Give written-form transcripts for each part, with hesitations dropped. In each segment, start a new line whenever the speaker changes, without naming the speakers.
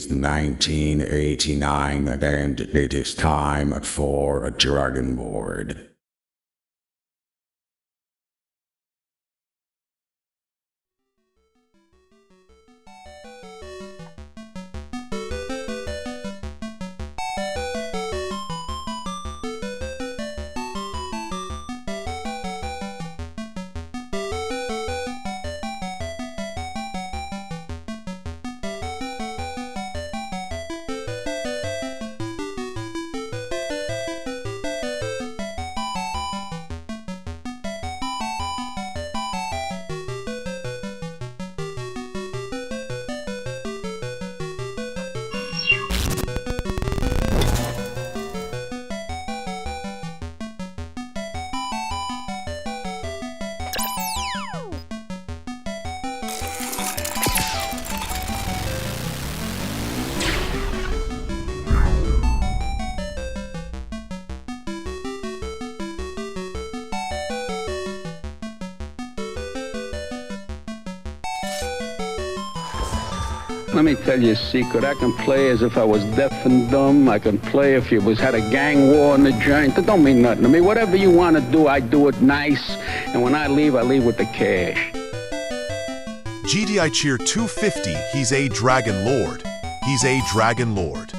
is 1989 and it is time for a Dragon Lord.
Let me tell you a secret. I can play as if I was deaf and dumb. I can play if you had a gang war in the joint. That don't mean nothing to me. Whatever you want to do, I do it nice. And when I leave with the cash.
GDI Cheer 250, he's a Dragon Lord. He's a Dragon Lord.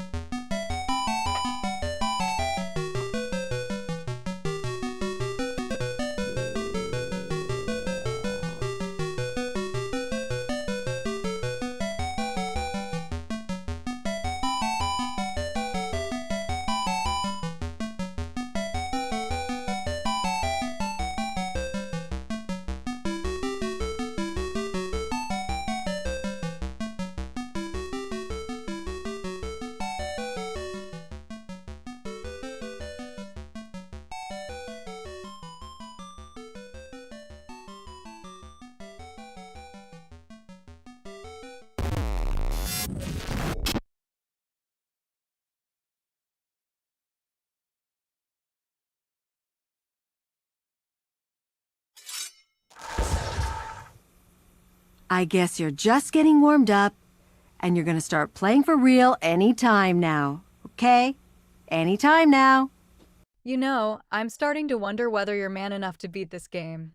I guess you're just getting warmed up, and you're gonna start playing for real any time now, okay? Any time now.
You know, I'm starting to wonder whether you're man enough to beat this game.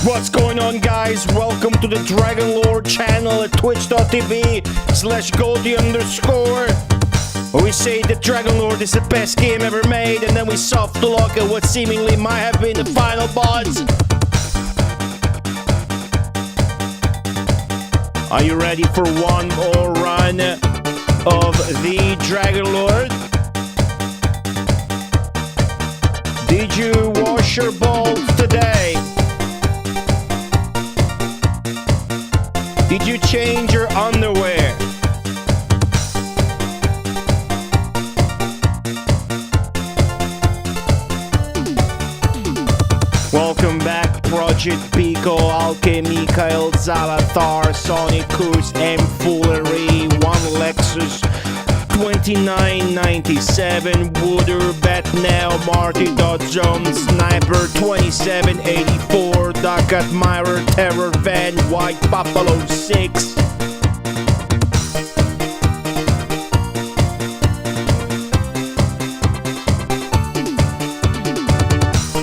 What's going on, guys? Welcome to the Dragon Lord channel at twitch.tv/Goldie_. Where we say that Dragon Lord is the best game ever made, and then we soft lock at what seemingly might have been the final boss. Are you ready for one more run of the Dragon Lord? Did you wash your balls today? Did you change your underwear? Welcome back, Project Pico, Alke, Mikhail, Zalathar, Sonic Kuz, M Foolery, One Lexus, 2997, Wooder, Batnell, Marty Dot Zone, Sniper, 2784, Duck Admirer, Terror Van, White Buffalo 6.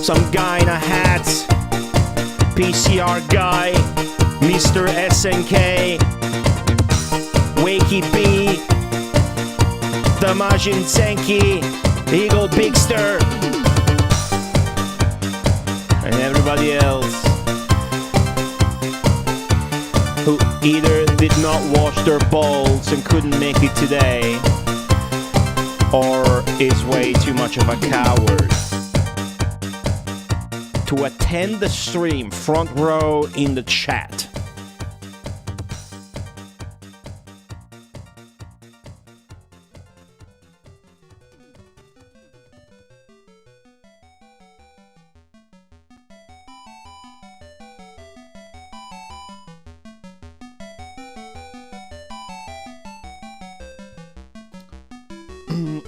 Some guy in a hat, PCR guy, Mr. SNK, Wakey B, Damajin Senki, Eagle Bigster, and everybody else who either did did not wash their balls and couldn't make it today, or is way too much of a coward to attend the stream, front row in the chat.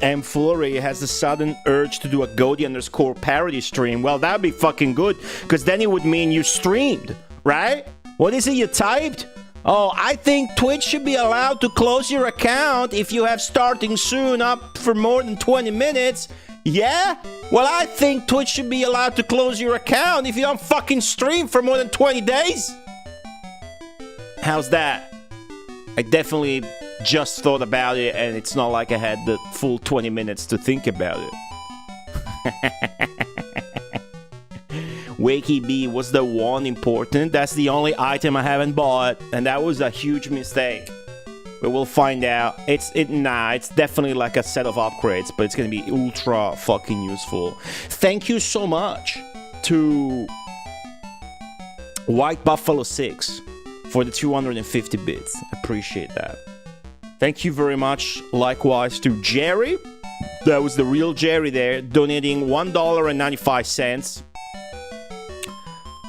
And Flurry has the sudden urge to do a Goldie_ parody stream. Well, that'd be fucking good, because then it would mean you streamed, right? What is it you typed? Oh, I think Twitch should be allowed to close your account if you have starting soon up for more than 20 minutes. Yeah? Well, I think Twitch should be allowed to close your account if you don't fucking stream for more than 20 days. How's that? I definitely just thought about it, and it's not like I had the full 20 minutes to think about it. Wakey B, was the one important? That's the only item I haven't bought, and that was a huge mistake. But we'll find out. It's definitely like a set of upgrades, but it's gonna be ultra fucking useful. Thank you so much to White Buffalo 6 for the 250 bits. Appreciate that. Thank you very much, likewise, to Jerry. That was the real Jerry there, donating $1.95.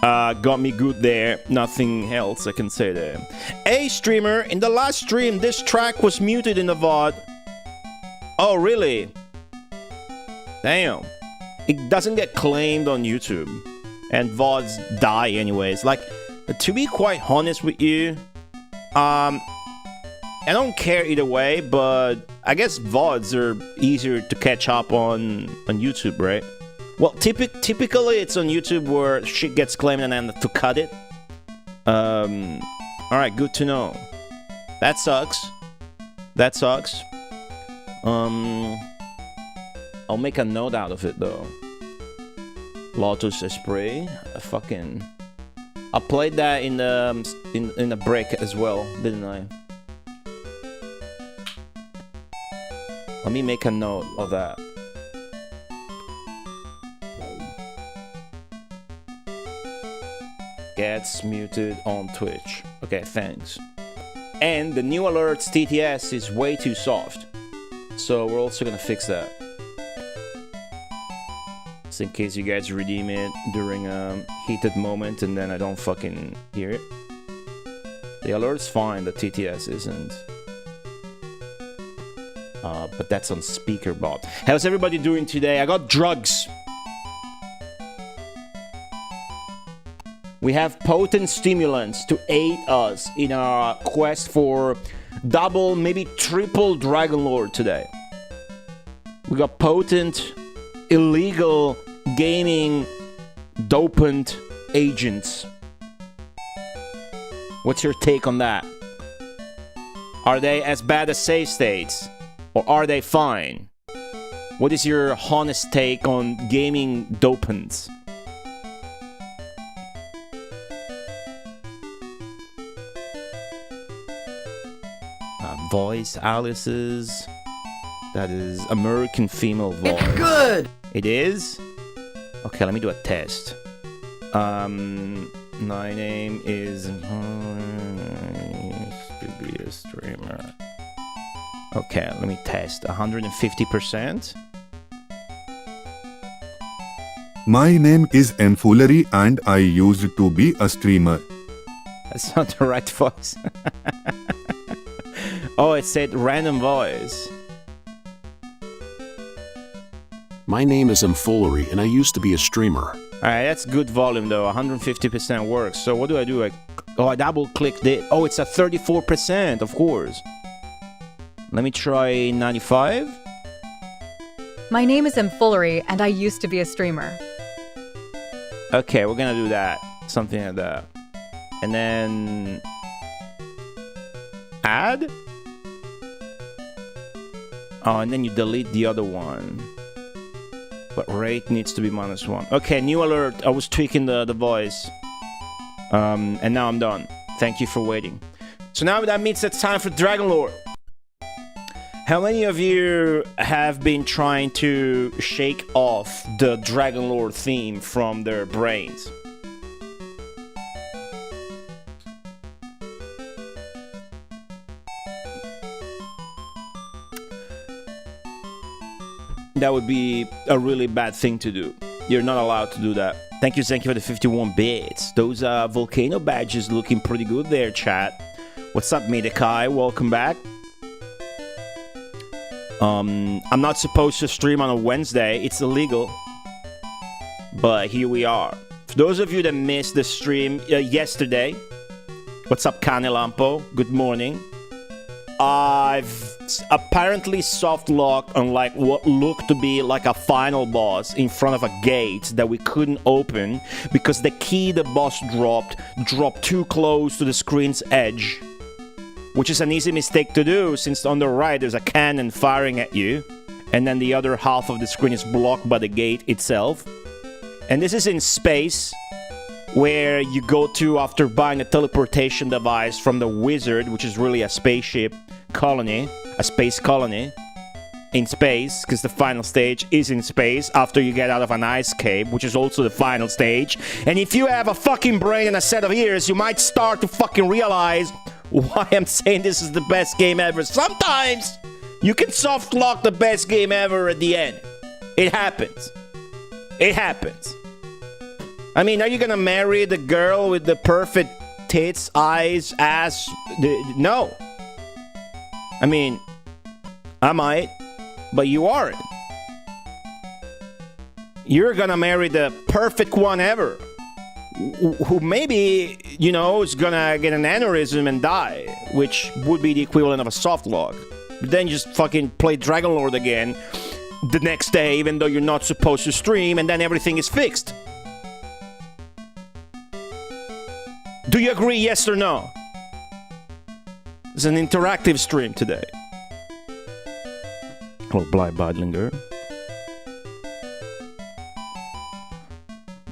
Got me good there. Nothing else I can say there. Hey, streamer, in the last stream, this track was muted in the VOD. Oh, really? Damn. It doesn't get claimed on YouTube. And VODs die anyways. Like, to be quite honest with you, I don't care either way, but I guess VODs are easier to catch up on YouTube, right? Well, typically it's on YouTube where shit gets claimed and I have to cut it. Alright, good to know. That sucks. That sucks. I'll make a note out of it though. Lotus Esprit. I played that in the break as well, didn't I? Let me make a note of that. Gets muted on Twitch. Okay, thanks. And the new alerts TTS is way too soft. So we're also gonna fix that. Just in case you guys redeem it during a heated moment and then I don't fucking hear it. The alert's fine, the TTS isn't. But that's on speaker bot. How's everybody doing today? I got drugs. We have potent stimulants to aid us in our quest for double, maybe triple Dragon Lord today. We got potent, illegal gaming, dopant agents. What's your take on that? Are they as bad as save states? Or are they fine? What is your honest take on gaming dopants? Voice Alice's. That is American female voice.
It's good!
It is? Okay, let me do a test. My name is to be a streamer. Okay, let me test. 150%.
My name is Enfoolery and I used to be a streamer.
That's not the right voice. Oh, it said random voice.
My name is Enfoolery and I used to be a streamer.
Alright, that's good volume though. 150% works. So what do? I double clicked it. Oh, it's at 34%, of course. Let me try 95.
My name is Enfoolery, and I used to be a streamer.
Okay, we're gonna do that. Something like that. And then... add? Oh, and then you delete the other one. But rate needs to be -1. Okay, new alert. I was tweaking the voice. And now I'm done. Thank you for waiting. So now that means it's time for Dragon Lore. How many of you have been trying to shake off the Dragon Lore theme from their brains? That would be a really bad thing to do. You're not allowed to do that. Thank you for the 51 bits. Those volcano badges looking pretty good there, chat. What's up, Medekai? Welcome back. I'm not supposed to stream on a Wednesday. It's illegal. But here we are. For those of you that missed the stream yesterday, what's up, Canelampo? Good morning. I've apparently soft-locked on like what looked to be like a final boss in front of a gate that we couldn't open because the key the boss dropped too close to the screen's edge, which is an easy mistake to do since on the right there's a cannon firing at you and then the other half of the screen is blocked by the gate itself. And this is in space, where you go to after buying a teleportation device from the wizard, which is really a spaceship colony, a space colony in space, because the final stage is in space after you get out of an ice cave, which is also the final stage. And if you have a fucking brain and a set of ears, you might start to fucking realize why I'm saying this is the best game ever. Sometimes you can soft lock the best game ever at the end. It happens. It happens. I mean, are you gonna marry the girl with the perfect tits, eyes, ass? No. I mean, I might, but you aren't. You're gonna marry the perfect one ever, who maybe, you know, is gonna get an aneurysm and die, which would be the equivalent of a soft lock. But then you just fucking play Dragon Lord again the next day, even though you're not supposed to stream, and then everything is fixed. Do you agree, yes or no? It's an interactive stream today. Hello, Bly Bodlinger.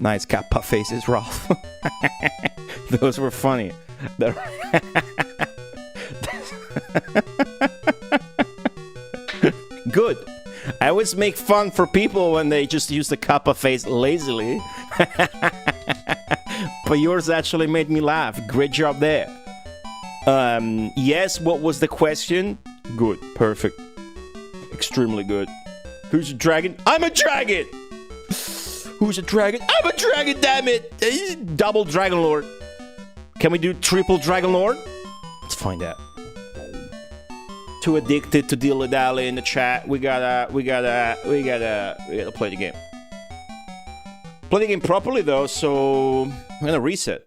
Nice kappa faces, Ralph. Those were funny. Good. I always make fun for people when they just use the kappa face lazily. But yours actually made me laugh. Great job there. Yes, what was the question? Good. Perfect. Extremely good. Who's a dragon? I'm a dragon! Who's a dragon? I'm a dragon, damn it! Double Dragon Lord. Can we do triple Dragon Lord? Let's find out. Too addicted to dilly-dally in the chat. We gotta play the game. Play the game properly though, so I'm gonna reset.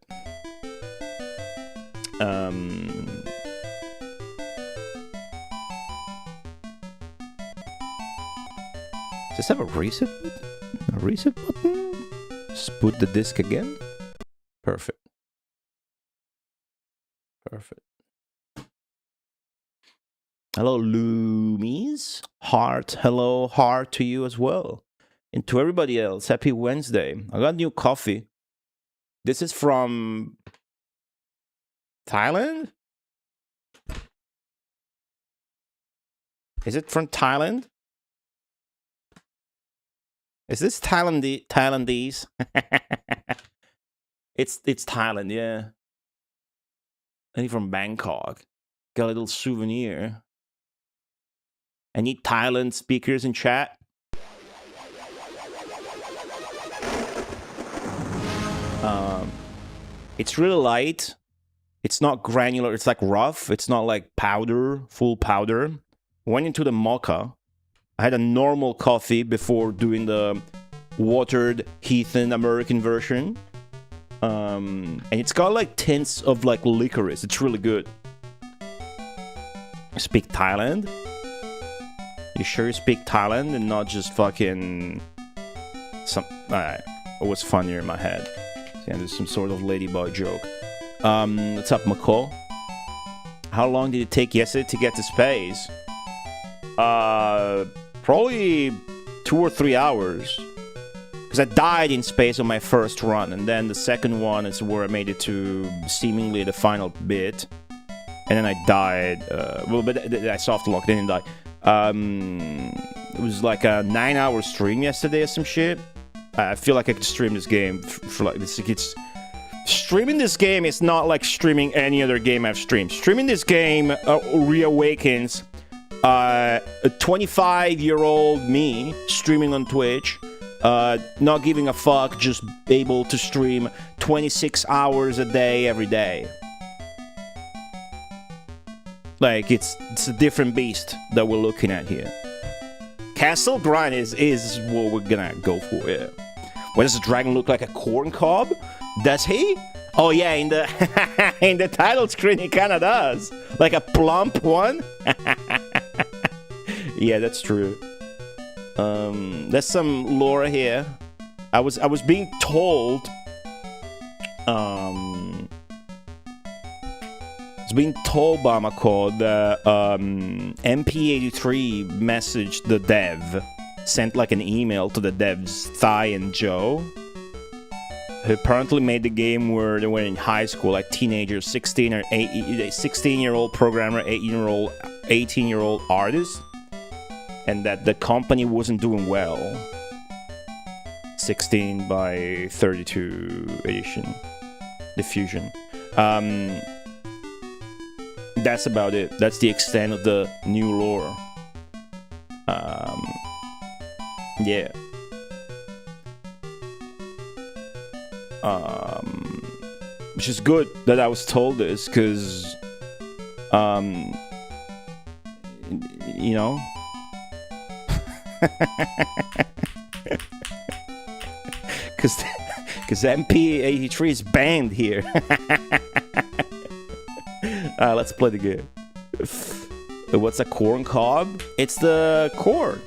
Does this have a reset button? A reset button? Just boot the disk again? Perfect. Perfect. Hello, Loomies. Heart. Hello, heart to you as well. And to everybody else, happy Wednesday. I got new coffee. This is from Thailand? Is it from Thailand? Is this Thailandese? It's Thailand, yeah. I think from Bangkok. Got a little souvenir. I need Thailand speakers in chat. It's really light. It's not granular. It's like rough. It's not like powder, full powder. Went into the mocha. I had a normal coffee before doing the watered heathen American version. And it's got like tints of like licorice. It's really good. You speak Thailand? You sure you speak Thailand and not just fucking some... Alright, it was funnier in my head. Yeah, there's some sort of ladyboy joke. What's up, McCall? How long did it take yesterday to get to space? Probably 2 or 3 hours. Because I died in space on my first run, and then the second one is where I made it to seemingly the final bit. and then I died. Well, but I soft locked, didn't die. It was like a 9-hour stream yesterday or some shit. I feel like I could stream this game for like this. It's streaming this game is not like streaming any other game I've streamed. Streaming this game reawakens a 25-year-old me streaming on Twitch, not giving a fuck, just able to stream 26 hours a day every day. Like it's a different beast that we're looking at here. Castle grind is what we're gonna go for. Yeah. What does the dragon look like? A corn cob? Does he? Oh yeah, in the in the title screen he kinda does. Like a plump one. Yeah, that's true. There's some lore here. I was being told by my code that MP83 messaged the dev, sent like an email to the devs Thai and Joe, who apparently made the game where they were in high school, like teenagers, 16-year-old programmer, 18-year-old artist, and that the company wasn't doing well. 16 by 32 edition, diffusion. That's about it. That's the extent of the new lore. Yeah. Which is good that I was told this, because, you know, because MP83 is banned here. Let's play the game. What's a corn cob? It's the corn.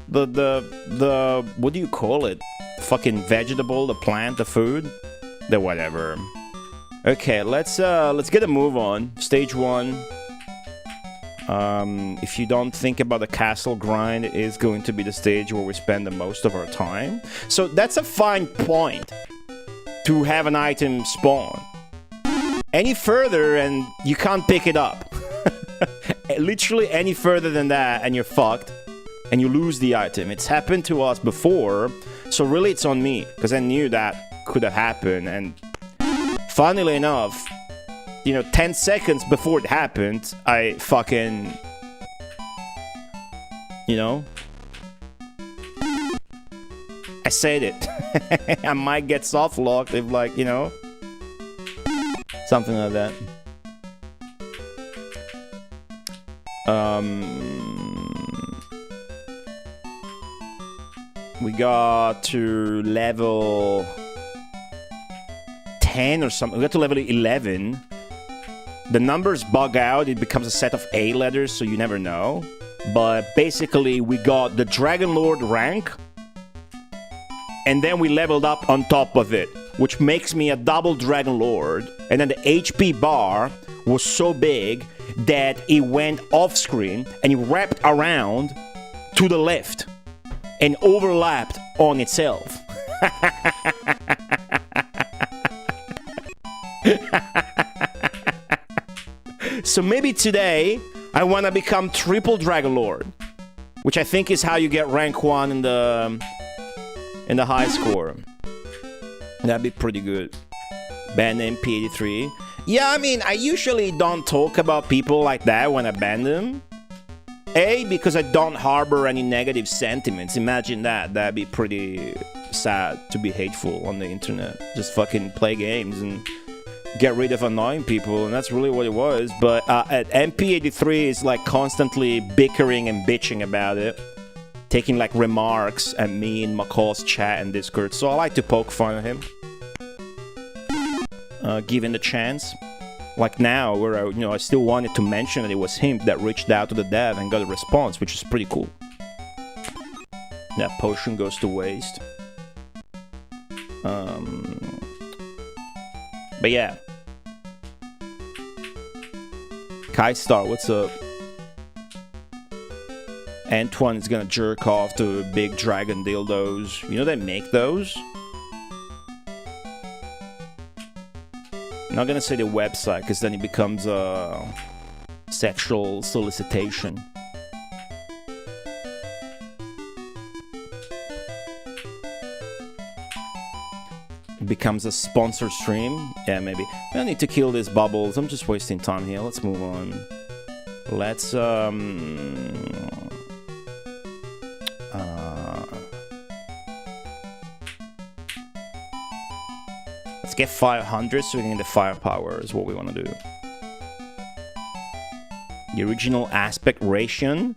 The what do you call it? Fucking vegetable, the plant, the food, the whatever. Okay, let's get a move on. Stage 1. If you don't think about the castle grind, it is going to be the stage where we spend the most of our time. So that's a fine point to have an item spawn. Any further and you can't pick it up. Literally any further than that and you're fucked. And you lose the item. It's happened to us before. So really it's on me. Because I knew that could have happened. And funnily enough, 10 seconds before it happened, I fucking... I said it. I might get soft locked if something like that. We got to level 10 or something. We got to level 11. The numbers bug out. It becomes a set of A letters, so you never know. But basically, we got the Dragon Lord rank. And then we leveled up on top of it, which makes me a double Dragon Lord. And then the HP bar was so big that it went off screen and it wrapped around to the left and overlapped on itself. So maybe today I want to become triple Dragon Lord, which I think is how you get rank 1 in the high score. That'd be pretty good. Ban MP83. Yeah, I mean, I usually don't talk about people like that when I ban them. A, because I don't harbor any negative sentiments. Imagine that. That'd be pretty sad to be hateful on the internet. Just fucking play games and get rid of annoying people, and that's really what it was. But at MP83 is like constantly bickering and bitching about it, taking like remarks at me in McCall's chat and Discord. So I like to poke fun at him. Given the chance. Like now, where I still wanted to mention that it was him that reached out to the dev and got a response, which is pretty cool. That potion goes to waste. But yeah. Kai Star, what's up? Antoine is gonna jerk off to big dragon dildos. You know they make those? I'm not gonna say the website, because then it becomes a sexual solicitation. It becomes a sponsored stream. Yeah, maybe. I don't need to kill these bubbles. I'm just wasting time here. Let's move on. Let's let's get 500 so we can get the firepower is what we want to do. The original aspect ratio.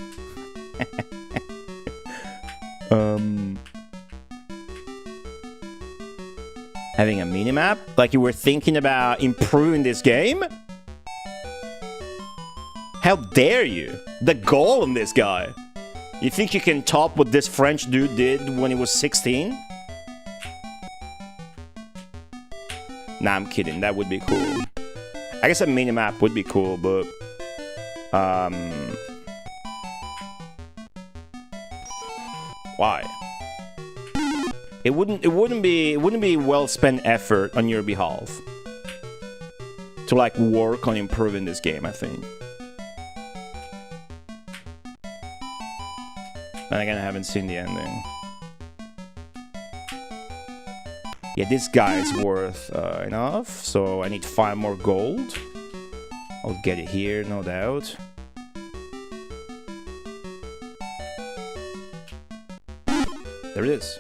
Having a minimap? Like you were thinking about improving this game? How dare you? The goal on this guy. You think you can top what this French dude did when he was 16? Nah, I'm kidding. That would be cool. I guess a minimap would be cool, but... Why? It wouldn't be well spent effort on your behalf to like work on improving this game, I think. And again, I haven't seen the ending. Yeah, this guy is worth enough, so I need 5 more gold. I'll get it here, no doubt. There it is.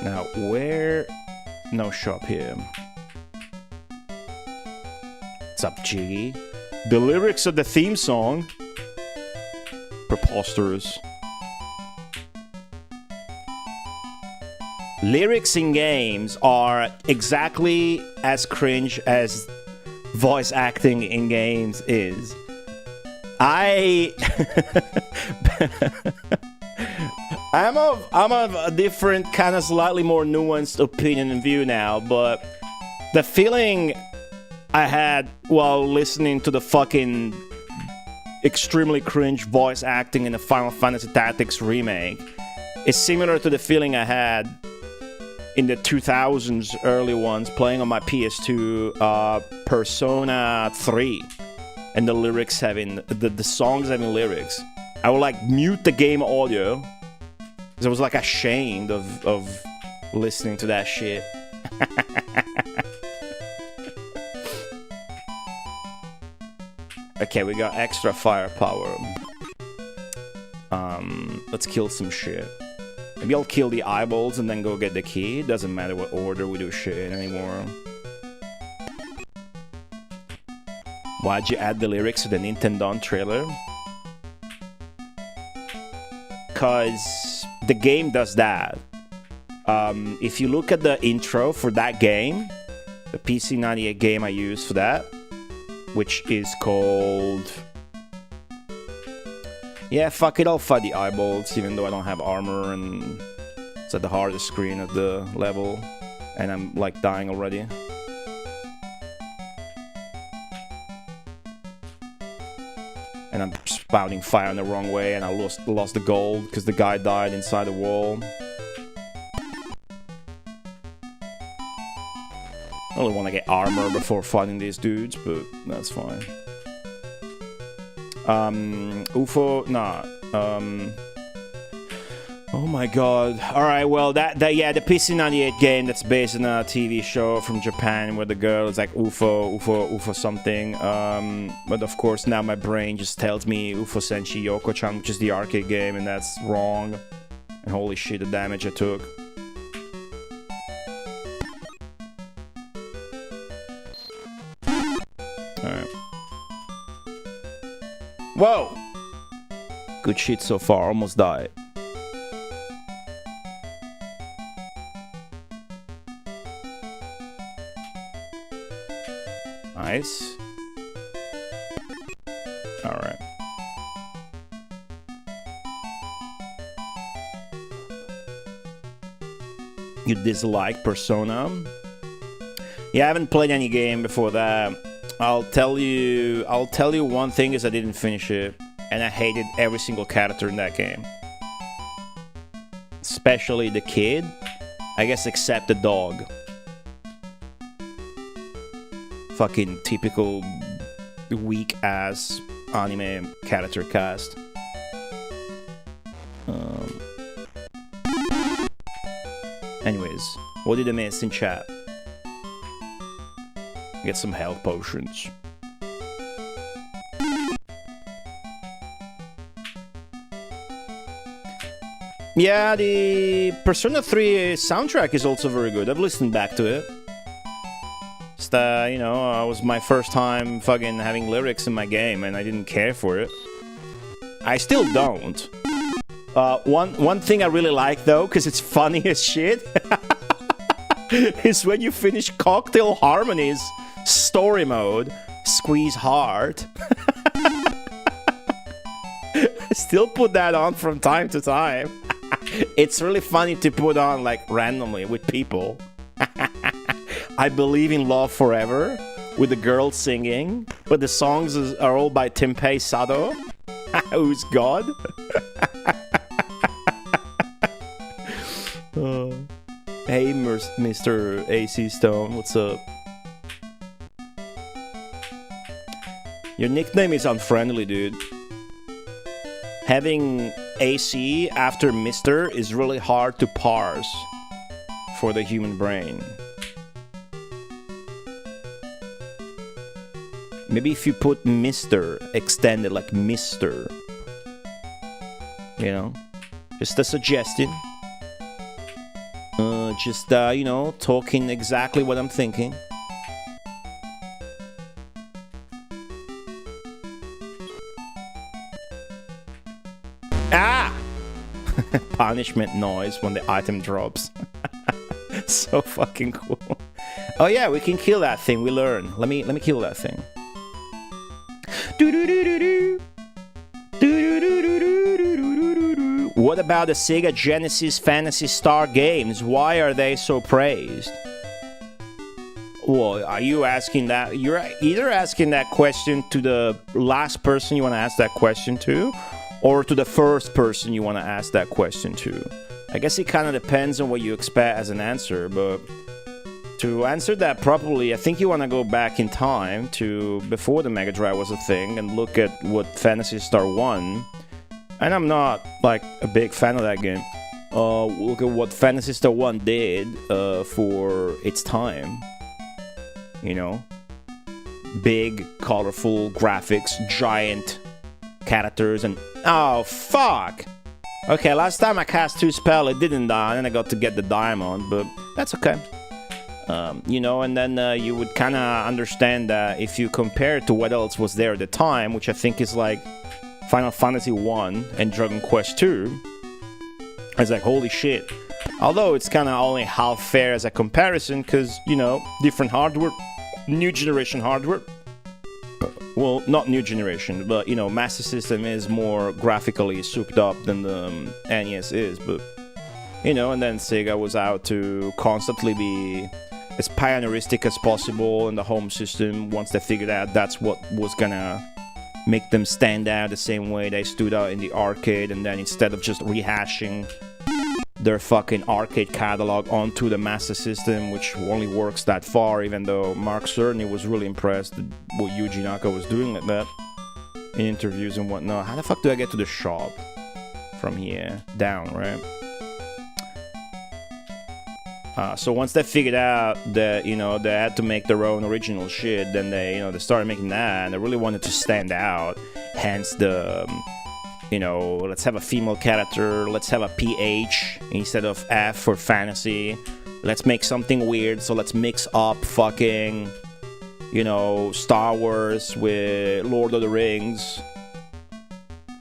Now, where... No shop here. What's up, Jiggy? The lyrics of the theme song. Preposterous. Lyrics in games are exactly as cringe as voice acting in games is. I'm of a different, kind of slightly more nuanced opinion and view now, but the feeling I had while listening to the fucking extremely cringe voice acting in the Final Fantasy Tactics remake is similar to the feeling I had in the 2000s early ones playing on my PS2 Persona 3 and the lyrics having the songs having lyrics. I would like mute the game audio because I was like ashamed of listening to that shit. Okay, we got extra firepower. Let's kill some shit. Maybe I'll kill the eyeballs and then go get the key. Doesn't matter what order we do shit anymore. Why'd you add the lyrics to the Nintendo trailer? Cause the game does that. If you look at the intro for that game, the PC98 game I used for that, which is called... Yeah, fuck it, I'll fight the eyeballs, even though I don't have armor and it's at the hardest screen of the level, and I'm like dying already. And I'm spouting fire in the wrong way, and I lost the gold because the guy died inside the wall. I only want to get armor before fighting these dudes, but that's fine. UFO, nah. Oh my god. Alright, well, yeah, the PC98 game that's based on a TV show from Japan where the girl is like UFO something. But of course, now my brain just tells me UFO Senshi Yoko-chan, which is the arcade game, and that's wrong. And holy shit, the damage I took. Alright. Whoa! Good shit so far, almost died. Nice. Alright. You dislike Persona? Yeah, I haven't played any game before that. I'll tell you one thing is I didn't finish it, and I hated every single character in that game. especially the kid. I guess except the dog. Fucking typical weak ass anime character cast. Anyways, what did I miss in chat? Get some health potions. Yeah, the Persona 3 soundtrack is also very good. I've listened back to it. Just, you know, it was my first time fucking having lyrics in my game, and I didn't care for it. I still don't. One thing I really like, though, because it's funny as shit, is when you finish Cocktail Harmony's story mode, Squeeze Heart. I still put that on from time to time. It's really funny to put on, like, randomly with people. I Believe in Love Forever, with the girl singing, but the songs are all by Tenpei Sado, who's God. Hey, Mr. AC Stone, what's up? Your nickname is unfriendly, dude. Having AC after Mr. is really hard to parse for the human brain. Maybe if you put Mr. extended like Mr. You know? Just a suggestion. You know, talking exactly what I'm thinking. Ah! Punishment noise when the item drops. So fucking cool. Oh yeah, we can kill that thing. We learn. Let me kill that thing. What about the Sega Genesis Phantasy Star games? Why are they so praised? Well, are you asking that? You're either asking that question to the last person you want to ask that question to, or to the first person you want to ask that question to. I guess it kind of depends on what you expect as an answer, but to answer that properly, I think you want to go back in time to before the Mega Drive was a thing and look at what Phantasy Star 1, and I'm not like a big fan of that game, look at what Phantasy Star 1 did for its time. You know? Big, colorful graphics, giant characters, and oh fuck! Okay, last time I cast 2 spells, it didn't die, and I got to get the diamond, but that's okay. You know, and then you would kind of understand that if you compare it to what else was there at the time, which I think is like Final Fantasy 1 and Dragon Quest 2, it's like, holy shit. Although it's kind of only half fair as a comparison, because, you know, different hardware, new generation hardware. Well, not new generation, but, you know, Master System is more graphically souped up than the NES is, but, you know, and then Sega was out to constantly be as pioneeristic as possible in the home system once they figured out that's what was gonna make them stand out the same way they stood out in the arcade, and then instead of just rehashing their fucking arcade catalog onto the Master System, which only works that far, even though Mark Cerny was really impressed at what Yuji Naka was doing like that in interviews and whatnot. How the fuck do I get to the shop from here? Down, right? So once they figured out that, you know, they had to make their own original shit, then they, you know, they started making that, and they really wanted to stand out. Hence the, you know, let's have a female character, let's have a PH instead of F for fantasy. Let's make something weird, so let's mix up fucking, you know, Star Wars with Lord of the Rings.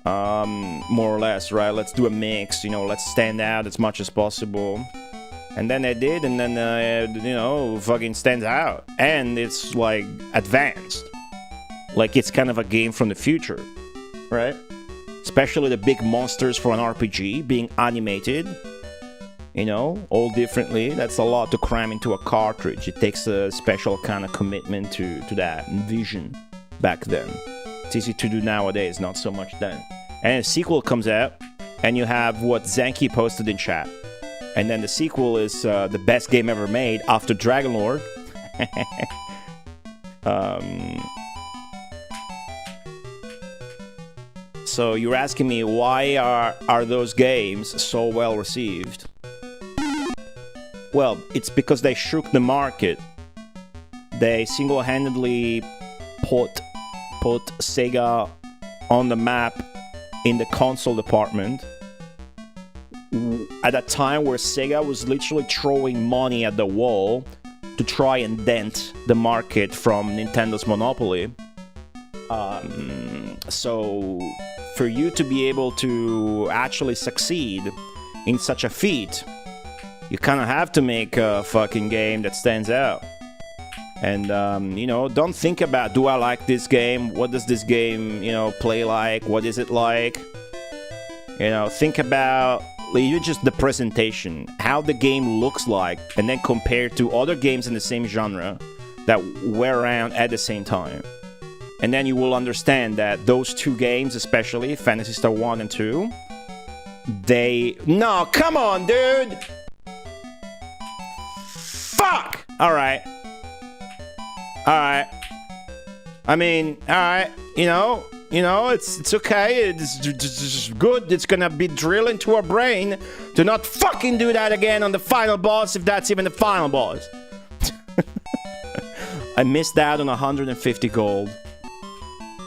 More or less, right? Let's do a mix, you know, let's stand out as much as possible. And then they did, and then, you know, fucking stands out. And it's, like, advanced. Like, it's kind of a game from the future, right? Especially the big monsters for an RPG being animated, you know, all differently. That's a lot to cram into a cartridge. It takes a special kind of commitment to that vision back then. It's easy to do nowadays, not so much then. And a sequel comes out, and you have what Zenki posted in chat. And then the sequel is the best game ever made after Dragon Lord. So you're asking me why are those games so well received? Well, it's because they shook the market. They single-handedly put Sega on the map in the console department at a time where Sega was literally throwing money at the wall to try and dent the market from Nintendo's monopoly. So for you to be able to actually succeed in such a feat, you kind of have to make a fucking game that stands out. And, you know, don't think about, do I like this game? What does this game, you know, play like? What is it like? You know, think about even just the presentation, how the game looks like, and then compare to other games in the same genre that were around at the same time. And then you will understand that those two games, especially Phantasy Star 1 and 2, No, come on, dude! Fuck! Alright. I mean, alright, you know, it's okay, it's good, it's gonna be drilled into our brain to not fucking do that again on the final boss, if that's even the final boss. I missed out on 150 gold.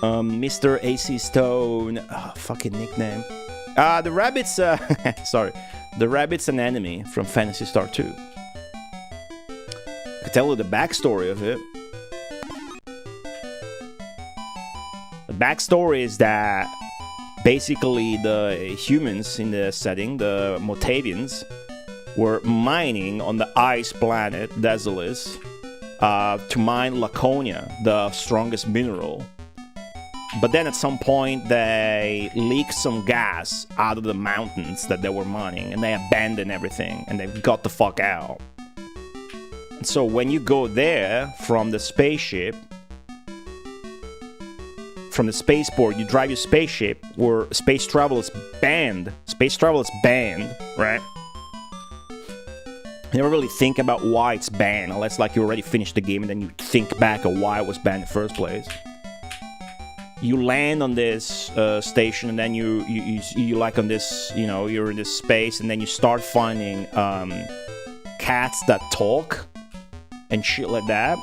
Mr. AC Stone, fucking nickname. The rabbit's, sorry, the rabbit's an enemy from Phantasy Star 2. I can tell you the backstory of it. The backstory is that basically the humans in the setting, the Motavians, were mining on the ice planet Desolus to mine Laconia, the strongest mineral. But then at some point they leaked some gas out of the mountains that they were mining, and they abandoned everything and they got the fuck out. And so when you go there from the spaceship, from the spaceport, you drive your spaceship where space travel is banned. Space travel is banned, right? You never really think about why it's banned, unless like you already finished the game and then you think back of why it was banned in the first place. You land on this station, and then you like on this, you know, you're in this space, and then you start finding cats that talk and shit like that,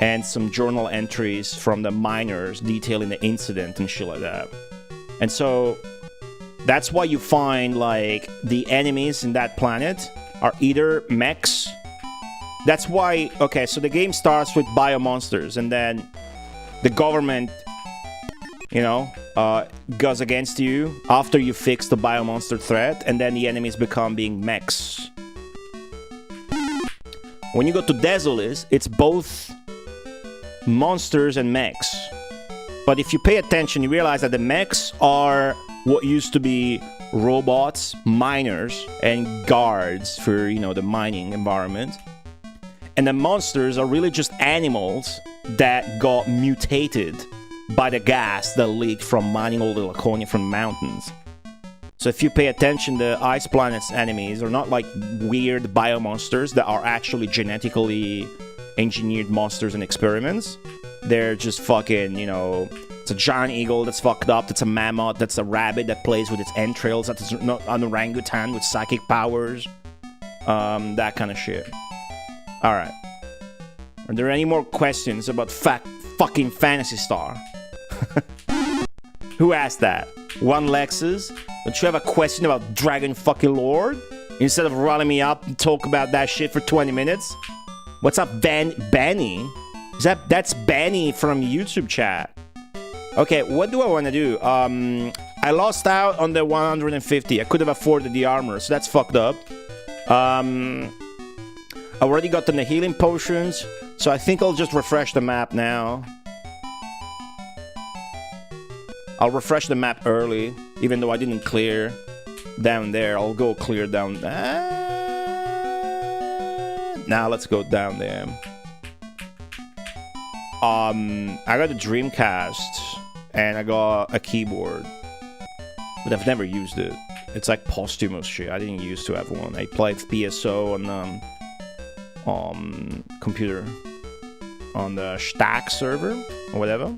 and some journal entries from the miners detailing the incident and shit like that. And so that's why you find like the enemies in that planet are either mechs. That's why, okay, so the game starts with biomonsters, and then the government, you know, goes against you after you fix the biomonster threat, and then the enemies become being mechs. When you go to Desolus, it's both monsters and mechs. But if you pay attention, you realize that the mechs are what used to be robots, miners, and guards for, you know, the mining environment. And the monsters are really just animals that got mutated by the gas that leaked from mining all the Laconia from the mountains. So if you pay attention, the Ice Planet's enemies are not like weird biomonsters that are actually genetically engineered monsters and experiments. They're just fucking, you know, it's a giant eagle that's fucked up, that's a mammoth, that's a rabbit that plays with its entrails, that's an orangutan with psychic powers, that kind of shit. Alright. Are there any more questions about fucking Phantasy Star? Who asked that? One Lexus? Don't you have a question about Dragon fucking Lord? Instead of rolling me up and talk about that shit for 20 minutes? What's up, Benny? That's Benny from YouTube chat. Okay, what do I want to do? I lost out on the 150. I could have afforded the armor, so that's fucked up. I already got the healing potions, so I think I'll just refresh the map now. I'll refresh the map early, even though I didn't clear down there. I'll go clear down there. Now let's go down there. I got a Dreamcast, and I got a keyboard. but I've never used it. It's like posthumous shit. I didn't used to have one. I played PSO on computer on the Stack server or whatever.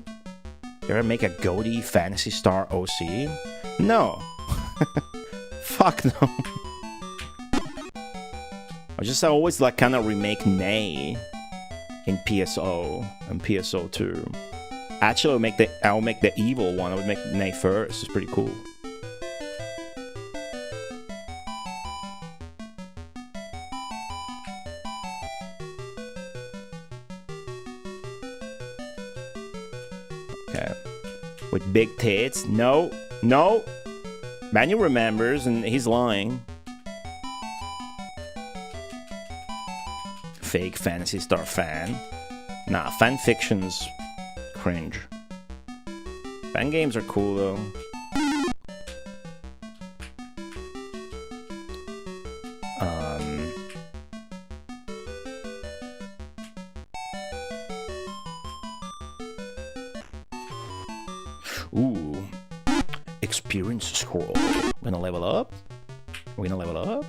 You ever make a Goaty Phantasy Star OC? No. Fuck no. I always like kind of remake Nay in PSO and PSO2. Actually, I'll make the evil one. I would make Nay first. It's pretty cool. Okay. With big tits? No. No. Manuel remembers, and he's lying. Fake Phantasy Star fan. Nah, fan fiction's cringe. Fan games are cool though. Ooh. Experience scroll. We're gonna level up? We're gonna level up?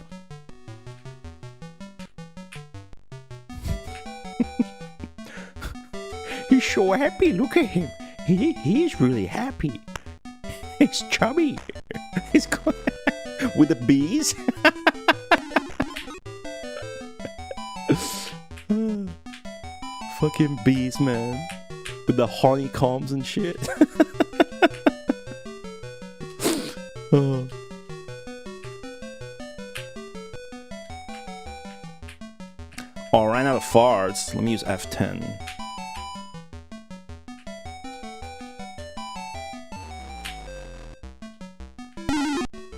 He's so happy. Look at him. He's really happy. He's chubby. He's with the bees. Fucking bees, man. With the honeycombs and shit. Oh, I ran out of farts. Let me use F10.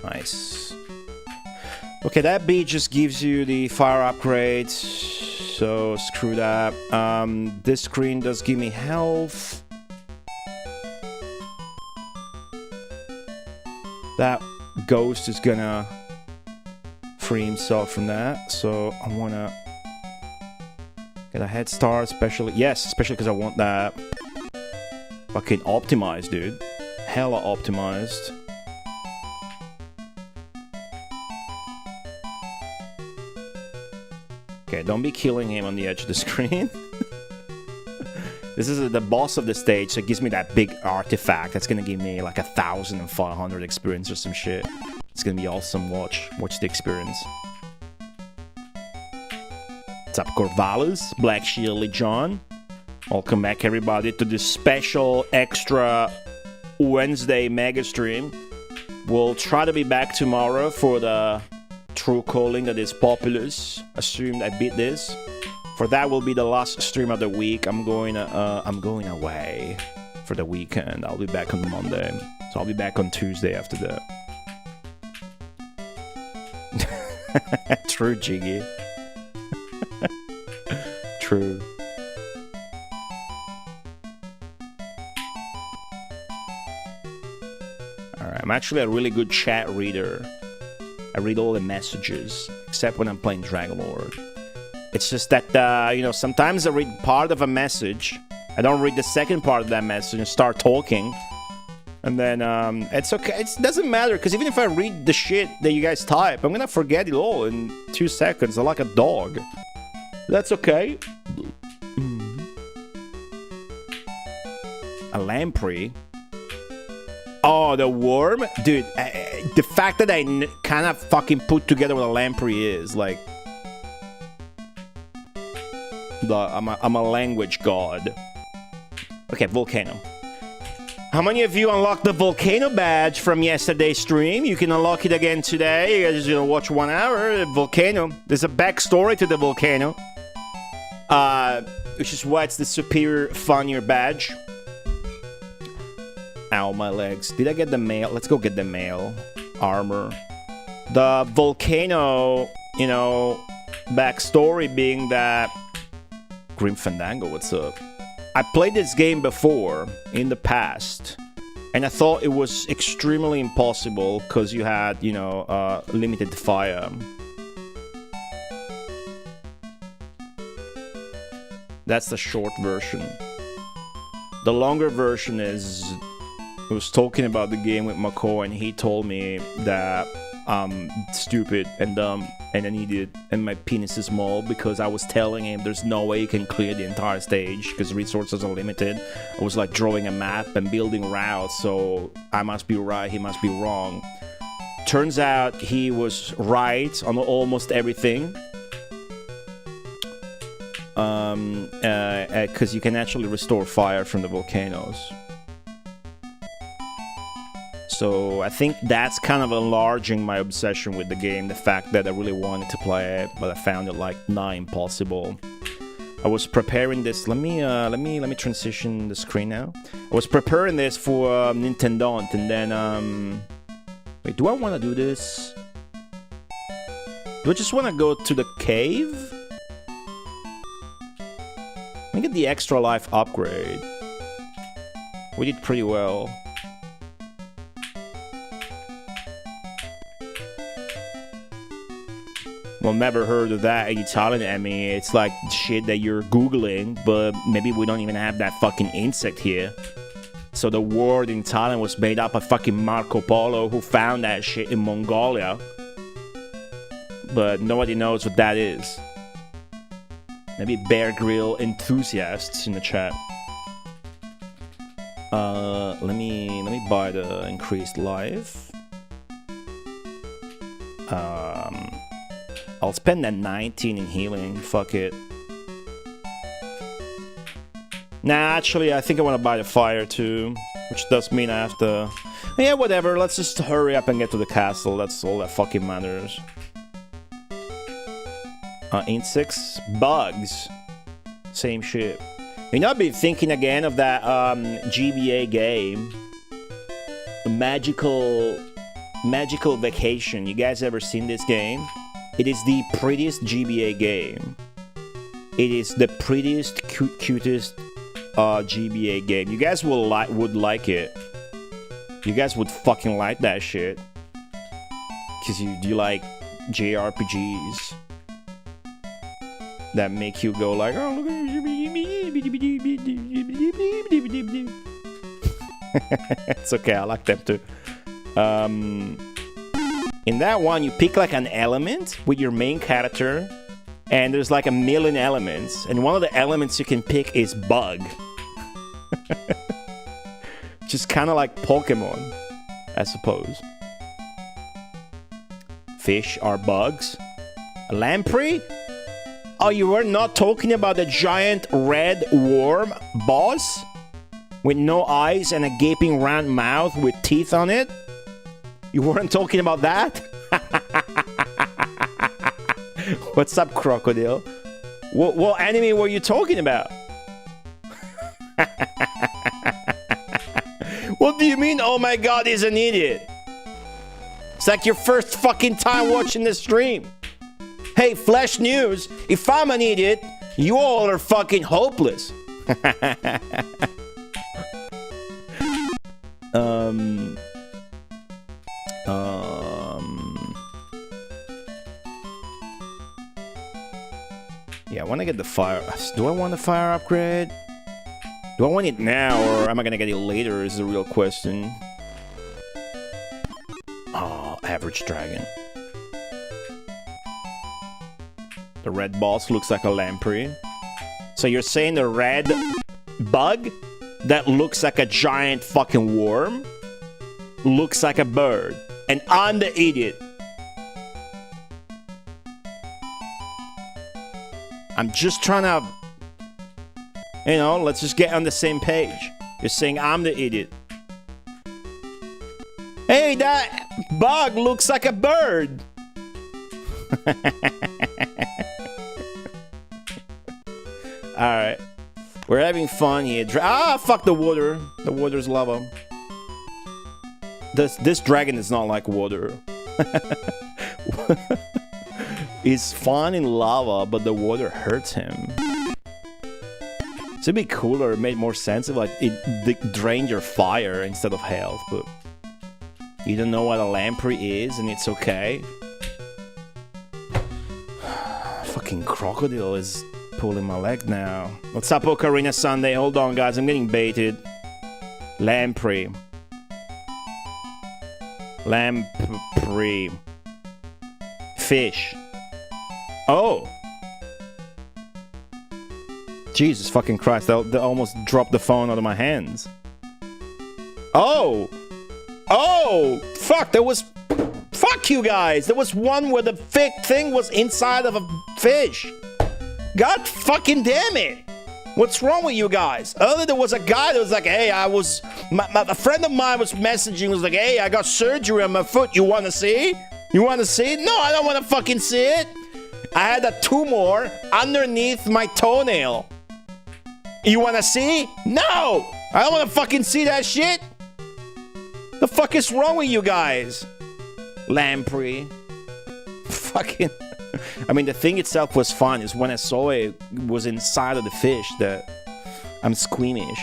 Nice. Okay, that beat just gives you the fire upgrades. So screw that. This screen does give me health. That ghost is gonna free himself from that, so I wanna get a head start, especially because I want that fucking optimized, dude. Hella optimized. Okay, don't be killing him on the edge of the screen. This is the boss of the stage, so it gives me that big artifact that's gonna give me like 1,500 experience or some shit. It's gonna be awesome. Watch the experience. What's up, Corvallis? Black Shield John. Welcome back, everybody, to this special extra Wednesday mega stream. We'll try to be back tomorrow for the true calling that is Populous. Assumed I beat this. For that will be the last stream of the week. I'm going away for the weekend. I'll be back on Monday. So I'll be back on Tuesday after that. True, Jiggy. True. Alright, I'm actually a really good chat reader. I read all the messages, except when I'm playing Dragon Lord. It's just that, sometimes I read part of a message. I don't read the second part of that message and start talking. And then, it's okay. It doesn't matter, because even if I read the shit that you guys type, I'm gonna forget it all in 2 seconds. I'm like a dog. That's okay. A lamprey? Oh, the worm? Dude, the fact that I kind of fucking put together what a lamprey is, like... I'm a language god. Okay, volcano. How many of you unlocked the volcano badge from yesterday's stream? You can unlock it again today. You guys are gonna watch 1 hour. The volcano. There's a backstory to the volcano. Which is why it's the superior, funnier badge. Ow, my legs. Did I get the mail? Let's go get the mail. Armor. The volcano, backstory being that... Grim Fandango, what's up? I played this game before, in the past, and I thought it was extremely impossible because you had, limited fire. That's the short version. The longer version is I was talking about the game with Mako, and he told me that I'm stupid and dumb and an idiot, and my penis is small because I was telling him there's no way you can clear the entire stage because resources are limited. I was like drawing a map and building routes, so I must be right, he must be wrong. Turns out he was right on almost everything. Because you can actually restore fire from the volcanoes. So I think that's kind of enlarging my obsession with the game, the fact that I really wanted to play it, but I found it like nigh-impossible. I was preparing this. Let me transition the screen now. I was preparing this for Nintendo, and then wait, do I want to do this? Do I just want to go to the cave? Let me get the extra life upgrade. We did pretty well. Well, never heard of that in Italian, I mean, it's like shit that you're Googling, but maybe we don't even have that fucking insect here. So the word in Italian was made up by fucking Marco Polo, who found that shit in Mongolia. But nobody knows what that is. Maybe Bear Grill enthusiasts in the chat. Let me buy the increased life. I'll spend that 19 in healing. Fuck it. Nah, actually, I think I want to buy the fire too, which does mean I have to. Yeah, whatever. Let's just hurry up and get to the castle. That's all that fucking matters. Insects, bugs, same shit. You know, I've been thinking again of that GBA game, Magical Vacation. You guys ever seen this game? It is the prettiest GBA game. It is the prettiest, cutest GBA game. You guys would like it. You guys would fucking like that shit. Cause you like JRPGs that make you go like, oh, look at it's okay, I like them too. In that one, you pick like an element with your main character, and there's like a million elements, and one of the elements you can pick is bug. Just kind of like Pokemon, I suppose. Fish are bugs. A lamprey? Oh, you were not talking about the giant red worm boss? With no eyes and a gaping round mouth with teeth on it? You weren't talking about that? What's up, crocodile? What anime were you talking about? What do you mean, oh my god, he's an idiot? It's like your first fucking time watching the stream. Hey, Flash News, if I'm an idiot, you all are fucking hopeless. Yeah, I want to get the fire. Do I want the fire upgrade? Do I want it now, or am I gonna get it later is the real question. Oh, average dragon. The red boss looks like a lamprey. So you're saying the red bug that looks like a giant fucking worm looks like a bird, and I'm the idiot. I'm just trying to, you know, let's just get on the same page. You're saying I'm the idiot. Hey, that bug looks like a bird. Alright. We're having fun here. Fuck the water. The water's lava. This dragon is not like water. He's fun in lava, but the water hurts him. It'd be cooler, it made more sense if like it drained your fire instead of health, but you don't know what a lamprey is and it's okay. Fucking crocodile is pulling my leg now. What's up, Ocarina Sunday? Hold on, guys, I'm getting baited. Lamprey. Lamprey. Fish. Oh. Jesus fucking Christ, they almost dropped the phone out of my hands. Oh! Oh! Fuck, there was... Fuck you guys! There was one where the thing was inside of a fish. God fucking damn it! What's wrong with you guys? Earlier there was a guy that was like, hey, a friend of mine was messaging, was like, hey, I got surgery on my foot, you wanna see? You wanna see it? No, I don't wanna fucking see it! I had a tumor underneath my toenail. You wanna see? No! I don't wanna fucking see that shit! The fuck is wrong with you guys? Lamprey. Fucking... I mean, the thing itself was fun. Is when I saw it was inside of the fish that I'm squeamish.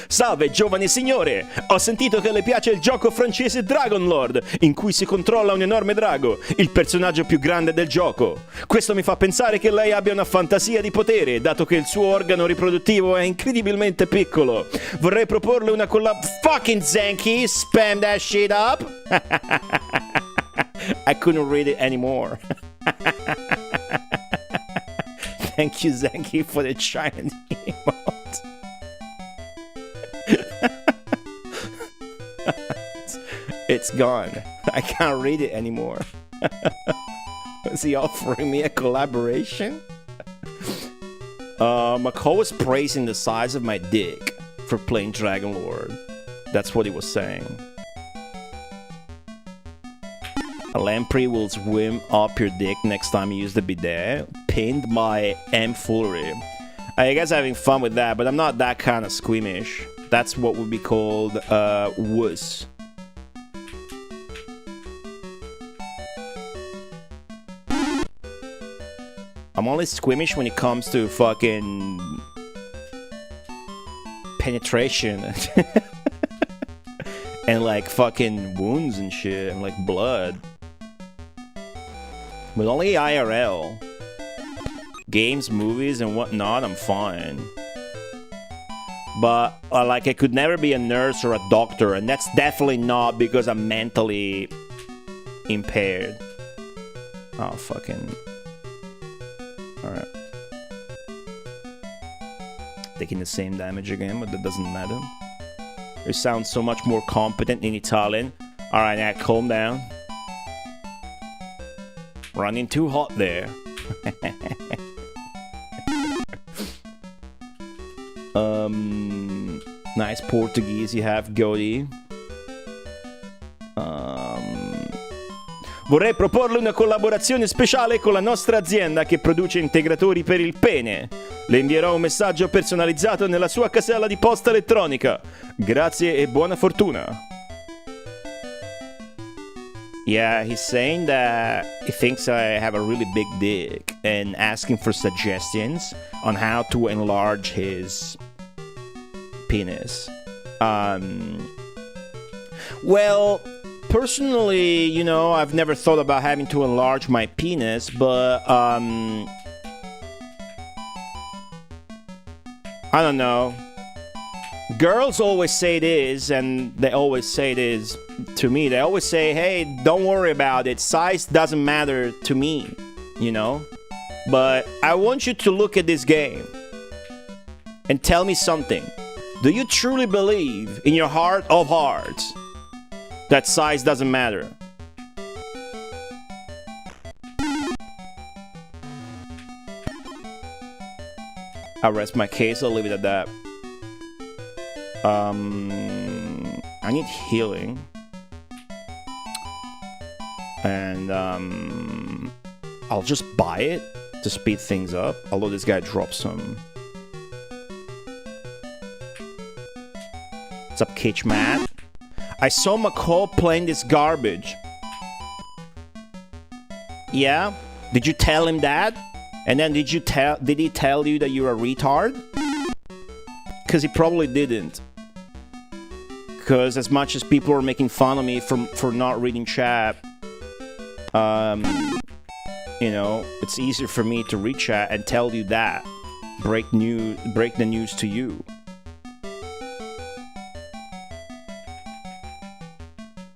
Salve giovane signore, ho sentito che le piace il gioco francese Dragon Lord, in cui si controlla un enorme drago, il personaggio più grande del gioco. Questo mi fa pensare che lei abbia una fantasia di potere, dato che il suo organo riproduttivo è incredibilmente piccolo. Vorrei proporle una Fucking Zenki, spam that shit up! I couldn't read it anymore. Thank you, Zenki, for the giant emote. It's gone. I can't read it anymore. Is he offering me a collaboration? McCall was praising the size of my dick for playing Dragon Lord. That's what he was saying. A lamprey will swim up your dick next time you use the bidet. Pinned by M. Foolery. I guess having fun with that, but I'm not that kind of squeamish. That's what would be called wuss. I'm only squeamish when it comes to fucking penetration and like fucking wounds and shit and like blood. But only IRL. Games, movies, and whatnot, I'm fine. But like I could never be a nurse or a doctor, and that's definitely not because I'm mentally impaired. Oh, fucking... Alright. Taking the same damage again, but that doesn't matter. You sound so much more competent in Italian. Alright, now calm down. Running too hot there. Nice Portuguese you have, Goody. Vorrei proporle una collaborazione speciale con la nostra azienda che produce integratori per il pene. Le invierò un messaggio personalizzato nella sua casella di posta elettronica. Grazie e buona fortuna. Yeah, he's saying that he thinks I have a really big dick and asking for suggestions on how to enlarge his penis. Well, personally, you know, I've never thought about having to enlarge my penis, but I don't know. Girls always say it is, and they always say it is to me. They always say, hey, don't worry about it. Size doesn't matter to me, you know? But I want you to look at this game and tell me something. Do you truly believe in your heart of hearts that size doesn't matter? I'll rest my case, I'll leave it at that. I need healing. And I'll just buy it to speed things up, although this guy dropped some. What's up, Kitch Matt? I saw McCall playing this garbage. Yeah? Did you tell him that? And then did he tell you that you're a retard? Because he probably didn't. Because as much as people are making fun of me for not reading chat, you know, it's easier for me to read chat and tell you that. Break the news to you.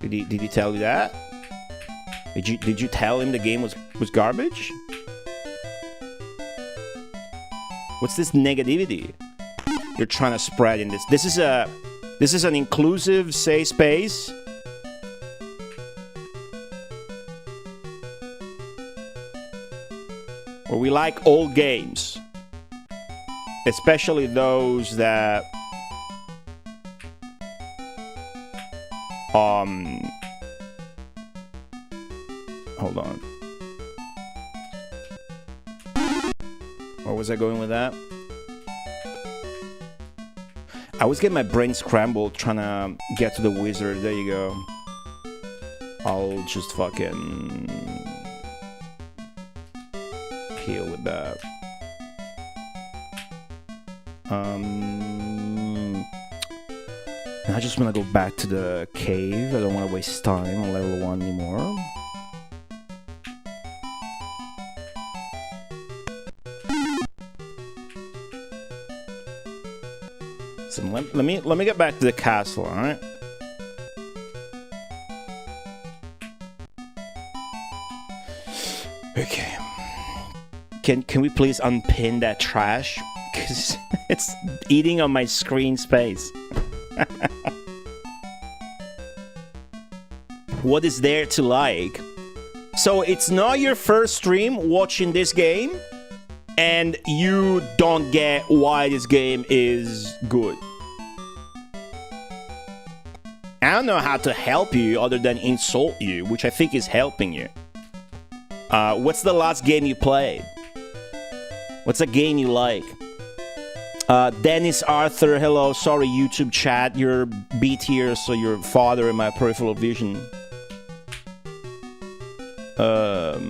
Did he tell you that? Did you tell him the game was garbage? What's this negativity you're trying to spread in this? This is an inclusive safe space. Where we like old games. Especially those that hold on. Where was I going with that? I was getting my brain scrambled trying to get to the wizard. There you go. I'll just fucking heal with that. I just want to go back to the cave. I don't want to waste time on level 1 anymore. So let me get back to the castle, alright? Okay. Can we please unpin that trash? Because it's eating on my screen space. What is there to like? So it's not your first stream watching this game, and you don't get why this game is good. I don't know how to help you other than insult you, which I think is helping you. What's the last game you played? What's a game you like? Dennis Arthur, hello. Sorry, YouTube chat. You're B tier, so your father in my peripheral vision. The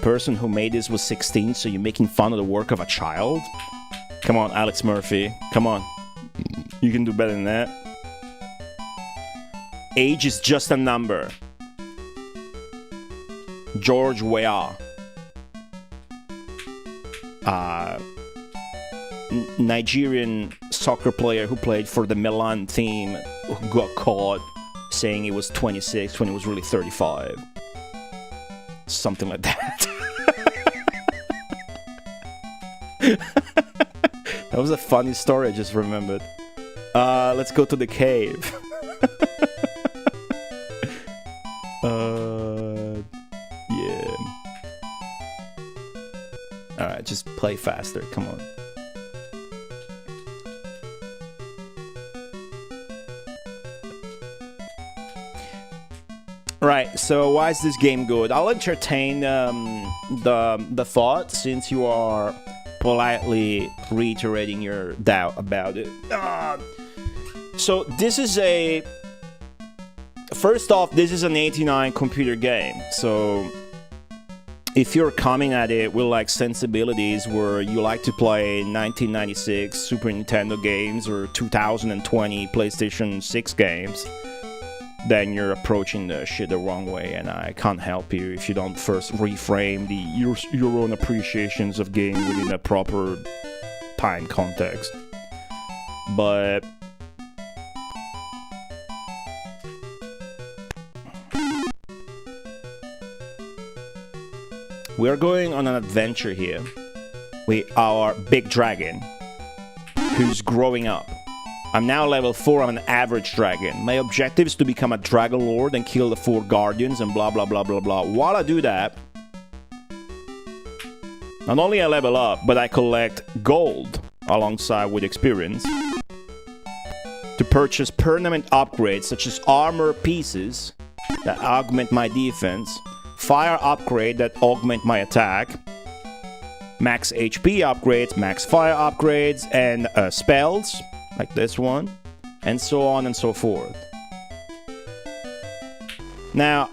person who made this was 16, so you're making fun of the work of a child? Come on, Alex Murphy. Come on. You can do better than that. Age is just a number. George Weah. Nigerian soccer player who played for the Milan team who got caught saying he was 26 when he was really 35. Something like that. That was a funny story I just remembered. Let's go to the cave. Yeah. Alright, just play faster, come on. Right, so why is this game good? I'll entertain the thought since you are politely reiterating your doubt about it. So this is a... First off, this is an 89 computer game, so if you're coming at it with like sensibilities where you like to play 1996 Super Nintendo games or 2020 PlayStation 6 games, then you're approaching the shit the wrong way, and I can't help you if you don't first reframe your own appreciations of game within a proper time context. But we're going on an adventure here with our big dragon who's growing up. I'm now level 4, I'm an average dragon. My objective is to become a dragon lord and kill the 4 guardians and blah blah blah blah blah. While I do that, not only I level up, but I collect gold alongside with experience to purchase permanent upgrades such as armor pieces that augment my defense, fire upgrade that augment my attack, max HP upgrades, max fire upgrades, and spells like this one, and so on and so forth. Now,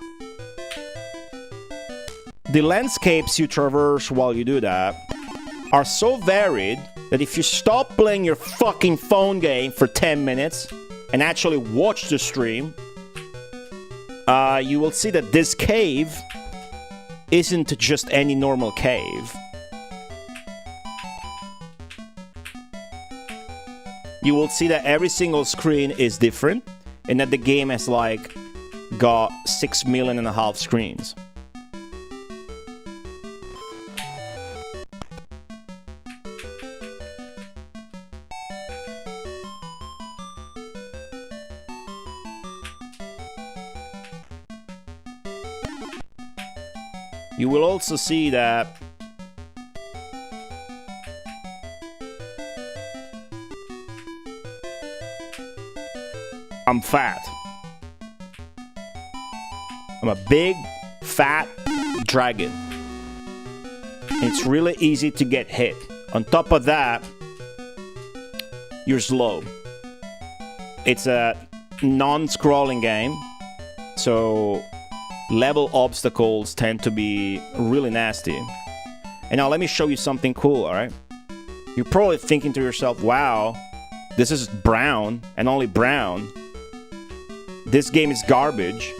the landscapes you traverse while you do that are so varied that if you stop playing your fucking phone game for 10 minutes and actually watch the stream, you will see that this cave isn't just any normal cave. you will see that every single screen is different, and that the game has like got 6.5 million screens. You will also see that I'm fat. I'm a big, fat dragon. It's really easy to get hit. On top of that, you're slow. It's a non-scrolling game, so level obstacles tend to be really nasty. And now let me show you something cool, alright? You're probably thinking to yourself, wow, this is brown and only brown. This game is garbage.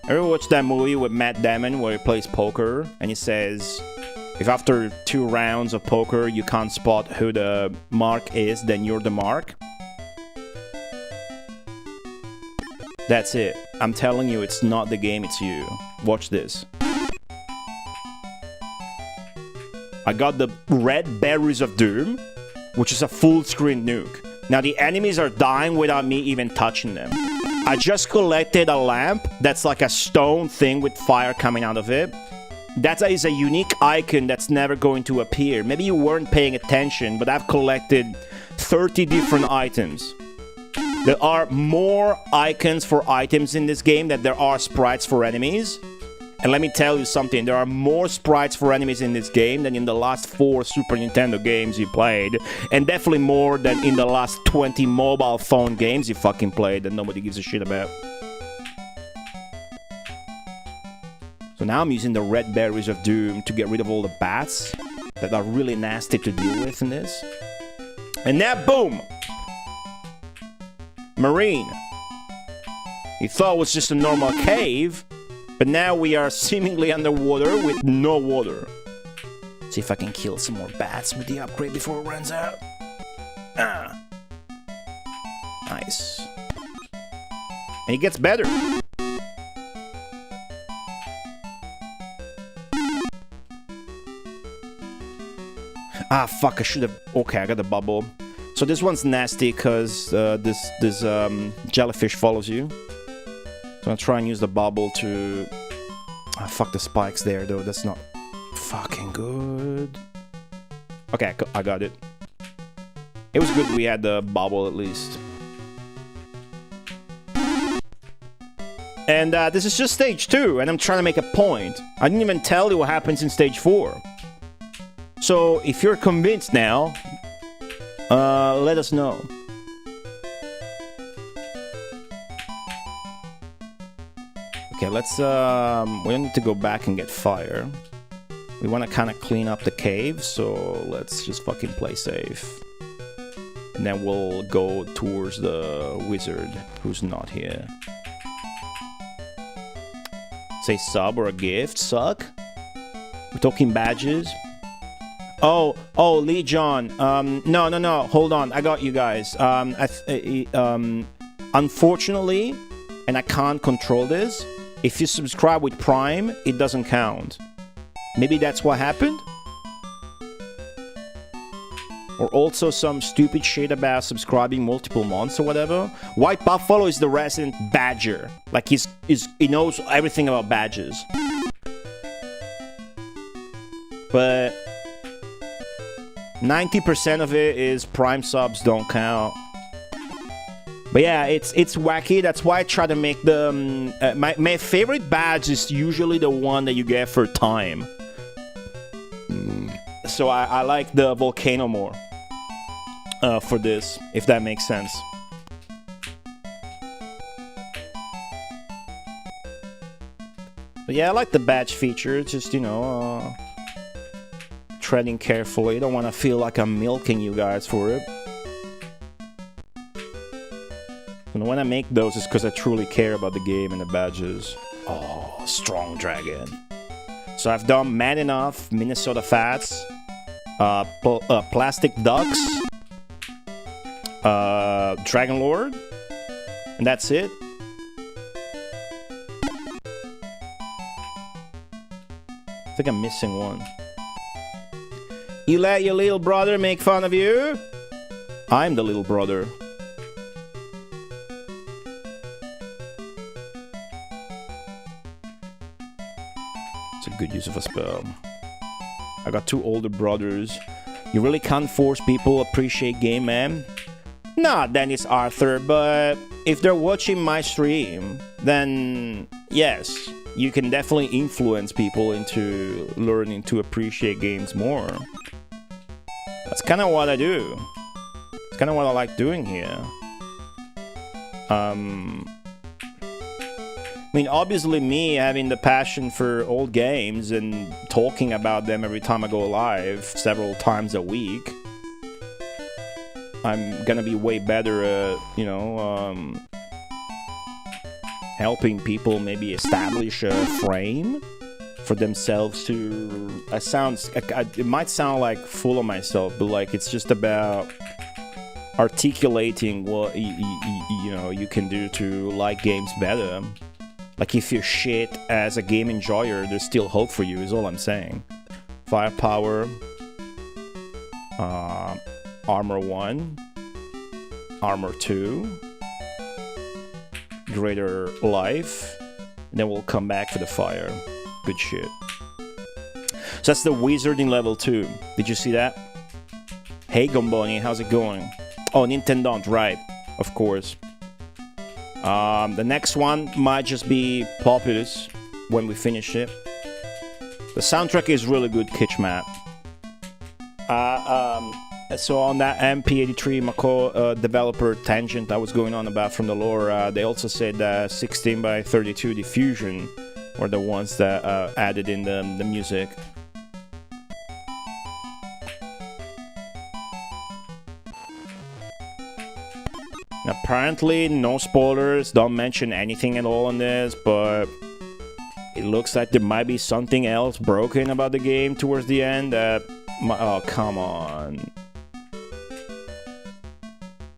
Ever watched that movie with Matt Damon where he plays poker and he says, if after 2 rounds of poker you can't spot who the mark is, then you're the mark? That's it. I'm telling you, it's not the game, it's you. Watch this. I got the red berries of doom, which is a full screen nuke. Now the enemies are dying without me even touching them. I just collected a lamp that's like a stone thing with fire coming out of it. That is a unique icon that's never going to appear. Maybe you weren't paying attention, but I've collected 30 different items. There are more icons for items in this game than there are sprites for enemies. And let me tell you something, there are more sprites for enemies in this game than in the last 4 Super Nintendo games you played. And definitely more than in the last 20 mobile phone games you fucking played that nobody gives a shit about. So now I'm using the red berries of doom to get rid of all the bats that are really nasty to deal with in this. And now, boom! Marine. You thought it was just a normal cave, but now we are seemingly underwater with no water. See if I can kill some more bats with the upgrade before it runs out. Ah. Nice. And it gets better. Ah, fuck, I should have... Okay, I got the bubble. So this one's nasty because this jellyfish follows you. So I'll try and use the bubble to... Ah, fuck the spikes there, though. That's not fucking good. Okay, I got it. It was good we had the bubble at least. And this is just stage 2, and I'm trying to make a point. I didn't even tell you what happens in stage 4. So, if you're convinced now, let us know. Okay, let's, we don't need to go back and get fire. We want to kind of clean up the cave, so let's just fucking play safe. And then we'll go towards the wizard, who's not here. Say sub or a gift, suck? We're talking badges. Oh, Lee John. No, hold on. I got you guys. Unfortunately, and I can't control this, if you subscribe with Prime, it doesn't count. Maybe that's what happened? Or also some stupid shit about subscribing multiple months or whatever. White Buffalo is the resident badger. Like he knows everything about badges. But 90% of it is Prime subs don't count. But yeah, it's wacky. That's why I try to make the... my favorite badge is usually the one that you get for time. So I like the volcano more. For this, if that makes sense. But yeah, I like the badge feature. It's just, you know... treading carefully. I don't want to feel like I'm milking you guys for it. And when I make those, it's because I truly care about the game and the badges. Oh, strong dragon. So I've done Man Enough, Minnesota Fats, Plastic Ducks, Dragon Lord, and that's it. I think I'm missing one. You let your little brother make fun of you? I'm the little brother. It's a good use of a spell. I got 2 older brothers. You really can't force people to appreciate game, man? Nah, Dennis Arthur, but if they're watching my stream, then yes, you can definitely influence people into learning to appreciate games more. That's kind of what I do. It's kind of what I like doing here. I mean, obviously me having the passion for old games and talking about them every time I go live several times a week, I'm gonna be way better at, helping people maybe establish a frame for themselves to... It might sound like full of myself, but like it's just about articulating what you can do to like games better. Like if you're shit as a game enjoyer, there's still hope for you, is all I'm saying. Firepower, Armor 1, Armor 2, Greater Life, and then we'll come back for the fire. Good shit. So that's the Wizard in level 2. Did you see that? Hey Gomboni, how's it going? Oh, Nintendo, right, of course. The next one might just be Populous when we finish it. The soundtrack is really good, Kitchmat. So on that MP83 Mako developer tangent I was going on about from the lore, they also said that 16x32 diffusion were the ones that added in the music. Apparently, no spoilers, don't mention anything at all on this, but it looks like there might be something else broken about the game towards the end that... Oh, come on.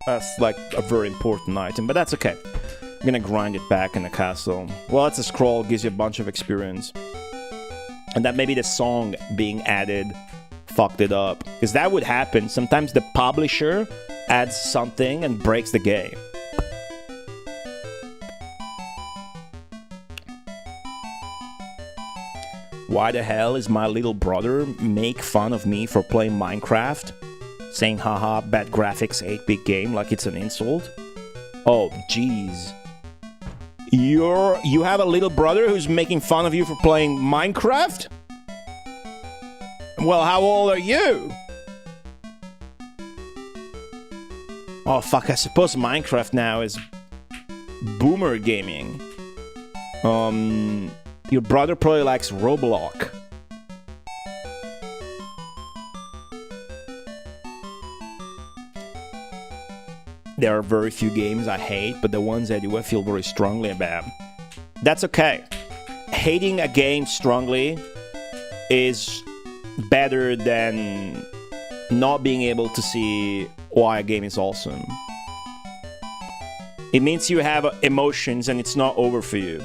That's like a very important item, but that's okay. I'm gonna grind it back in the castle. Well, it's a scroll, gives you a bunch of experience. And that maybe the song being added fucked it up. Because that would happen. Sometimes the publisher adds something and breaks the game. Why the hell is my little brother make fun of me for playing Minecraft? Saying haha, bad graphics, 8-bit game, like it's an insult? Oh, jeez. You have a little brother who's making fun of you for playing Minecraft? Well, how old are you? Oh, fuck, I suppose Minecraft now is boomer gaming. Your brother probably likes Roblox. There are very few games I hate, but the ones I do I feel very strongly about. That's okay. Hating a game strongly is better than not being able to see why a game is awesome. It means you have emotions and it's not over for you.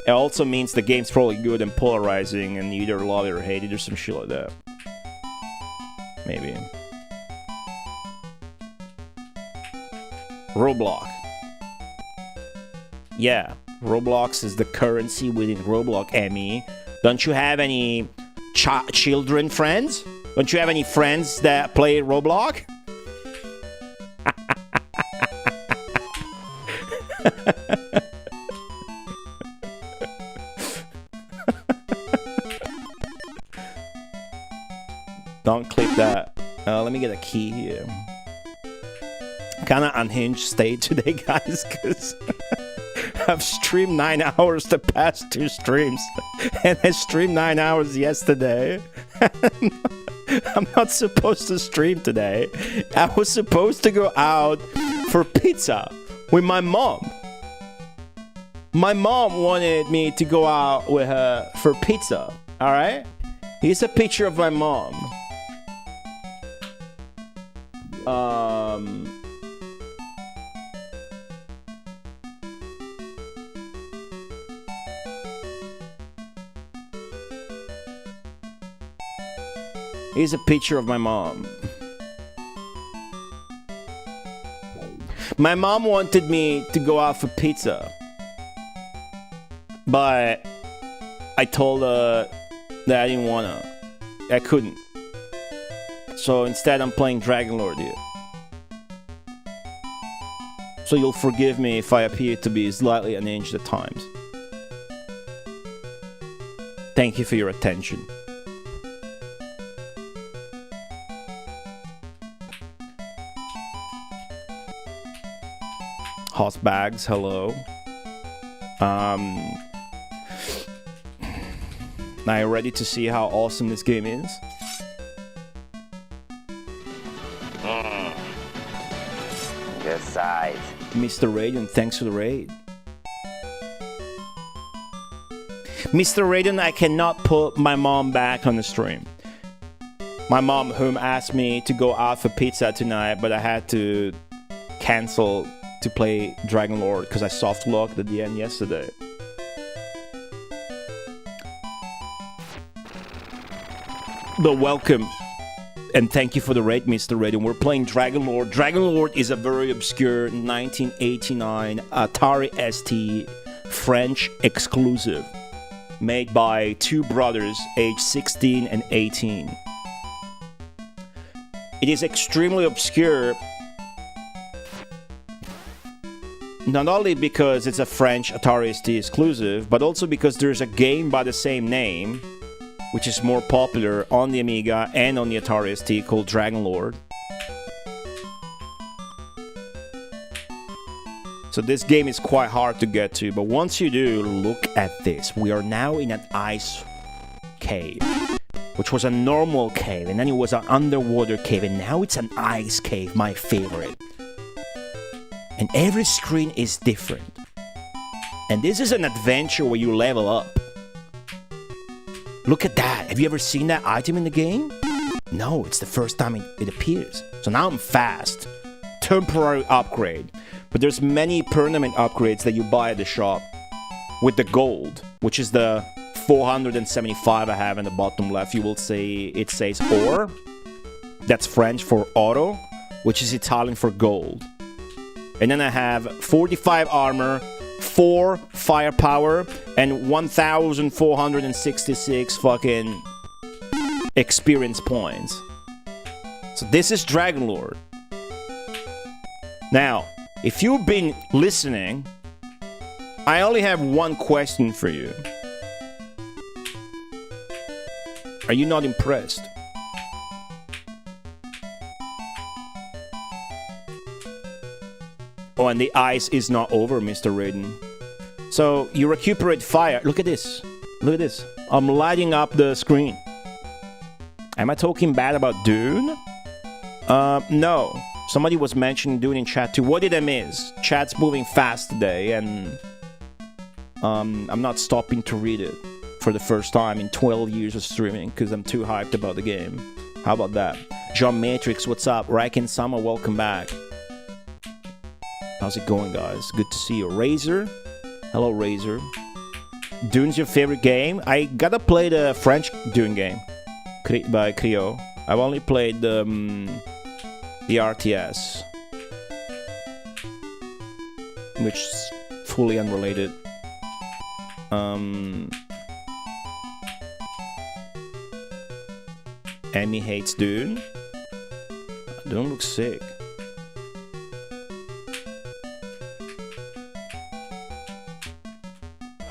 It also means the game's probably good and polarizing and you either love it or hate it or some shit like that. Maybe. Roblox. Yeah, Roblox is the currency within Roblox, Emmy. Don't you have any children friends? Don't you have any friends that play Roblox? Don't clip that. Let me get a key here. Kinda unhinged state today, guys, because I've streamed 9 hours the past 2 streams, and I streamed 9 hours yesterday. I'm not supposed to stream today. I was supposed to go out for pizza with my mom. My mom wanted me to go out with her for pizza. Alright? Here's a picture of my mom. Here's a picture of my mom. My mom wanted me to go out for pizza. But I told her that I didn't wanna. I couldn't. So instead I'm playing Dragon Lord here. So you'll forgive me if I appear to be slightly unhinged at times. Thank you for your attention. Hot bags, hello. Now you ready to see how awesome this game is?
Good size.
Mr. Raiden, thanks for the raid. Mr. Raiden, I cannot put my mom back on the stream. My mom, whom asked me to go out for pizza tonight, but I had to cancel to play Dragon Lord because I soft locked at the end yesterday. But welcome and thank you for the raid, Mr. Raiden. We're playing Dragon Lord. Dragon Lord is a very obscure 1989 Atari ST French exclusive made by two brothers aged 16 and 18. It is extremely obscure not only because it's a French Atari ST exclusive, but also because there's a game by the same name, which is more popular on the Amiga and on the Atari ST, called Dragon Lord. So this game is quite hard to get to, but once you do, look at this. We are now in an ice cave, which was a normal cave, and then it was an underwater cave, and now it's an ice cave, my favorite. And every screen is different. And this is an adventure where you level up. Look at that. Have you ever seen that item in the game? No, it's the first time it appears. So now I'm fast. Temporary upgrade. But there's many permanent upgrades that you buy at the shop with the gold, which is the 475 I have in the bottom left. You will see it says or. That's French for auto, which is Italian for gold. And then I have 45 armor, 4 firepower, and 1,466 fucking experience points. So this is Dragon Lord. Now, if you've been listening, I only have one question for you. Are you not impressed? Oh, and the ice is not over, Mr. Raiden. So, you recuperate fire. Look at this. Look at this. I'm lighting up the screen. Am I talking bad about Dune? No. Somebody was mentioning Dune in chat too. What did I miss? Chat's moving fast today, and I'm not stopping to read it for the first time in 12 years of streaming because I'm too hyped about the game. How about that? John Matrix, what's up? Raiken Sama, welcome back. How's it going, guys? Good to see you. Razor. Hello, Razor. Dune's your favorite game? I gotta play the French Dune game by Creo. I've only played the RTS, which is fully unrelated. Amy hates Dune. Dune looks sick.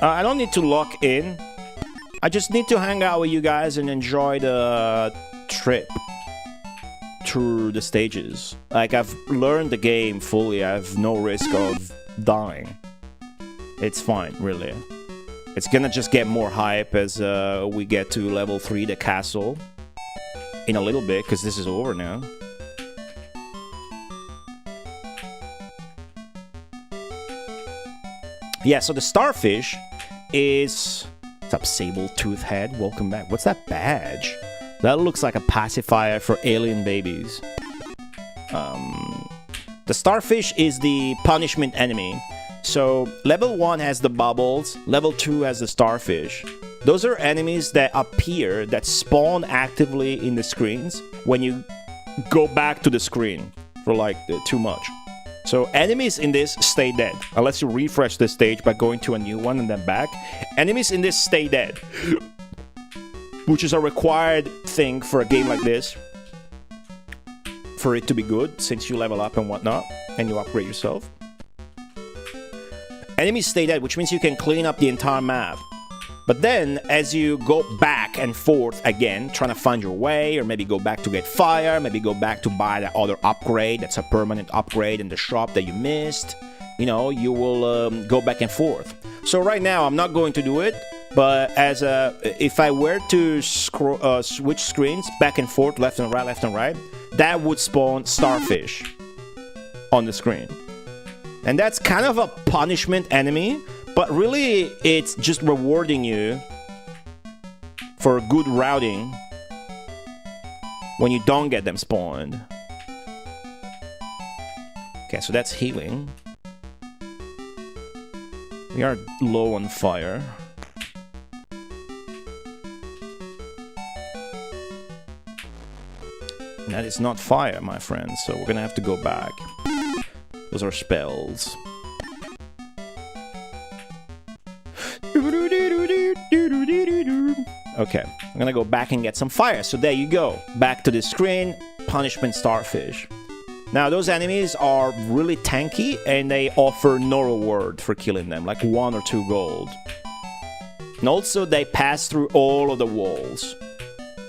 I don't need to lock in. I just need to hang out with you guys and enjoy the trip through the stages. Like, I've learned the game fully. I have no risk of dying. It's fine, really. It's gonna just get more hype as we get to level 3, the castle, in a little bit, because this is over now. Yeah, so the starfish is... What's up, sable-toothed head? Welcome back. What's that badge? That looks like a pacifier for alien babies. The starfish is the punishment enemy. So level 1 has the bubbles, level 2 has the starfish. Those are enemies that appear, that spawn actively in the screens when you go back to the screen for like too much. So enemies in this stay dead, unless you refresh the stage by going to a new one and then back. Enemies in this stay dead, which is a required thing for a game like this, for it to be good, since you level up and whatnot, and you upgrade yourself. Enemies stay dead, which means you can clean up the entire map. But then, as you go back and forth again, trying to find your way, or maybe go back to get fire, maybe go back to buy that other upgrade, that's a permanent upgrade in the shop that you missed, you know, you will go back and forth. So right now, I'm not going to do it, but if I were to switch screens back and forth, left and right, that would spawn starfish on the screen. And that's kind of a punishment enemy, but really it's just rewarding you for good routing when you don't get them spawned. Okay, so that's healing. We are low on fire. That is not fire, my friends, so we're gonna have to go back. Those are spells. Okay, I'm gonna go back and get some fire. So there you go. Back to the screen. Punishment starfish. Now, those enemies are really tanky, and they offer no reward for killing them, like 1 or 2 gold. And also, they pass through all of the walls,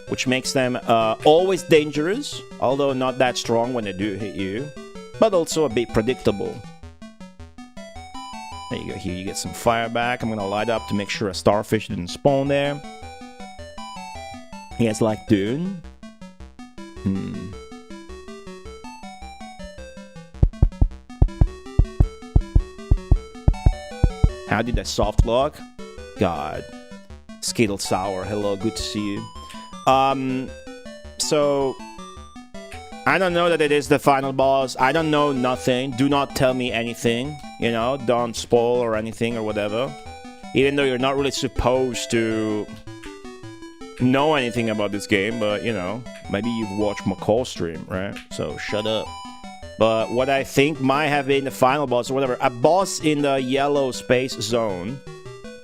which makes them always dangerous, although not that strong when they do hit you, but also a bit predictable. There you go, here you get some fire back. I'm gonna light up to make sure a starfish didn't spawn there. He has like Dune. How did I soft lock? God. Skittle Sour, hello, good to see you. So I don't know that it is the final boss. I don't know nothing. Do not tell me anything. You know, don't spoil or anything or whatever. Even though you're not really supposed to know anything about this game, but you know, maybe you've watched McCall stream, right? So shut up. But what I think might have been the final boss or whatever, a boss in the yellow space zone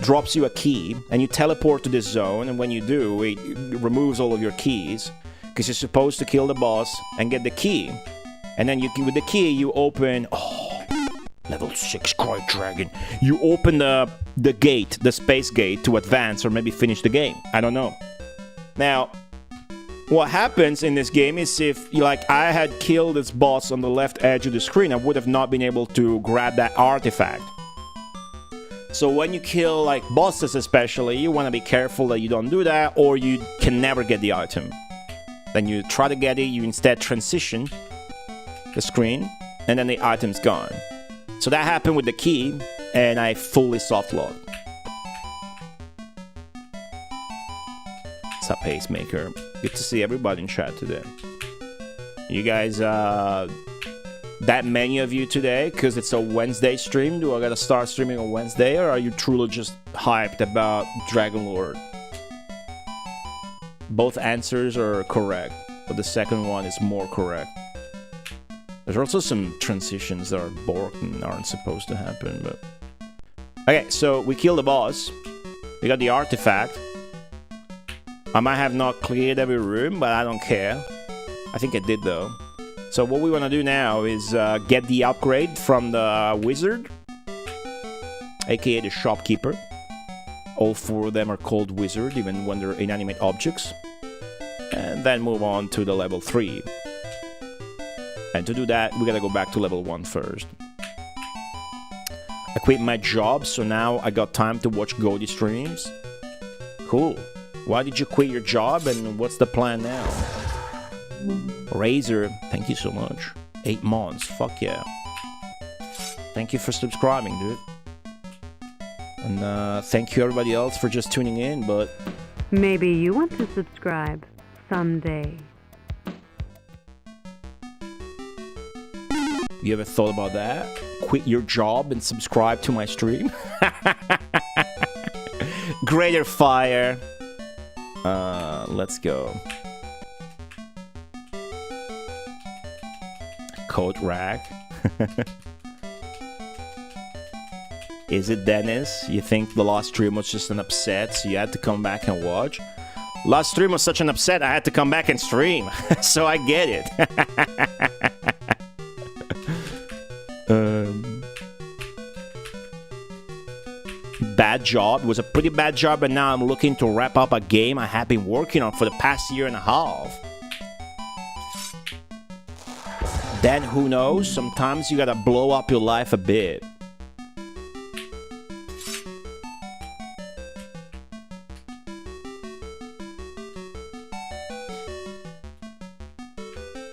drops you a key and you teleport to this zone, and when you do, it removes all of your keys because you're supposed to kill the boss and get the key, and then with the key you open level 6 Cry Dragon. You open the gate, the space gate, to advance or maybe finish the game. I don't know. Now, what happens in this game is if, like, I had killed this boss on the left edge of the screen, I would have not been able to grab that artifact. So when you kill, like, bosses especially, you want to be careful that you don't do that, or you can never get the item. Then you try to get it, you instead transition the screen, and then the item's gone. So that happened with the key, and I fully soft-locked. What's up, Pacemaker? Good to see everybody in chat today. You guys, that many of you today, because it's a Wednesday stream. Do I gotta start streaming on Wednesday, or are you truly just hyped about Dragon Lord? Both answers are correct, but the second one is more correct. There's also some transitions that are borked and aren't supposed to happen, but... Okay, so we killed the boss. We got the artifact. I might have not cleared every room, but I don't care. I think I did, though. So what we want to do now is get the upgrade from the wizard, aka the shopkeeper. All 4 of them are called wizard, even when they're inanimate objects. And then move on to the level 3. And to do that, we gotta go back to level 1 first. I quit my job, so now I got time to watch Goldie streams. Cool. Why did you quit your job, and what's the plan now? Razor, thank you so much. 8 months, fuck yeah. Thank you for subscribing, dude. And thank you everybody else for just tuning in, but
Maybe you want to subscribe someday.
you ever thought about that? Quit your job and subscribe to my stream? Greater fire. Let's go. Coat rack. Is it Dennis? You think the last stream was just an upset, so you had to come back and watch? Last stream was such an upset, I had to come back and stream. So I get it. Bad job. It was a pretty bad job, and now I'm looking to wrap up a game I have been working on for the past year and a half. Then who knows? Sometimes you gotta blow up your life a bit.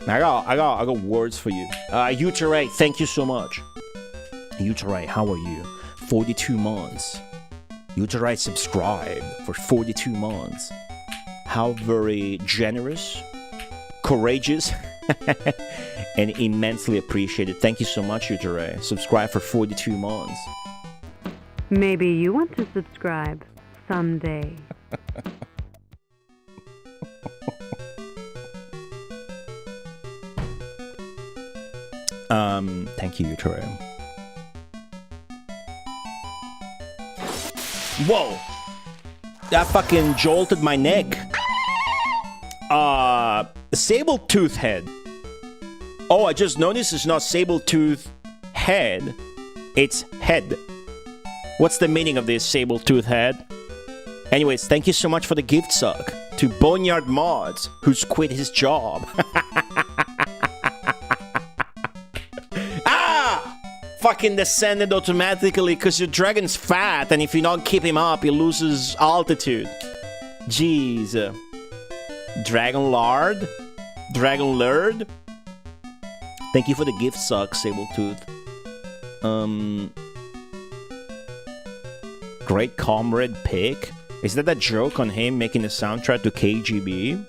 I got words for you. Uteray, thank you so much. Uteray, how are you? 42 months. Uteray subscribed for 42 months. How very generous, courageous, and immensely appreciated. Thank you so much, Uteray. Subscribe for 42 months.
Maybe you want to subscribe someday.
Thank you, Uteray. Whoa! That fucking jolted my neck. Saber-tooth head. Oh, I just noticed it's not saber-tooth head. It's head. What's the meaning of this saber-tooth head? Anyways, thank you so much for the gift suck to Boneyard Mods, who's quit his job. Fucking descended automatically because your dragon's fat, and if you don't keep him up, he loses altitude. Jeez. Dragon Lord? Dragon Lord? Thank you for the gift suck, Sabletooth. Great Comrade Pick? Is that a joke on him making the soundtrack to KGB?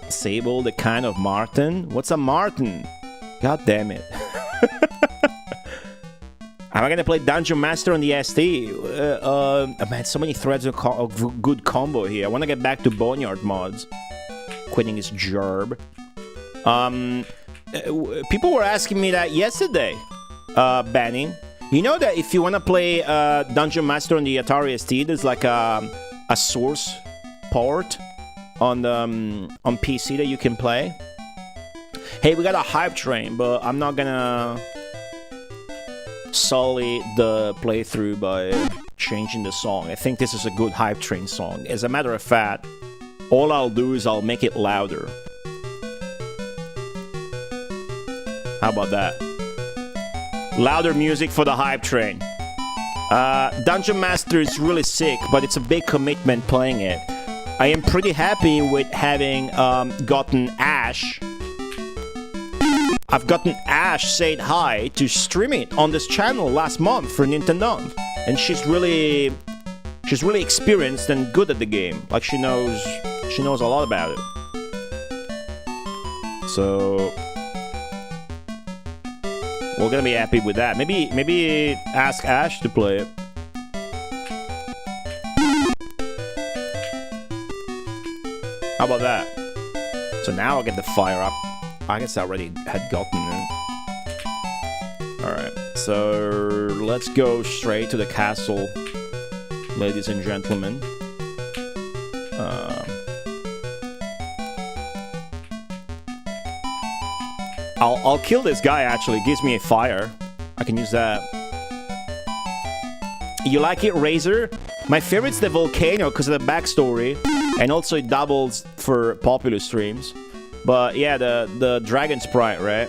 Sable, the kind of Martin? What's a Martin? God damn it. Am I gonna play Dungeon Master on the ST? Man, so many threads of good combo here. I wanna get back to Boneyard Mods. Quitting his job. People were asking me that yesterday, Benny. You know that if you wanna play Dungeon Master on the Atari ST, there's like a source port on PC that you can play. Hey, we got a hype train, but I'm not gonna sully the playthrough by changing the song. I think this is a good hype train song. As a matter of fact, all I'll do is I'll make it louder. How about that? Louder music for the hype train. Dungeon Master is really sick, but it's a big commitment playing it. I am pretty happy with having gotten Ash. I've gotten Ash said hi to stream it on this channel last month for Nintendo, and she's really experienced and good at the game. Like she knows a lot about it. So we're gonna be happy with that. Maybe ask Ash to play it. How about that? So now I'll get the fire up. I guess I already had gotten it. Alright, so let's go straight to the castle, ladies and gentlemen. I'll kill this guy actually. It gives me a fire. I can use that. You like it, Razor? My favorite's the volcano because of the backstory. And also it doubles for popular streams. But yeah, the dragon sprite, right?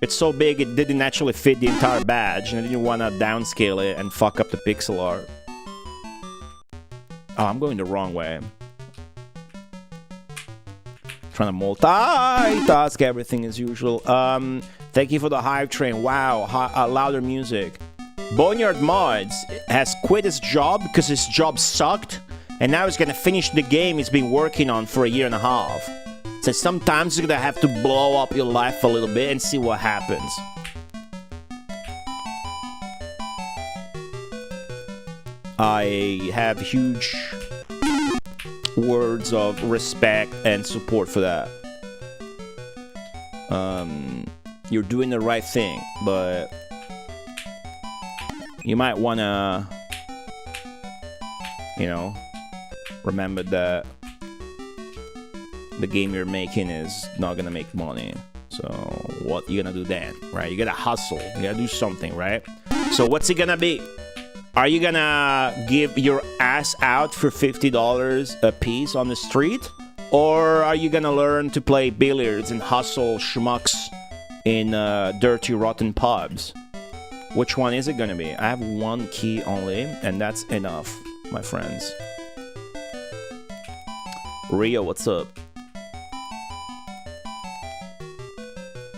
It's so big it didn't actually fit the entire badge, and I didn't want to downscale it and fuck up the pixel art. Oh, I'm going the wrong way. Trying to multitask everything as usual. Thank you for the hype train. Wow, louder music. Boneyard Mods has quit his job because his job sucked, and now he's gonna finish the game he's been working on for a year and a half. So sometimes you're gonna have to blow up your life a little bit and see what happens. I have huge words of respect and support for that. You're doing the right thing, but you might wanna, you know, remember that the game you're making is not gonna make money. So what you gonna do then, right? You gotta hustle. You gotta do something, right? So what's it gonna be? Are you gonna give your ass out for $50 a piece on the street? Or are you gonna learn to play billiards and hustle schmucks in dirty, rotten pubs? Which one is it gonna be? I have one key only, and that's enough, my friends. Rio, what's up?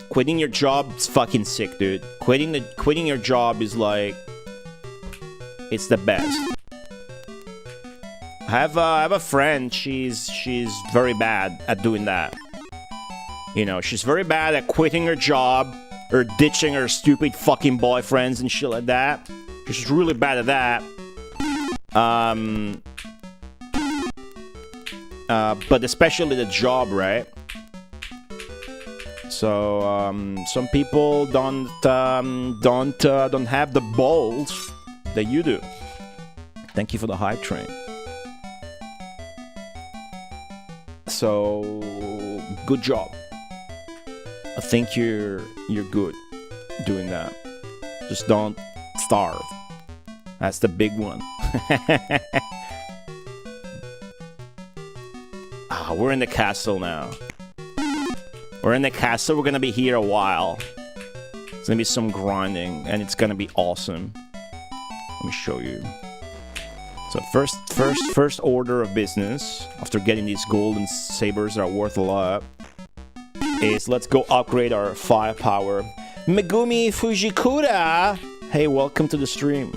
Quitting your job is fucking sick, dude. Quitting your job is like, it's the best. I have a friend. She's very bad at doing that. You know, she's very bad at quitting her job or ditching her stupid fucking boyfriends and shit like that. She's really bad at that. But especially the job, right? So some people don't have the balls that you do. Thank you for the hype train. So good job. I think you're good doing that. Just don't starve. That's the big one. We're in the castle now. We're in the castle. We're gonna be here a while. It's gonna be some grinding, and it's gonna be awesome. Let me show you. So first order of business after getting these golden sabers that are worth a lot is let's go upgrade our firepower. Megumi Fujikura! Hey, welcome to the stream.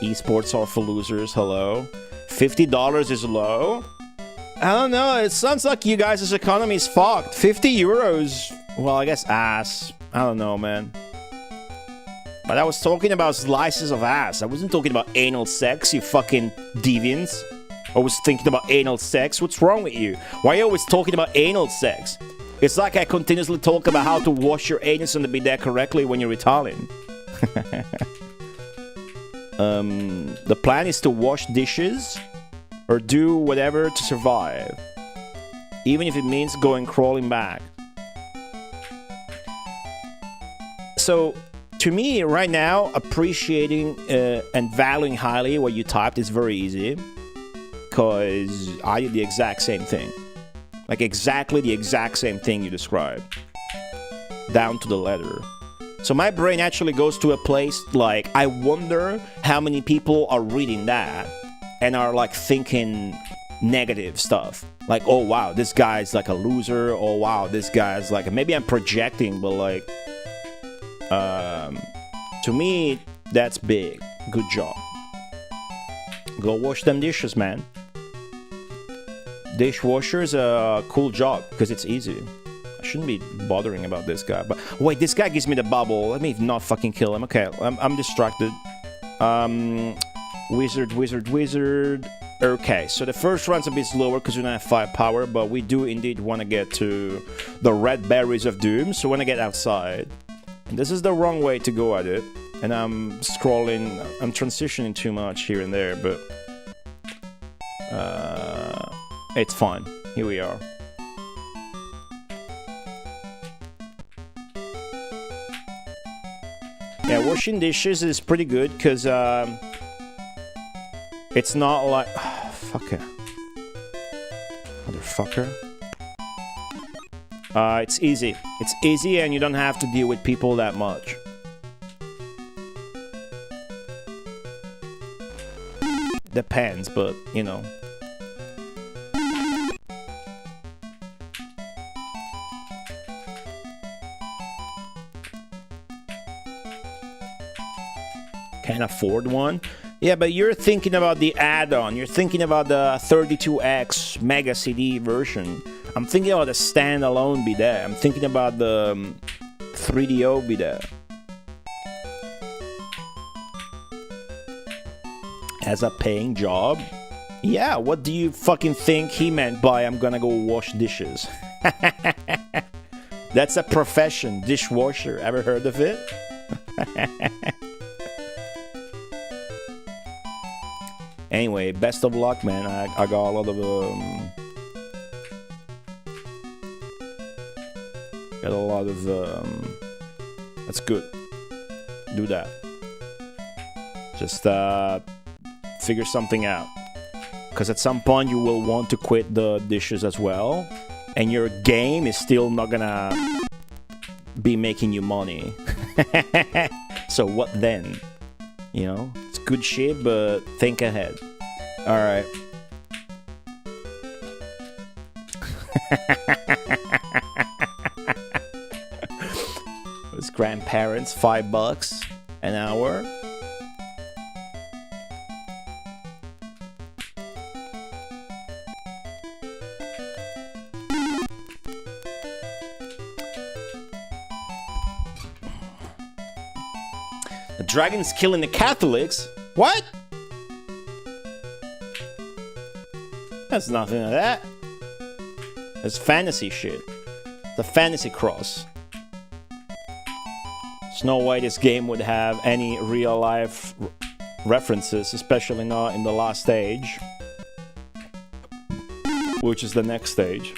Esports are for losers. Hello. $50 is low? I don't know. It sounds like you guys' economy is fucked. 50 euros. Well, I guess ass. I don't know, man. But I was talking about slices of ass. I wasn't talking about anal sex, you fucking deviants. I was thinking about anal sex. What's wrong with you? Why are you always talking about anal sex? It's like I continuously talk about how to wash your anus on the bidet correctly when you're Italian. The plan is to wash dishes or do whatever to survive, even if it means going crawling back. So, to me, right now, appreciating and valuing highly what you typed is very easy, because I did the exact same thing. Like, exactly the exact same thing you described. Down to the letter. So my brain actually goes to a place like, I wonder how many people are reading that and are like thinking negative stuff. Like, oh wow, this guy's like a loser. Oh wow, this guy's like, maybe I'm projecting, but like, to me, that's big. Good job. Go wash them dishes, man. Dishwasher is a cool job because it's easy. I shouldn't be bothering about this guy, but wait, this guy gives me the bubble. Let me not fucking kill him. Okay, I'm distracted. Wizard. Okay, so the first run's a bit slower because we don't have firepower, but we do indeed want to get to the red berries of doom, so we want to get outside. And this is the wrong way to go at it, and I'm scrolling, I'm transitioning too much here and there, but it's fine. Here we are. Yeah, washing dishes is pretty good because it's not like fuck it, motherfucker. It's easy. It's easy, and you don't have to deal with people that much. depends, but you know. Can't afford one? Yeah, but you're thinking about the add-on. You're thinking about the 32X Mega CD version. I'm thinking about the standalone bidet. I'm thinking about the 3DO bidet. As a paying job? Yeah, what do you fucking think he meant by I'm gonna go wash dishes? That's a profession, dishwasher. Ever heard of it? Anyway, best of luck, man. I got a lot of that's good. Do that. Just figure something out. Because at some point you will want to quit the dishes as well. And your game is still not gonna be making you money. So what then? You know? It's good shit, but think ahead. Alright. His grandparents, $5 an hour. The dragon's killing the Catholics? What? That's nothing of that. That's fantasy shit. The fantasy cross. There's no way this game would have any real life references, especially not in the last stage, which is the next stage.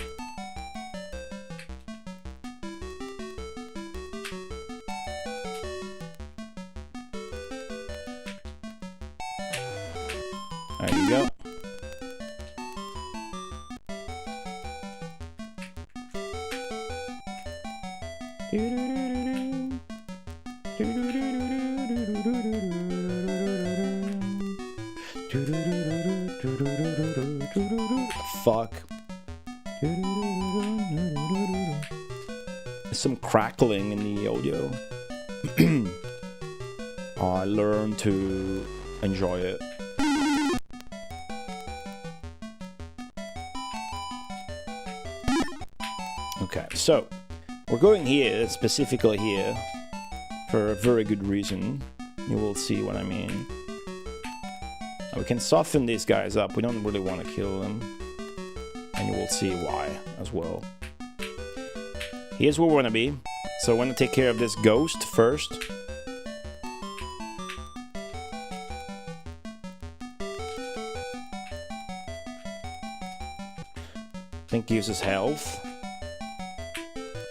There you go. Fuck. There's some crackling in the audio. I learned to enjoy it. Okay, so we're going here, specifically here, for a very good reason. You will see what I mean. We can soften these guys up. We don't really want to kill them. And you will see why as well. Here's where we want to be. So I want to take care of this ghost first. I think he uses health.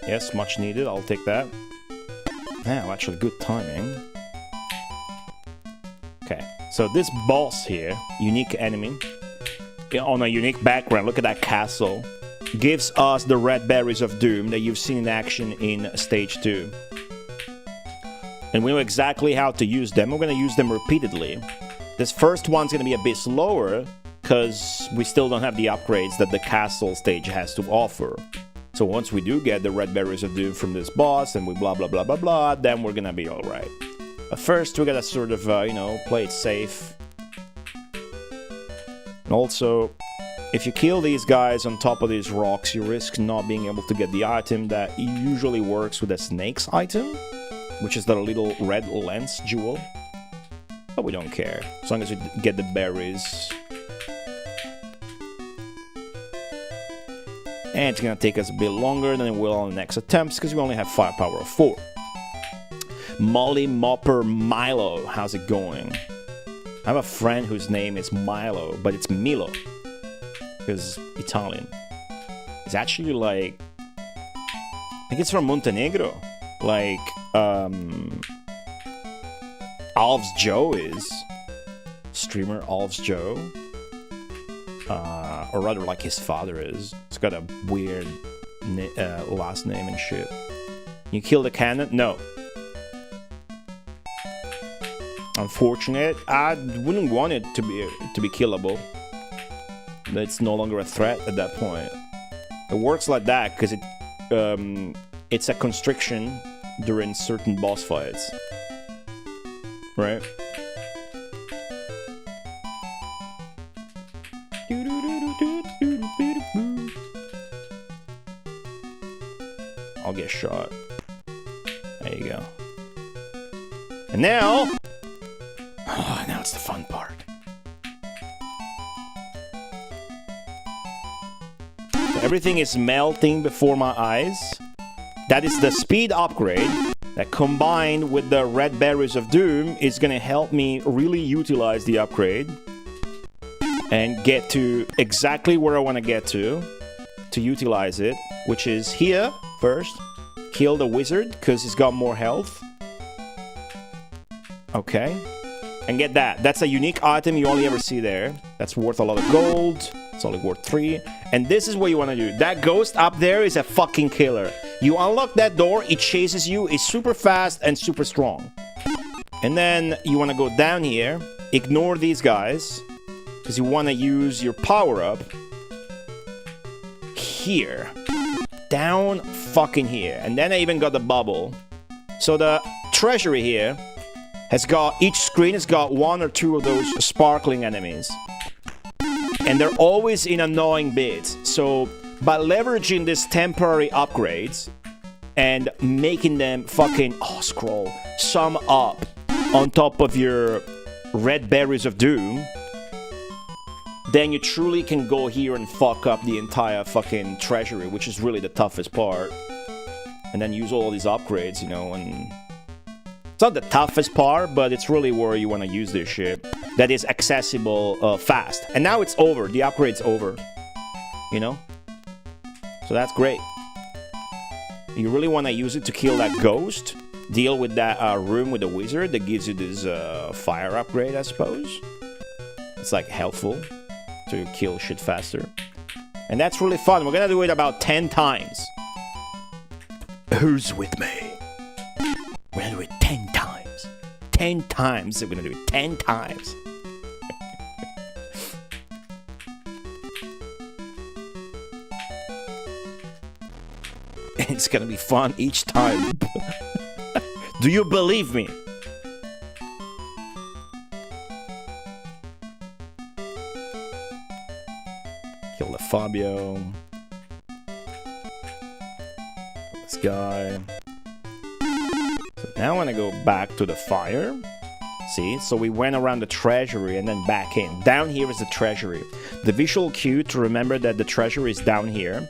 Yes, much needed. I'll take that. Wow, actually good timing. Okay, so this boss here, unique enemy, on a unique background, look at that castle, gives us the red berries of doom that you've seen in action in stage 2. And we know exactly how to use them. We're going to use them repeatedly. This first one's going to be a bit slower because we still don't have the upgrades that the castle stage has to offer. So once we do get the red berries of doom from this boss and we blah blah blah blah blah, then we're gonna be alright. But first we gotta sort of, you know, play it safe. And also, if you kill these guys on top of these rocks, you risk not being able to get the item that usually works with a snake's item, which is the little red lens jewel. But we don't care, as long as we get the berries. And it's gonna take us a bit longer than it will on the next attempts because we only have firepower of 4. Molly Mopper Milo, how's it going? I have a friend whose name is Milo, but it's Milo because Italian. It's actually like, I think it's from Montenegro, like Alves Joe is. Streamer Alves Joe. Or rather like his father is. It's got a weird last name and shit. You kill the cannon? No. Unfortunate. I wouldn't want it to be killable. It's no longer a threat at that point. It works like that because it's a constriction during certain boss fights, right? I'll get shot. There you go. And now, now it's the fun part. Everything is melting before my eyes. That is the speed upgrade that combined with the red berries of doom is gonna help me really utilize the upgrade and get to exactly where I want to get to utilize it, which is here first. Kill the wizard because he's got more health. Okay. And get that. That's a unique item you only ever see there. That's worth a lot of gold. It's only worth 3. And this is what you want to do. That ghost up there is a fucking killer. You unlock that door, it chases you, it's super fast and super strong. And then you want to go down here, ignore these guys, because you want to use your power-up here. Down fucking here. And then I even got the bubble. So the treasury here has got, each screen has got 1 or 2 of those sparkling enemies. And they're always in annoying bits. So by leveraging these temporary upgrades and making them fucking, sum up on top of your red berries of doom, then you truly can go here and fuck up the entire fucking treasury, which is really the toughest part. And then use all these upgrades, you know, and it's not the toughest part, but it's really where you want to use this shit. That is accessible fast. And now it's over. The upgrade's over. You know? So that's great. You really want to use it to kill that ghost. Deal with that room with the wizard that gives you this fire upgrade, I suppose. It's like helpful to kill shit faster. And that's really fun. We're gonna do it about 10 times. Who's with me? We're gonna do it 10 times. 10 times. We're gonna do it 10 times. It's gonna be fun each time. Do you believe me? Kill the Fabio. This guy. So now I want to go back to the fire. See, so we went around the treasury and then back in. Down here is the treasury. The visual cue to remember that the treasury is down here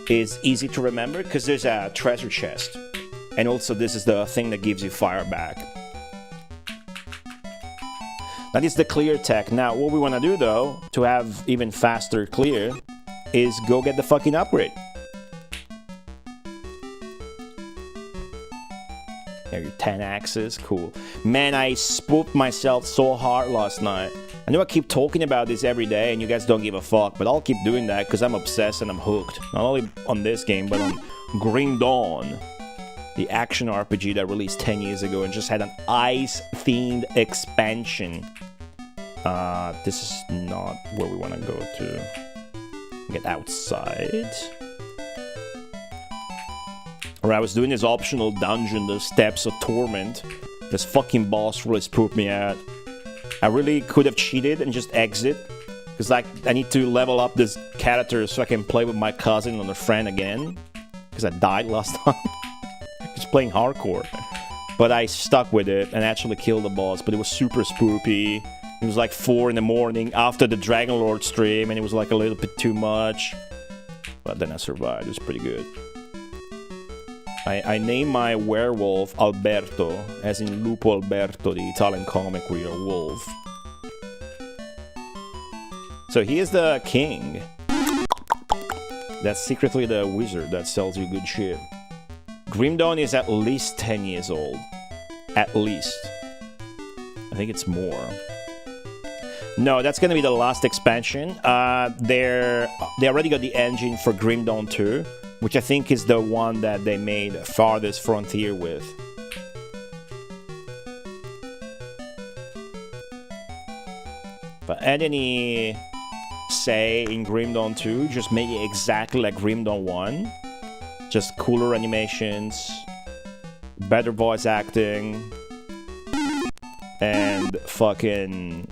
is easy to remember because there's a treasure chest. And also this is the thing that gives you fire back. That is the clear tech. Now what we want to do though, to have even faster clear, is go get the fucking upgrade. There, your 10 axes, cool. Man, I spooked myself so hard last night. I know I keep talking about this every day and you guys don't give a fuck, but I'll keep doing that because I'm obsessed and I'm hooked. Not only on this game, but on Grim Dawn, the action RPG that released 10 years ago and just had an ice-themed expansion. This is not where we want to go to. Get outside. Or I was doing this optional dungeon, the Steps of Torment. This fucking boss really spooked me out. I really could have cheated and just exit. Because like, I need to level up this character so I can play with my cousin and a friend again. Because I died last time. Just playing hardcore. But I stuck with it and actually killed the boss. But it was super spoopy. It was like 4 in the morning after the Dragon Lord stream. And it was like a little bit too much. But then I survived. It was pretty good. I named my werewolf Alberto, as in Lupo Alberto, the Italian comic where you're a wolf. So he is the king. That's secretly the wizard that sells you good shit. Grim Dawn is at least 10 years old. At least. I think it's more. No, that's gonna be the last expansion. They already got the engine for Grim Dawn 2. Which I think is the one that they made Farthest Frontier with. But add any say in Grim Dawn 2, just make it exactly like Grim Dawn 1. Just cooler animations, better voice acting, and fucking...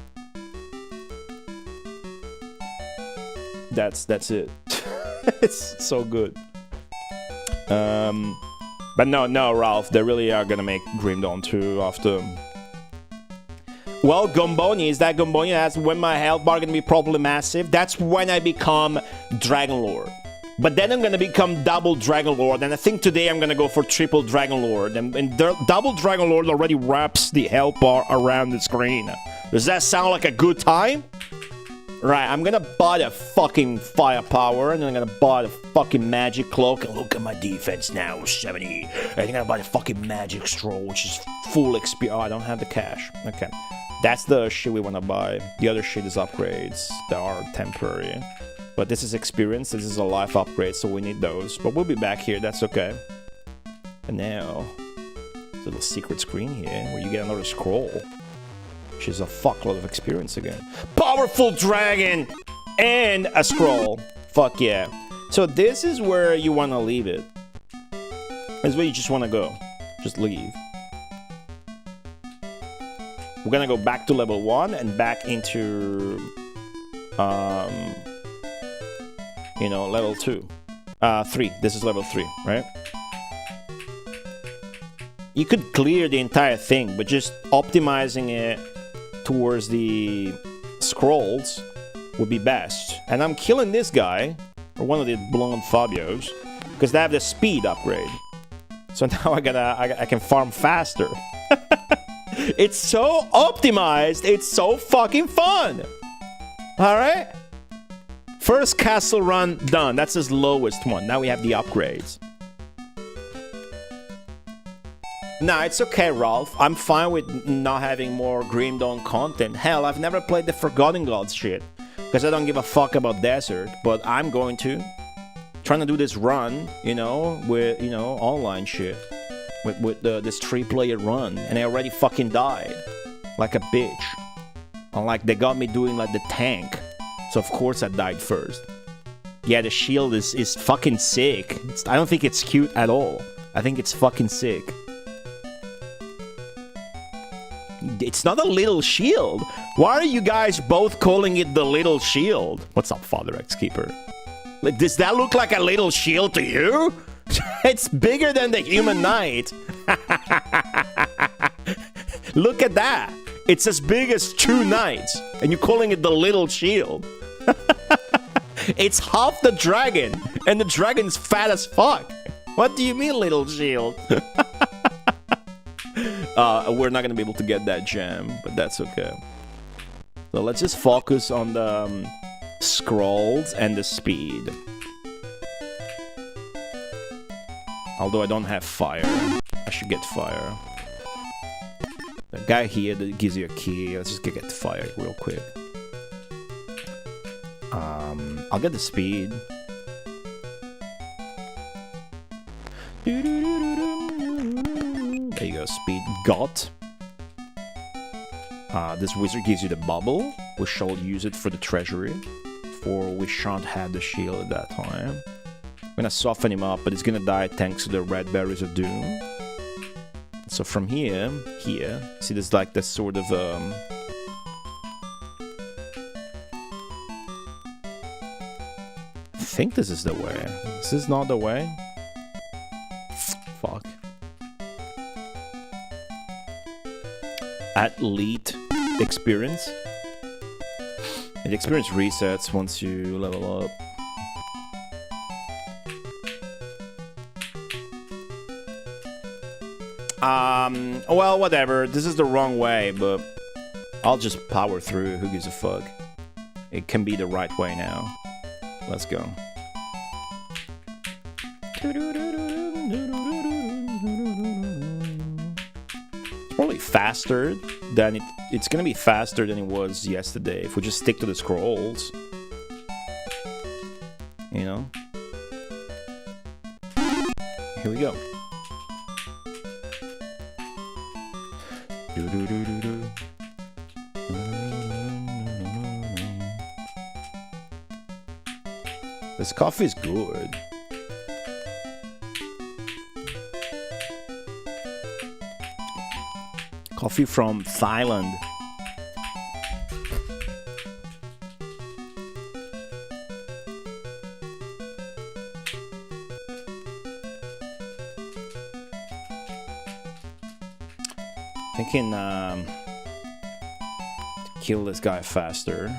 That's it. It's so good. But no, Ralph, they really are gonna make Grim Dawn 2 after... Well, Gomboni, is that Gomboni? That's when my health bar gonna be properly massive. That's when I become Dragon Lord. But then I'm gonna become double Dragon Lord, and I think today I'm gonna go for triple Dragon Lord. And double Dragon Lord already wraps the health bar around the screen. Does that sound like a good time? Right, I'm gonna buy the fucking firepower, and then I'm gonna buy the fucking magic cloak, and look at my defense now, 70. And I'm gonna buy the fucking magic scroll, which is full XP. Oh, I don't have the cash. Okay. That's the shit we wanna buy. The other shit is upgrades that are temporary. But this is experience, this is a life upgrade, so we need those. But we'll be back here, that's okay. And now, there's a little secret screen here, where you get another scroll. Which is a fuckload of experience again. Powerful dragon! And a scroll. Fuck yeah. So this is where you want to leave it. This is where you just want to go. Just leave. We're gonna go back to level 1 and back into... you know, level 2. 3. This is level 3, right? You could clear the entire thing, but just optimizing it towards the scrolls would be best. And I'm killing this guy, or one of the blonde Fabios, because they have the speed upgrade. So now I can farm faster. It's so optimized, it's so fucking fun! Alright? First castle run done, that's his lowest one. Now we have the upgrades. Nah, it's okay, Ralph. I'm fine with not having more Grim Dawn content. Hell, I've never played the Forgotten Gods shit, because I don't give a fuck about Desert, but I'm going to. Trying to do this run, you know, with, you know, online shit. With this 3-player run, and I already fucking died. Like a bitch. And like, they got me doing like the tank. So of course I died first. Yeah, the shield is fucking sick. I don't think it's cute at all. I think it's fucking sick. It's not a little shield. Why are you guys both calling it the little shield? What's up, Father X Keeper? Like, does that look like a little shield to you? It's bigger than the Human Knight. Look at that. It's as big as 2 knights. And you're calling it the little shield. It's half the dragon. And the dragon's fat as fuck. What do you mean, little shield? We're not gonna be able to get that gem, but that's okay. So let's just focus on the scrolls and the speed. Although I don't have fire. I should get fire. The guy here that gives you a key. Let's just get fire real quick. I'll get the speed. There you go, speed. Got. This wizard gives you the bubble. We shall use it for the treasury. For we shan't have the shield at that time. I'm gonna soften him up, but he's gonna die thanks to the red berries of doom. So from here, see there's like this sort of I think this is the way. This is not the way. Fuck. Athlete experience. And the experience resets once you level up. Well, whatever. This is the wrong way, but I'll just power through. Who gives a fuck? It can be the right way now. Let's go. It's probably faster than it's gonna be faster than it was yesterday if we just stick to the scrolls. You know? Here we go. This coffee is good. Coffee from Thailand. Thinking to kill this guy faster.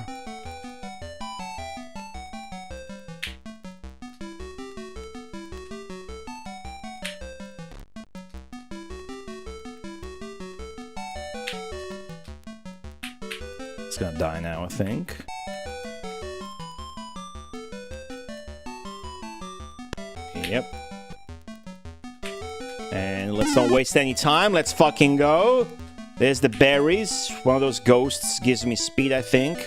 It's gonna die now, I think. Yep. And let's not waste any time. Let's fucking go. There's the berries. One of those ghosts gives me speed, I think.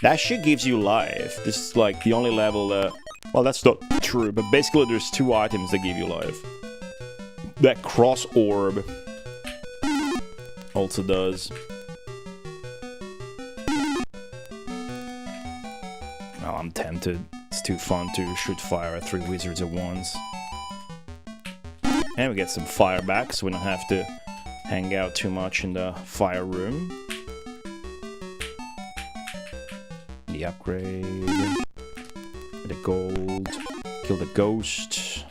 That shit gives you life. This is like the only level that... Well, that's not true, but basically there's 2 items that give you life. That cross orb also does. Oh, I'm tempted. It's too fun to shoot fire at 3 wizards at once. And we get some fire back, so we don't have to hang out too much in the fire room. The upgrade. The gold. Kill the ghost.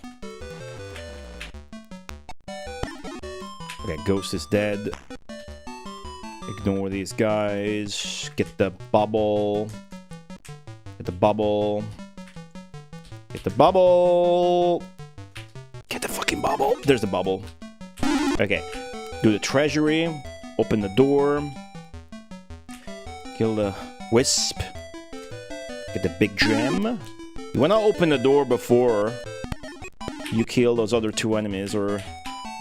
Okay, ghost is dead. Ignore these guys. Get the bubble. Get the bubble. Get the bubble. Get the fucking bubble. There's the bubble. Okay. Do the treasury. Open the door. Kill the wisp. Get the big gem. You wanna open the door before you kill those other 2 enemies, or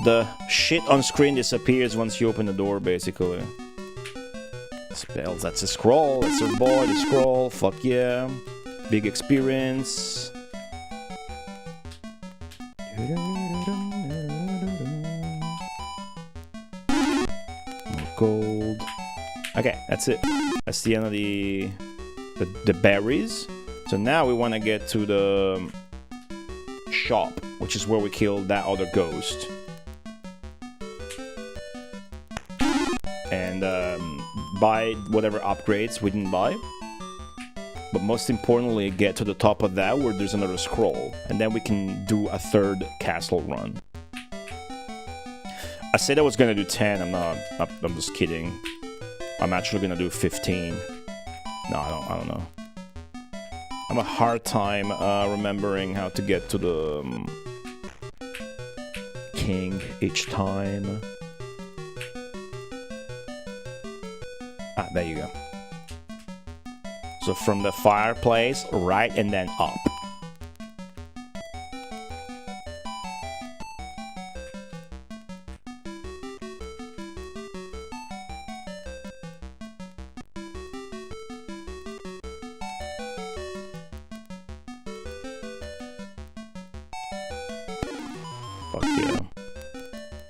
the shit on screen disappears once you open the door, basically. Spells, that's a scroll. That's our boy, the scroll. Fuck yeah. Big experience. More gold. Okay, that's it. That's the end of the berries. So now we want to get to the shop, which is where we killed that other ghost. And buy whatever upgrades we didn't buy. But most importantly, get to the top of that where there's another scroll. And then we can do a 3rd castle run. I said I was gonna do 10, I'm just kidding. I'm actually gonna do 15. No, I don't know. I have a hard time remembering how to get to the king each time. Ah, there you go. So from the fireplace, right, and then up. Fuck yeah.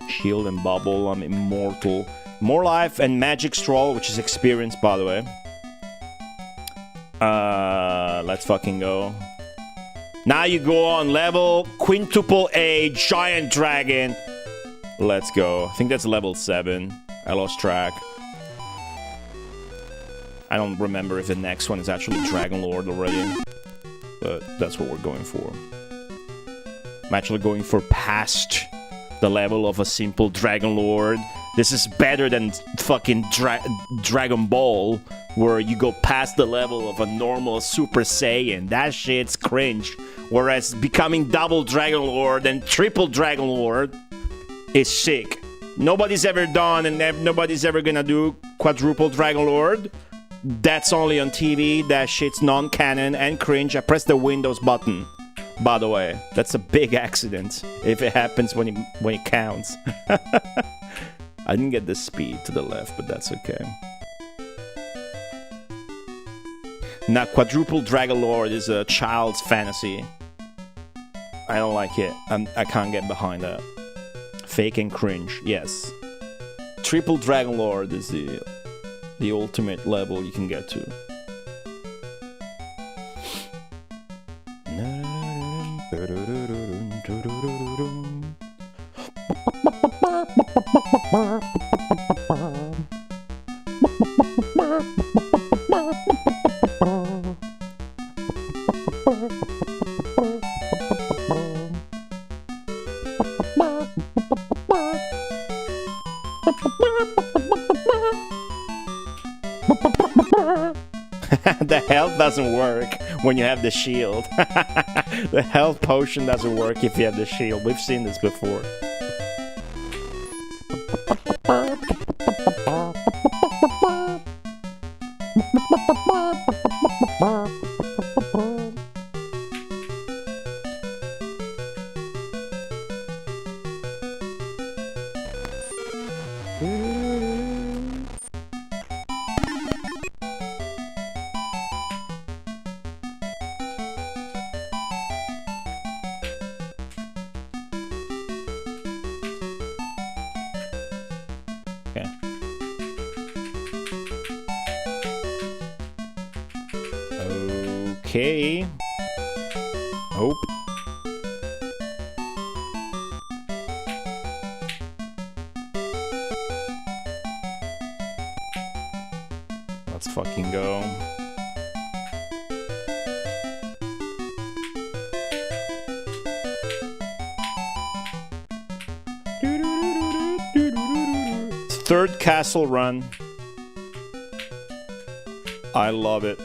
Shield and bubble, I'm immortal. More life and magic straw, which is experience, by the way. Let's fucking go. Now you go on level quintuple A giant dragon. Let's go. I think that's level 7. I lost track. I don't remember if the next one is actually Dragon Lord already. But that's what we're going for. I'm actually going for past the level of a simple Dragon Lord. This is better than fucking Dragon Ball, where you go past the level of a normal Super Saiyan. That shit's cringe. Whereas becoming double Dragon Lord and triple Dragon Lord is sick. Nobody's ever done, and nobody's ever gonna do quadruple Dragon Lord. That's only on TV. That shit's non-canon and cringe. I pressed the Windows button, by the way. That's a big accident if it happens when it counts. I didn't get the speed to the left, but that's okay. Now, quadruple Dragon Lord is a child's fantasy. I don't like it. I can't get behind that. Fake and cringe, yes. Triple Dragon Lord is the ultimate level you can get to. The health doesn't work when you have the shield. The health potion doesn't work if you have the shield. We've seen this before. Okay. Nope. Let's fucking go. Third castle run. I love it.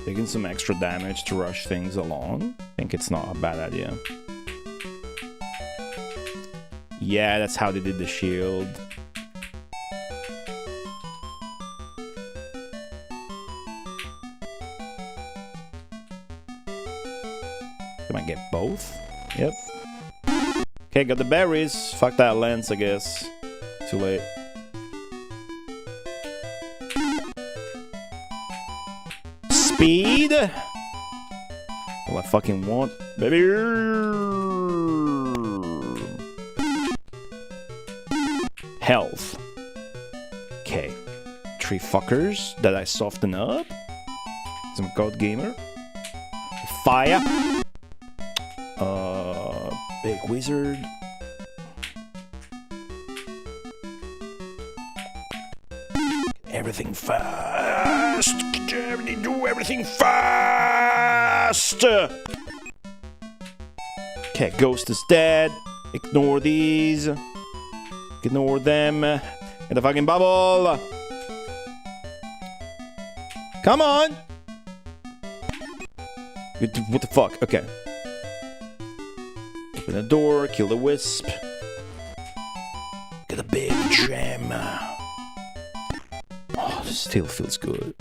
Taking some extra damage to rush things along. I think it's not a bad idea. Yeah, that's how they did the shield. Can I get both? Yep. Okay, got the berries. Fuck that lens, I guess. Too late. Speed. All I fucking want, baby. Health. Okay. 3 fuckers that I soften up. Some god gamer. Fire. Big wizard. Everything fast. Do everything fast. Okay, ghost is dead. Ignore these. Ignore them. In the fucking bubble. Come on. What the fuck? Okay. Open the door. Kill the wisp. Get a big gem. Oh, this still feels good.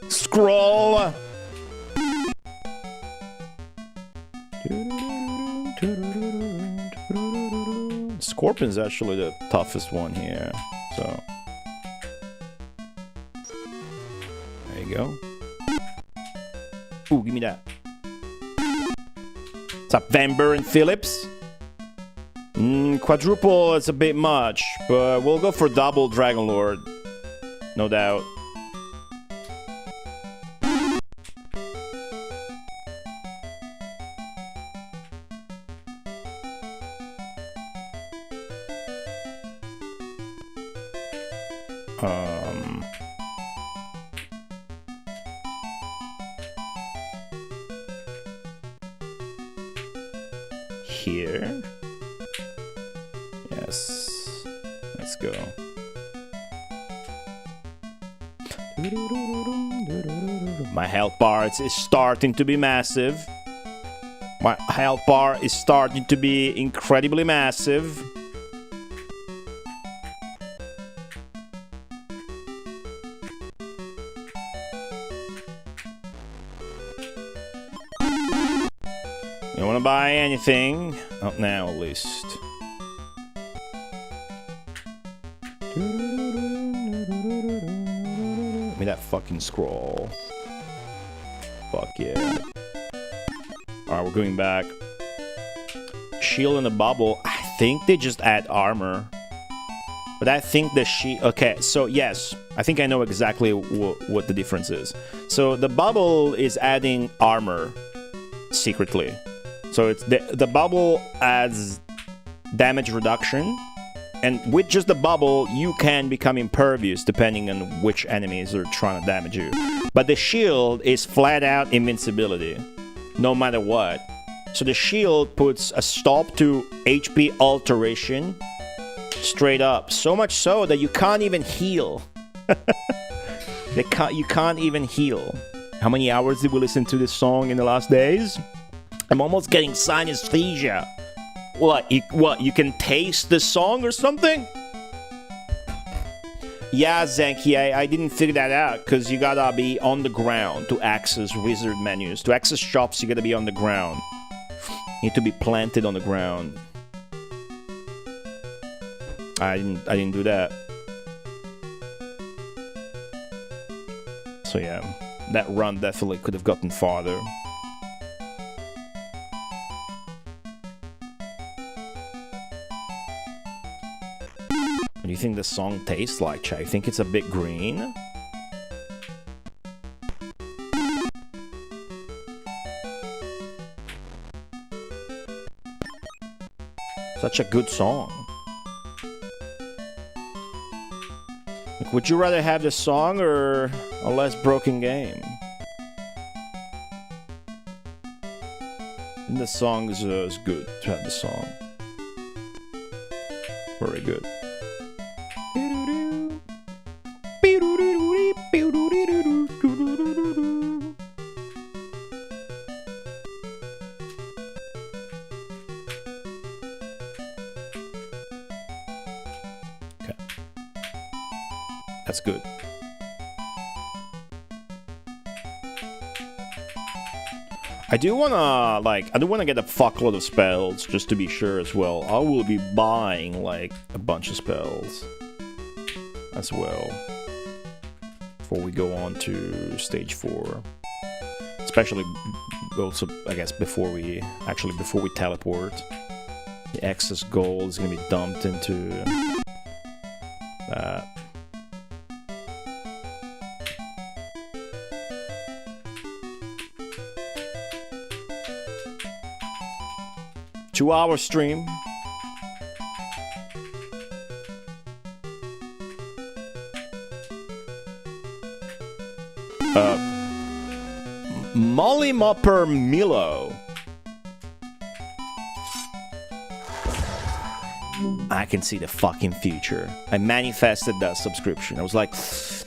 Scroll. Scorpion's actually the toughest one here, so there you go. Ooh, give me that. What's up, Van Buren Phillips? Quadruple is a bit much, but we'll go for double Dragon Lord, no doubt. Here. Yes. Let's go. My health bar is starting to be massive. My health bar is starting to be incredibly massive. You wanna buy anything? Not now, at least. Give me that fucking scroll. Fuck yeah. Alright, we're going back. Shield and the bubble. I think they just add armor. But I think the shield... Okay, so yes. I think I know exactly what the difference is. So the bubble is adding armor secretly. So it's the bubble adds damage reduction. And with just the bubble, you can become impervious depending on which enemies are trying to damage you. But the shield is flat out invincibility, no matter what. So the shield puts a stop to HP alteration straight up. So much so that you can't even heal. You can't even heal. How many hours did we listen to this song in the last days? I'm almost getting synesthesia. What, you can taste the song or something? Yeah, Zenki, I didn't figure that out, because you gotta be on the ground to access wizard menus. To access shops, you gotta be on the ground. You need to be planted on the ground. I didn't do that. So yeah, that run definitely could have gotten farther. What do you think the song tastes like, Chad? You think it's a bit green? Such a good song. Like, would you rather have the song or a less broken game? And the song is good to have the song. Very good. Okay. That's good. I do wanna get a fuckload of spells just to be sure as well. I will be buying like a bunch of spells as well before we go on to stage 4. Especially also, I guess, before we teleport. The excess gold is gonna be dumped into that. 2-hour stream. Molly Mopper Milo. I can see the fucking future. I manifested that subscription. I was like,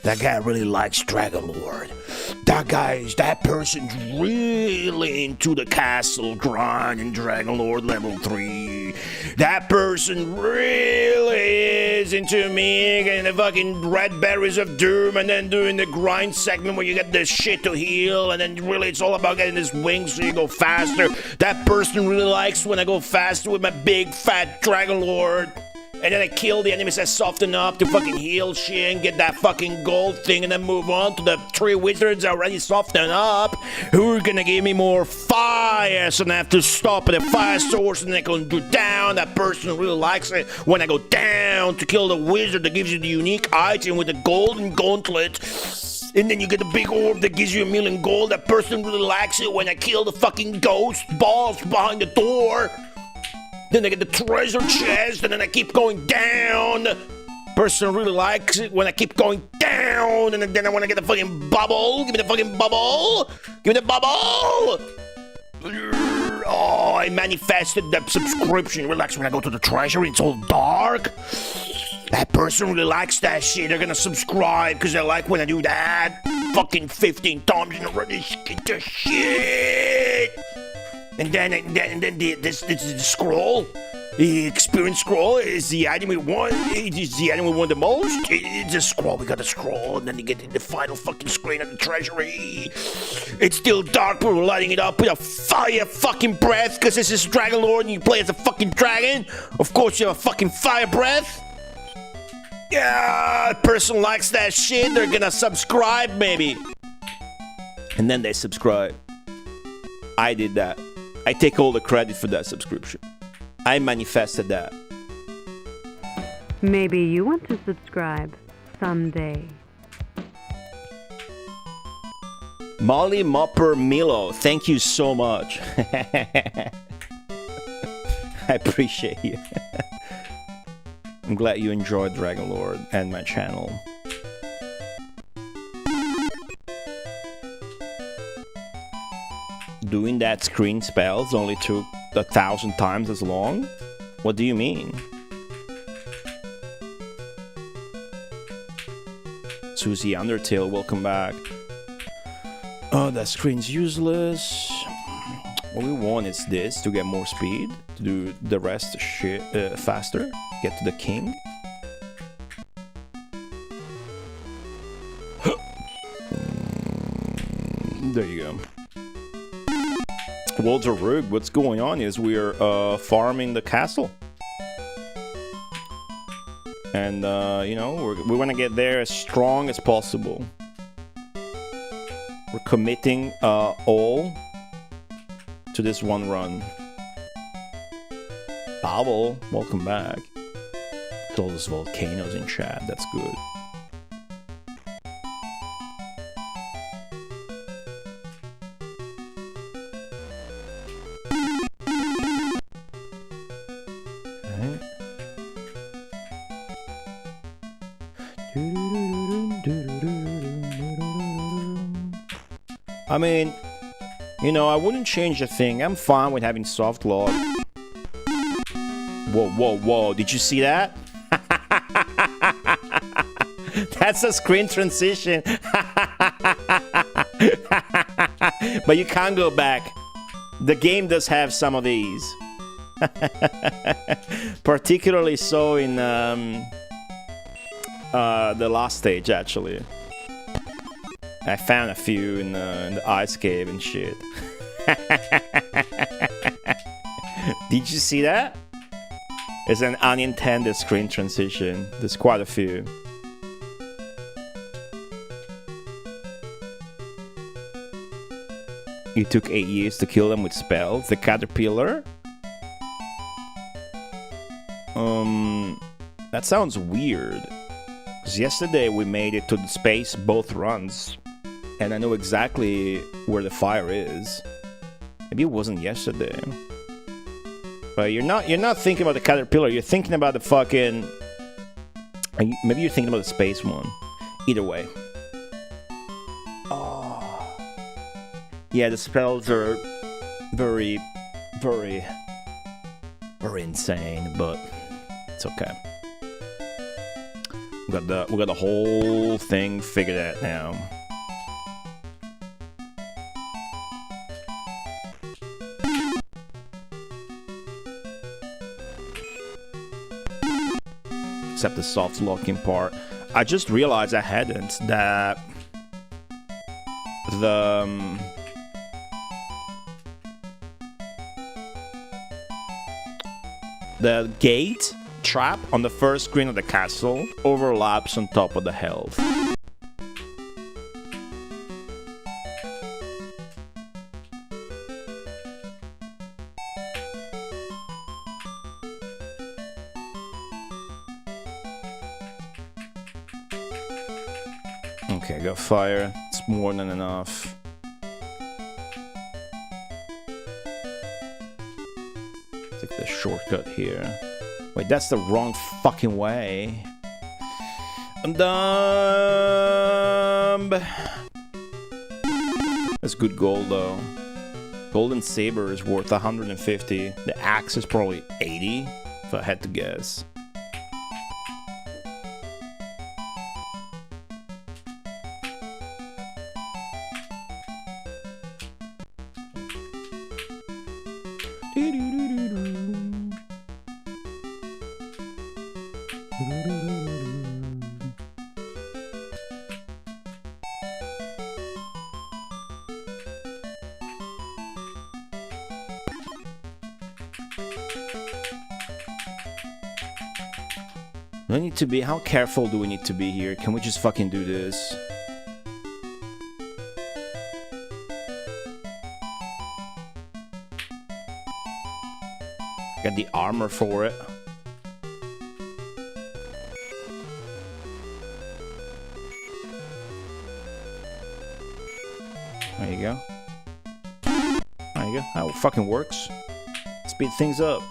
that guy really likes Dragon Lord. That person's really into the castle grind in Dragon Lord level 3. That person really is into me getting the fucking red berries of doom and then doing the grind segment where you get this shit to heal and then really it's all about getting this wings so you go faster. That person really likes when I go faster with my big fat Dragon Lord. And then I kill the enemies that soften up to fucking heal shit and get that fucking gold thing and then move on to the 3 wizards already softened up who are gonna give me more fire so I have to stop at a fire source and then I can go down. That person really likes it when I go down to kill the wizard that gives you the unique item with the golden gauntlet. And then you get a big orb that gives you 1,000,000 gold. That person really likes it when I kill the fucking ghost boss behind the door. Then I get the treasure chest, and then I keep going down. Person really likes it when I keep going down, and then I want to get the fucking bubble. Give me the fucking bubble. Give me the bubble. Oh, I manifested the subscription. Relax when I go to the treasury. It's all dark. That person really likes that shit. They're gonna subscribe because they like when I do that. Fucking 15 times in a row. Get the shit. And then this is the scroll. The experience scroll is the item we want. It's the item we want the most. It's a scroll. We got a scroll, and then you get the final fucking screen of the treasury. It's still dark, but we're lighting it up with a fire fucking breath, because this is Dragon Lord, and you play as a fucking dragon. Of course, you have a fucking fire breath. Yeah, person likes that shit, they're gonna subscribe maybe. And then they subscribe. I did that. I take all the credit for that subscription. I manifested that.
Maybe you want to subscribe someday.
Molly Mopper Milo, thank you so much. I appreciate you. I'm glad you enjoyed Dragon Lord and my channel. Doing that screen spells only took 1,000 times as long? What do you mean? Susie Undertale, welcome back. Oh, that screen's useless. What we want is this, to get more speed, to do the rest shit faster, get to the king. There you go. Walter Rug, what's going on is we're farming the castle. And, you know, we want to get there as strong as possible. We're committing all to this one run. Pavel, welcome back. All those volcanoes in chat, that's good. I mean, you know, I wouldn't change a thing. I'm fine with having soft lock. Whoa, whoa, whoa. Did you see that? That's a screen transition. But you can't go back. The game does have some of these. Particularly so in the last stage, actually. I found a few in the ice cave and shit. Did you see that? It's an unintended screen transition. There's quite a few. You took 8 years to kill them with spells. The caterpillar? That sounds weird. Because yesterday we made it to the space both runs. And I know exactly where the fire is. Maybe it wasn't yesterday. But you're not thinking about the caterpillar, you're thinking about the fucking... Maybe you're thinking about the space one. Either way. Oh. Yeah, the spells are very, very, very insane, but it's okay. We got the whole thing figured out now. Except the soft locking part. I just realized I hadn't, that the gate trap on the first screen of the castle overlaps on top of the health. Okay, got fire. It's more than enough. Take the shortcut here. Wait, that's the wrong fucking way. I'm dumb. That's good gold though. Golden saber is worth 150. The axe is probably 80, if I had to guess. Do I need to be... How careful do we need to be here? Can we just fucking do this? Got the armor for it. There you go. There you go. How it fucking works. Speed things up.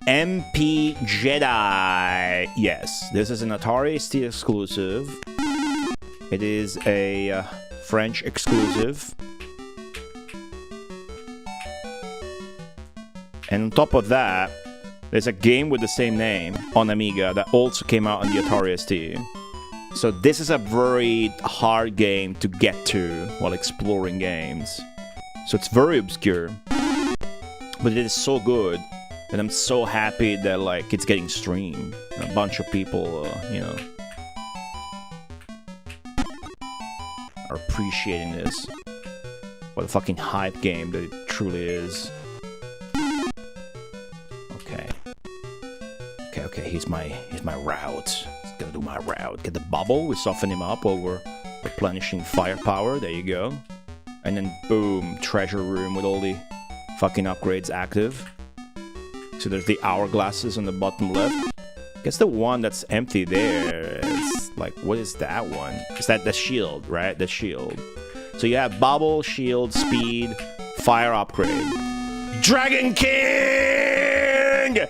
MP Jedi. Yes, this is an Atari ST exclusive. It is a French exclusive. And on top of that, there's a game with the same name on Amiga that also came out on the Atari ST. So this is a very hard game to get to while exploring games. So it's very obscure, but it is so good, and I'm so happy that like it's getting streamed. A bunch of people, you know, are appreciating this. What a fucking hype game that it truly is. Okay, here's my route. Just gonna do my route. Get the bubble, we soften him up while we're replenishing firepower. There you go. And then boom, treasure room with all the fucking upgrades active. So there's the hourglasses on the bottom left. I guess the one that's empty there is like, what is that one? Is that the shield, right? The shield. So you have bubble, shield, speed, fire upgrade. Dragon King!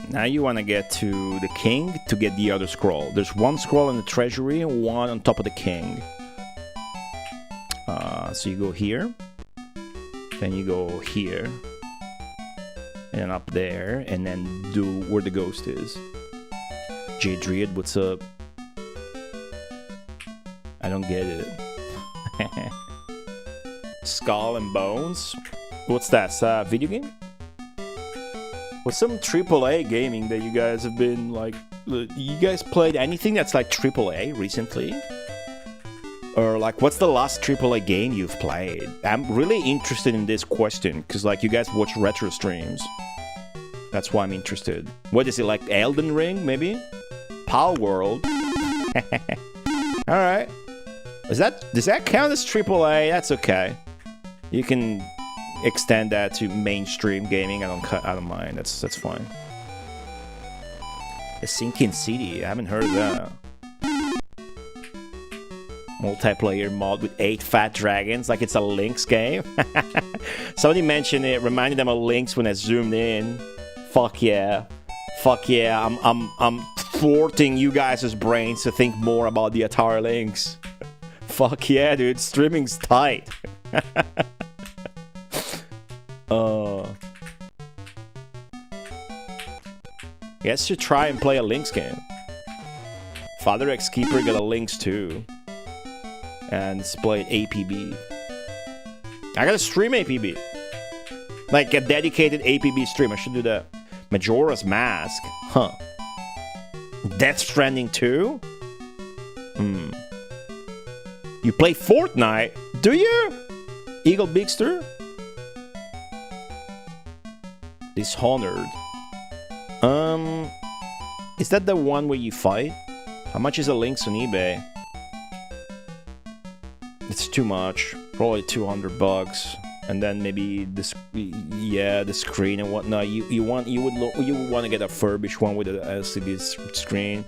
Now you want to get to the king to get the other scroll. There's one scroll in the treasury and one on top of the king. So you go here, then you go here, and then up there, and then do where the ghost is. J Dread, what's up? I don't get it. Skull and Bones? What's that? Is that a video game? What's some AAA gaming that you guys have been like... You guys played anything that's like AAA recently? Or like, what's the last AAA game you've played? I'm really interested in this question, because like you guys watch retro streams. That's why I'm interested. What is it, like Elden Ring, maybe? Power World? Alright. Does that count as AAA? That's okay. You can extend that to mainstream gaming. I don't mind. That's fine. A Sinking City. I haven't heard of that. Multiplayer mod with 8 fat dragons, like it's a Lynx game. Somebody mentioned it, reminded them of Lynx when I zoomed in. Fuck yeah. Fuck yeah. I'm thwarting you guys' brains to think more about the Atari Lynx. Fuck yeah, dude. Streaming's tight. Guess you try and play a Lynx game. Father X Keeper got a Lynx too. And it's played APB. I gotta stream APB. Like a dedicated APB stream. I should do that. Majora's Mask. Huh. Death Stranding 2? You play Fortnite? Do you? Eagle Bigster? Dishonored. Is that the one where you fight? How much is a Lynx on eBay? It's too much. Probably $200. And then maybe this, yeah, the screen and whatnot. You would want to get a furbished one with an LCD screen,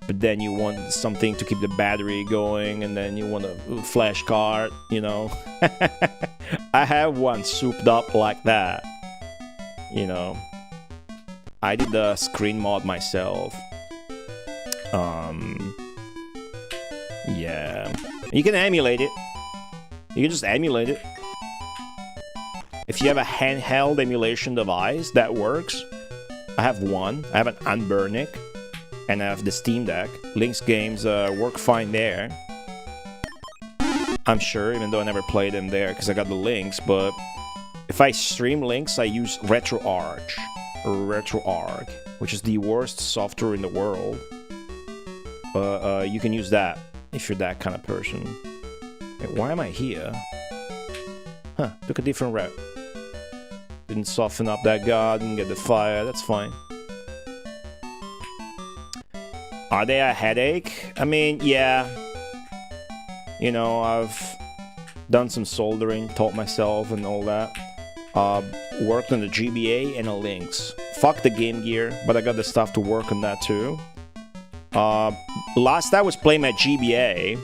but then you want something to keep the battery going, and then you want a flash card. You know, I have one souped up like that. You know, I did the screen mod myself. Yeah, you can emulate it. You can just emulate it. If you have a handheld emulation device, that works. I have one. I have an Unburnic. and I have the Steam Deck. Link's games work fine there. I'm sure, even though I never played them there because I got the links. But if I stream Links, I use RetroArch, which is the worst software in the world. But you can use that if you're that kind of person. Wait, why am I here? Huh, took a different route. Didn't soften up that guard, didn't get the fire, that's fine. Are they a headache? I mean, yeah. You know, I've done some soldering, taught myself and all that. Worked on the GBA and the Lynx. Fuck the Game Gear, but I got the stuff to work on that too. Last I was playing my GBA.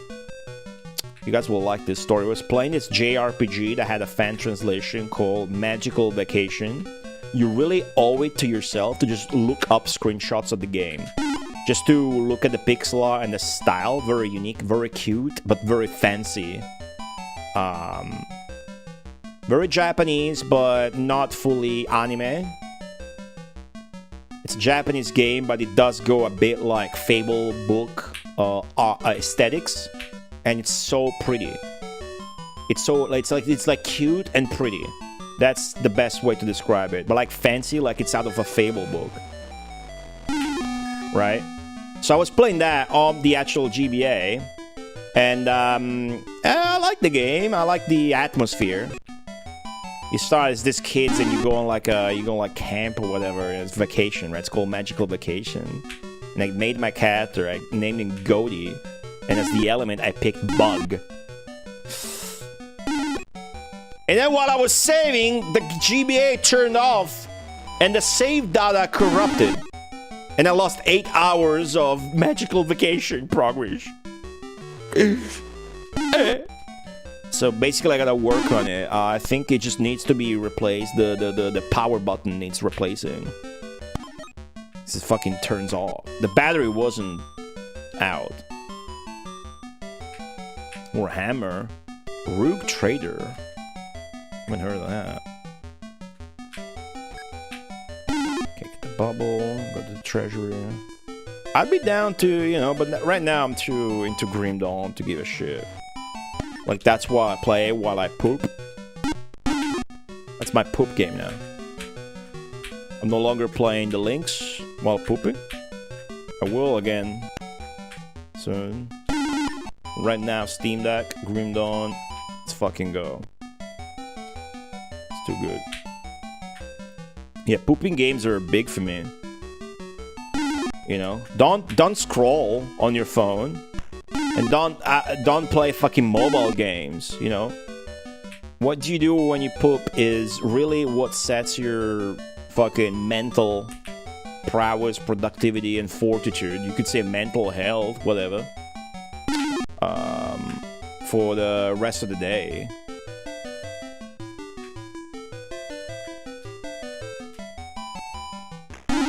You guys will like this story. I was playing this JRPG that had a fan translation called Magical Vacation. You really owe it to yourself to just look up screenshots of the game. Just to look at the pixel art and the style. Very unique, very cute, but very fancy. Very Japanese, but not fully anime. It's a Japanese game, but it does go a bit like Fable book aesthetics. And it's so pretty. It's like cute and pretty. That's the best way to describe it. But like fancy, like it's out of a Fable book. Right? So I was playing that on the actual GBA. And I like the game. I like the atmosphere. You start as this kids and you go on like camp or whatever. It's vacation, right? It's called Magical Vacation. And I made my character. I named him Goaty. And as the element, I picked Bug. And then while I was saving, the GBA turned off. And the save data corrupted. And I lost 8 hours of Magical Vacation progress. So basically, I gotta work on it. I think it just needs to be replaced. The power button needs replacing. This fucking turns off. The battery wasn't out. More hammer. Rogue Trader. Haven't heard of that. Kick the bubble. Go to the treasury. I'd be down to, you know, but right now I'm too into Grim Dawn to give a shit. Like, that's why I play while I poop. That's my poop game now. I'm no longer playing the Lynx while pooping. I will again soon. Right now, Steam Deck, Grim Dawn. Let's fucking go. It's too good. Yeah, pooping games are big for me. You know, don't scroll on your phone. And don't play fucking mobile games, you know? What you do when you poop is really what sets your fucking mental prowess, productivity, and fortitude. You could say mental health, whatever. For the rest of the day.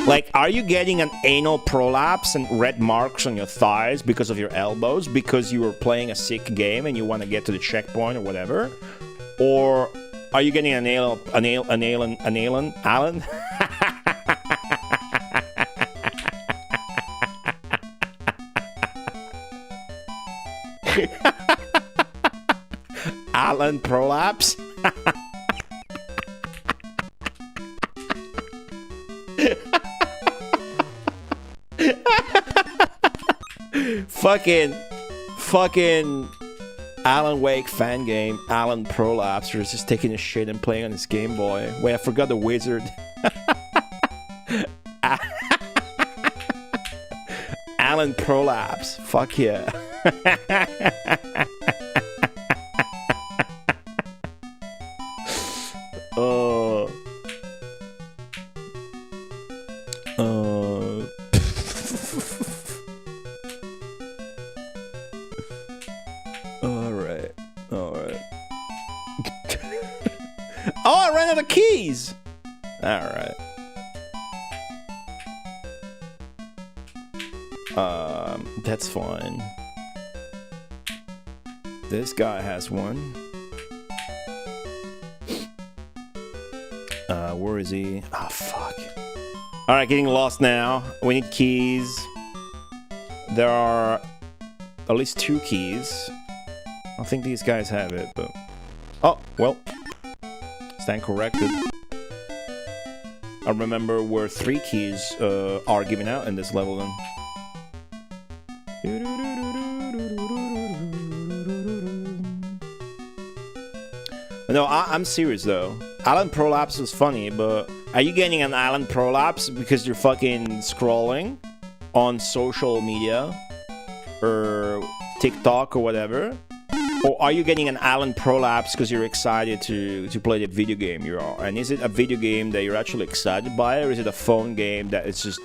Like, are you getting an anal prolapse and red marks on your thighs because of your elbows? Because you were playing a sick game and you want to get to the checkpoint or whatever? Or are you getting an Alan? Alan prolapse? Fucking Alan Wake fan game, Alan Prolapse, was just taking a shit and playing on his Game Boy. Wait, I forgot the wizard. Alan Prolapse, fuck yeah. Alright. Oh, I ran out of keys! Alright. That's fine. This guy has one. Where is he? Oh, fuck. Alright, getting lost now. We need keys. there are at least 2 keys. I think these guys have it, but... Oh, well. Stand corrected. I remember where 3 keys are given out in this level then. No, I'm serious though. Island Prolapse was funny, but are you getting an Island Prolapse because you're fucking scrolling on social media or TikTok or whatever? Or are you getting an Island Prolapse because you're excited to play the video game you're on? And is it a video game that you're actually excited by, or is it a phone game that is just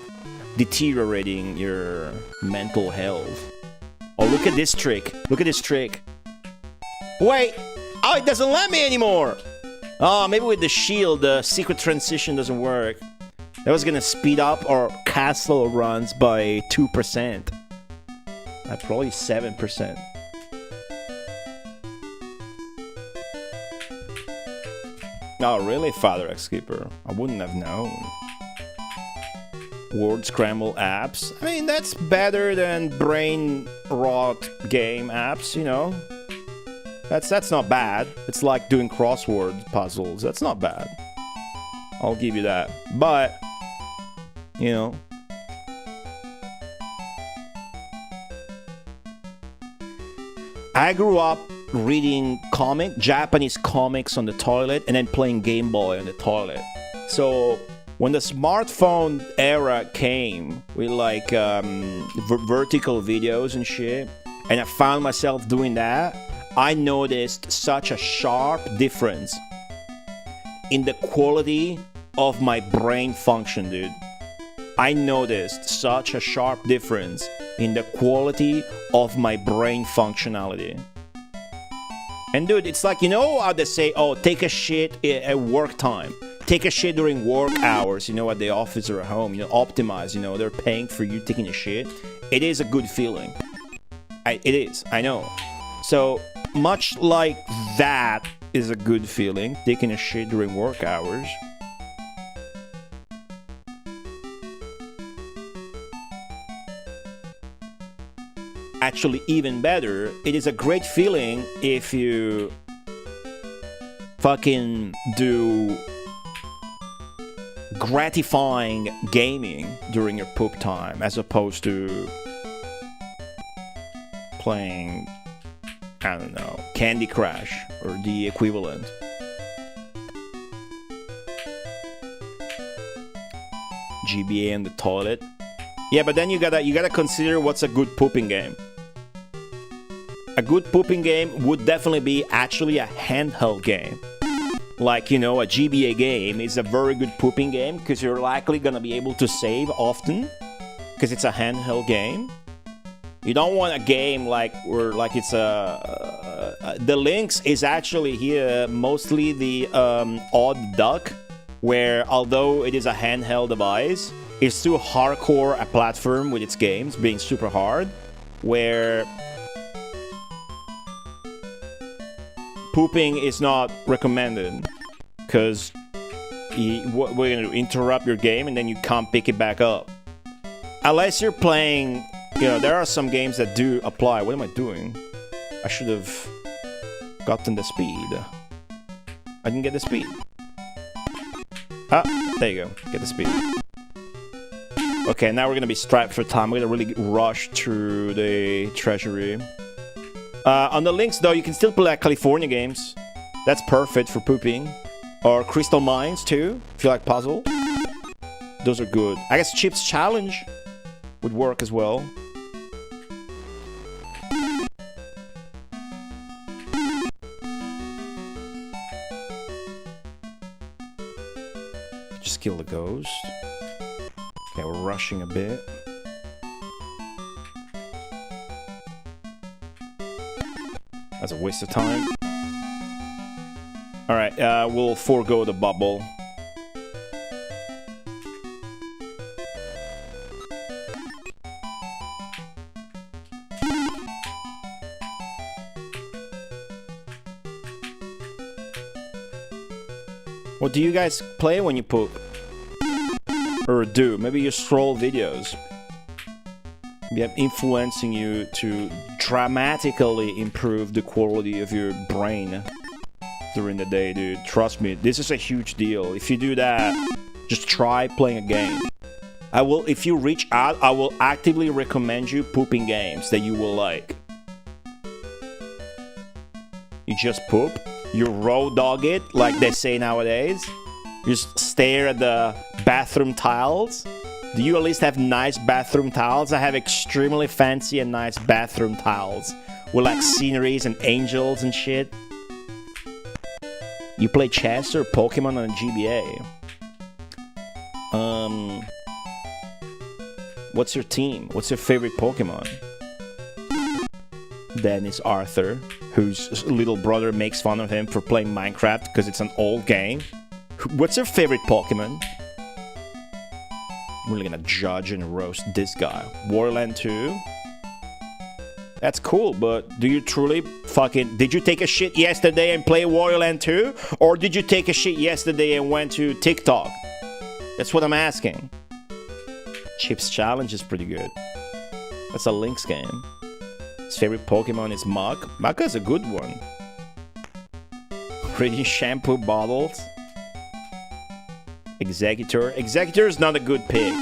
deteriorating your mental health? Oh, look at this trick. Look at this trick. Wait! Oh, it doesn't let me anymore! Oh, maybe with the shield, the secret transition doesn't work. That was gonna speed up our castle runs by 2%. Probably 7%. Oh, really, Father X-Keeper? I wouldn't have known. Word scramble apps. I mean, that's better than brain rot game apps, you know? That's not bad. It's like doing crossword puzzles. That's not bad. I'll give you that. But, you know... I grew up reading Japanese comics on the toilet and then playing Game Boy on the toilet. So when the smartphone era came with like vertical videos and shit, and I found myself doing that, I noticed such a sharp difference in the quality of my brain function, dude. I noticed such a sharp difference in the quality of my brain functionality. And dude, it's like, you know how they say, oh, take a shit at work time. Take a shit during work hours, you know, at the office or at home. You know, optimize, you know, they're paying for you taking a shit. It is a good feeling. It is, I know. So, much like that is a good feeling, taking a shit during work hours. Actually, even better, it is a great feeling if you fucking do gratifying gaming during your poop time as opposed to playing, I don't know, Candy Crush or the equivalent. GBA in the toilet. Yeah, but then you gotta consider what's a good pooping game. A good pooping game would definitely be actually a handheld game. Like, you know, a GBA game is a very good pooping game because you're likely gonna be able to save often because it's a handheld game. You don't want a game like where like it's the Lynx is actually here mostly the odd duck, where although it is a handheld device, it's still hardcore a platform with its games being super hard, where pooping is not recommended because we're going to interrupt your game and then you can't pick it back up. Unless you're playing, you know, there are some games that do apply. What am I doing? I should have gotten the speed. I didn't get the speed. Ah, there you go. Get the speed. Okay, now we're going to be strapped for time. We're going to really rush through the treasury. On the Lynx, though, you can still play like California games. That's perfect for pooping. Or Crystal Mines, too, if you like puzzle. Those are good. I guess Chip's Challenge would work as well. Just kill the ghost. Okay, we're rushing a bit. That's a waste of time. Alright, we'll forego the bubble. What do you guys play when you poop? Or do? Maybe you scroll videos. Yeah, influencing you to dramatically improve the quality of your brain during the day, dude. Trust me, this is a huge deal. If you do that, just try playing a game. If you reach out, I will actively recommend you pooping games that you will like. You just poop, you raw dog it, like they say nowadays. You just stare at the bathroom tiles. Do you at least have nice bathroom tiles? I have extremely fancy and nice bathroom tiles with like sceneries and angels and shit. You play chess or Pokemon on a GBA? What's your team? What's your favorite Pokemon? Dennis Arthur, whose little brother makes fun of him for playing Minecraft because it's an old game. What's your favorite Pokemon? I'm really gonna judge and roast this guy. Warland 2? That's cool, but do you truly fucking... Did you take a shit yesterday and play Warland 2? Or did you take a shit yesterday and went to TikTok? That's what I'm asking. Chip's Challenge is pretty good. That's a Lynx game. His favorite Pokemon is Muk. Muk is a good one. Pretty shampoo bottles. Executor. Executor is not a good pick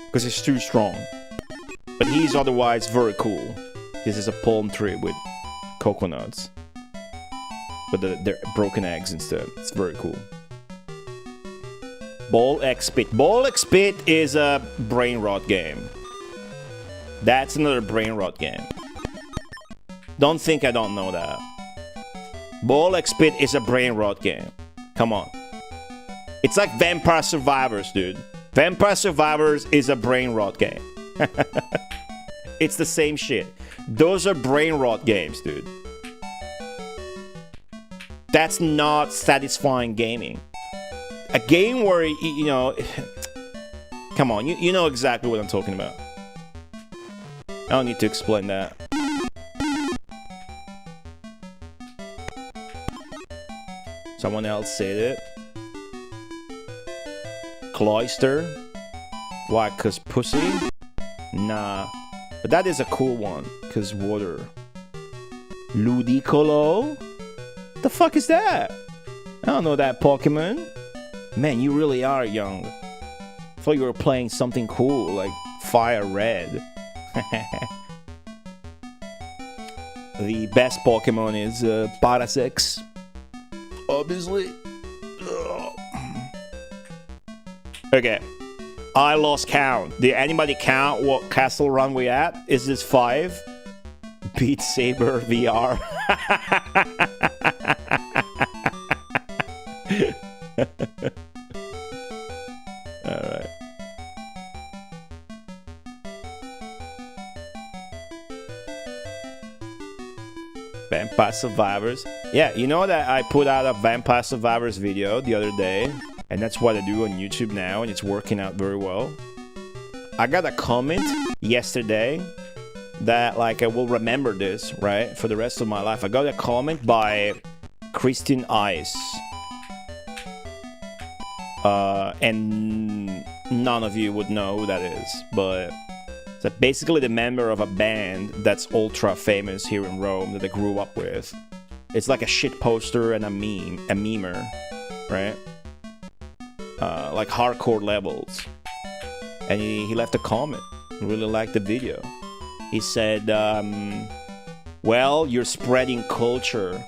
because he's too strong. But he's otherwise very cool. This is a palm tree with coconuts. But they're broken eggs instead. It's very cool. Ball X Pit. Ball X Pit is a brain rot game. That's another brain rot game. Don't think I don't know that. Ball X Pit is a brain rot game. Come on. It's like Vampire Survivors, dude. Vampire Survivors is a brain rot game. It's the same shit. Those are brain rot games, dude. That's not satisfying gaming. A game where, you know... Come on, you know exactly what I'm talking about. I don't need to explain that. Someone else said it. Cloister? Why, cause pussy? Nah. But that is a cool one, cause water. Ludicolo? What the fuck is that? I don't know that Pokemon. Man, you really are young. I thought you were playing something cool, like Fire Red. The best Pokemon is Parasect. Obviously. Ugh. Okay. I lost count. Did anybody count what castle run we at? Is this 5? Beat Saber VR. Alright. Vampire Survivors. Yeah, you know that I put out a Vampire Survivors video the other day, and that's what I do on YouTube now, and it's working out very well. I got a comment yesterday that, like, I will remember this, right, for the rest of my life. I got a comment by Christian Ice. And none of you would know who that is, but it's basically the member of a band that's ultra famous here in Rome that I grew up with. It's like a shit poster and a memer, right? Like hardcore levels. And he left a comment. He really liked the video. He said, well, you're spreading culture.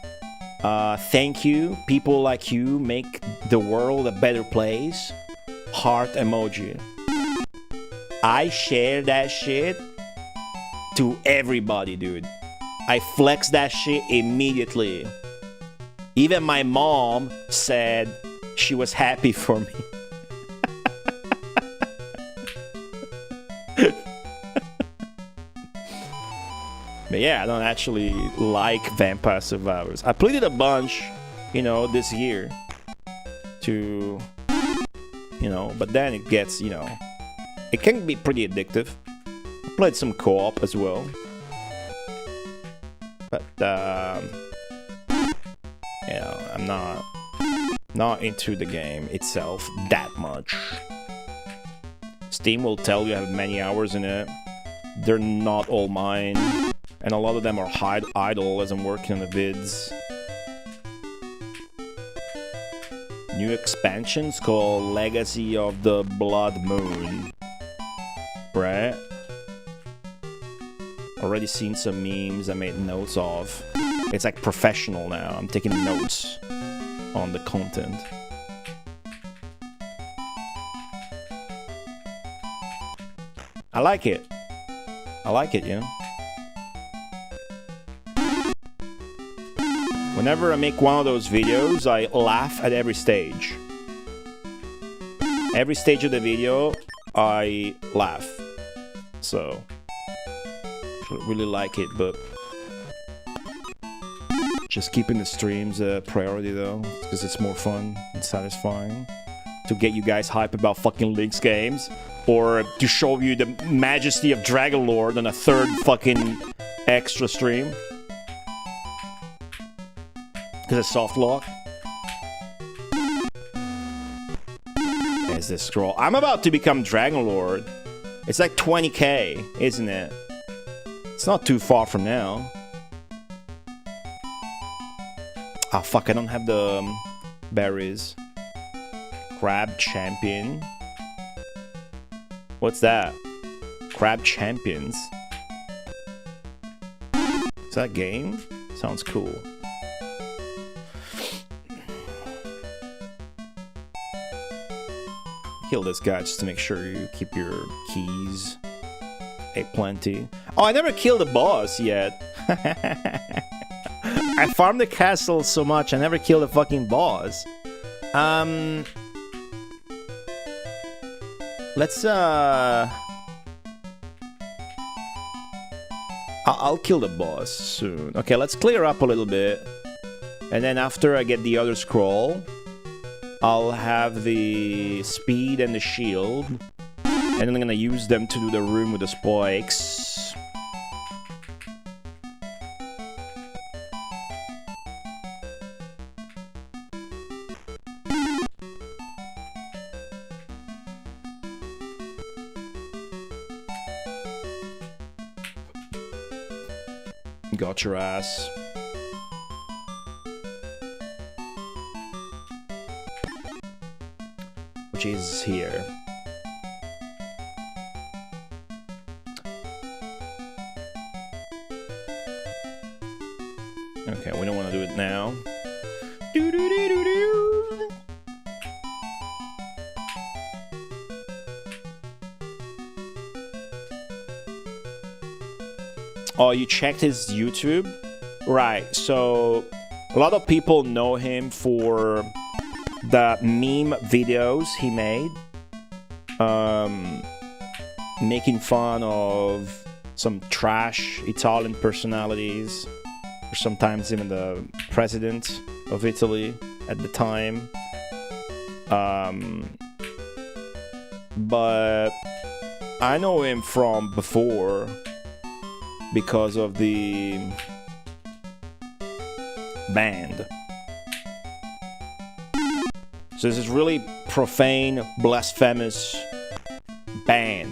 Thank you. People like you make the world a better place. Heart emoji. I share that shit to everybody, dude. I flex that shit immediately. Even my mom said she was happy for me. But yeah, I don't actually like Vampire Survivors. I played it a bunch, you know, this year. To, you know, but then it gets, you know, it can be pretty addictive. I played some co-op as well. But, you know, I'm not into the game itself that much. Steam will tell you I have many hours in it. they're not all mine. And a lot of them are idle as I'm working on the vids. New expansions called Legacy of the Blood Moon. Right? Already seen some memes I made notes of. It's like professional now. I'm taking notes on the content. I like it. I like it, you know? Whenever I make one of those videos, I laugh at every stage. Every stage of the video, I laugh. So, I really like it, but just keeping the streams a priority though, because it's more fun and satisfying to get you guys hype about fucking Link's games, or to show you the majesty of Dragon Lord on a third fucking extra stream. Because it's soft lock. There's this scroll. I'm about to become Dragon Lord. It's like 20k, isn't it? It's not too far from now. Ah, fuck, I don't have the berries. Crab Champion. What's that? Crab Champions. Is that a game? Sounds cool. Kill this guy just to make sure you keep your keys plenty. Oh, I never killed the boss yet. I farmed the castle so much, I never killed the fucking boss. Let's I'll kill the boss soon. Okay, let's clear up a little bit. And then after I get the other scroll, I'll have the speed and the shield. And then I'm gonna use them to do the room with the spikes. Got your ass. Which is here. Okay, we don't want to do it now. Oh, you checked his YouTube? Right, so a lot of people know him for the meme videos he made. Making fun of some trash Italian personalities, or sometimes even the president of Italy at the time. But I know him from before because of the band. So this is really profane, blasphemous band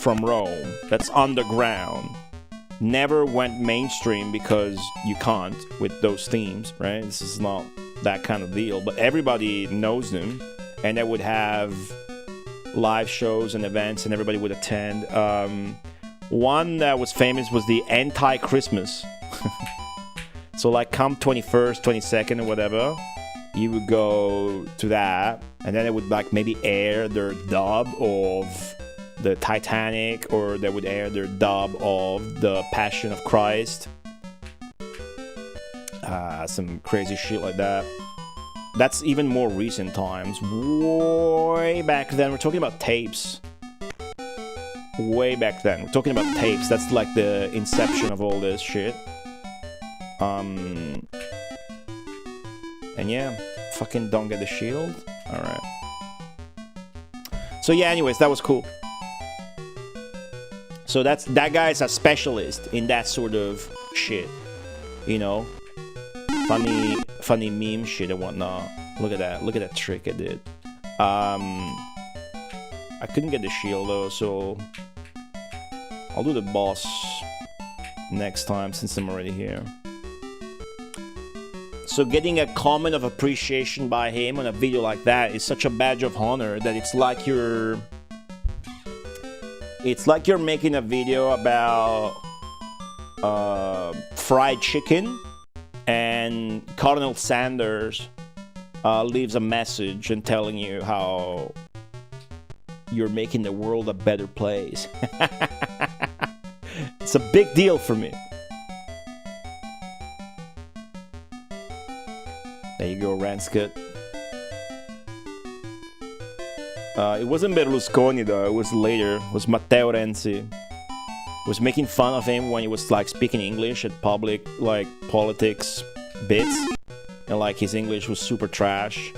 from Rome that's underground. Never went mainstream because you can't with those themes, right? This is not that kind of deal, but everybody knows them, and they would have live shows and events and everybody would attend. One that was famous was the Anti-Christmas. So like come 21st, 22nd or whatever, you would go to that, and then it would like maybe air their dub of the Titanic, or they would air their dub of the Passion of Christ. Some crazy shit like that. That's even more recent times. Way back then, we're talking about tapes. Way back then, we're talking about tapes. That's like the inception of all this shit. And yeah, fucking don't get the shield. Alright. So yeah, anyways, that was cool. So that guy's a specialist in that sort of shit. You know? Funny meme shit and whatnot. Look at that trick I did. I couldn't get the shield though, so I'll do the boss next time since I'm already here. So getting a comment of appreciation by him on a video like that is such a badge of honor that it's like you're making a video about fried chicken, and Colonel Sanders leaves a message and telling you how you're making the world a better place. It's a big deal for me. There you go, Ranscut. It wasn't Berlusconi though, it was later. It was Matteo Renzi. Was making fun of him when he was like speaking English at public like politics bits. And like his English was super trash.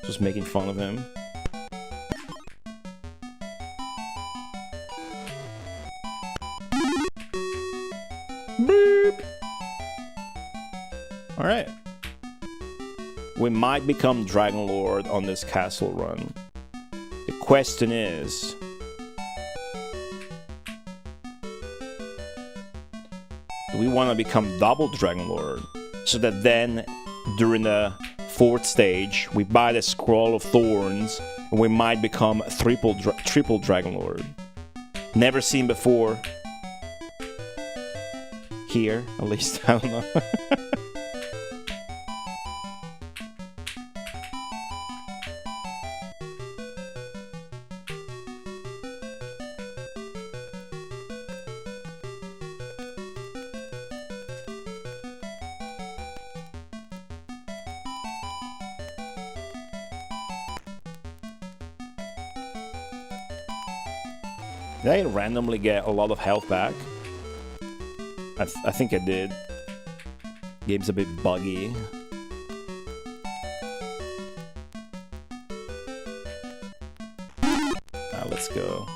Just making fun of him. Boop. Alright. We might become Dragon Lord on this castle run. The question is, do we want to become double Dragon Lord? So that then, during the 4th stage, we buy the Scroll of Thorns, and we might become triple Dragon Lord. Never seen before. Here, at least, I don't know. Did I randomly get a lot of health back? I think I did. Game's a bit buggy. Let's go.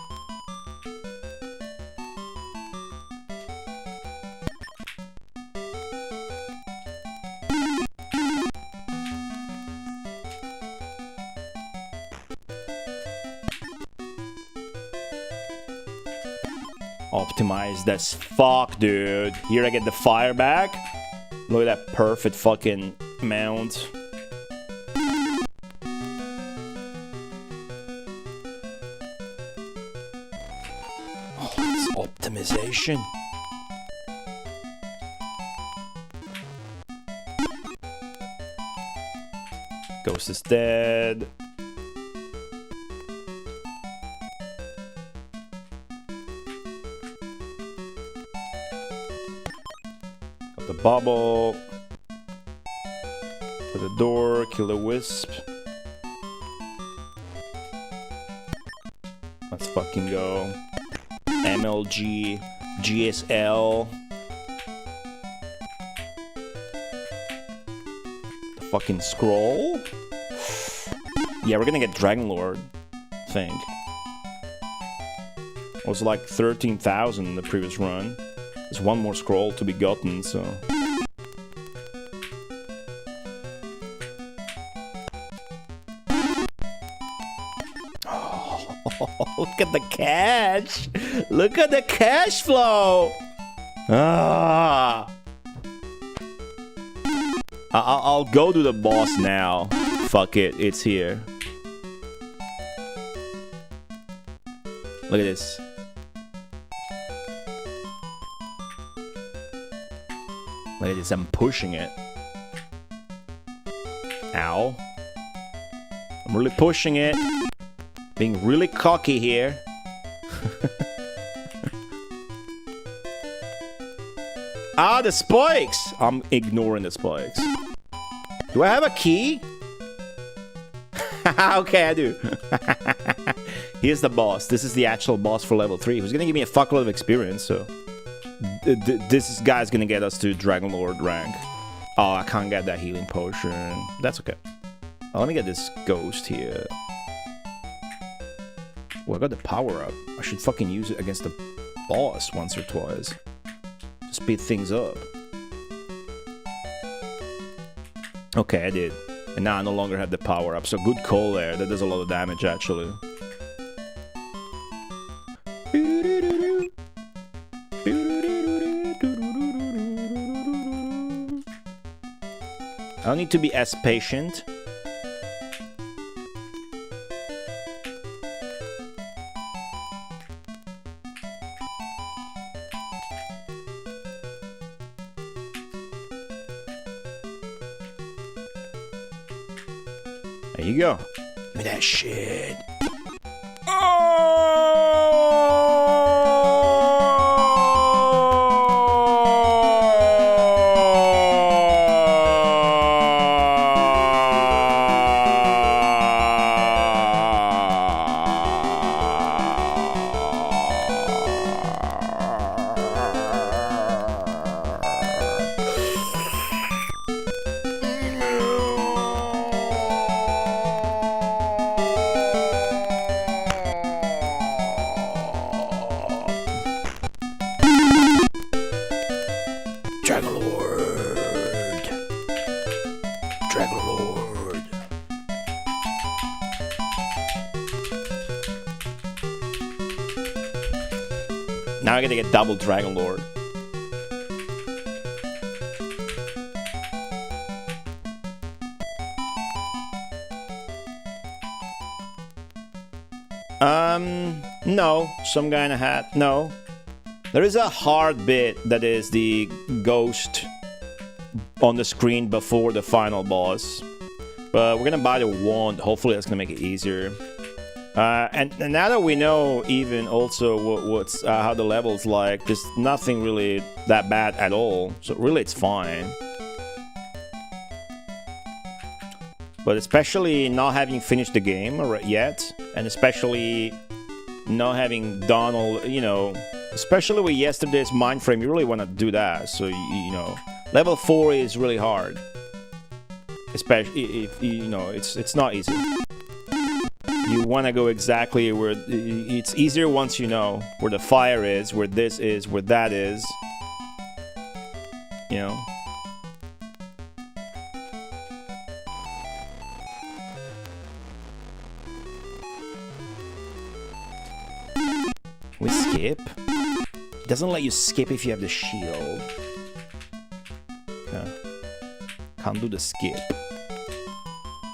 Optimized as fuck, dude. Here I get the fire back. Look at that perfect fucking mount. Oh, it's optimization. Ghost is dead. The bubble. For the door, kill the wisp. Let's fucking go. MLG, GSL. The fucking scroll. Yeah, we're gonna get Dragon Lord, I think. It was like 13,000 in the previous run. There's one more scroll to be gotten, so... Oh, look at the cash! Look at the cash flow! Ah! I'll go to the boss now. Fuck it, it's here. Look at this. Look at this, I'm pushing it. Ow. I'm really pushing it. Being really cocky here. Ah, the spikes! I'm ignoring the spikes. Do I have a key? Okay, I do. Here's the boss. This is the actual boss for level 3. Who's gonna give me a fuckload of experience, so... This guy's gonna get us to Dragon Lord rank. Oh, I can't get that healing potion. That's okay. Oh, let me get this ghost here. Oh, I got the power up. I should fucking use it against the boss once or twice. To speed things up. Okay, I did. And now I no longer have the power up. So good call there. That does a lot of damage, actually. I don't need to be as patient. There you go. Give me that shit. Now I gotta get double Dragon Lord. No. Some guy in a hat. No. There is a hard bit that is the ghost on the screen before the final boss. But we're gonna buy the wand. Hopefully that's gonna make it easier. And now that we know even also what's how the level's like, there's nothing really that bad at all. So really it's fine. But especially not having finished the game yet, and especially not having done all, you know, especially with yesterday's mind frame, you really want to do that. So, you know, level 4 is really hard. Especially if, you know, it's not easy. You want to go exactly where it's easier once you know where the fire is, where this is, where that is. You know? We skip? It doesn't let you skip if you have the shield. Can't do the skip.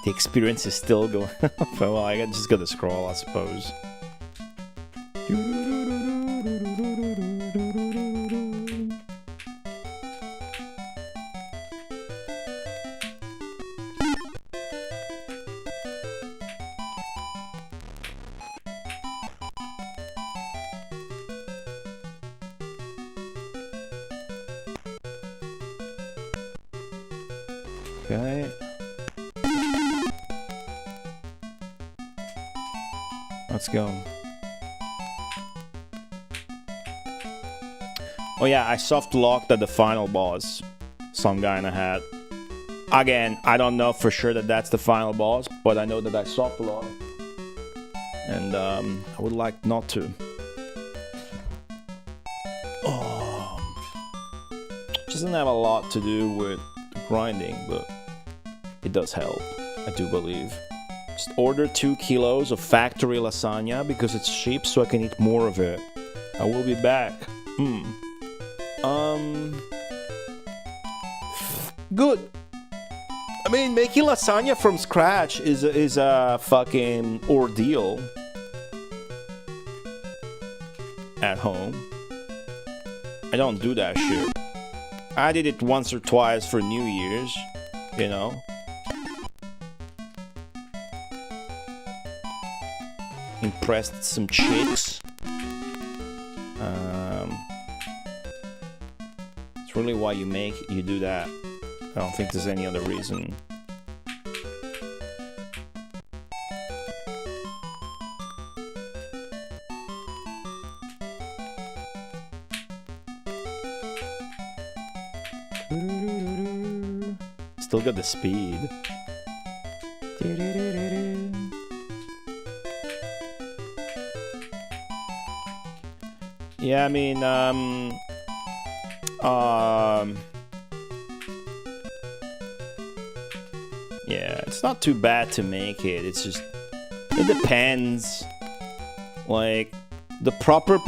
The experience is still going. Well, I just gotta scroll, I suppose. Okay. Let's go. Oh yeah, I soft locked at the final boss. Some guy in a hat. Again, I don't know for sure that that's the final boss, but I know that I soft locked. And I would like not to. Oh. Doesn't have a lot to do with grinding, but it does help, I do believe. Just order 2 kilos of factory lasagna because it's cheap, so I can eat more of it. I will be back. Good. I mean, making lasagna from scratch is a fucking ordeal at home. I don't do that shit. I did it once or twice for New Year's, you know. Impressed some chicks. It's really why you do that. I don't think there's any other reason. Still got the speed. Yeah, I mean, yeah, it's not too bad to make it. It's just, it depends. Like, the proper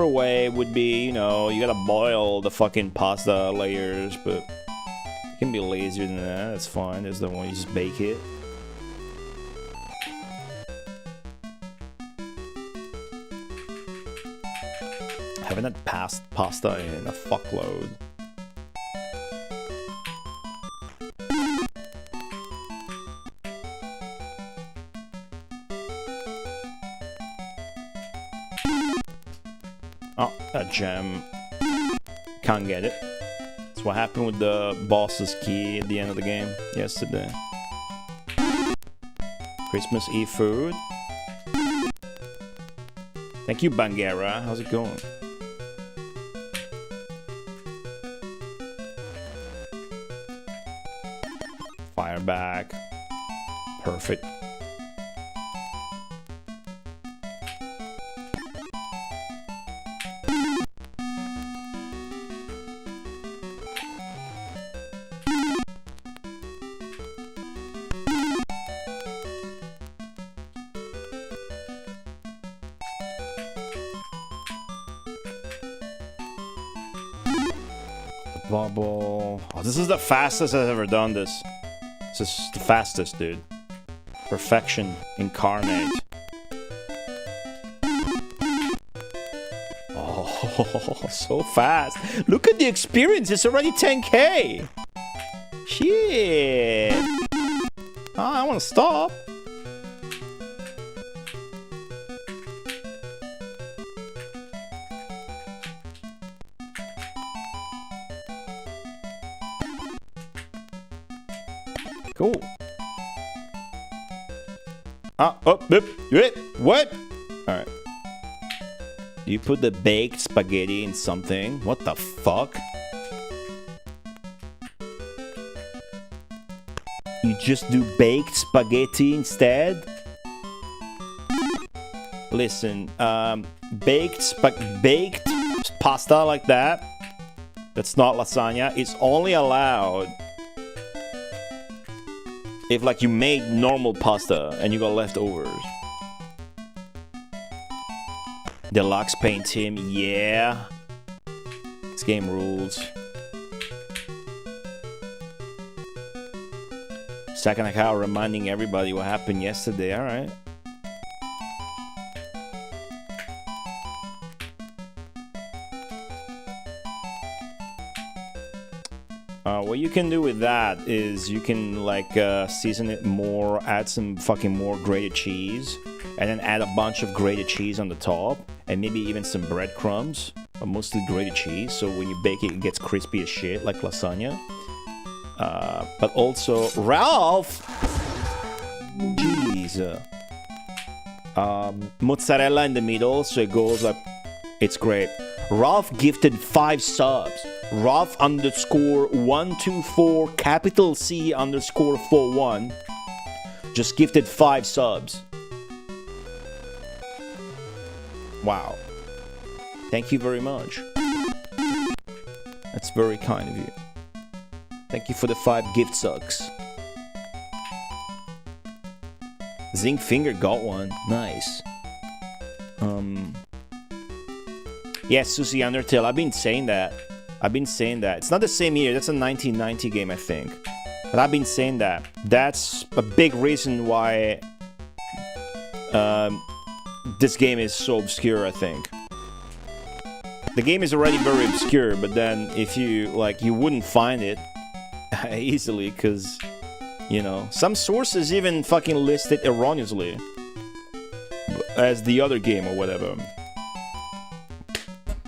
way would be, you know, you gotta boil the fucking pasta layers, but can be lazier than that. That's fine. There's the one you just bake it. Haven't had pasta in a fuckload. Oh, that gem. Can't get it. That's what happened with the boss's key at the end of the game yesterday. Christmas Eve food. Thank you, Bangera. How's it going? Fire back. Perfect. Bubble. Oh, this is the fastest I've ever done this. This is the fastest, dude. Perfection incarnate. Oh, so fast. Look at the experience. It's already 10K. Shit. Oh, I want to stop. Cool. What? Alright. Do you put the baked spaghetti in something? What the fuck? You just do baked spaghetti instead? Listen, baked pasta like that, that's not lasagna, it's only allowed if like you made normal pasta and you got leftovers. Deluxe paint team, yeah. This game rules. Second account reminding everybody what happened yesterday, alright. What you can do with that is you can like season it more, add some fucking more grated cheese, and then add a bunch of grated cheese on the top, and maybe even some breadcrumbs, but mostly grated cheese, so when you bake it, it gets crispy as shit, like lasagna. But also, Ralph! Jeez. Mozzarella in the middle, so it goes like, it's great. Ralph gifted 5 subs. Ralph _124 capital C _41 just gifted 5 subs. Wow. Thank you very much. That's very kind of you. Thank you for the 5 gift sucks. Zinc Finger got one. Nice. Yeah, Susie Undertale. I've been saying that. It's not the same year. That's a 1990 game, I think. But I've been saying that. That's a big reason why this game is so obscure, I think. The game is already very obscure, but then if you, like, you wouldn't find it easily, because, you know, some sources even fucking list it erroneously as the other game or whatever.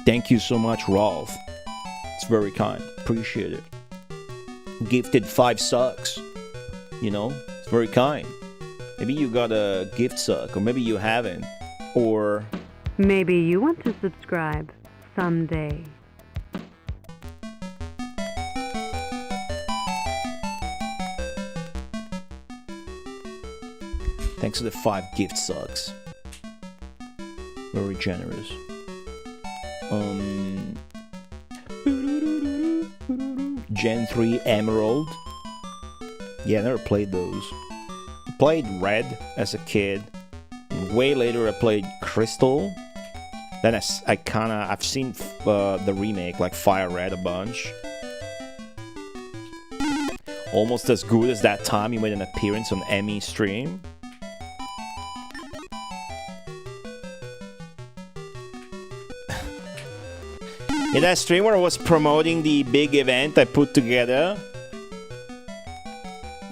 Thank you so much, Rolf. It's very kind. Appreciate it. Gifted 5 sucks. You know, it's very kind. Maybe you got a gift suck, or maybe you haven't. Or
maybe you want to subscribe someday.
Thanks for the 5 gift sucks. Very generous. Gen 3 Emerald. Yeah, I never played those. I played Red as a kid. Way later I played Crystal. Then I've seen the remake, like Fire Red, a bunch. Almost as good as that time you made an appearance on Emmy stream. In that stream where I was promoting the big event I put together,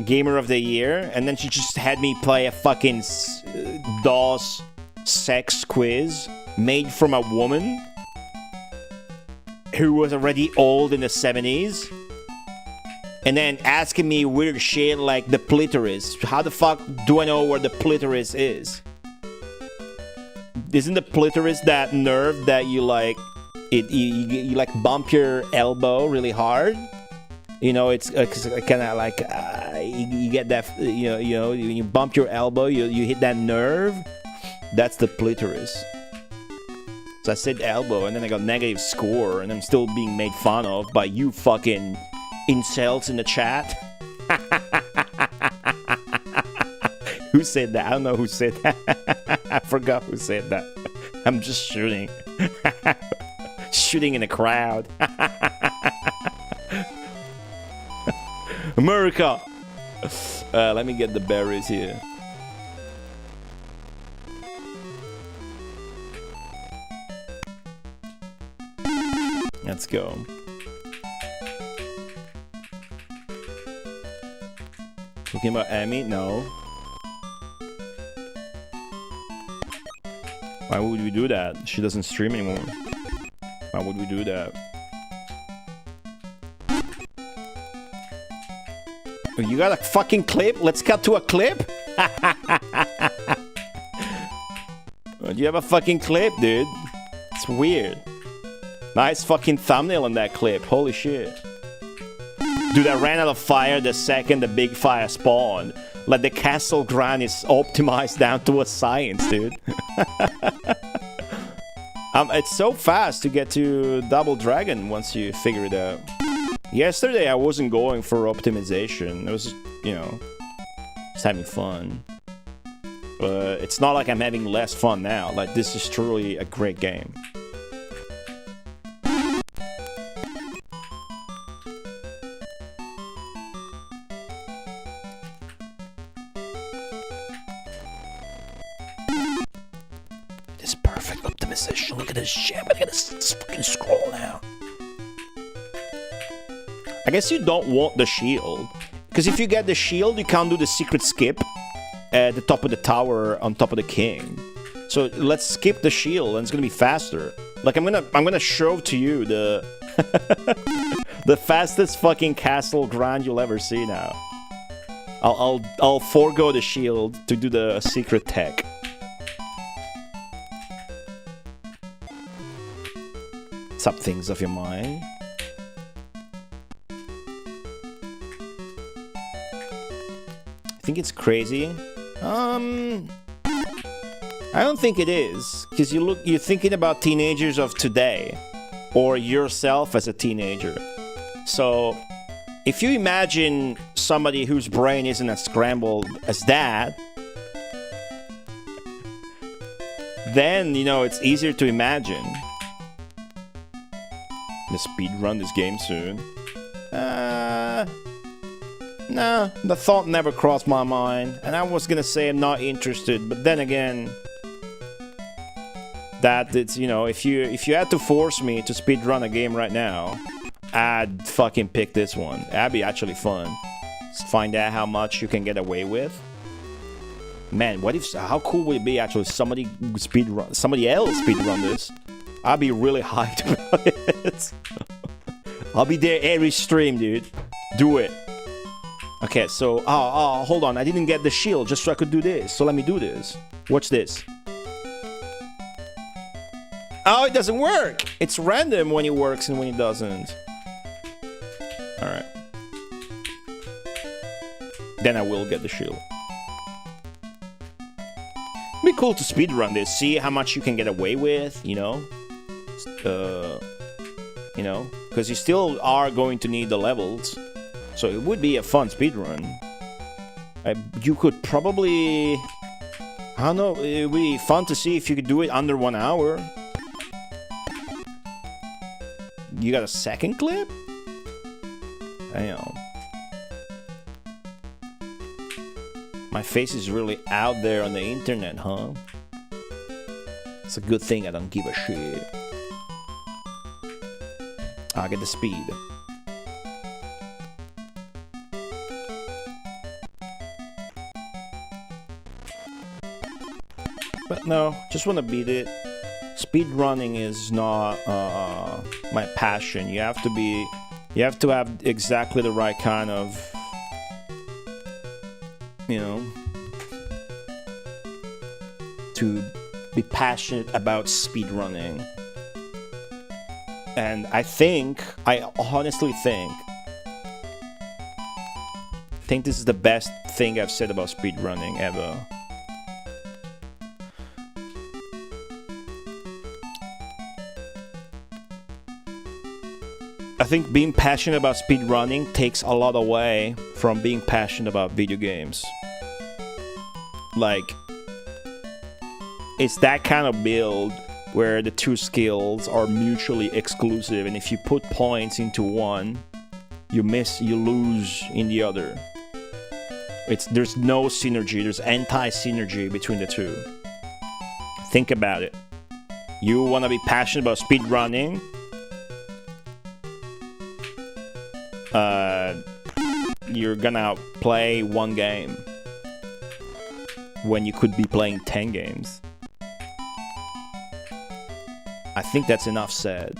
Gamer of the Year, and then she just had me play a fucking DOS sex quiz made from a woman who was already old in the 70s, and then asking me weird shit like the clitoris. How the fuck do I know where the clitoris is? Isn't the clitoris that nerve that you like, you like bump your elbow really hard? You know, it's kind of like you get that, you know, when you bump your elbow, you hit that nerve. That's the clitoris. So I said elbow, and then I got negative score, and I'm still being made fun of by you fucking incels in the chat. Who said that? I don't know who said that. I forgot who said that. I'm just shooting. Shooting in a crowd. America! Let me get the berries here. Let's go. Talking about Amy? No. Why would we do that? She doesn't stream anymore. Why would we do that? You got a fucking clip? Let's cut to a clip? Do you have a fucking clip, dude? It's weird. Nice fucking thumbnail on that clip. Holy shit. Dude, I ran out of fire the second the big fire spawned. Like, the castle ground is optimized down to a science, dude. It's so fast to get to Double Dragon once you figure it out. Yesterday, I wasn't going for optimization. I was, you know, just having fun. But it's not like I'm having less fun now. Like, this is truly a great game. This perfect optimization. Look at this shit. I gotta fucking scroll now. I guess you don't want the shield. Because if you get the shield, you can't do the secret skip at the top of the tower on top of the king. So let's skip the shield and it's gonna be faster. Like, I'm gonna show to you the the fastest fucking castle grind you'll ever see now. I'll forego the shield to do the secret tech. Some things of your mind. I think it's crazy. I don't think it is, because you're thinking about teenagers of today, or yourself as a teenager. So, if you imagine somebody whose brain isn't as scrambled as that, then, you know, it's easier to imagine. The speedrun this game soon. No, the thought never crossed my mind, and I was gonna say I'm not interested, but then again, that it's, you know, if you had to force me to speedrun a game right now, I'd fucking pick this one. That'd be actually fun. Just find out how much you can get away with. Man, what if? How cool would it be actually somebody else speedrun this? I'd be really hyped about it. I'll be there every stream, dude. Do it. Okay, so, hold on. I didn't get the shield just so I could do this. So let me do this. Watch this. Oh, it doesn't work. It's random when it works and when it doesn't. Alright. Then I will get the shield. It'd be cool to speedrun this. See how much you can get away with, you know? You know? Because you still are going to need the levels. So it would be a fun speedrun. You could probably... I don't know, it would be fun to see if you could do it under 1 hour. You got a second clip? Damn. My face is really out there on the internet, huh? It's a good thing I don't give a shit. I'll get the speed. But no, just want to beat it. Speed running is not my passion. You have to have exactly the right kind of, you know, to be passionate about speed running. And I honestly think this is the best thing I've said about speed running ever. I think being passionate about speedrunning takes a lot away from being passionate about video games. Like, it's that kind of build where the two skills are mutually exclusive, and if you put points into one, you lose in the other. There's no synergy, there's anti-synergy between the two. Think about it. You want to be passionate about speedrunning, you're gonna play one game when you could be playing 10 games. I think that's enough said.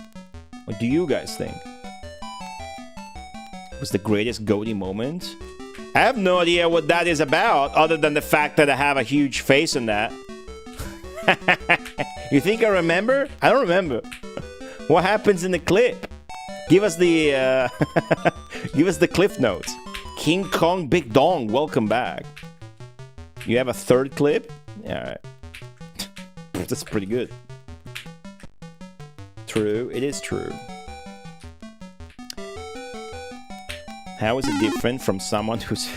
What do you guys think? Was the greatest GOATY moment? I have no idea what that is about, other than the fact that I have a huge face in that. You think I remember? I don't remember. What happens in the clip? Give us the give us the cliff notes. King Kong Big Dong, welcome back. You have a third clip? Alright. That's pretty good. True, it is true. How is it different from someone who's...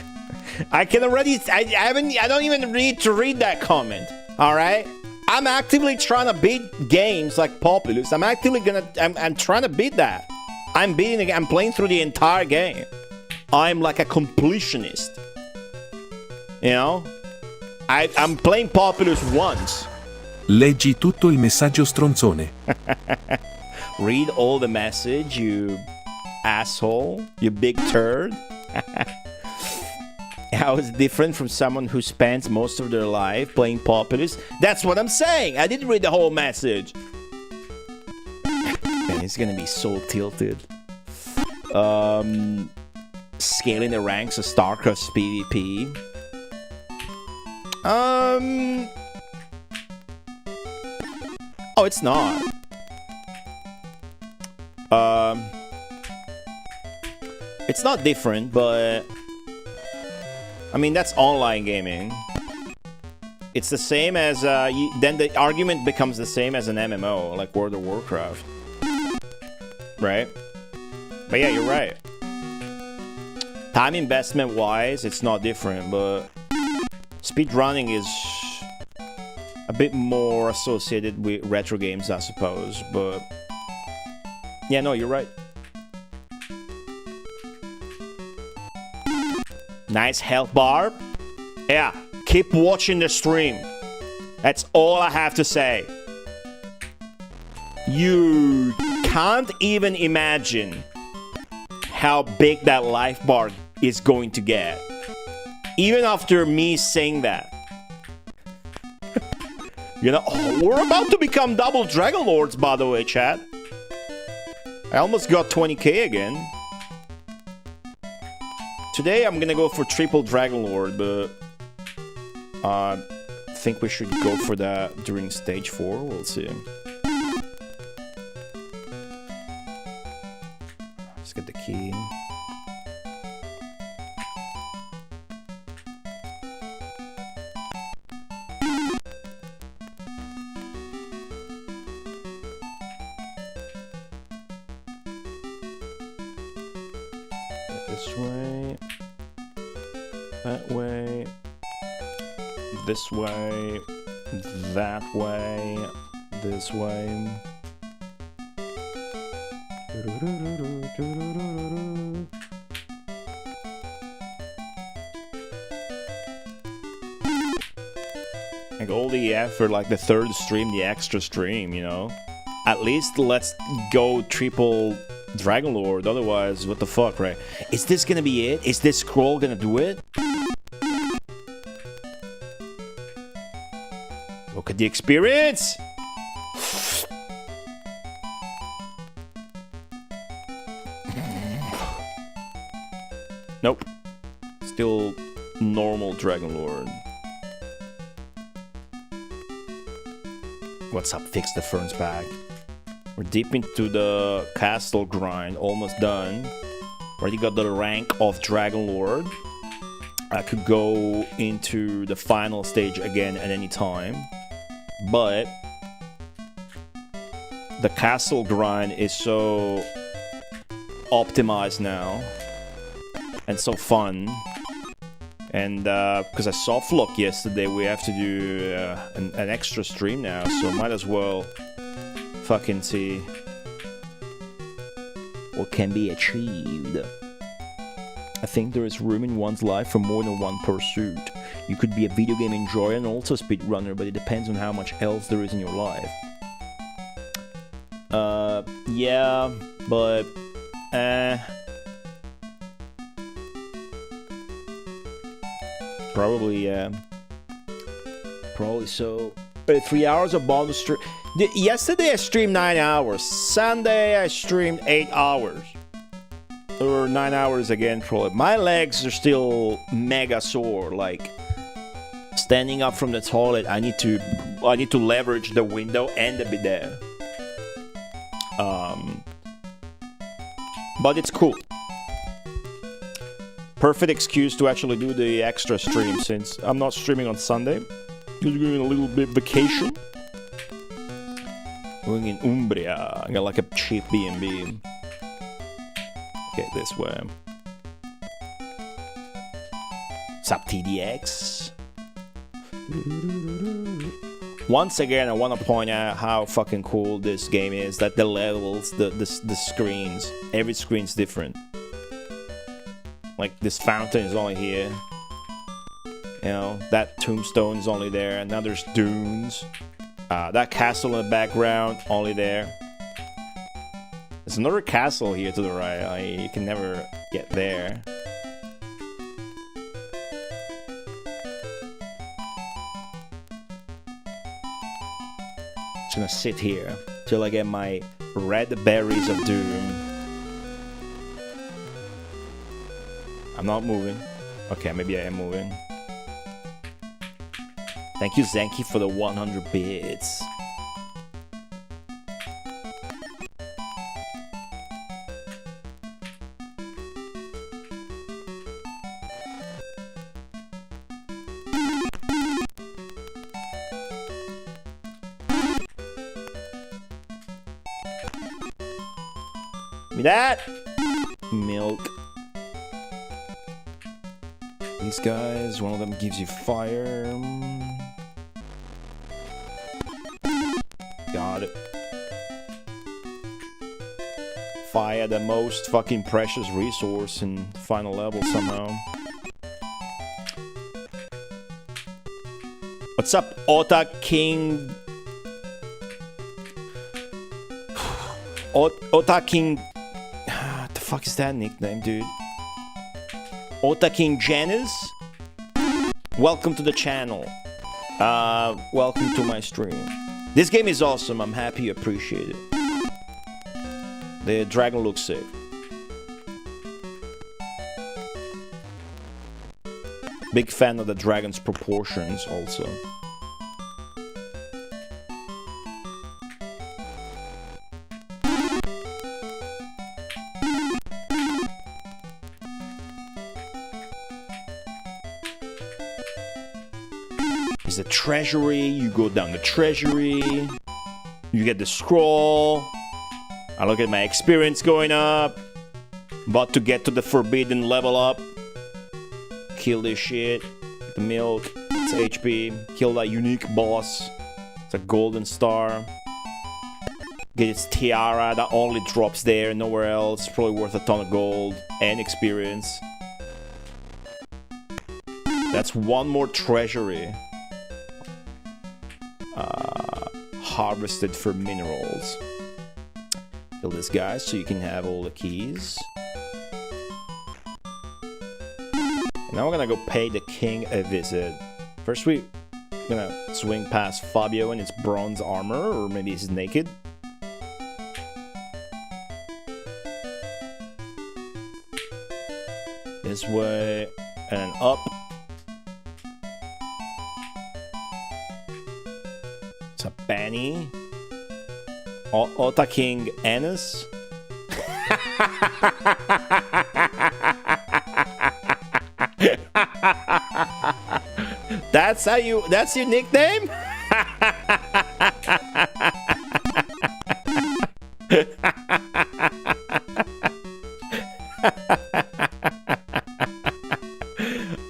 I don't even need to read that comment. Alright? I'm actively trying to beat games like Populous. I'm trying to beat that. I'm playing through the entire game. I'm like a completionist. You know? I'm playing Populous once.
Leggi tutto il messaggio stronzone.
Read all the message, you asshole. You big turd. How is it different from someone who spends most of their life playing Populous? That's what I'm saying. I didn't read the whole message. Man, it's gonna be so tilted. Scaling the ranks of StarCraft's PvP. Oh, it's not. It's not different, but I mean, that's online gaming. It's the same as then the argument becomes the same as an MMO, like World of Warcraft, right? But yeah, you're right. Time investment wise, it's not different, but speedrunning is a bit more associated with retro games, I suppose. But yeah, no, you're right. Nice health bar. Yeah, keep watching the stream. That's all I have to say. You can't even imagine how big that life bar is going to get. Even after me saying that. You know, we're about to become double Dragon Lords, by the way, chat. I almost got 20k again. Today I'm gonna go for triple Dragon Lord, but I think we should go for that during stage 4. We'll see. Let's get the key. This way. That way. This way. That way. This way. Like all the effort, like the third stream, the extra stream, you know? At least let's go triple Dragon Lord, otherwise, what the fuck, right? Is this gonna be it? Is this scroll gonna do it? Look at the experience! Nope. Still normal Dragon Lord. What's up? Fix the Ferns back. We're deep into the castle grind, almost done. Already got the rank of Dragon Lord. I could go into the final stage again at any time. But the castle grind is so optimized now. And so fun. And because I softlocked yesterday, we have to do an extra stream now, so might as well fucking see what can be achieved. I think there is room in one's life for more than one pursuit. You could be a video game enjoyer and also a speedrunner, but it depends on how much else there is in your life. Yeah, but probably, yeah. Probably so. 3 hours of bonus stream. Yesterday I streamed 9 hours. Sunday I streamed 8 hours. Or 9 hours again, probably. My legs are still mega sore. Like, standing up from the toilet, I need to leverage the window and the bidet. But it's cool. Perfect excuse to actually do the extra stream since I'm not streaming on Sunday. Just doing a little bit vacation. Going in Umbria. I got like a cheap B&B. Okay, this way. Sup TDX? Once again, I want to point out how fucking cool this game is. That the levels, the screens, every screen's different. Like, this fountain is only here. You know, that tombstone is only there. And now there's dunes. That castle in the background, only there. There's another castle here to the right. You can never get there. Just gonna sit here till I get my red berries of doom. I'm not moving. Okay, maybe I am moving. Thank you, Zenki, for the 100 bits. Give me that! Milk. These guys, one of them gives you fire. Got it. Fire, the most fucking precious resource in final level somehow. What's up, Ota King? Ota King. What the fuck is that nickname, dude? Ota King Janice? Welcome to the channel. Welcome to my stream. This game is awesome. I'm happy you appreciate it. The dragon looks sick. Big fan of the dragon's proportions also. There's the treasury, you go down the treasury, you get the scroll. I look at my experience going up. About to get to the forbidden level up. Kill this shit. The milk, it's HP. Kill that unique boss. It's a golden star. Get its tiara that only drops there, nowhere else. Probably worth a ton of gold and experience. That's one more treasury. harvested for minerals. Kill this guy so you can have all the keys. Now we're gonna go pay the king a visit. First we're gonna swing past Fabio in his bronze armor, or maybe he's naked. This way and up. It's a Benny. Ota King Ennis. That's your nickname?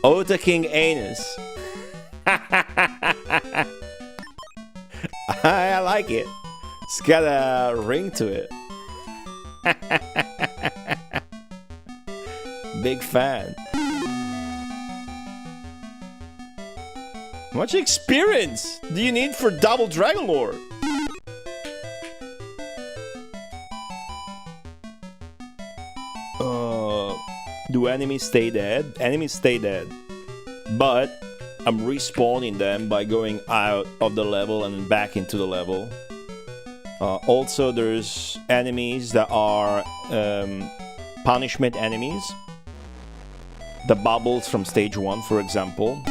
Ota King Anus. I like it. It's got a ring to it. Big fan. How much experience do you need for double Dragon Lord? Do enemies stay dead? Enemies stay dead. But I'm respawning them by going out of the level and back into the level. Also, there's enemies that are punishment enemies. The bubbles from stage 1, for example.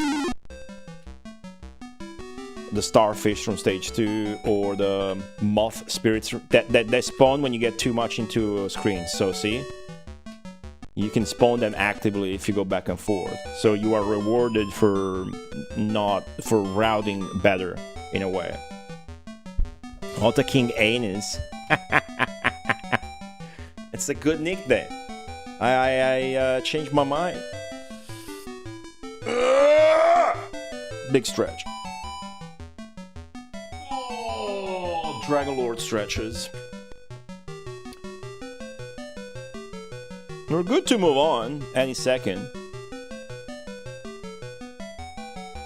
The starfish from stage 2, or the moth spirits that spawn when you get too much into a screen. So see? You can spawn them actively if you go back and forth. So you are rewarded for routing better, in a way. Ota King Anus. It's a good nickname. I changed my mind. Big stretch. Oh, Dragon Lord stretches. We're good to move on any second.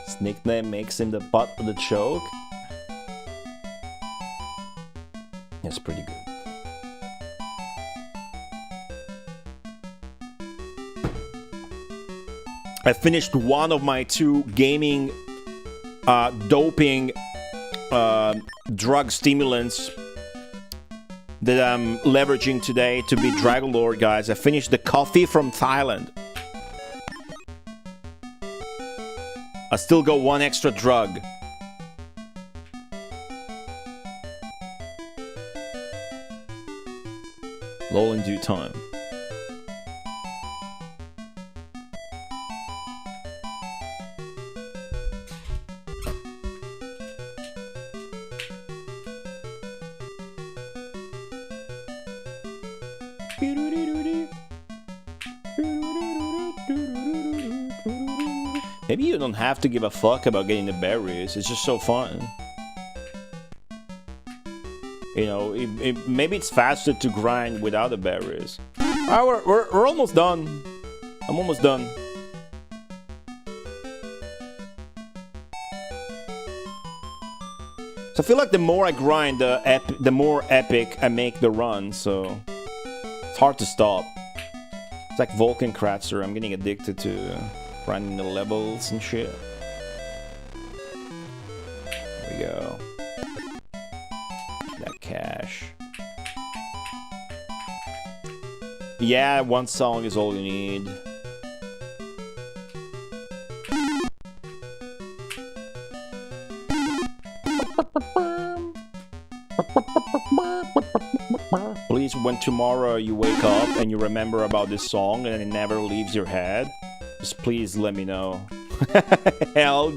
His nickname makes him the butt of the joke. That's pretty good. I finished one of my 2 gaming doping drug stimulants that I'm leveraging today to beat Dragon Lord, guys. I finished the coffee from Thailand. I still got 1 extra drug. All in due time. Maybe you don't have to give a fuck about getting the berries. It's just so fun. You know, maybe it's faster to grind without the berries. We're almost done. I'm almost done. So I feel like the more I grind, the more epic I make the run. So it's hard to stop. It's like Vulcan Kratzer. I'm getting addicted to grinding the levels and shit. There we go. That cash. Yeah, 1 song is all you need. Please, when tomorrow you wake up and you remember about this song and it never leaves your head, just please let me know. I'll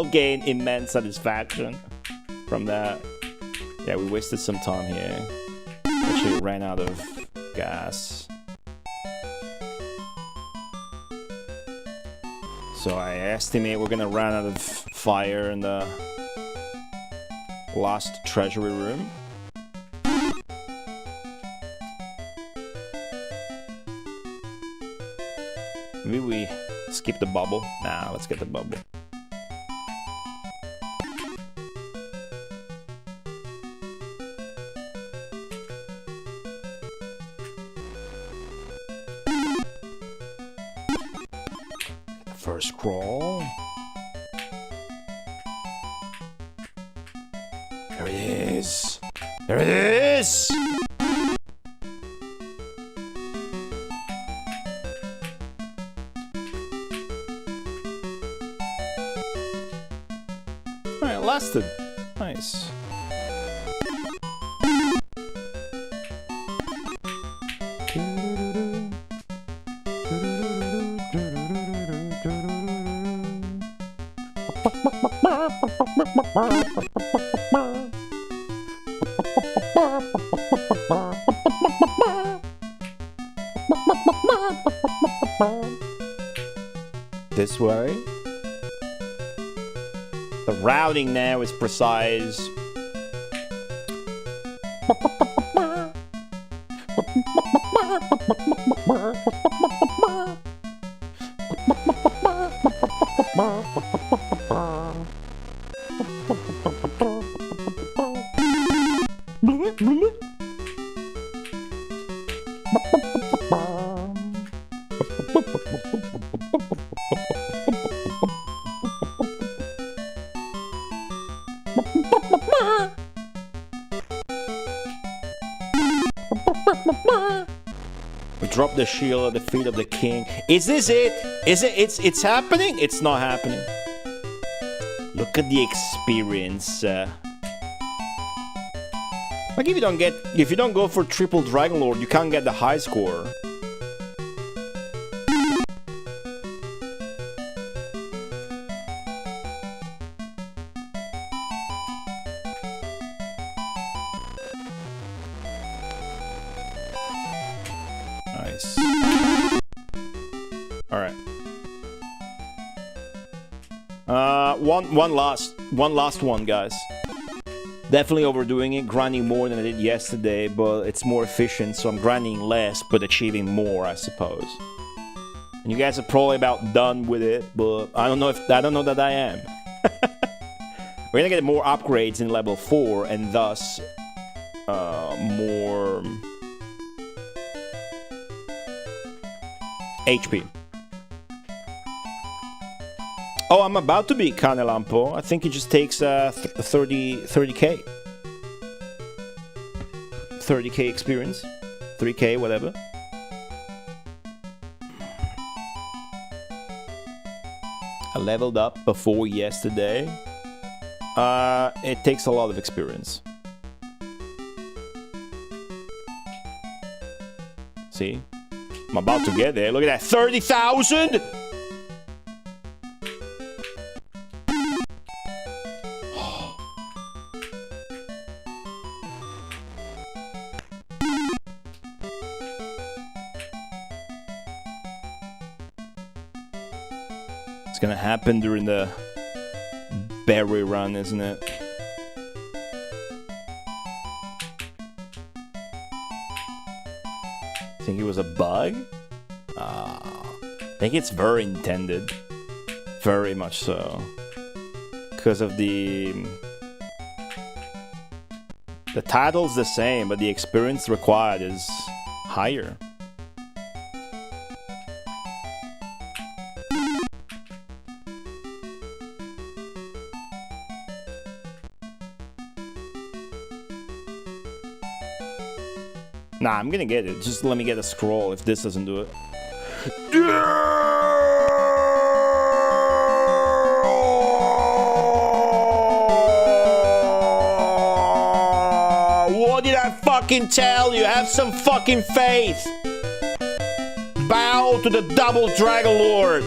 gain immense satisfaction from that. Yeah, we wasted some time here. Actually ran out of gas. So I estimate we're gonna run out of fire in the last treasury room. Maybe we skip the bubble. Nah, let's get the bubble. First scroll. There it is. There it is. Alright, lasted. Nice. This way. The routing now is precise. We drop the shield at the feet of the king. Is this it? Is it? It's happening? It's not happening. Look at the experience. Like if you don't go for triple Dragon Lord, you can't get the high score. Nice. All right. One last one, guys. Definitely overdoing it, grinding more than I did yesterday, but it's more efficient, so I'm grinding less but achieving more, I suppose. And you guys are probably about done with it, but I don't know that I am. We're gonna get more upgrades in level 4 and thus more HP. Oh, I'm about to beat Canelampo. I think it just takes 30k. 30k experience. 3k, whatever. I leveled up before yesterday. It takes a lot of experience. See? I'm about to get there. Look at that. 30,000! It's gonna happen during the berry run, isn't it? Think it was a bug? I think it's very intended. Very much so. Because of the title's the same, but the experience required is higher. Nah, I'm gonna get it. Just let me get a scroll if this doesn't do it. What did I fucking tell you? Have some fucking faith. Bow to the double Dragon Lord.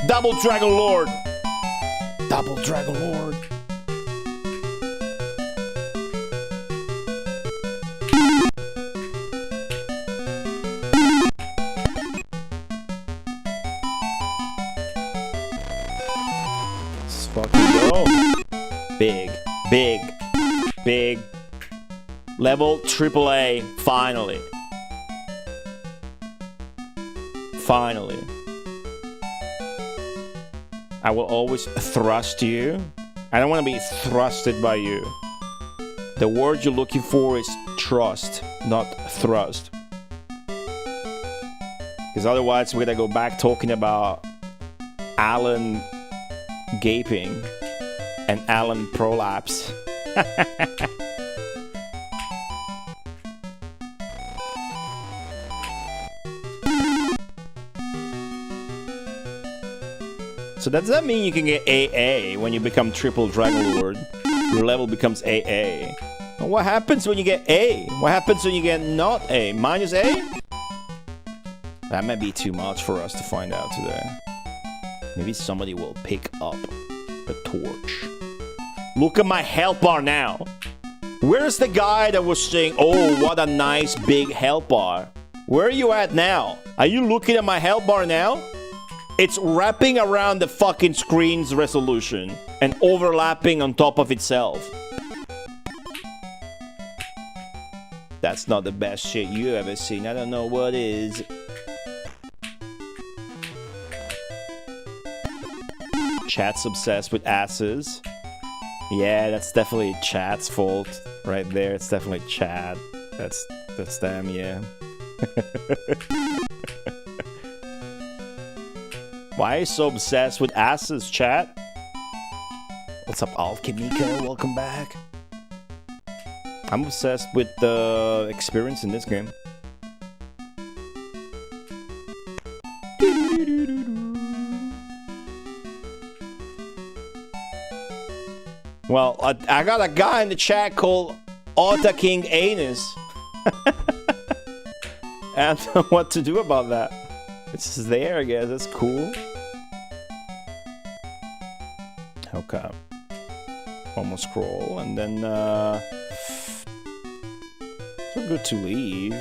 Double Dragon Lord. Double Dragon Lord. Big level AAA. Finally. I will always thrust you. I don't want to be thrusted by you. The word you're looking for is trust, not thrust. Because otherwise we're gonna go back talking about Alan gaping and Alan prolapse. So does that mean you can get AA when you become triple Dragon Lord? Your level becomes AA. And what happens when you get A? What happens when you get not A? Minus A? That might be too much for us to find out today. Maybe somebody will pick up the torch. Look at my health bar now. Where's the guy that was saying, oh, what a nice big health bar? Where are you at now? Are you looking at my health bar now? It's wrapping around the fucking screen's resolution and overlapping on top of itself. That's not the best shit you ever seen. I don't know what is. Chat's obsessed with asses. Yeah, that's definitely Chat's fault right there. It's definitely Chat. That's them, yeah. Why are you so obsessed with asses, Chat? What's up, Alchemika? Welcome back. I'm obsessed with the experience in this game. Well, I got a guy in the chat called Otta King Anus. I don't know what to do about that. It's just there, I guess. That's cool. Okay. One more scroll, and then we're good to leave.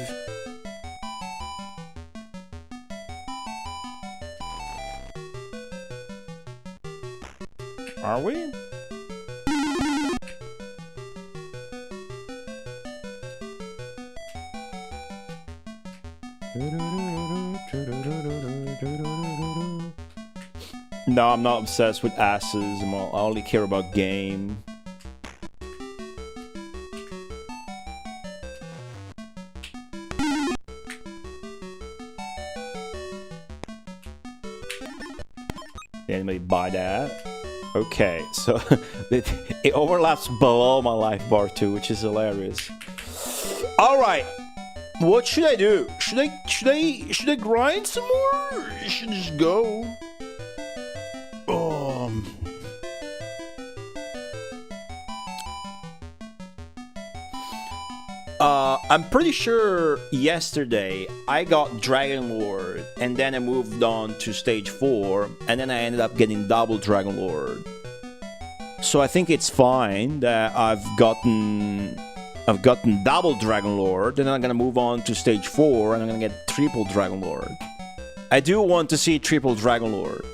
Are we? No, I'm not obsessed with asses. I only care about game. Did anybody buy that? Okay, so it overlaps below my life bar too, which is hilarious. All right, what should I do? Should I grind some more? Or should I just go? I'm pretty sure yesterday I got Dragon Lord, and then I moved on to stage 4, and then I ended up getting double Dragon Lord. So I think it's fine that I've gotten double Dragon Lord, and then I'm gonna move on to stage 4, and I'm gonna get triple Dragon Lord. I do want to see triple Dragon Lord.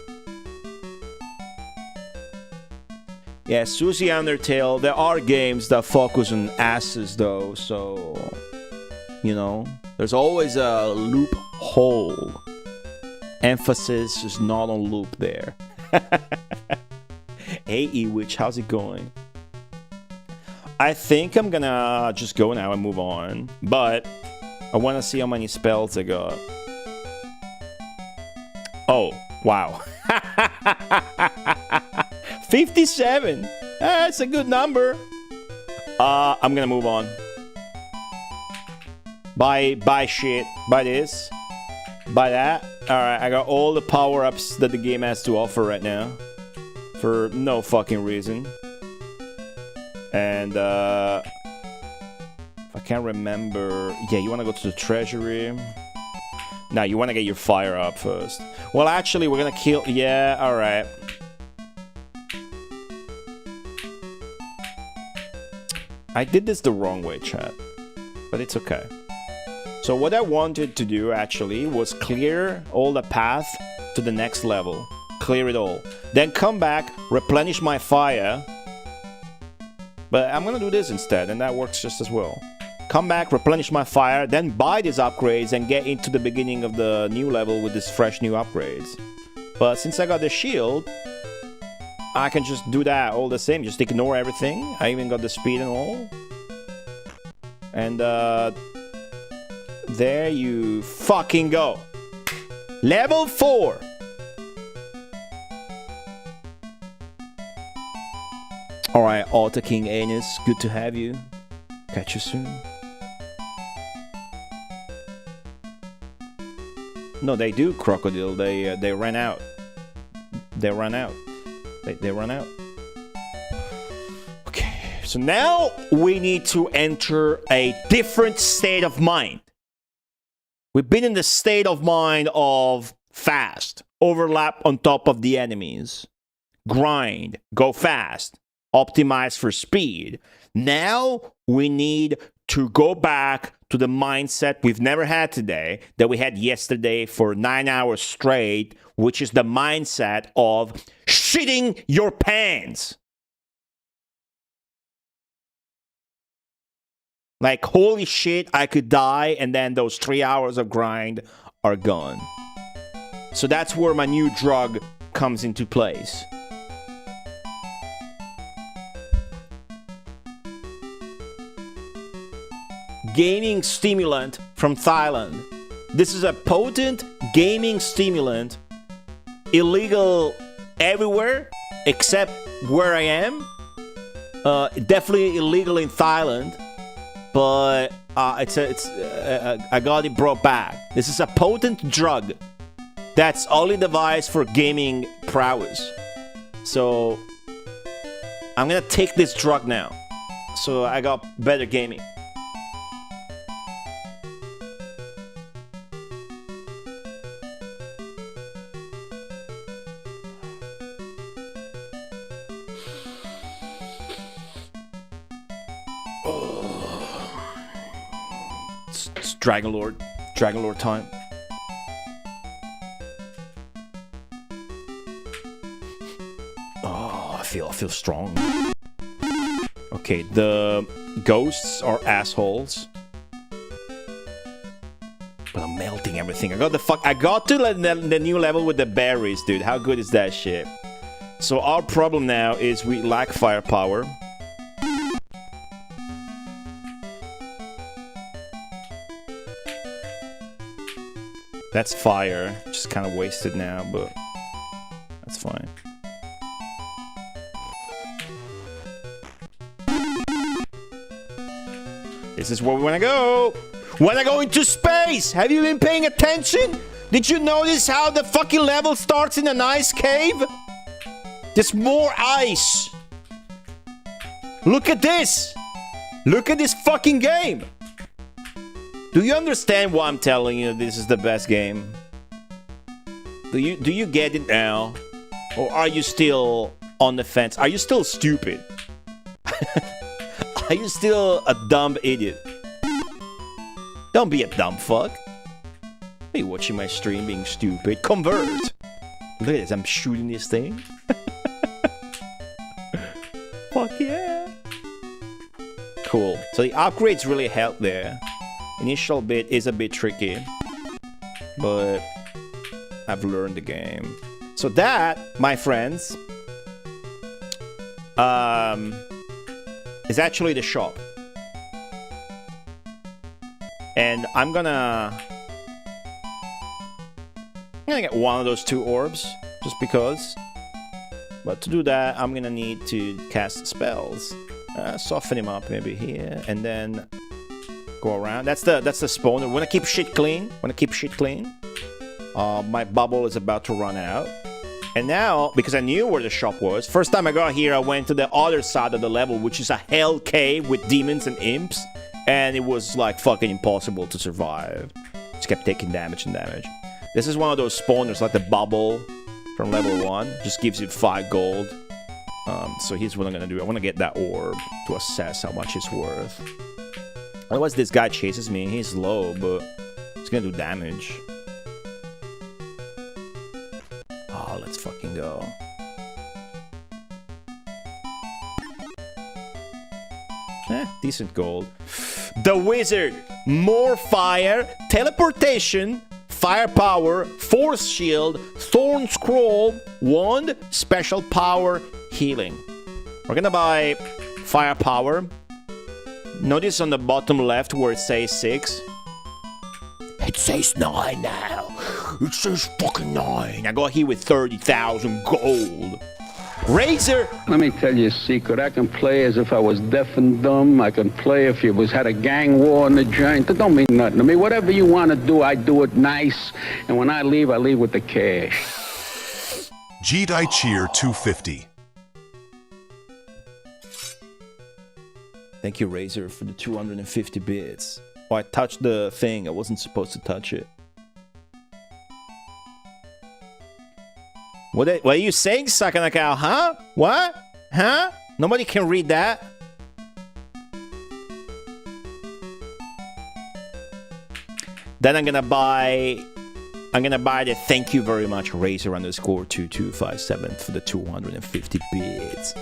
Yeah, Susie Undertale, there are games that focus on asses though, so, you know, there's always a loophole. Emphasis is not on loop there. Hey Ewitch, how's it going? I think I'm gonna just go now and move on, but I want to see how many spells I got. Oh, wow. 57. That's a good number. I'm gonna move on. Buy shit. Buy this. Buy that. Alright, I got all the power-ups that the game has to offer right now. For no fucking reason. And if I can't remember. Yeah, you wanna go to the treasury. No, you wanna get your fire up first. Well, actually, we're gonna kill. Yeah, alright. I did this the wrong way, chat, but it's okay. So what I wanted to do, actually, was clear all the path to the next level. Clear it all. Then come back, replenish my fire. But I'm gonna do this instead, and that works just as well. Come back, replenish my fire, then buy these upgrades and get into the beginning of the new level with these fresh new upgrades. But since I got the shield, I can just do that all the same, just ignore everything. I even got the speed and all. And there you fucking go. Level 4. Alright, Alta King Anus, good to have you. Catch you soon. No, they do, Crocodile. They ran out. They ran out. They ran out. Okay, so now we need to enter a different state of mind. We've been in the state of mind of fast, overlap on top of the enemies, grind, go fast, optimize for speed. Now we need to go back to the mindset we've never had today, that we had yesterday for 9 hours straight, which is the mindset of shitting your pants. Like, holy shit, I could die, and then those 3 hours of grind are gone. So that's where my new drug comes into place. Gaming stimulant from Thailand. This is a potent gaming stimulant, illegal everywhere except where I am. Definitely illegal in Thailand, but I got it brought back. This is a potent drug that's only devised for gaming prowess. So I'm gonna take this drug now, so I got better gaming. Dragon Lord time. Oh, I feel strong. Okay, the ghosts are assholes. But I'm melting everything. I got to the new level with the berries, dude. How good is that shit? So our problem now is we lack firepower. That's fire. Just kind of wasted now, but that's fine. This is where we want to go. Want to go into space? Have you been paying attention? Did you notice how the fucking level starts in an ice cave? There's more ice. Look at this. Look at this fucking game. Do you understand why I'm telling you this is the best game? Do you get it now? Or are you still on the fence? Are you still stupid? Are you still a dumb idiot? Don't be a dumb fuck. Are you watching my stream being stupid? Convert! Look at this, I'm shooting this thing. Fuck yeah! Cool. So the upgrades really help there. Initial bit is a bit tricky, but I've learned the game. So that, my friends, is actually the shop. And I'm gonna get one of those 2 orbs, just because. But to do that, I'm gonna need to cast spells. Soften him up maybe here, and then go around. That's the spawner. Wanna keep shit clean. My bubble is about to run out. And now, because I knew where the shop was, first time I got here, I went to the other side of the level, which is a hell cave with demons and imps. And it was like fucking impossible to survive. Just kept taking damage and damage. This is one of those spawners, like the bubble from level 1. Just gives you 5 gold. So here's what I'm gonna do. I wanna get that orb to assess how much it's worth. Otherwise, this guy chases me. He's low, but he's gonna do damage. Oh, let's fucking go. Decent gold. The Wizard. More fire, teleportation, firepower, force shield, thorn scroll, wand, special power, healing. We're gonna buy firepower. Notice on the bottom left where it says 6. It says 9 now. it says fucking 9. I got here with 30,000 gold. Razor!
Let me tell you a secret. I can play as if I was deaf and dumb. I can play if you had a gang war in the joint. That don't mean nothing to me. Whatever you want to do, I do it nice. And when I leave with the cash.
G-Die Cheer 250.
Thank you, Razor, for the 250 bits. Oh, I touched the thing. I wasn't supposed to touch it. What are you saying, Sakanakao? Huh? What? Huh? Nobody can read that. Then I'm gonna buy the thank you very much Razor underscore 2257 for the 250 bits.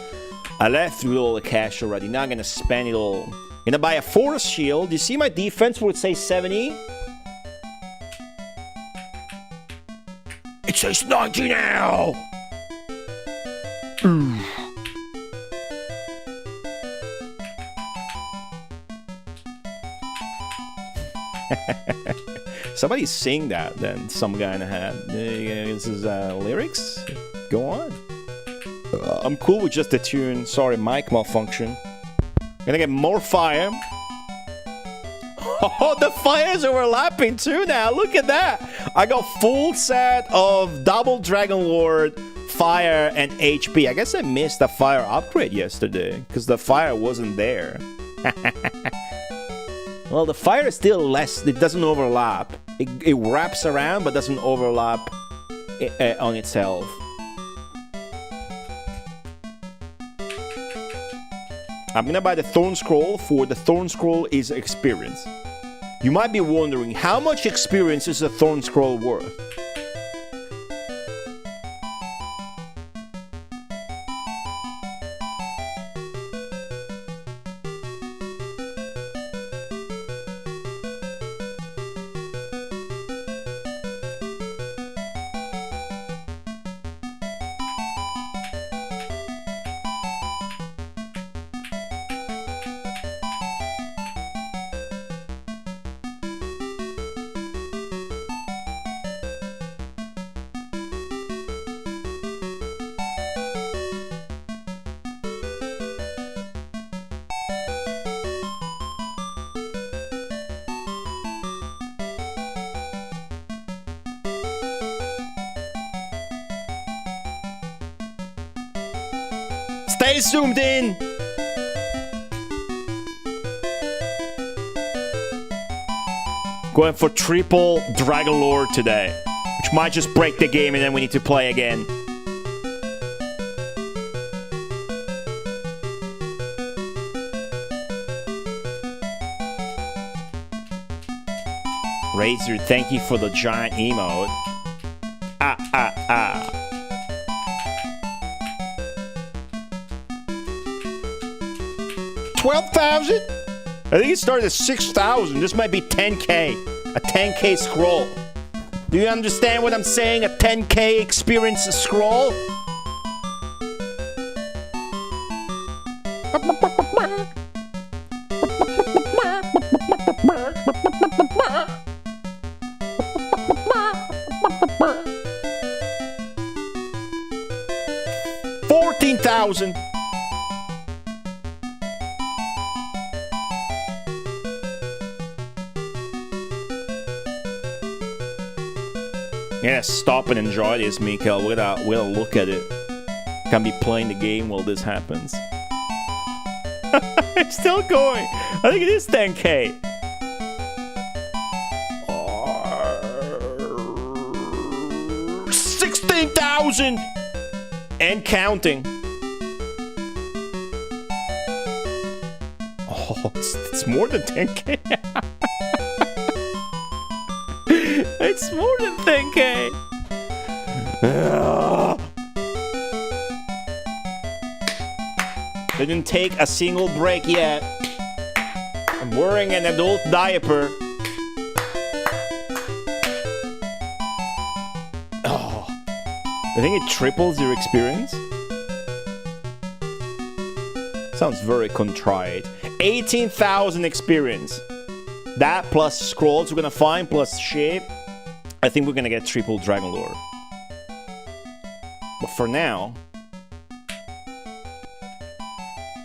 I left with all the cash already. Now I'm gonna spend it all. I'm gonna buy a force shield. You see my defense would say 70? It says 90 now! Somebody sing that, then some guy in the hat. This is lyrics? Go on. I'm cool with just the tune. Sorry, mic malfunction. Gonna get more fire. Oh, the fire's overlapping too now. Look at that. I got full set of double Dragon Lord, fire, and HP. I guess I missed the fire upgrade yesterday because the fire wasn't there. Well, the fire is still less. It doesn't overlap. It wraps around but doesn't overlap on itself. I'm gonna buy the Thorn Scroll for the Thorn Scroll is experience. You might be wondering, how much experience is a Thorn Scroll worth? Stay zoomed in! Going for triple Dragon Lord today, which might just break the game and then we need to play again. Razor, thank you for the giant emote. 12,000? I think it started at 6,000. This might be 10k. A 10k scroll. Do you understand what I'm saying? A 10k experience scroll? $14,000. Yeah, stop and enjoy this, Mikael. We'll look at it. Can be playing the game while this happens. It's still going. I think it is 10k. 16,000 and counting. Oh, it's more than 10k. It's more than 10k. Didn't take a single break yet. I'm wearing an adult diaper. Oh, I think it triples your experience. Sounds very contrite. 18,000 experience. That plus scrolls we're gonna find, plus shape. I think we're gonna get triple Dragon Lore. But for now,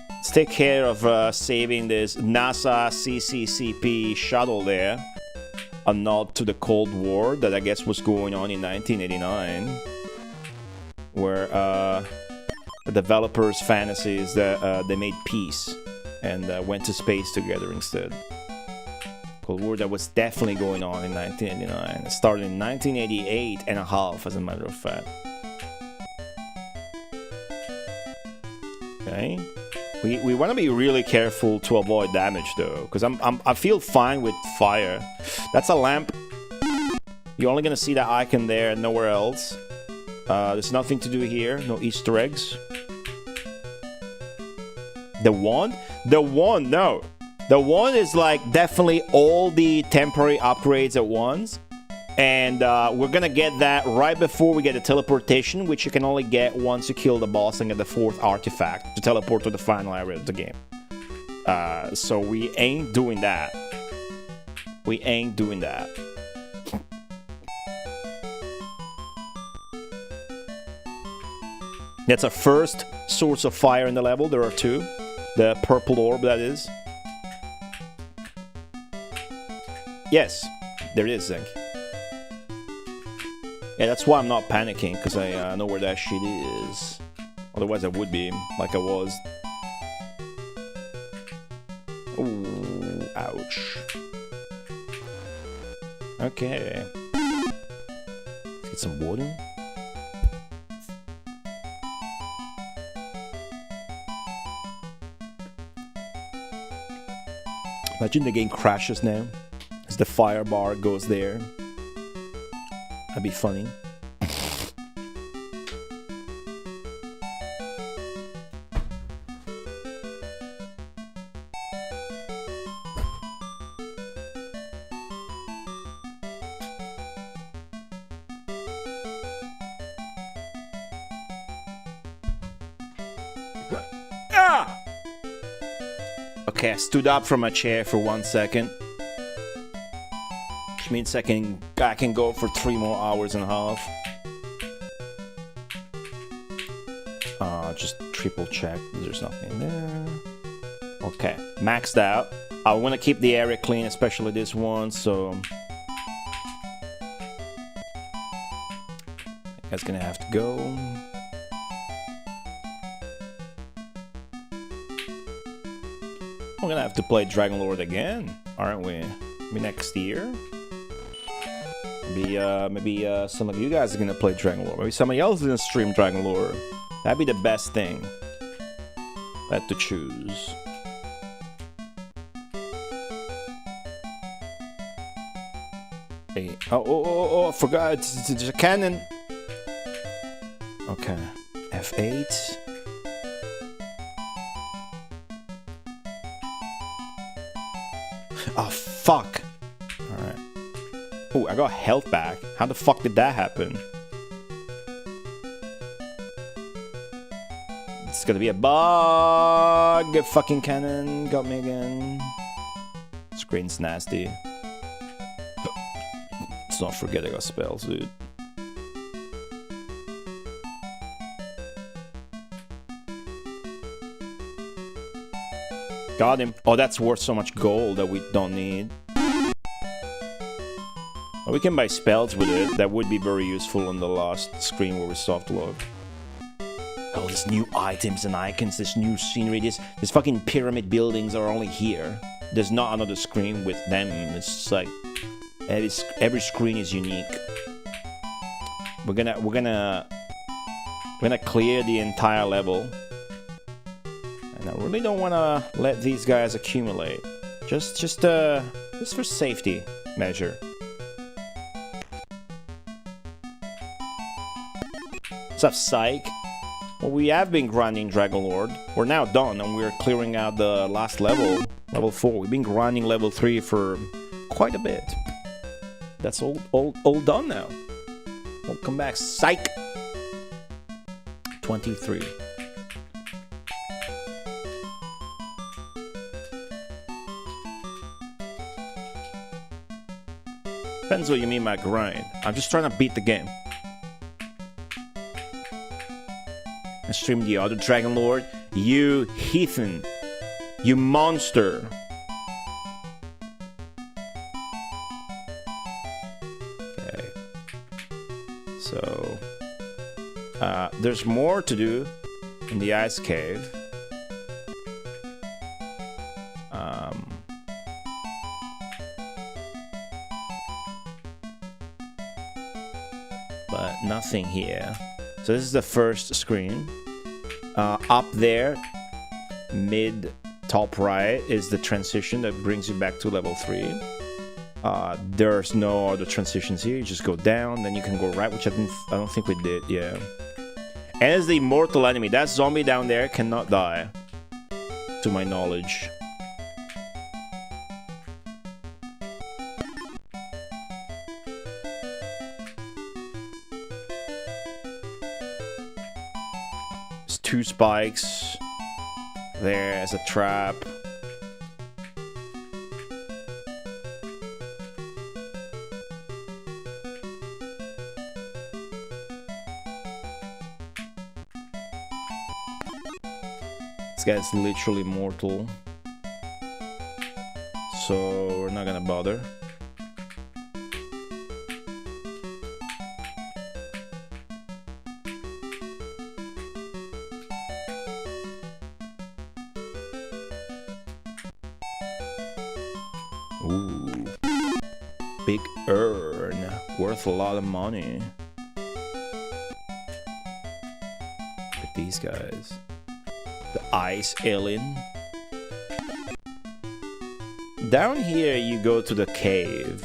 let's take care of saving this NASA CCCP shuttle there. A nod to the Cold War that I guess was going on in 1989. Where the developers' fantasies that they made peace and went to space together instead. Cold War that was definitely going on in 1989. It started in 1988 and a half, as a matter of fact. Okay, we want to be really careful to avoid damage though, because I feel fine with fire. That's a lamp. You're only gonna see that icon there and nowhere else. There's nothing to do here. No Easter eggs. The wand? The wand, no. The wand is like definitely all the temporary upgrades at once. And we're gonna get that right before we get the teleportation, which you can only get once you kill the boss and get the 4th artifact to teleport to the final area of the game. So we ain't doing that. We ain't doing that. That's our first source of fire in the level. There are 2. The purple orb, that is. Yes, there it is, Zinc. Yeah, that's why I'm not panicking, because I know where that shit is. Otherwise I would be, like I was. Ooh, ouch. Okay. Let's get some water. Imagine the game crashes now, as the fire bar goes there. That'd be funny. Okay, I stood up from my chair for 1 second. Which means I can go for 3 more hours and a half. Just triple check. There's nothing there. Okay, maxed out. I want to keep the area clean, especially this one, so... That's gonna have to go. We're gonna have to play Dragon Lord again, aren't we? Maybe next year? Maybe some of you guys are gonna play Dragon Lore. Maybe somebody else is gonna stream Dragon Lore. That'd be the best thing. I had to choose. Hey, oh, I forgot. It's a cannon. Okay. F8. Oh, fuck. Alright. Oh, I got health back. How the fuck did that happen? It's gonna be a bug. Fucking cannon got me again. Screen's nasty. Let's not forget I got spells, dude. Got him. Oh, that's worth so much gold that we don't need. Well, we can buy spells with it. That would be very useful on the last screen where we softlocked. Oh, these new items and icons, this new scenery, these fucking pyramid buildings are only here. There's not another screen with them. It's just like every screen is unique. We're gonna clear the entire level. And I really don't want to let these guys accumulate. Just for safety measure. What's up, Psych? Well, we have been grinding Dragon Lord. We're now done, and we're clearing out the last level, level 4. We've been grinding level 3 for quite a bit. That's all done now. Welcome back, Psych. 23. Depends what you mean by grind. I'm just trying to beat the game. I stream the other Dragon Lord. You heathen. You monster. Okay. So... there's more to do in the ice cave. But nothing here. So this is the first screen. Up there, mid top right, is the transition that brings you back to level 3. There's no other transitions here. You just go down, then you can go right, which I don't think we did. Yeah. And it's the immortal enemy. That zombie down there cannot die, to my knowledge. There's 2 spikes. There as a trap. This guy's literally mortal, so we're not gonna bother. Ooh, big urn, worth a lot of money. Look at these guys. The ice alien. Down here you go to the cave.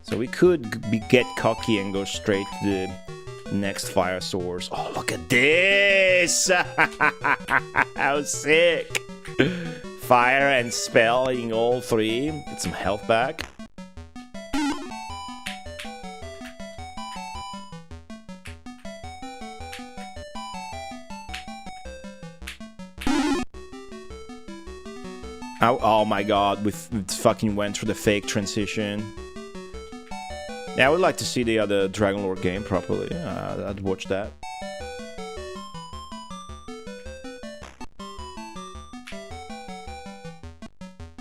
So we could get cocky and go straight to the next fire source. Oh, look at this! How sick! Fire and spell in all 3. Get some health back. Oh my god, we fucking went through the fake transition. Yeah, I would like to see the other Dragon Lord game properly. I'd watch that.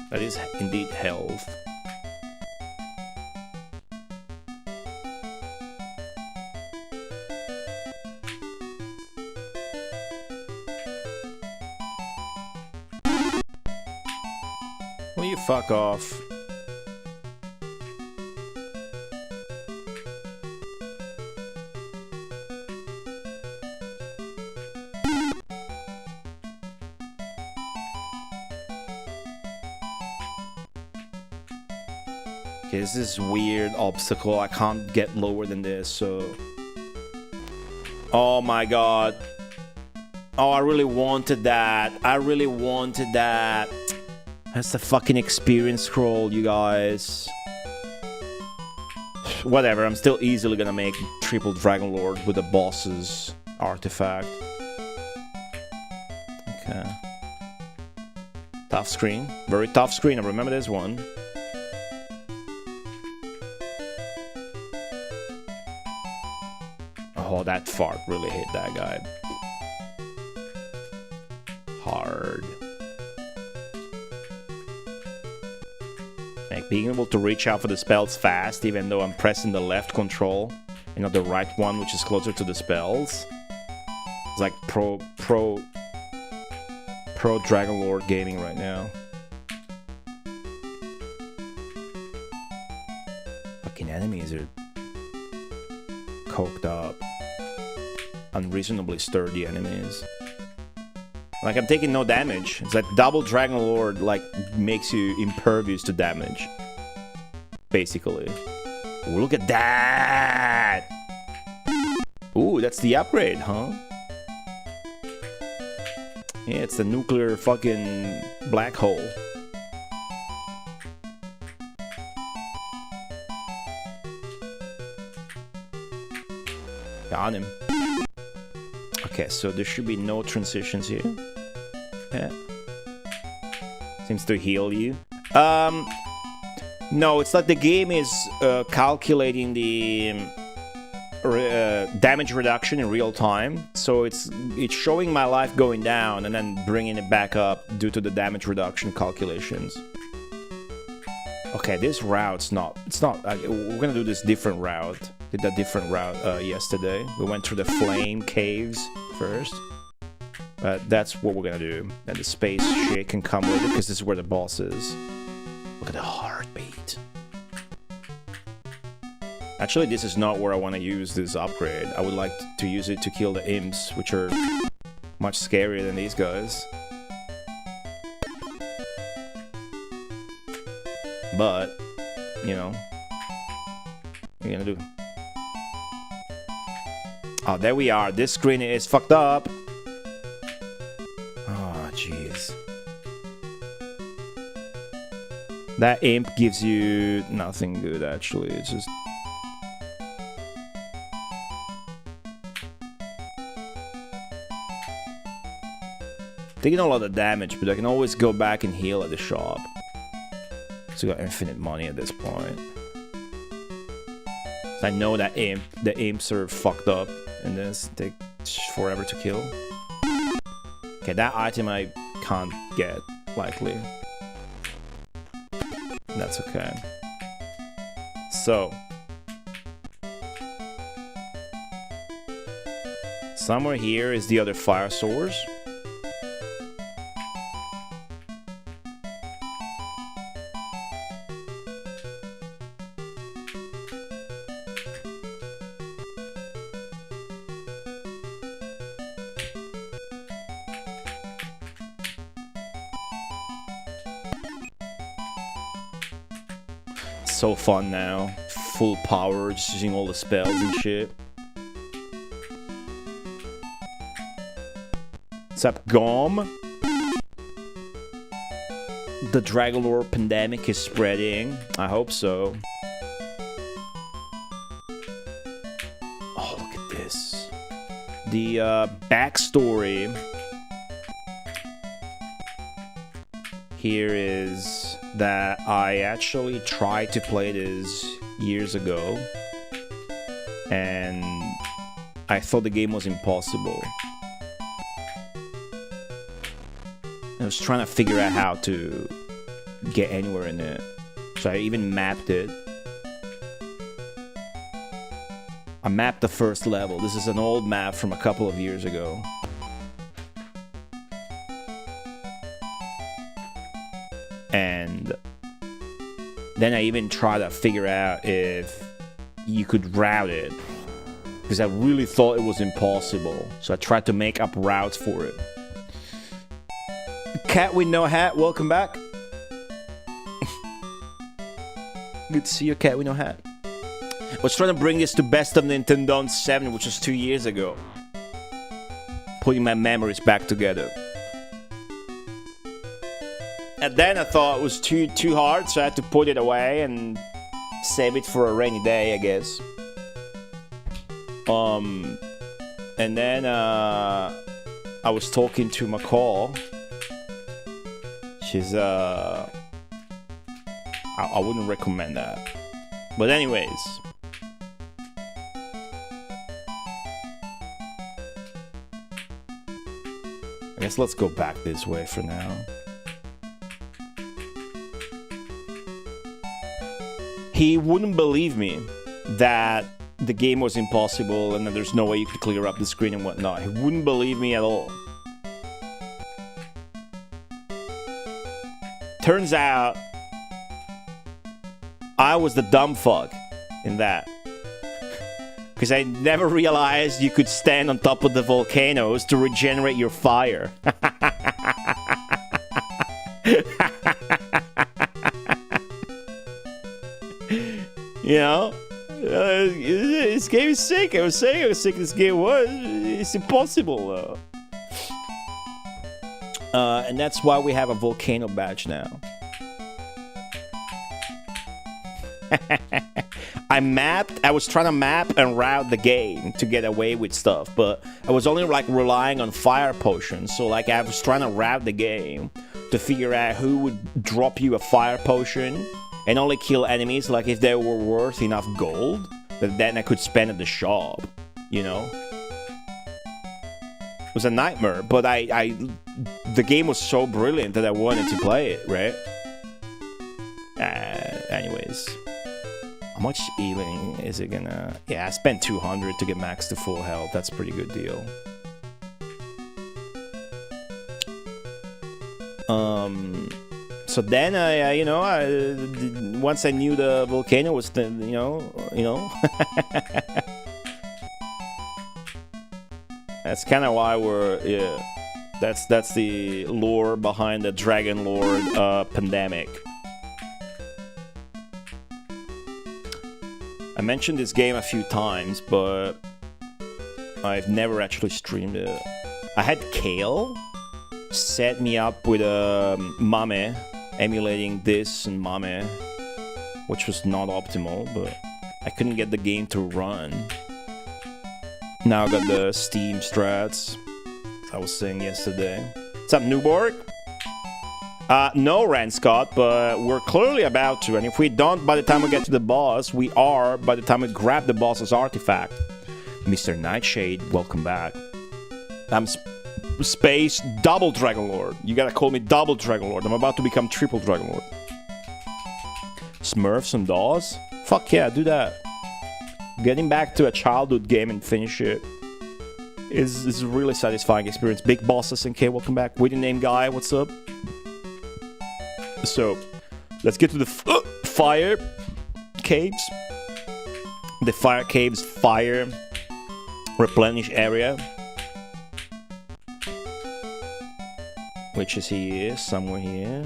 That is indeed health. Will you fuck off? Okay, this is weird obstacle. I can't get lower than this, so... Oh my god. Oh, I really wanted that. I really wanted that. That's the fucking experience scroll, you guys. Whatever, I'm still easily gonna make triple Dragon Lord with the boss's artifact. Okay. Tough screen. Very tough screen, I remember this one. Oh, that fart really hit that guy. Hard. Like being able to reach out for the spells fast, even though I'm pressing the left control and not the right one, which is closer to the spells. It's like pro Dragon Lord gaming right now. Fucking enemies are coked up. Unreasonably sturdy enemies. Like, I'm taking no damage. It's like double Dragon Lord, like, makes you impervious to damage. Basically. Ooh, look at that! Ooh, that's the upgrade, huh? Yeah, it's the nuclear fucking black hole. Got him. Okay, so there should be no transitions here. Yeah. Seems to heal you. No, it's like the game is calculating the damage reduction in real time. So it's showing my life going down and then bringing it back up due to the damage reduction calculations. Okay, this route's not... It's not... we're gonna do this different route. Did that different route yesterday. We went through the flame caves first. But that's what we're gonna do. And the space shit can come later because this is where the boss is. Look at the heartbeat. Actually, this is not where I want to use this upgrade. I would like to use it to kill the imps, which are much scarier than these guys. But, you know, what are you gonna do? Oh, there we are. This screen is fucked up. Oh, jeez. That imp gives you nothing good, actually. It's just... taking a lot of damage, but I can always go back and heal at the shop. So I got infinite money at this point. I know that the imps are fucked up, and this takes forever to kill. Okay, that item I can't get, likely. That's okay. So. Somewhere here is the other fire source. So fun now. Full power, just using all the spells and shit. What's up, Gom? The Dragon Lore pandemic is spreading. I hope so. Oh, look at this. The backstory here is that I actually tried to play this years ago, and I thought the game was impossible. I was trying to figure out how to get anywhere in it, so I even mapped it. I mapped the first level. This is an old map from a couple of years ago. And then I even tried to figure out if you could route it, because I really thought it was impossible. So I tried to make up routes for it. Cat with no hat, welcome back. Good to see you, Cat with no hat. I was trying to bring this to Best of Nintendo 7, which was 2 years ago. Putting my memories back together. And then I thought it was too hard, so I had to put it away and save it for a rainy day, I guess. And then I was talking to McCall. She's I wouldn't recommend that. But anyways. I guess let's go back this way for now. He wouldn't believe me that the game was impossible and that there's no way you could clear up the screen and whatnot. He wouldn't believe me at all. Turns out, I was the dumb fuck in that. Because I never realized you could stand on top of the volcanoes to regenerate your fire. You know? This game is sick. I was saying how sick this game was. It's impossible, though. And that's why we have a volcano badge now. I was trying to map and route the game to get away with stuff, but I was only like relying on fire potions. So like I was trying to route the game to figure out who would drop you a fire potion and only kill enemies like if they were worth enough gold that then I could spend at the shop, you know? It was a nightmare, but the game was so brilliant that I wanted to play it, right? Anyways. How much healing is it gonna... Yeah, I spent 200 to get max to full health. That's a pretty good deal. So then once I knew the volcano was, you know. That's kind of why we're, yeah. That's the lore behind the Dragon Lord pandemic. I mentioned this game a few times, but I've never actually streamed it. I had Kale set me up with a Mame, emulating this and Mame, which was not optimal, but I couldn't get the game to run. Now I got the Steam strats, as I was saying yesterday. What's up, Newborg? No, Rand Scott, but we're clearly about to, and if we don't by the time we get to the boss, we are by the time we grab the boss's artifact. Mr. Nightshade, welcome back. I'm Space Double Dragon Lord. You gotta call me Double Dragon Lord. I'm about to become Triple Dragon Lord. Smurfs and Daws? Fuck yeah, do that. Getting back to a childhood game and finish it is a really satisfying experience. Big bosses and K, welcome back. With the name guy, what's up? So, let's get to the fire caves. The fire caves fire replenish area. Which is here, somewhere here.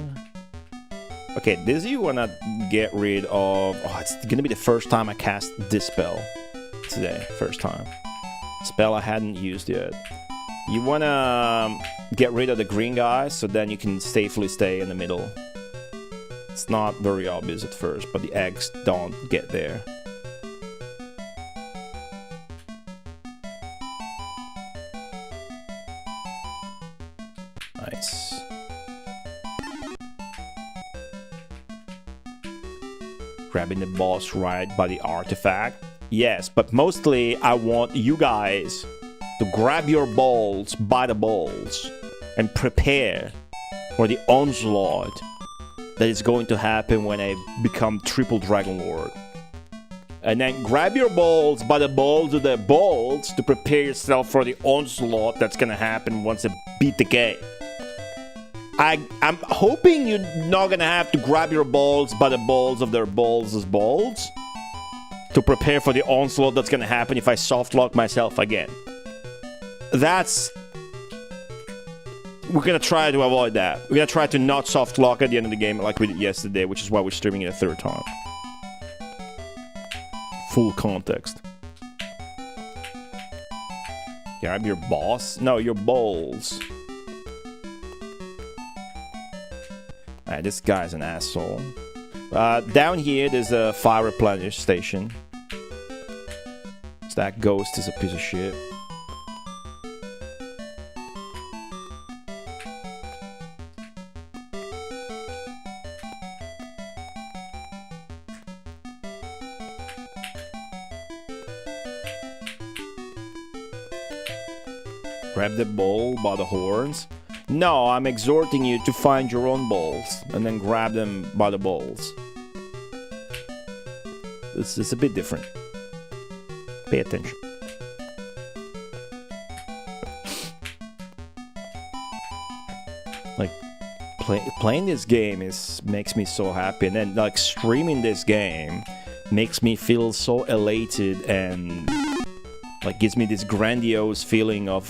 Okay, this you wanna get rid of... Oh, it's gonna be the first time I cast this spell today. First time. Spell I hadn't used yet. You wanna get rid of the green guy, so then you can safely stay in the middle. It's not very obvious at first, but the eggs don't get there. Nice. Grabbing the boss right by the artifact. Yes, but mostly I want you guys to grab your balls by the balls and prepare for the onslaught that is going to happen when I become Triple Dragon Lord. And then grab your balls by the balls of the balls to prepare yourself for the onslaught that's gonna happen once I beat the game. I'm hoping you're not gonna have to grab your balls by the balls of their balls as balls to prepare for the onslaught that's gonna happen if I softlock myself again. We're gonna try to avoid that. We're gonna try to not softlock at the end of the game like we did yesterday, which is why we're streaming it a third time. Full context. Grab your boss? No, your balls. Alright, this guy's an asshole. Down here, there's a fire replenish station. So that ghost is a piece of shit. Grab the ball by the horns. No, I'm exhorting you to find your own balls and then grab them by the balls. It's a bit different. Pay attention. Like playing this game makes me so happy, and then like streaming this game makes me feel so elated and like gives me this grandiose feeling of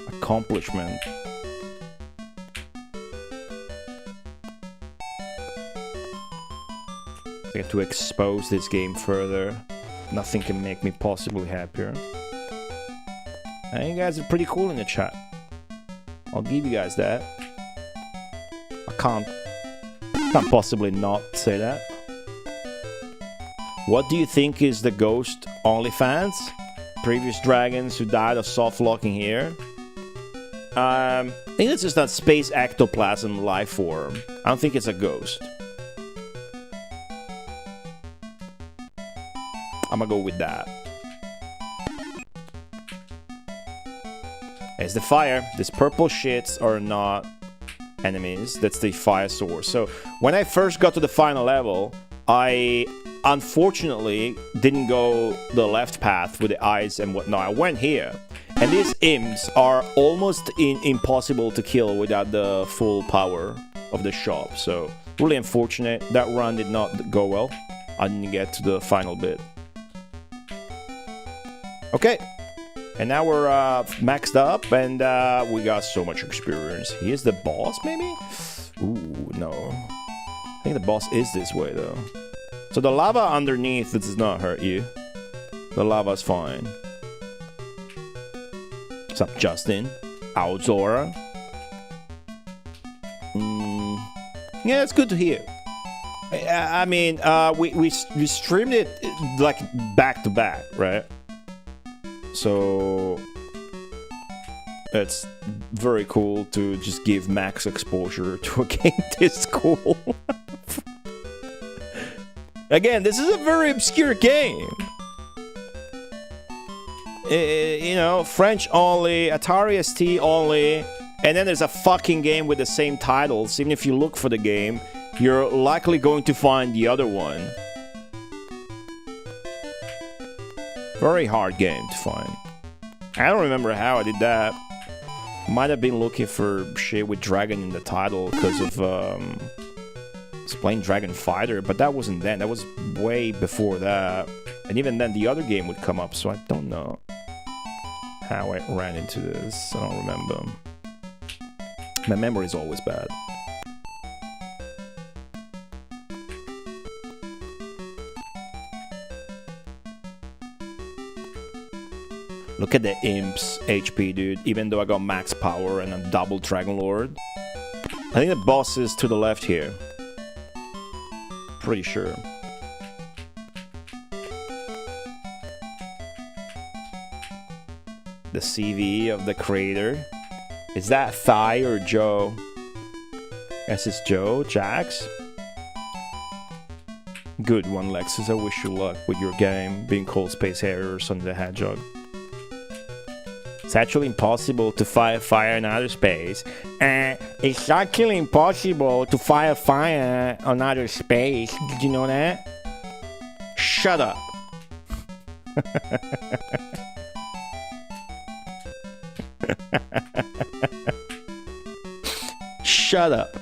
accomplishment. I get to expose this game further. Nothing can make me possibly happier. And you guys are pretty cool in the chat. I'll give you guys that. I can't possibly not say that. What do you think is the ghost OnlyFans? Previous dragons who died of soft locking here? I think it's just that space ectoplasm life form. I don't think it's a ghost. I'm gonna go with that. It's the fire. These purple shits are not enemies. That's the fire source. So when I first got to the final level, I unfortunately didn't go the left path with the eyes and whatnot. I went here. And these imps are almost impossible to kill without the full power of the shop. So really unfortunate. That run did not go well. I didn't get to the final bit. Okay. And now we're maxed up, and we got so much experience. Here's the boss, maybe? Ooh, no. I think the boss is this way, though. So the lava underneath does not hurt you. The lava's fine. What's up, Justin? Auzora? Yeah, it's good to hear. I mean, we streamed it like back to back, right? So it's very cool to just give max exposure to a game this cool. Again, this is a very obscure game. You know, French only, Atari ST only, and then there's a fucking game with the same titles. Even if you look for the game, you're likely going to find the other one. Very hard game to find. I don't remember how I did that. Might have been looking for shit with dragon in the title because of it's playing Dragon Fighter, but that wasn't then. That was way before that. And even then the other game would come up, so I don't know how I ran into this. I don't remember. My memory is always bad. Look at the imps HP, dude. Even though I got max power and I'm double Dragon Lord. I think the boss is to the left here. Pretty sure. The CV of the creator. Is that Thai or Joe? Yes, it's Joe. Jax? Good one, Lexus. I wish you luck with your game being called Space Harrier or Sonic the Hedgehog. It's actually impossible to fire fire in outer space. It's actually impossible to fire fire on outer space. Did you know that? Shut up. Shut up.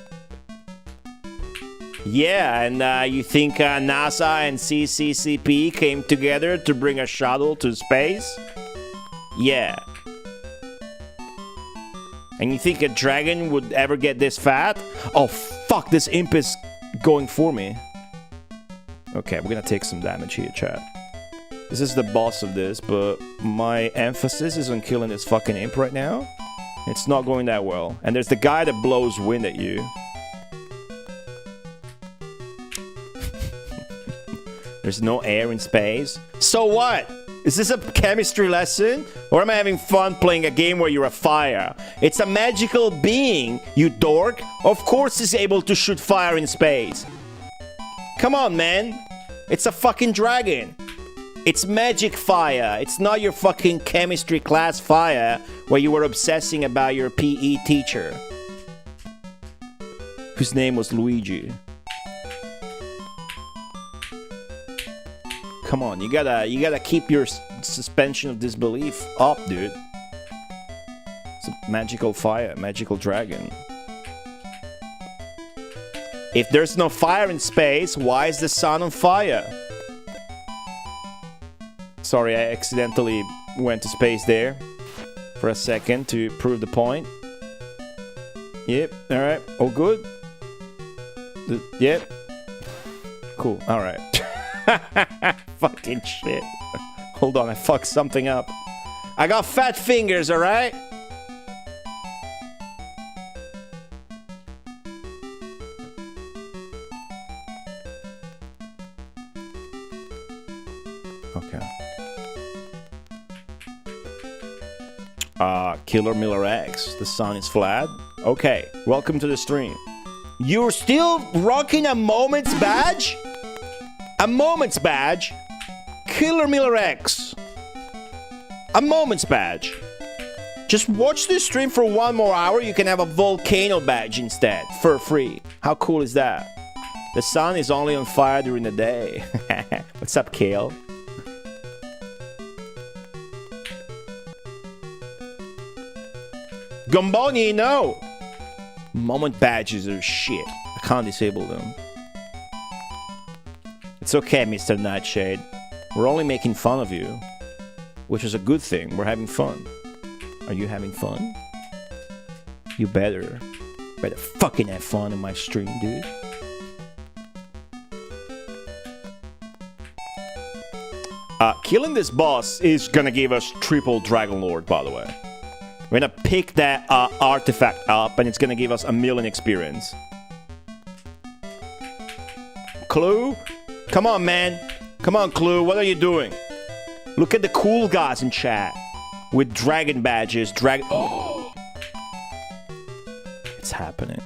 Yeah, and you think NASA and CCCP came together to bring a shuttle to space? Yeah. And you think a dragon would ever get this fat? Oh, fuck, this imp is going for me. Okay, we're gonna take some damage here, chat. This is the boss of this, but my emphasis is on killing this fucking imp right now. It's not going that well. And there's the guy that blows wind at you. There's no air in space. So what? Is this a chemistry lesson? Or am I having fun playing a game where you're a fire? It's a magical being, you dork. Of course it's able to shoot fire in space. Come on, man. It's a fucking dragon. It's magic fire. It's not your fucking chemistry class fire where you were obsessing about your PE teacher, whose name was Luigi. Come on, you gotta keep your suspension of disbelief up, dude. It's a magical fire, magical dragon. If there's no fire in space, why is the sun on fire? Sorry, I accidentally went to space there for a second to prove the point. Yep, alright, all good. Yep. Cool, alright. Fucking shit. Hold on, I fucked something up. I got fat fingers, alright? Okay. Killer Miller X. The sun is flat. Okay, welcome to the stream. You're still rocking a moment's badge? A moment's badge? Killer Miller X. A moment's badge. Just watch this stream for 1 more hour, you can have a volcano badge instead, for free. How cool is that? The sun is only on fire during the day. What's up, Kale? Gomboni, no! Moment badges are shit. I can't disable them. It's okay, Mr. Nightshade. We're only making fun of you. Which is a good thing. We're having fun. Are you having fun? You better fucking have fun in my stream, dude. Killing this boss is gonna give us triple Dragon Lord, by the way. We're gonna pick that artifact up and it's gonna give us 1,000,000 experience. Clue? Come on, man. Come on, Clue. What are you doing? Look at the cool guys in chat. With dragon badges. Oh! It's happening.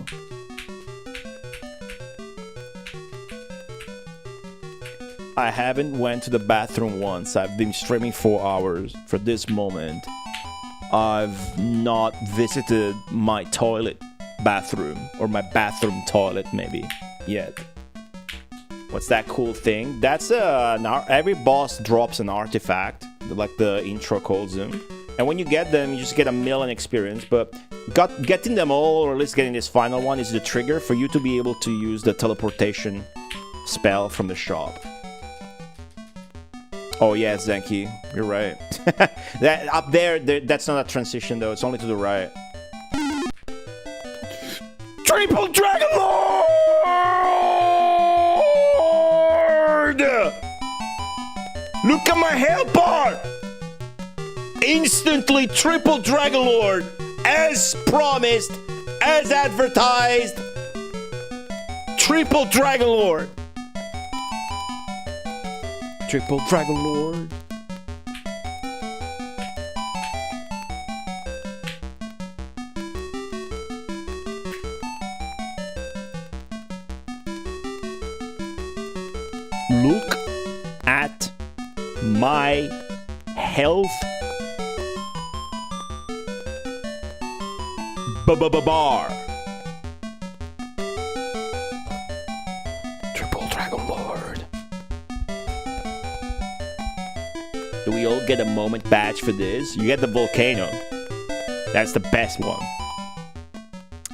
I haven't went to the bathroom once. I've been streaming 4 hours for this moment. I've not visited my toilet bathroom. Or my bathroom toilet, maybe. Yet. What's that cool thing? That's every boss drops an artifact, like the intro calls them. And when you get them, you just get 1,000,000 experience. But getting them all, or at least getting this final one, is the trigger for you to be able to use the teleportation spell from the shop. Oh yeah, Zenki, you're right. That up there, that's not a transition though. It's only to the right. Triple Dragon Lord! Look at my health bar! Instantly triple Dragon Lord, as promised, as advertised. Triple Dragon Lord. Triple Dragon Lord. Look at my health bar. Triple Dragon Lord. Do we all get a moment badge for this? You get the volcano. That's the best one.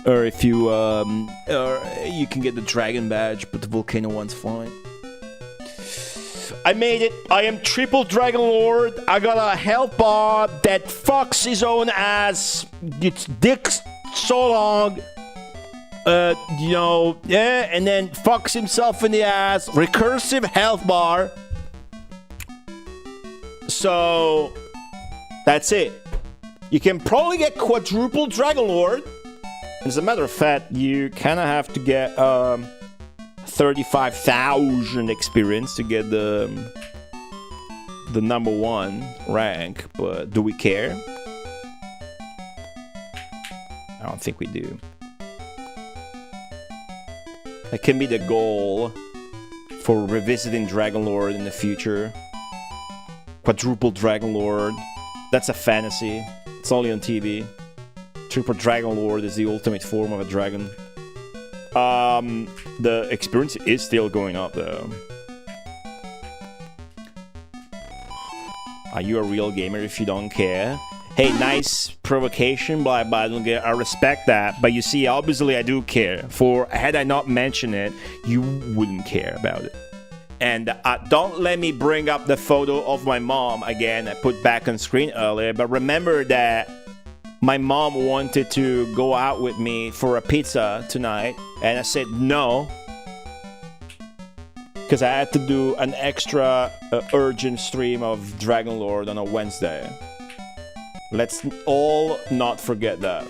Or if you or you can get the dragon badge, but the volcano one's fine. I made it. I am Triple Dragon Lord. I got a health bar that fucks his own ass. It's dick's so long. You know, yeah, and then fucks himself in the ass. Recursive health bar. So, that's it. You can probably get quadruple Dragon Lord. As a matter of fact, you kind of have to get 35,000 experience to get the #1 rank. But do we care? I don't think we do. That can be the goal for revisiting Dragon Lord in the future. Quadruple Dragon Lord. That's a fantasy. It's only on TV. Triple Dragon Lord is the ultimate form of a dragon. The experience is still going up though. Are you a real gamer if you don't care? Hey, nice provocation, but I don't get. I respect that. But you see, obviously I do care. For had I not mentioned it, you wouldn't care about it. And don't let me bring up the photo of my mom again I put back on screen earlier. But remember that my mom wanted to go out with me for a pizza tonight. And I said no. Because I had to do an extra urgent stream of Dragon Lord on a Wednesday. Let's all not forget that.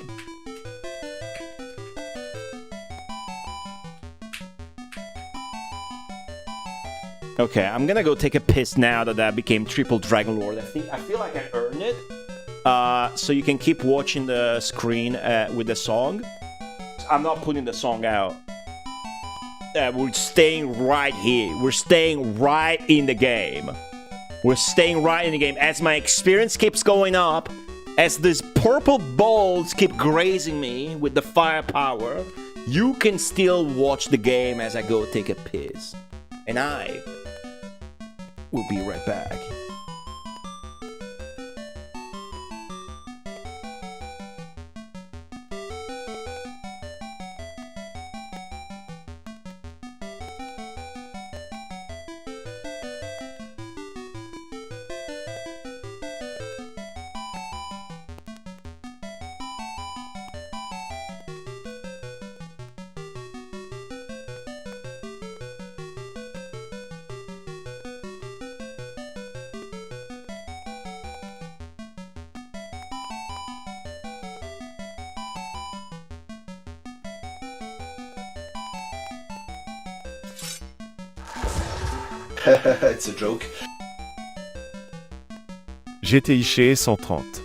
Okay, I'm gonna go take a piss now that I became Triple Dragon Lord. I feel like I earned it. So you can keep watching the screen with the song. I'm not putting the song out. We're staying right here. We're staying right in the game. We're staying right in the game. As my experience keeps going up, as these purple balls keep grazing me with the firepower, you can still watch the game as I go take a piss. And I will be right back.
It's a joke.
GTIC 130.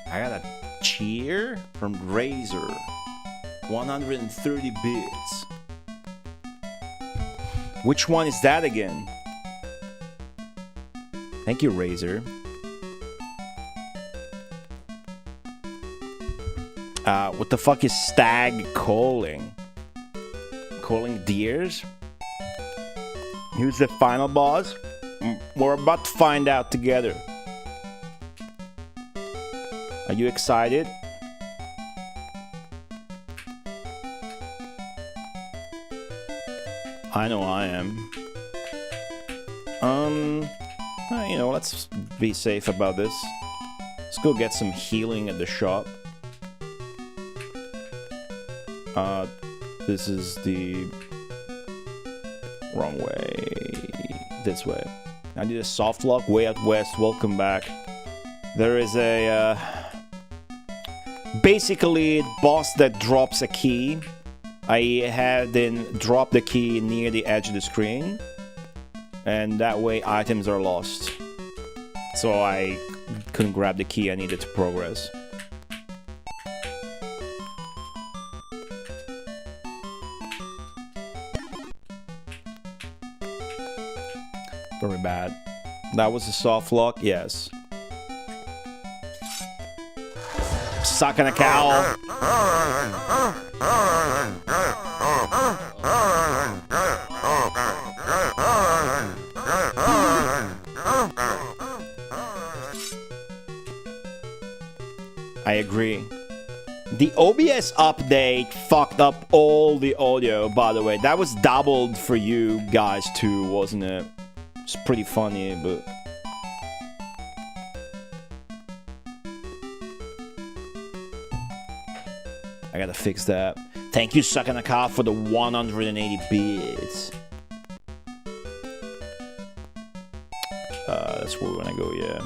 I got a cheer from Razer. 130 bits. Which one is that again? Thank you, Razer. What the fuck is stag calling? Calling deers? Who's the final boss? We're about to find out together. Are you excited? I know I am. You know, let's be safe about this. Let's go get some healing at the shop. This is the wrong way. This way. I did a soft lock way out west. Welcome back. There is a basically boss that drops a key. I had then drop the key near the edge of the screen, and that way items are lost. So I couldn't grab the key I needed to progress. That was a soft lock, yes. Sucking a cow. I agree. The OBS update fucked up all the audio, by the way. That was doubled for you guys too, wasn't it? It's pretty funny, but... I gotta fix that. Thank you, Sakanaka, for the 180 bits. That's where we wanna go, yeah.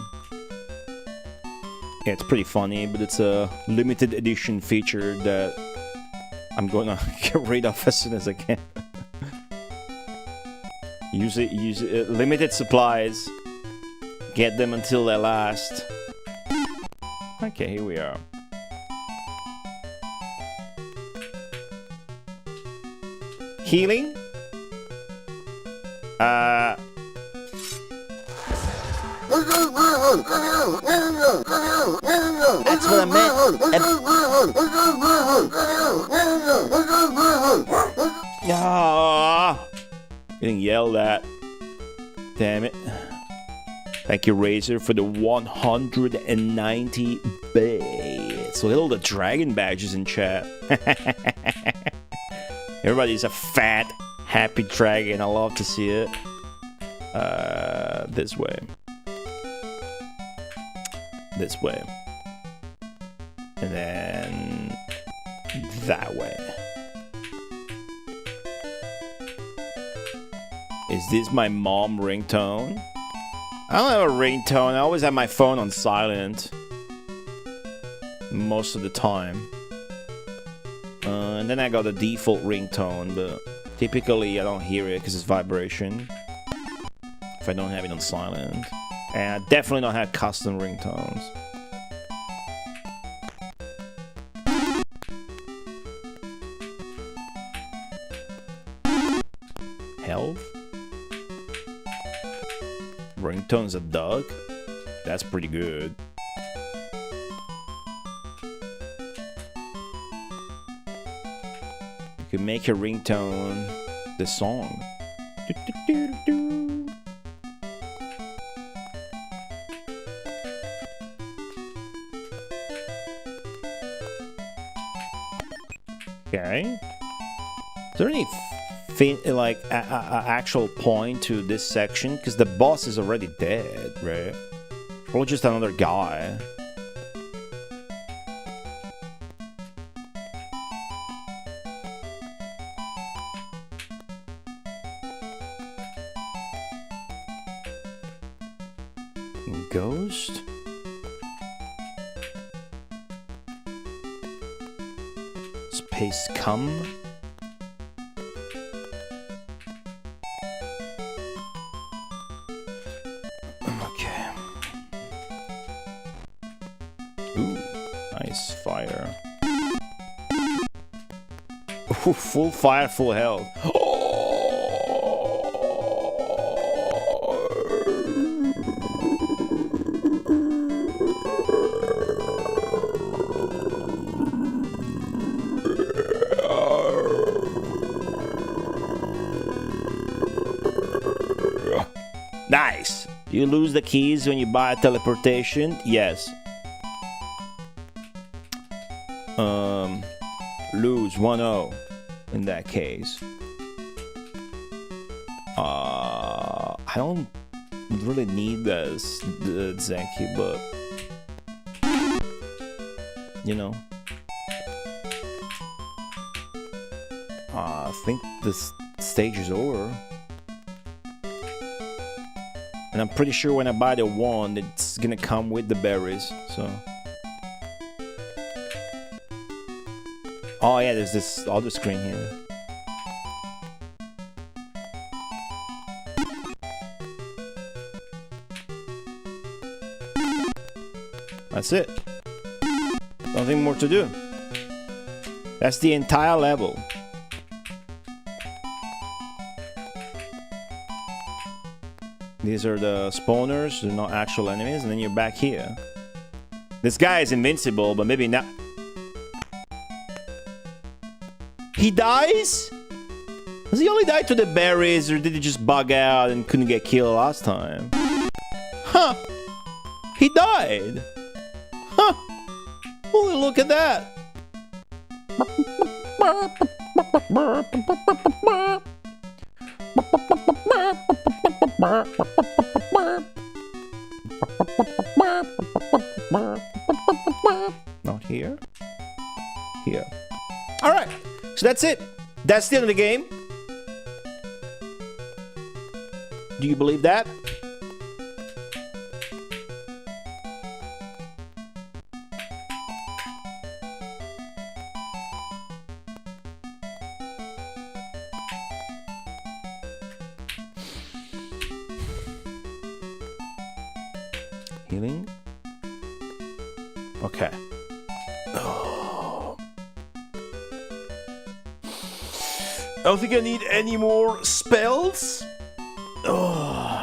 Yeah, it's pretty funny, but it's a limited edition feature that I'm gonna get rid of as soon as I can. use it, limited supplies. Get them until they last. Okay, here we are. Healing? That's what I meant. Getting yelled at. Damn it. Thank you, Razor, for the 190 bits. Look at all the dragon badges in chat. Everybody's a fat, happy dragon. I love to see it. This way. This way. And then that way. Is this my mom ringtone? I don't have a ringtone. I always have my phone on silent. Most of the time. And then I got a default ringtone, but typically I don't hear it because it's vibration. If I don't have it on silent. And I definitely don't have custom ringtones. Health? Ringtone's a dog? That's pretty good. You can make your ringtone the song. Okay. Is there any actual point to this section? Because the boss is already dead, right? Or just another guy. Ghost? Space come? Okay. Ooh, nice fire. Ooh, full fire, full health. Nice. You lose the keys when you buy a teleportation? Yes. Lose 1-0 in that case. I don't really need the Zenki, but you know. I think this stage is over. And I'm pretty sure when I buy the wand, it's gonna come with the berries, so. Oh yeah, there's this other screen here. That's it. Nothing more to do. That's the entire level. These are the spawners, they're not actual enemies, and then you're back here. This guy is invincible, but maybe not. He dies? Does he only die to the berries, or did he just bug out and couldn't get killed last time? Huh. He died. Huh. Holy, look at that. Not here. Here. Alright. So that's it. That's the end of the game. Do you believe that? Healing? Okay. Oh. I don't think I need any more spells. Oh.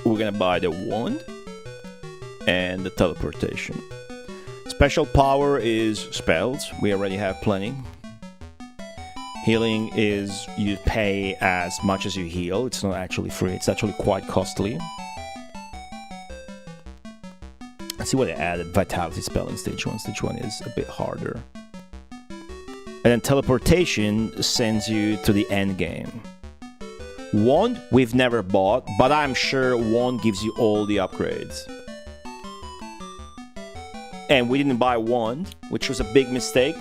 We're gonna buy the wand and the teleportation. Special power is spells. We already have plenty. Healing is you pay as much as you heal. It's not actually free. It's actually quite costly. Let's see what they added. Vitality spell in stage 1. Stage 1 is a bit harder. And then teleportation sends you to the end game. Wand, we've never bought, but I'm sure Wand gives you all the upgrades. And we didn't buy Wand, which was a big mistake.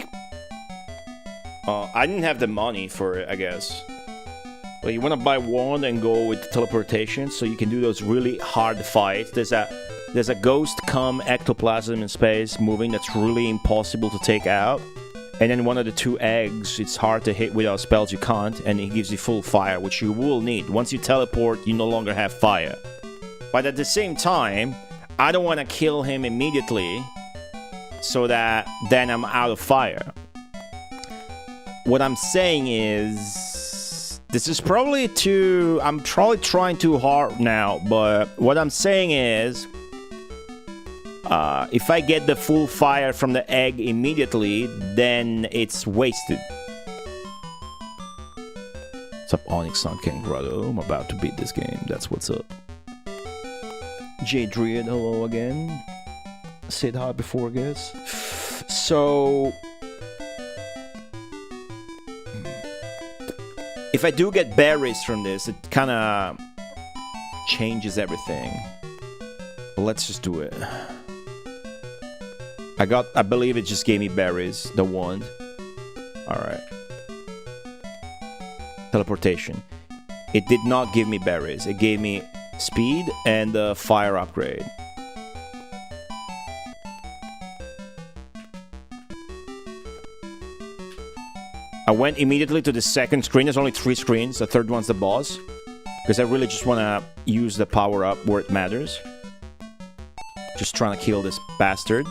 I didn't have the money for it, I guess. But you want to buy Wand and go with teleportation, so you can do those really hard fights. There's a ghost come ectoplasm in space moving that's really impossible to take out. And then one of the 2 eggs, it's hard to hit without spells, you can't, and it gives you full fire, which you will need. Once you teleport, you no longer have fire. But at the same time, I don't want to kill him immediately, so that then I'm out of fire. What I'm saying is, this is probably I'm probably trying too hard now, but what I'm saying is, if I get the full fire from the egg immediately, then it's wasted. What's up, Onyx Sunken Grotto? I'm about to beat this game. That's what's up. J Druid, hello again. Said hi before, I guess. So, if I do get berries from this, it kind of changes everything. But let's just do it. I believe it just gave me berries, the wand. Alright. Teleportation. It did not give me berries. It gave me speed and the fire upgrade. I went immediately to the second screen. There's only 3 screens. The third one's the boss. Because I really just want to use the power up where it matters. Just trying to kill this bastard.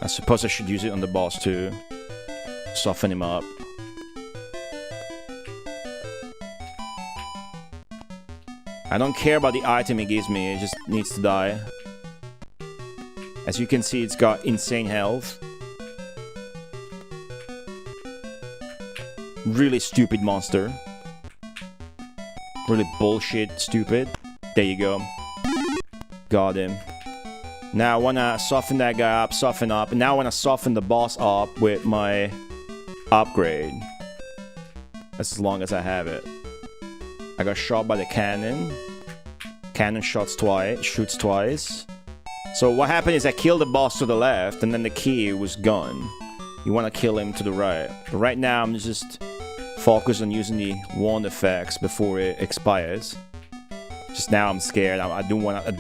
I suppose I should use it on the boss too. Soften him up. I don't care about the item it gives me, it just needs to die. As you can see, it's got insane health. Really stupid monster. Really bullshit stupid. There you go. Got him. Now I want to soften that guy up, soften up. And now I want to soften the boss up with my upgrade. As long as I have it. I got shot by the cannon. Cannon shoots twice. So what happened is I killed the boss to the left, and then the key was gone. You want to kill him to the right. But right now I'm just focused on using the wand effects before it expires. Just now I'm scared. I do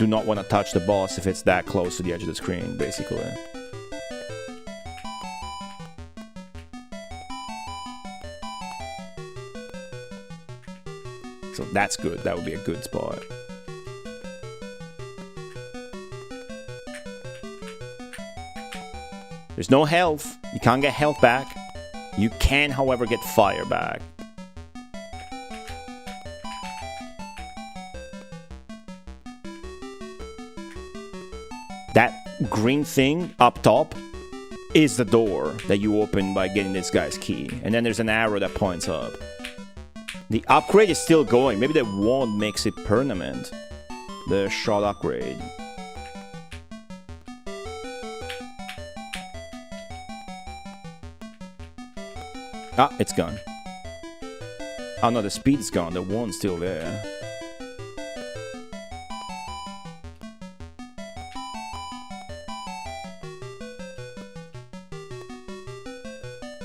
not want to touch the boss if it's that close to the edge of the screen, basically. So that's good. That would be a good spot. There's no health. You can't get health back. You can, however, get fire back. That green thing up top is the door that you open by getting this guy's key. And then there's an arrow that points up. The upgrade is still going. Maybe the wand makes it permanent. The shot upgrade. Ah, it's gone. Oh no, the speed's gone. The wand's still there.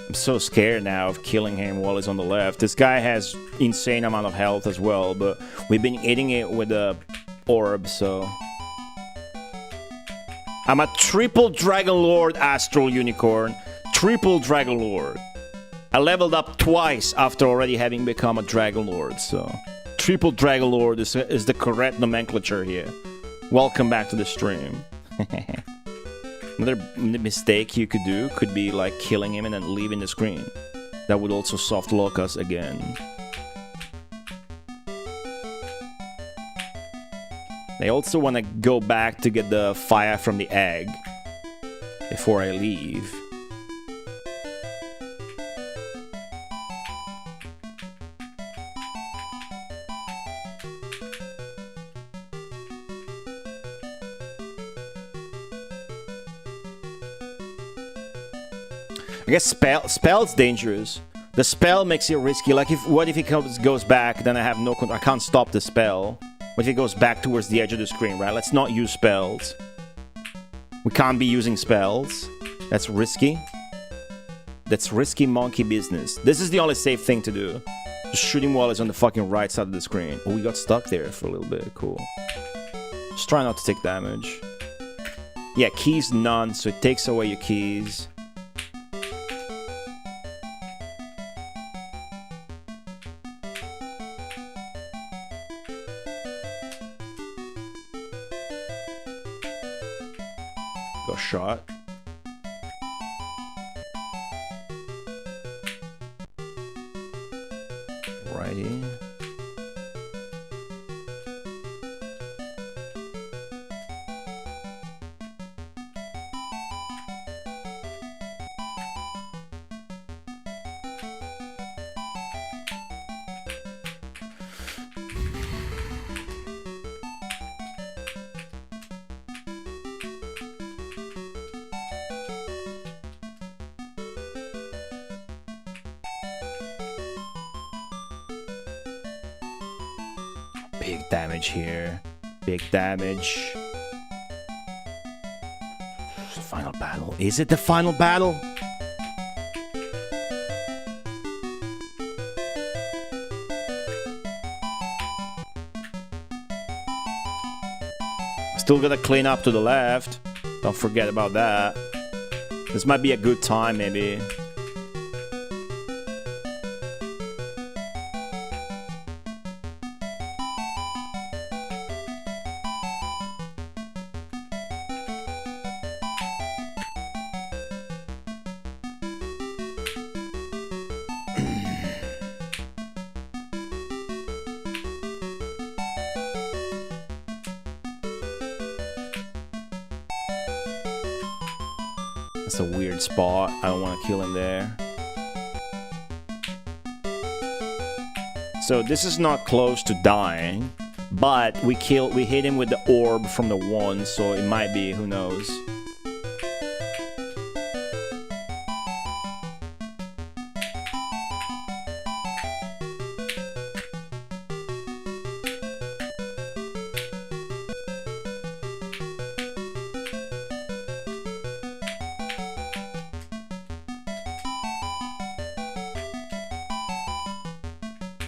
I'm so scared now of killing him while he's on the left. This guy has insane amount of health as well, but we've been eating it with the orb, so... I'm a triple Dragon Lord Astral Unicorn. Triple Dragon Lord. I leveled up twice after already having become a Dragon Lord, so... Triple Dragon Lord is the correct nomenclature here. Welcome back to the stream. Another mistake you could do could be like killing him and then leaving the screen. That would also soft lock us again. I also want to go back to get the fire from the egg before I leave. I guess spell's dangerous. The spell makes it risky. Like, what if he goes back? Then I have no control. I can't stop the spell. What if he goes back towards the edge of the screen? Right? Let's not use spells. We can't be using spells. That's risky. That's risky monkey business. This is the only safe thing to do. Just shoot him while he's on the fucking right side of the screen. Oh, we got stuck there for a little bit. Cool. Just try not to take damage. Yeah, keys none, so it takes away your keys. Got shot. Righty. Big damage here. Big damage. The final battle. Is it the final battle? Still gotta clean up to the left. Don't forget about that. This might be a good time, maybe. That's a weird spot. I don't want to kill him there. So this is not close to dying, but we hit him with the orb from the wand, so it might be, who knows.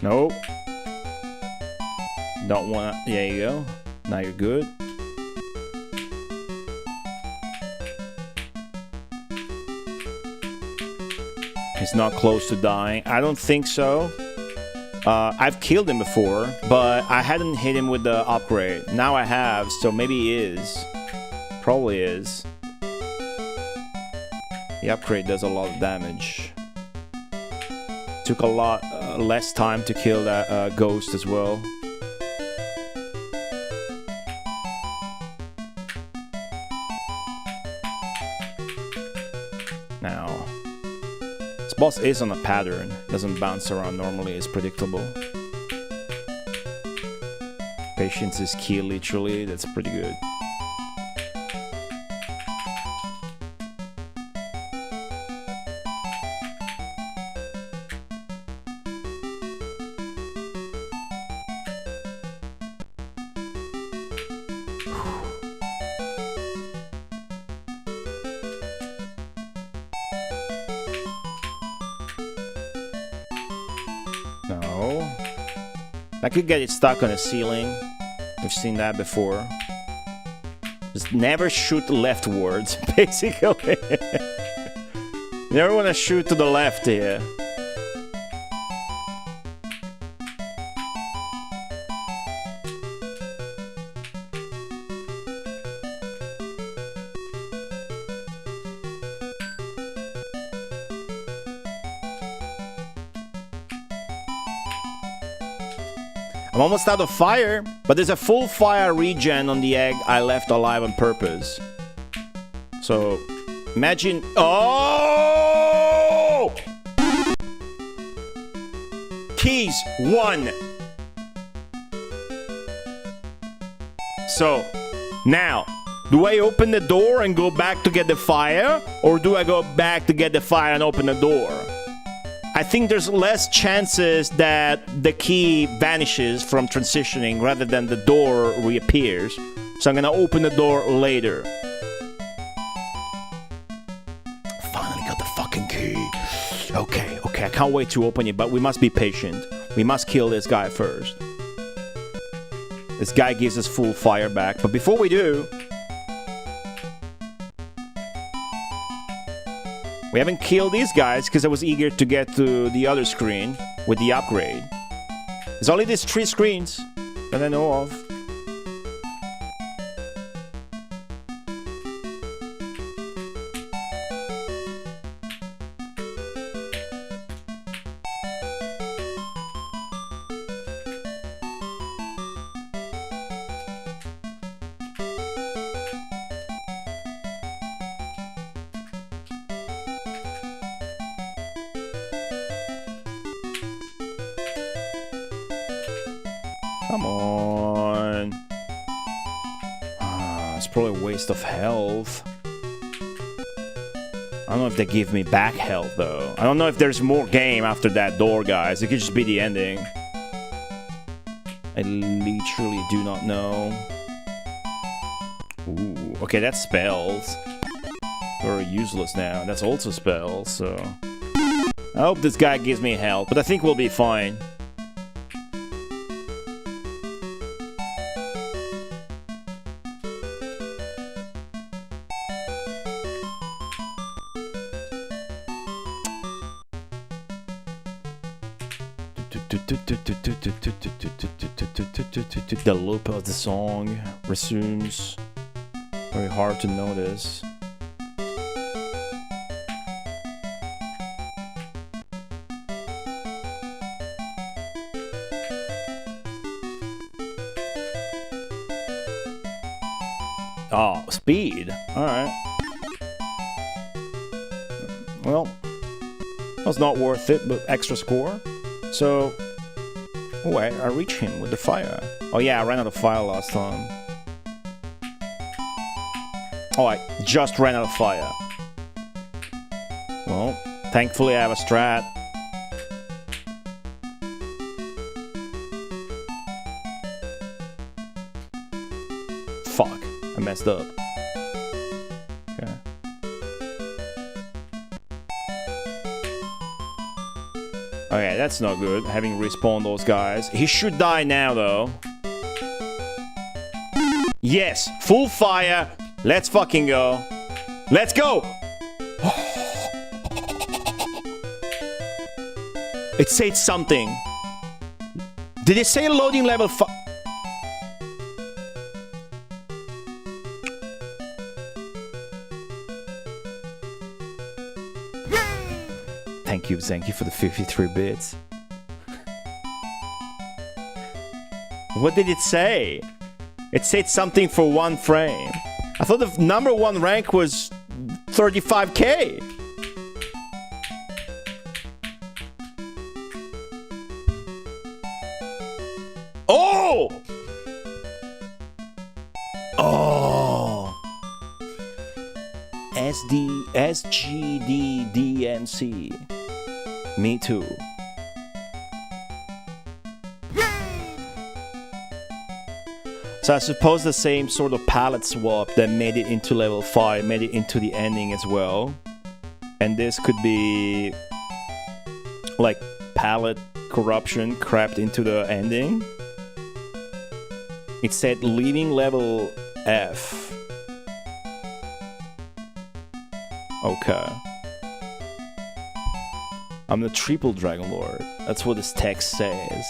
Nope. Don't wanna... There you go. Now you're good. He's not close to dying. I don't think so. I've killed him before, but I hadn't hit him with the upgrade. Now I have, so maybe he is. Probably is. The upgrade does a lot of damage. Took a lot less time to kill that ghost as well. Now, this boss is on a pattern. Doesn't bounce around normally. It's predictable. Patience is key, literally. That's pretty good. I could get it stuck on a ceiling. We've seen that before. Just never shoot leftwards, basically. You never want to shoot to the left here. I'm almost out of fire, but there's a full fire regen on the egg I left alive on purpose. So, imagine... Oh! Keys 1. So, now, do I open the door and go back to get the fire? Or do I go back to get the fire and open the door? I think there's less chances that the key vanishes from transitioning rather than the door reappears. So I'm gonna open the door later. Finally got the fucking key. Okay, I can't wait to open it, but we must be patient. We must kill this guy first. This guy gives us full fire back, but before we do... We haven't killed these guys because I was eager to get to the other screen with the upgrade. There's only these 3 screens that I know of. Come on. It's probably a waste of health. I don't know if they give me back health, though. I don't know if there's more game after that door, guys. It could just be the ending. I literally do not know. Ooh, okay, that's spells. Very useless now. That's also spells, so... I hope this guy gives me health, but I think we'll be fine. The loop of the song resumes. Very hard to notice. Oh, speed. Alright. Well, that's not worth it, but extra score. So, oh, I reached him with the fire. Oh yeah, I ran out of fire last time. Oh, I just ran out of fire. Well, thankfully I have a strat. Fuck, I messed up. Okay. Okay, that's not good, having respawned those guys. He should die now, though. Yes, full fire. Let's fucking go. Let's go. It said something. Did it say loading level 5? Thank you, Zenki, for the 53 bits. What did it say? It said something for 1 frame. I thought the number 1 rank was 35k. Oh! Oh! SGD Me too. So I suppose the same sort of palette swap that made it into level 5 made it into the ending as well. And this could be like palette corruption crept into the ending. It said leaving level F. Okay. I'm the triple Dragon Lord. That's what this text says.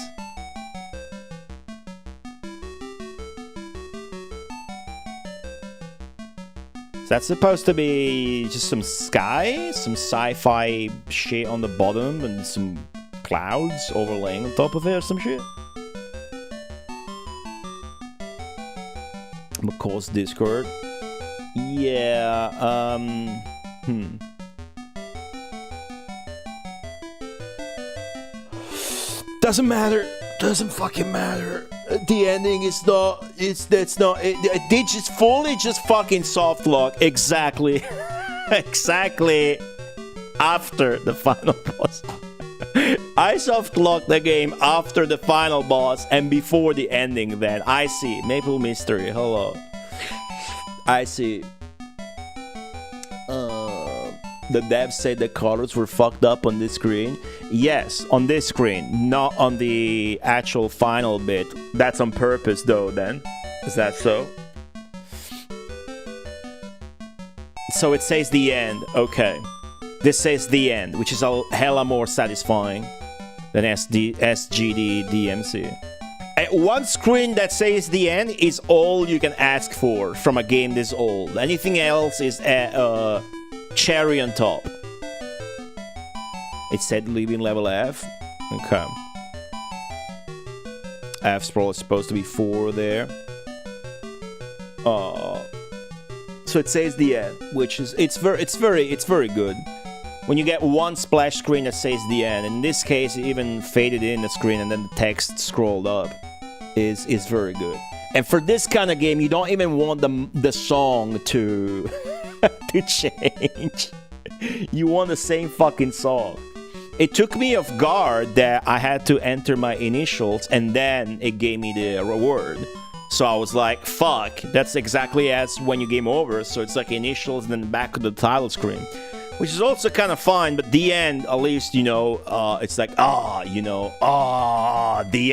That's supposed to be just some sky, some sci-fi shit on the bottom, and some clouds overlaying on top of it or some shit. McCall's Discord. Yeah, Doesn't matter. Doesn't fucking matter. The ending is not. They just fully just fucking soft lock exactly, exactly after the final boss. I soft locked the game after the final boss and before the ending. Then I see Maple Mystery. Hello. I see. The devs said the colors were fucked up on this screen. Yes, on this screen, not on the actual final bit. That's on purpose, though, then. Is that so? So it says the end. Okay. This says the end, which is a hella more satisfying than SGD DMC. One screen that says the end is all you can ask for from a game this old. Anything else is cherry on top. It said leaving level F. Okay. F's probably supposed to be 4 there. So it says the end, which is it's very good. When you get one splash screen that says the end, in this case it even faded in the screen and then the text scrolled up, is very good. And for this kind of game, you don't even want the song to to change. You want the same fucking song. It took me off guard that I had to enter my initials and then it gave me the reward. So I was like, fuck, that's exactly as when you game over. So it's like initials and then back to the title screen, which is also kind of fine. But the end, at least, you know, it's like, the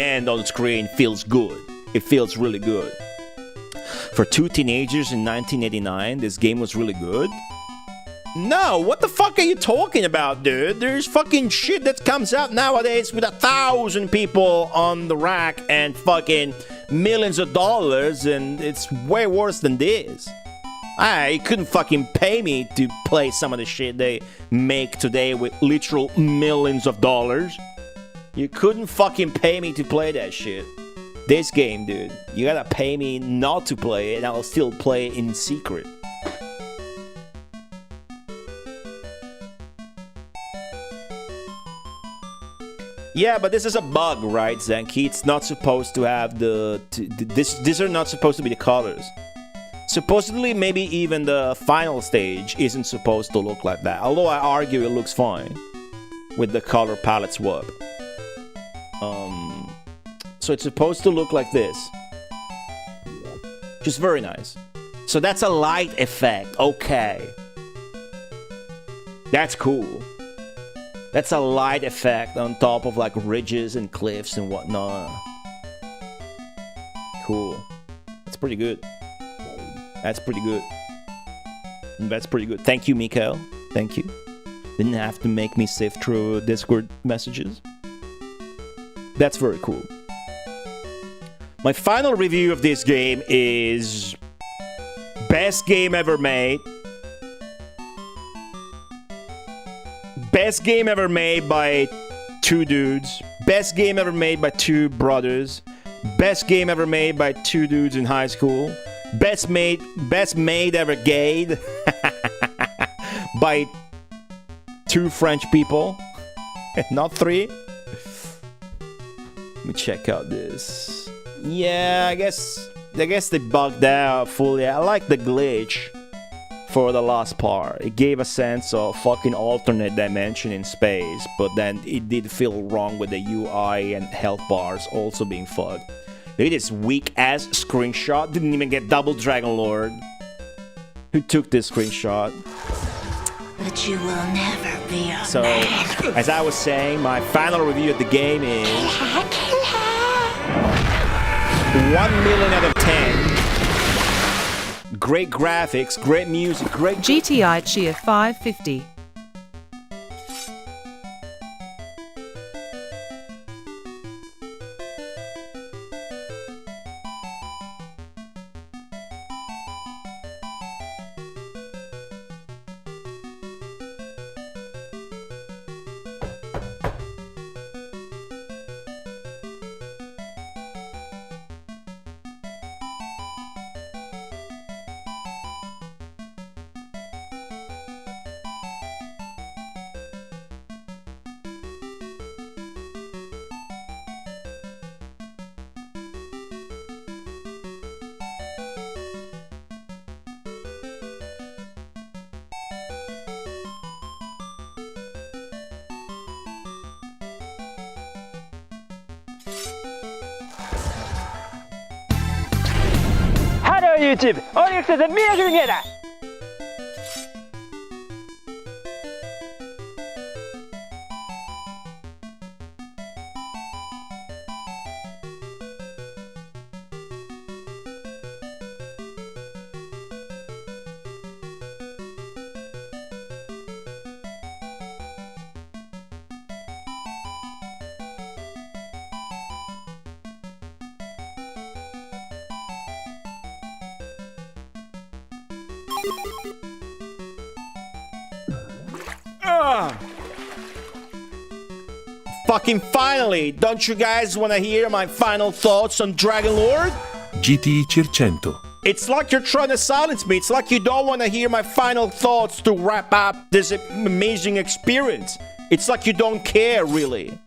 end on the screen feels good. It feels really good. For 2 teenagers in 1989, this game was really good. No, what the fuck are you talking about, dude? There's fucking shit that comes out nowadays with 1,000 people on the rack and fucking millions of dollars, and it's way worse than this. You couldn't fucking pay me to play some of the shit they make today with literal millions of dollars. You couldn't fucking pay me to play that shit. This game, dude, you gotta pay me not to play it, and I'll still play it in secret. Yeah, but this is a bug, right, Zenki? It's not supposed to have these are not supposed to be the colors. Supposedly, maybe even the final stage isn't supposed to look like that. Although I argue it looks fine with the color palette swap. So it's supposed to look like this. Just very nice. So that's a light effect. Okay. That's cool. That's a light effect on top of like ridges and cliffs and whatnot. Cool. It's pretty good. That's pretty good. That's pretty good. Thank you, Mikael. Thank you. Didn't have to make me sift through Discord messages. That's very cool. My final review of this game is best game ever made. Best game ever made by two dudes. Best game ever made by two brothers. Best game ever made by two dudes in high school. Best made ever gayed by two French people. Not three. Let me check out this. Yeah, I guess they bugged out fully. I like the glitch for the last part. It gave a sense of fucking alternate dimension in space, but then it did feel wrong with the UI and health bars also being fucked. Look at this weak ass screenshot. Didn't even get double Dragon Lord. Who took this screenshot?
But you will never be a
So,
man.
as I was saying, my final review of the game is 1 million out of 10. Great graphics, great music, great
GTI Cheer 550.
Hello YouTube! 어릭스에서 미래 중이다!
Fucking finally! Don't you guys want to hear my final thoughts on Dragon Lord?
GTI Cheer 100.
It's like you're trying to silence me. It's like you don't want to hear my final thoughts to wrap up this amazing experience. It's like you don't care, really.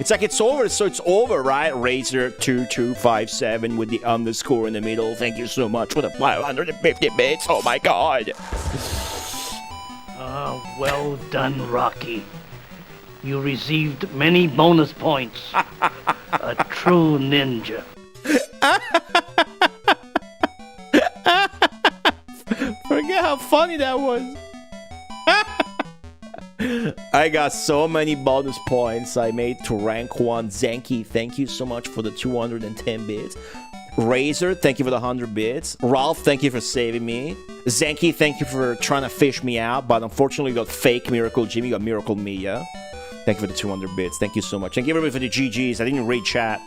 It's like it's over, so it's over, right? Razor2257 with the underscore in the middle. Thank you so much for the 550 bits. Oh my god.
Well done, Rocky. You received many bonus points. A true ninja.
Forget how funny that was. I got so many bonus points I made to rank 1. Zenki, thank you so much for the 210 bits. Razor, thank you for the 100 bits. Ralph, thank you for saving me. Zenki, thank you for trying to fish me out, but unfortunately you got fake Miracle Jimmy, you got Miracle Mia. Thank you for the 200 bits. Thank you so much. Thank you everybody for the GGs. I didn't read chat.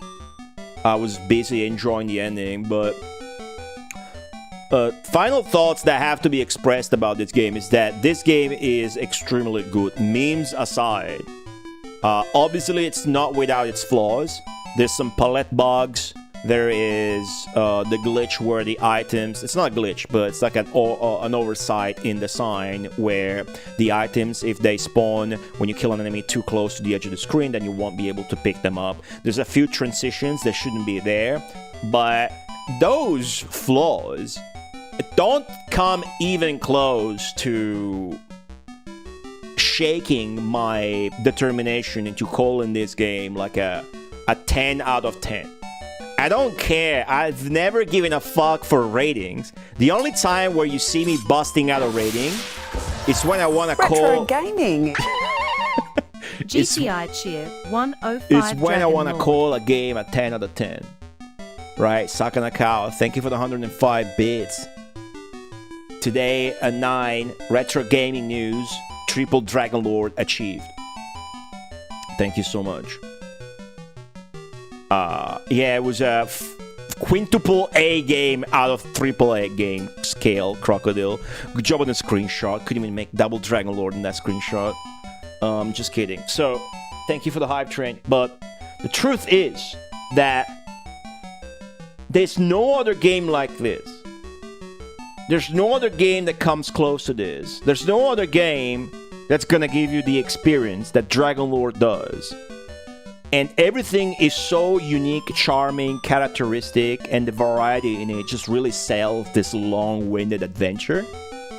I was busy enjoying the ending, but... final thoughts that have to be expressed about this game is that this game is extremely good. Memes aside. Obviously, it's not without its flaws. There's some palette bugs. There is the glitch where the items... It's not a glitch, but it's like an oversight in the sign where the items, if they spawn when you kill an enemy too close to the edge of the screen, then you won't be able to pick them up. There's a few transitions that shouldn't be there, but those flaws don't come even close to shaking my determination into calling this game like a 10 out of 10. I don't care. I've never given a fuck for ratings. The only time where you see me busting out a rating is when I want to call...
Retrogaming. GTI Cheer 105.
It's when
Dragon
I want to
Lord.
call a game a 10 out of 10. Right? Sakanakao, thank you for the 105 bits. Today at 9, retro gaming news, triple Dragon Lord achieved. Thank you so much. Yeah, it was a quintuple A game out of triple A game scale, Crocodile. Good job on the screenshot. Couldn't even make double Dragon Lord in that screenshot. Just kidding. So, thank you for the hype train. But the truth is that there's no other game like this. There's no other game that comes close to this. There's no other game that's gonna give you the experience that Dragon Lord does. And everything is so unique, charming, characteristic, and the variety in it just really sells this long-winded adventure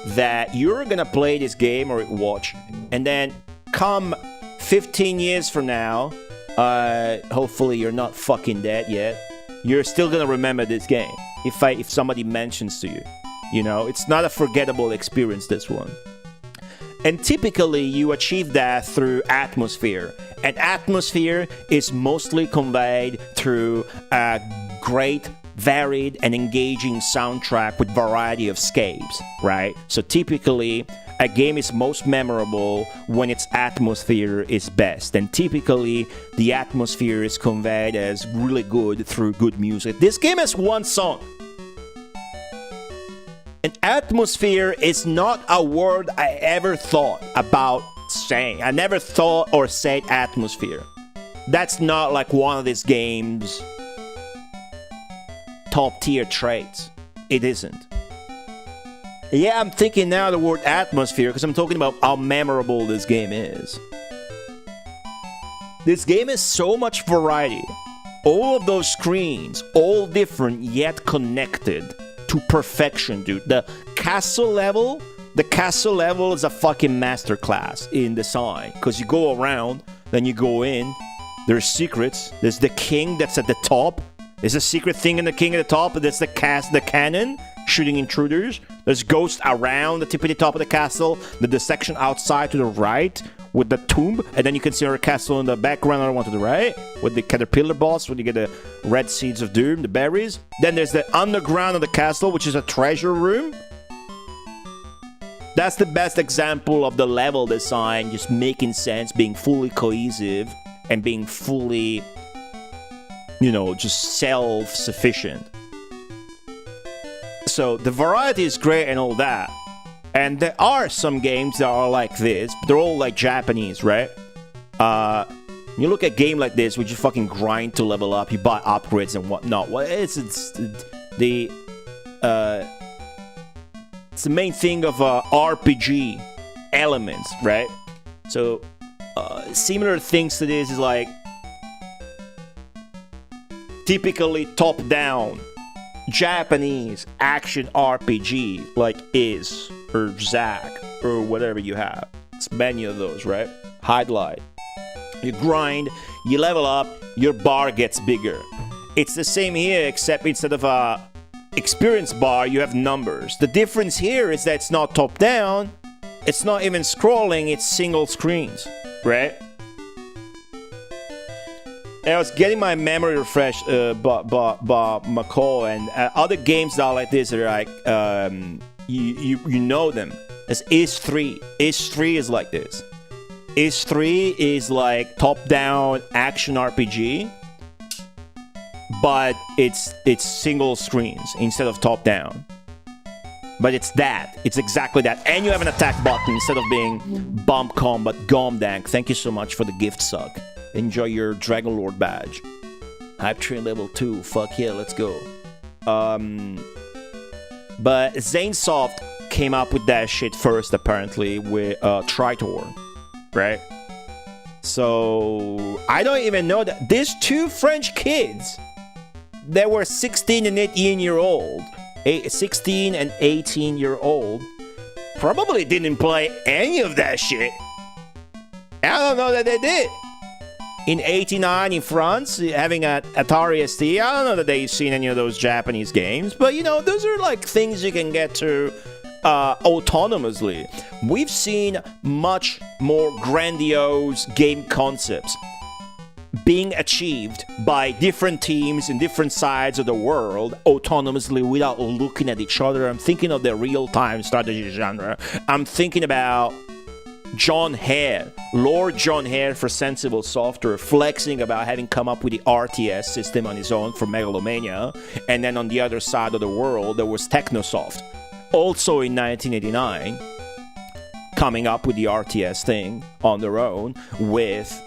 that you're gonna play this game or watch, and then come 15 years from now, hopefully you're not fucking dead yet, you're still gonna remember this game if somebody mentions to you. You know, it's not a forgettable experience, this one. And typically, you achieve that through atmosphere. And atmosphere is mostly conveyed through a great, varied, and engaging soundtrack with variety of scapes, right? So typically, a game is most memorable when its atmosphere is best. And typically, the atmosphere is conveyed as really good through good music. This game has one song. An atmosphere is not a word I ever thought about saying. I never thought or said atmosphere. That's not like one of these game's top tier traits. It isn't. Yeah, I'm thinking now the word atmosphere because I'm talking about how memorable this game is. This game has so much variety. All of those screens, all different yet connected to perfection, dude. The castle level is a fucking masterclass in design because you go around, then you go in. There's secrets. There's the king that's at the top. There's a secret thing in the king at the top. That's the cannon shooting intruders. There's ghosts around the tippity top of the castle. The section outside to the right with the tomb, and then you can see our castle in the background, another one to the right with the caterpillar boss where you get the red seeds of doom, the berries. Then there's the underground of the castle, which is a treasure room. That's the best example of the level design just making sense, being fully cohesive, and being fully, just self-sufficient. So the variety is great and all that. And there are some games that are like this, but they're all like Japanese, right? You look at a game like this, which you fucking grind to level up, you buy upgrades and whatnot. Well, it's the main thing of RPG elements, right? So similar things to this is like typically top-down Japanese action RPG like Is or Zack or whatever you have. It's many of those, right? Highlight. You grind, you level up, your bar gets bigger. It's the same here, except instead of a experience bar, you have numbers. The difference here is that it's not top down, it's not even scrolling, it's single screens, right? And I was getting my memory refreshed by McCall, and other games that are like this are like, you know them. There's Is 3. Is 3 is like this. Is 3 is like top-down action RPG, but it's single screens instead of top-down. But it's that. It's exactly that. And you have an attack button instead of being bump combat, gomdank. Thank you so much for the gift suck. Enjoy your Dragon Lord badge. Hype Train level 2. Fuck yeah, let's go. But Zanesoft came up with that shit first, apparently, with Tritor. Right? So, I don't even know that. These two French kids that were 16 and 18-year-old, 16 and 18-year-old, probably didn't play any of that shit. I don't know that they did. In 89 in France, having an Atari ST, I don't know that they've seen any of those Japanese games, but those are like things you can get to autonomously. We've seen much more grandiose game concepts being achieved by different teams in different sides of the world autonomously without looking at each other. I'm thinking of the real-time strategy genre. I'm thinking about John Hare, Lord John Hare for Sensible Software, flexing about having come up with the RTS system on his own for Megalomania. And then on the other side of the world, there was Technosoft, also in 1989, coming up with the RTS thing on their own with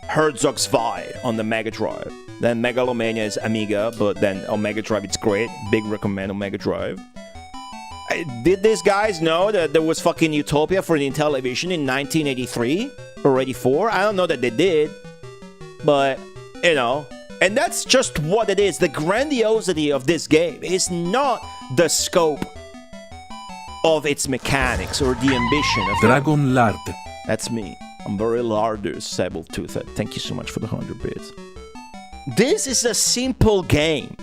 Herzog's Vi on the Mega Drive. Then Megalomania is Amiga, but then on Mega Drive it's great. Big recommend on Mega Drive. Did these guys know that there was fucking Utopia for the Intellivision in 1983 or 84? I don't know that they did, but, you know, and that's just what it is. The grandiosity of this game is not the scope of its mechanics or the ambition of
Dragon Lard.
That's me. I'm very lardus, sable-toothed. Thank you so much for the 100 bits. This is a simple game.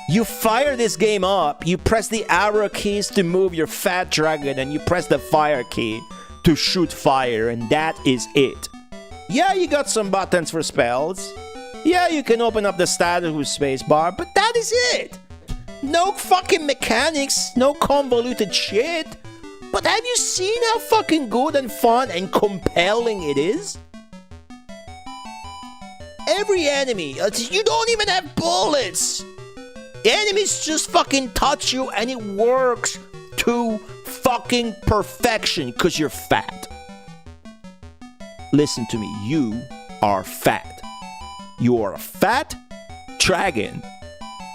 You fire this game up, you press the arrow keys to move your fat dragon, and you press the fire key to shoot fire, and that is it. Yeah, you got some buttons for spells. Yeah, you can open up the status with spacebar, but that is it. No fucking mechanics, no convoluted shit. But have you seen how fucking good and fun and compelling it is? Every enemy, you don't even have bullets. The enemies just fucking touch you and it works to fucking perfection because you're fat. Listen to me, you are fat. You are a fat dragon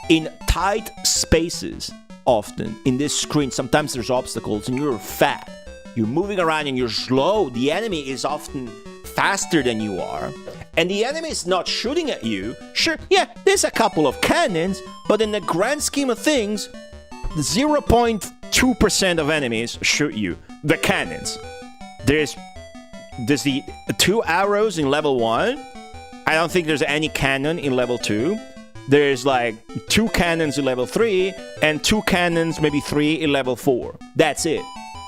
in tight spaces often in this screen. Sometimes there's obstacles and you're fat. You're moving around and you're slow. The enemy is often faster than you are. And the enemy is not shooting at you. Sure, yeah, there's a couple of cannons, but in the grand scheme of things, 0.2% of enemies shoot you. The cannons. There's the 2 arrows in level 1. I don't think there's any cannon in level 2. There's like 2 cannons in level 3, and 2 cannons, maybe 3 in level 4. That's it.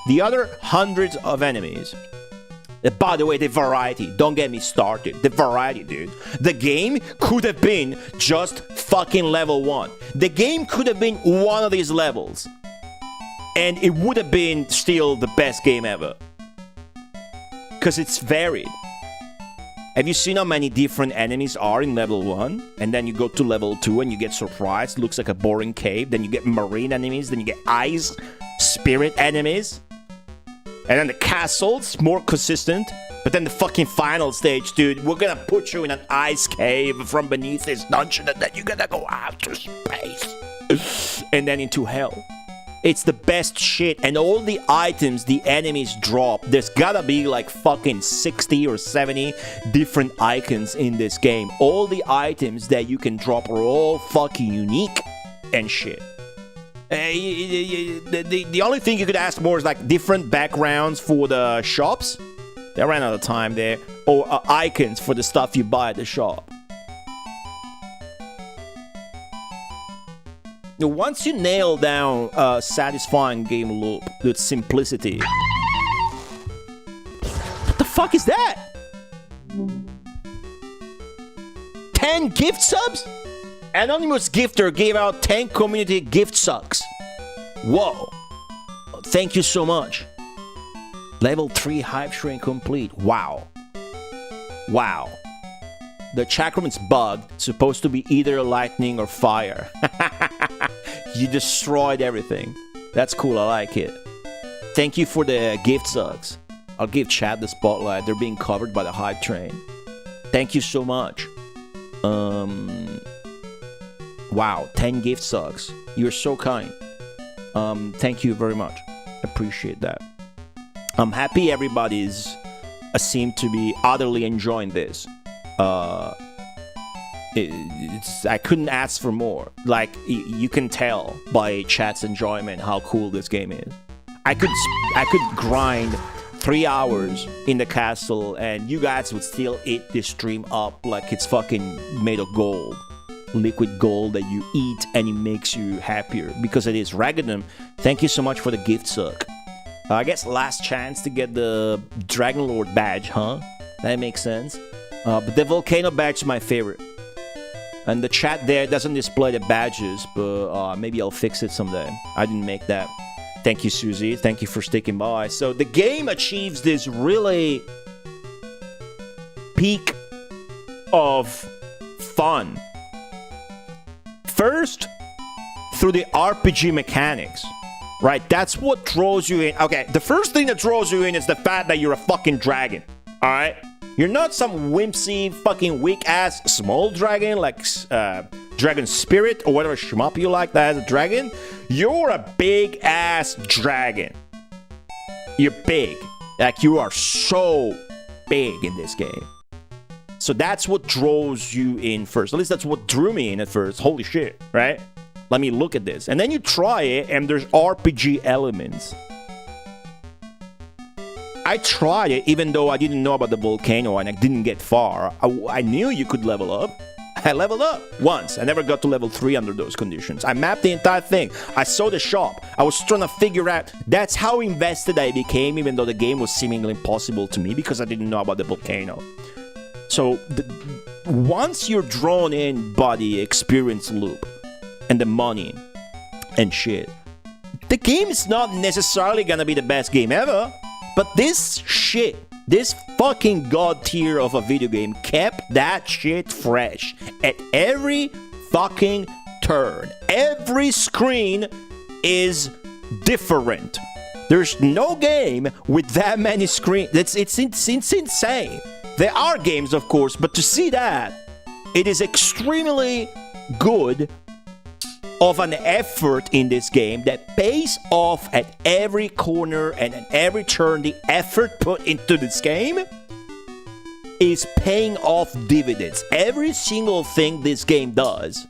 The other hundreds of enemies. By the way, the variety. Don't get me started. The variety, dude. The game could have been just fucking level 1. The game could have been one of these levels. And it would have been still the best game ever. Because it's varied. Have you seen how many different enemies are in level 1? And then you go to level 2 and you get surprised. Looks like a boring cave. Then you get marine enemies. Then you get ice spirit enemies. And then the castle's more consistent. But then the fucking final stage, dude, we're gonna put you in an ice cave from beneath this dungeon, and then you're gonna go out to space. And then into hell. It's the best shit. And all the items the enemies drop, there's gotta be like fucking 60 or 70 different icons in this game. All the items that you can drop are all fucking unique and shit. The only thing you could ask more is like different backgrounds for the shops. They ran out of time there. Or icons for the stuff you buy at the shop. Now, once you nail down a satisfying game loop with simplicity. What the fuck is that? 10 gift subs? Anonymous Gifter gave out 10 community gift sucks. Whoa. Thank you so much. Level 3 hype train complete. Wow. Wow. The chakraman's bugged. Supposed to be either lightning or fire. You destroyed everything. That's cool. I like it. Thank you for the gift sucks. I'll give chat the spotlight. They're being covered by the hype train. Thank you so much. Wow, 10 gift sucks. You're so kind. Thank you very much. Appreciate that. I'm happy everybody's seem to be utterly enjoying this. I couldn't ask for more. Like, you can tell by chat's enjoyment how cool this game is. I could grind 3 hours in the castle and you guys would still eat this stream up like it's fucking made of gold. Liquid gold that you eat and it makes you happier because it is. Ragadum, thank you so much for the gift suck. I guess last chance to get the Dragon Lord badge, huh? That makes sense. But the volcano badge is my favorite. And the chat there doesn't display the badges, but maybe I'll fix it someday. I didn't make that. Thank you, Susie. Thank you for sticking by. So the game achieves this really peak of fun. First, through the RPG mechanics, right? That's what draws you in. Okay, the first thing that draws you in is the fact that you're a fucking dragon, all right? You're not some whimsy, fucking weak-ass small dragon like Dragon Spirit or whatever shmup you like that has a dragon. You're a big-ass dragon. You're big. Like, you are so big in this game. So that's what draws you in first. At least that's what drew me in at first. Holy shit, right? Let me look at this. And then you try it, and there's RPG elements. I tried it, even though I didn't know about the volcano and I didn't get far. I knew you could level up. I leveled up once. I never got to level 3 under those conditions. I mapped the entire thing. I saw the shop. I was trying to figure out. That's how invested I became, even though the game was seemingly impossible to me because I didn't know about the volcano. So, once you're drawn in by the experience loop and the money and shit, the game is not necessarily gonna be the best game ever, but this shit, this fucking god tier of a video game kept that shit fresh at every fucking turn. Every screen is different. There's no game with that many screens. It's insane. There are games, of course, but to see that, it is extremely good of an effort in this game that pays off at every corner and at every turn. The effort put into this game is paying off dividends. Every single thing this game does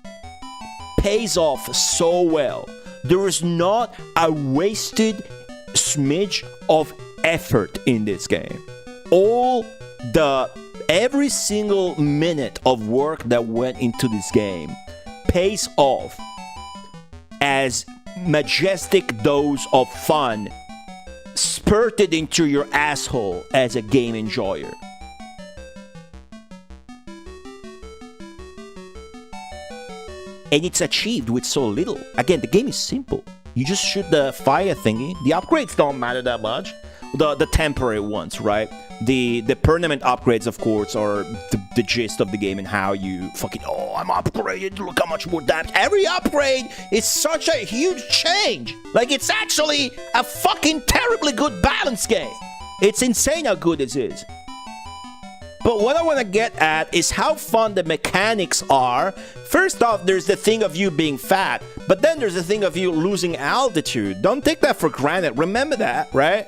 pays off so well. There is not a wasted smidge of effort in this game. Every single minute of work that went into this game pays off as majestic dose of fun spurted into your asshole as a game enjoyer. And it's achieved with so little. Again, the game is simple. You just shoot the fire thingy. The upgrades don't matter that much. The temporary ones, right? The permanent upgrades, of course, are the gist of the game and how you fucking, oh, I'm upgraded, look how much more damage. Every upgrade is such a huge change. Like, it's actually a fucking terribly good balance game. It's insane how good it is. But what I want to get at is how fun the mechanics are. First off, there's the thing of you being fat, but then there's the thing of you losing altitude. Don't take that for granted. Remember that, right?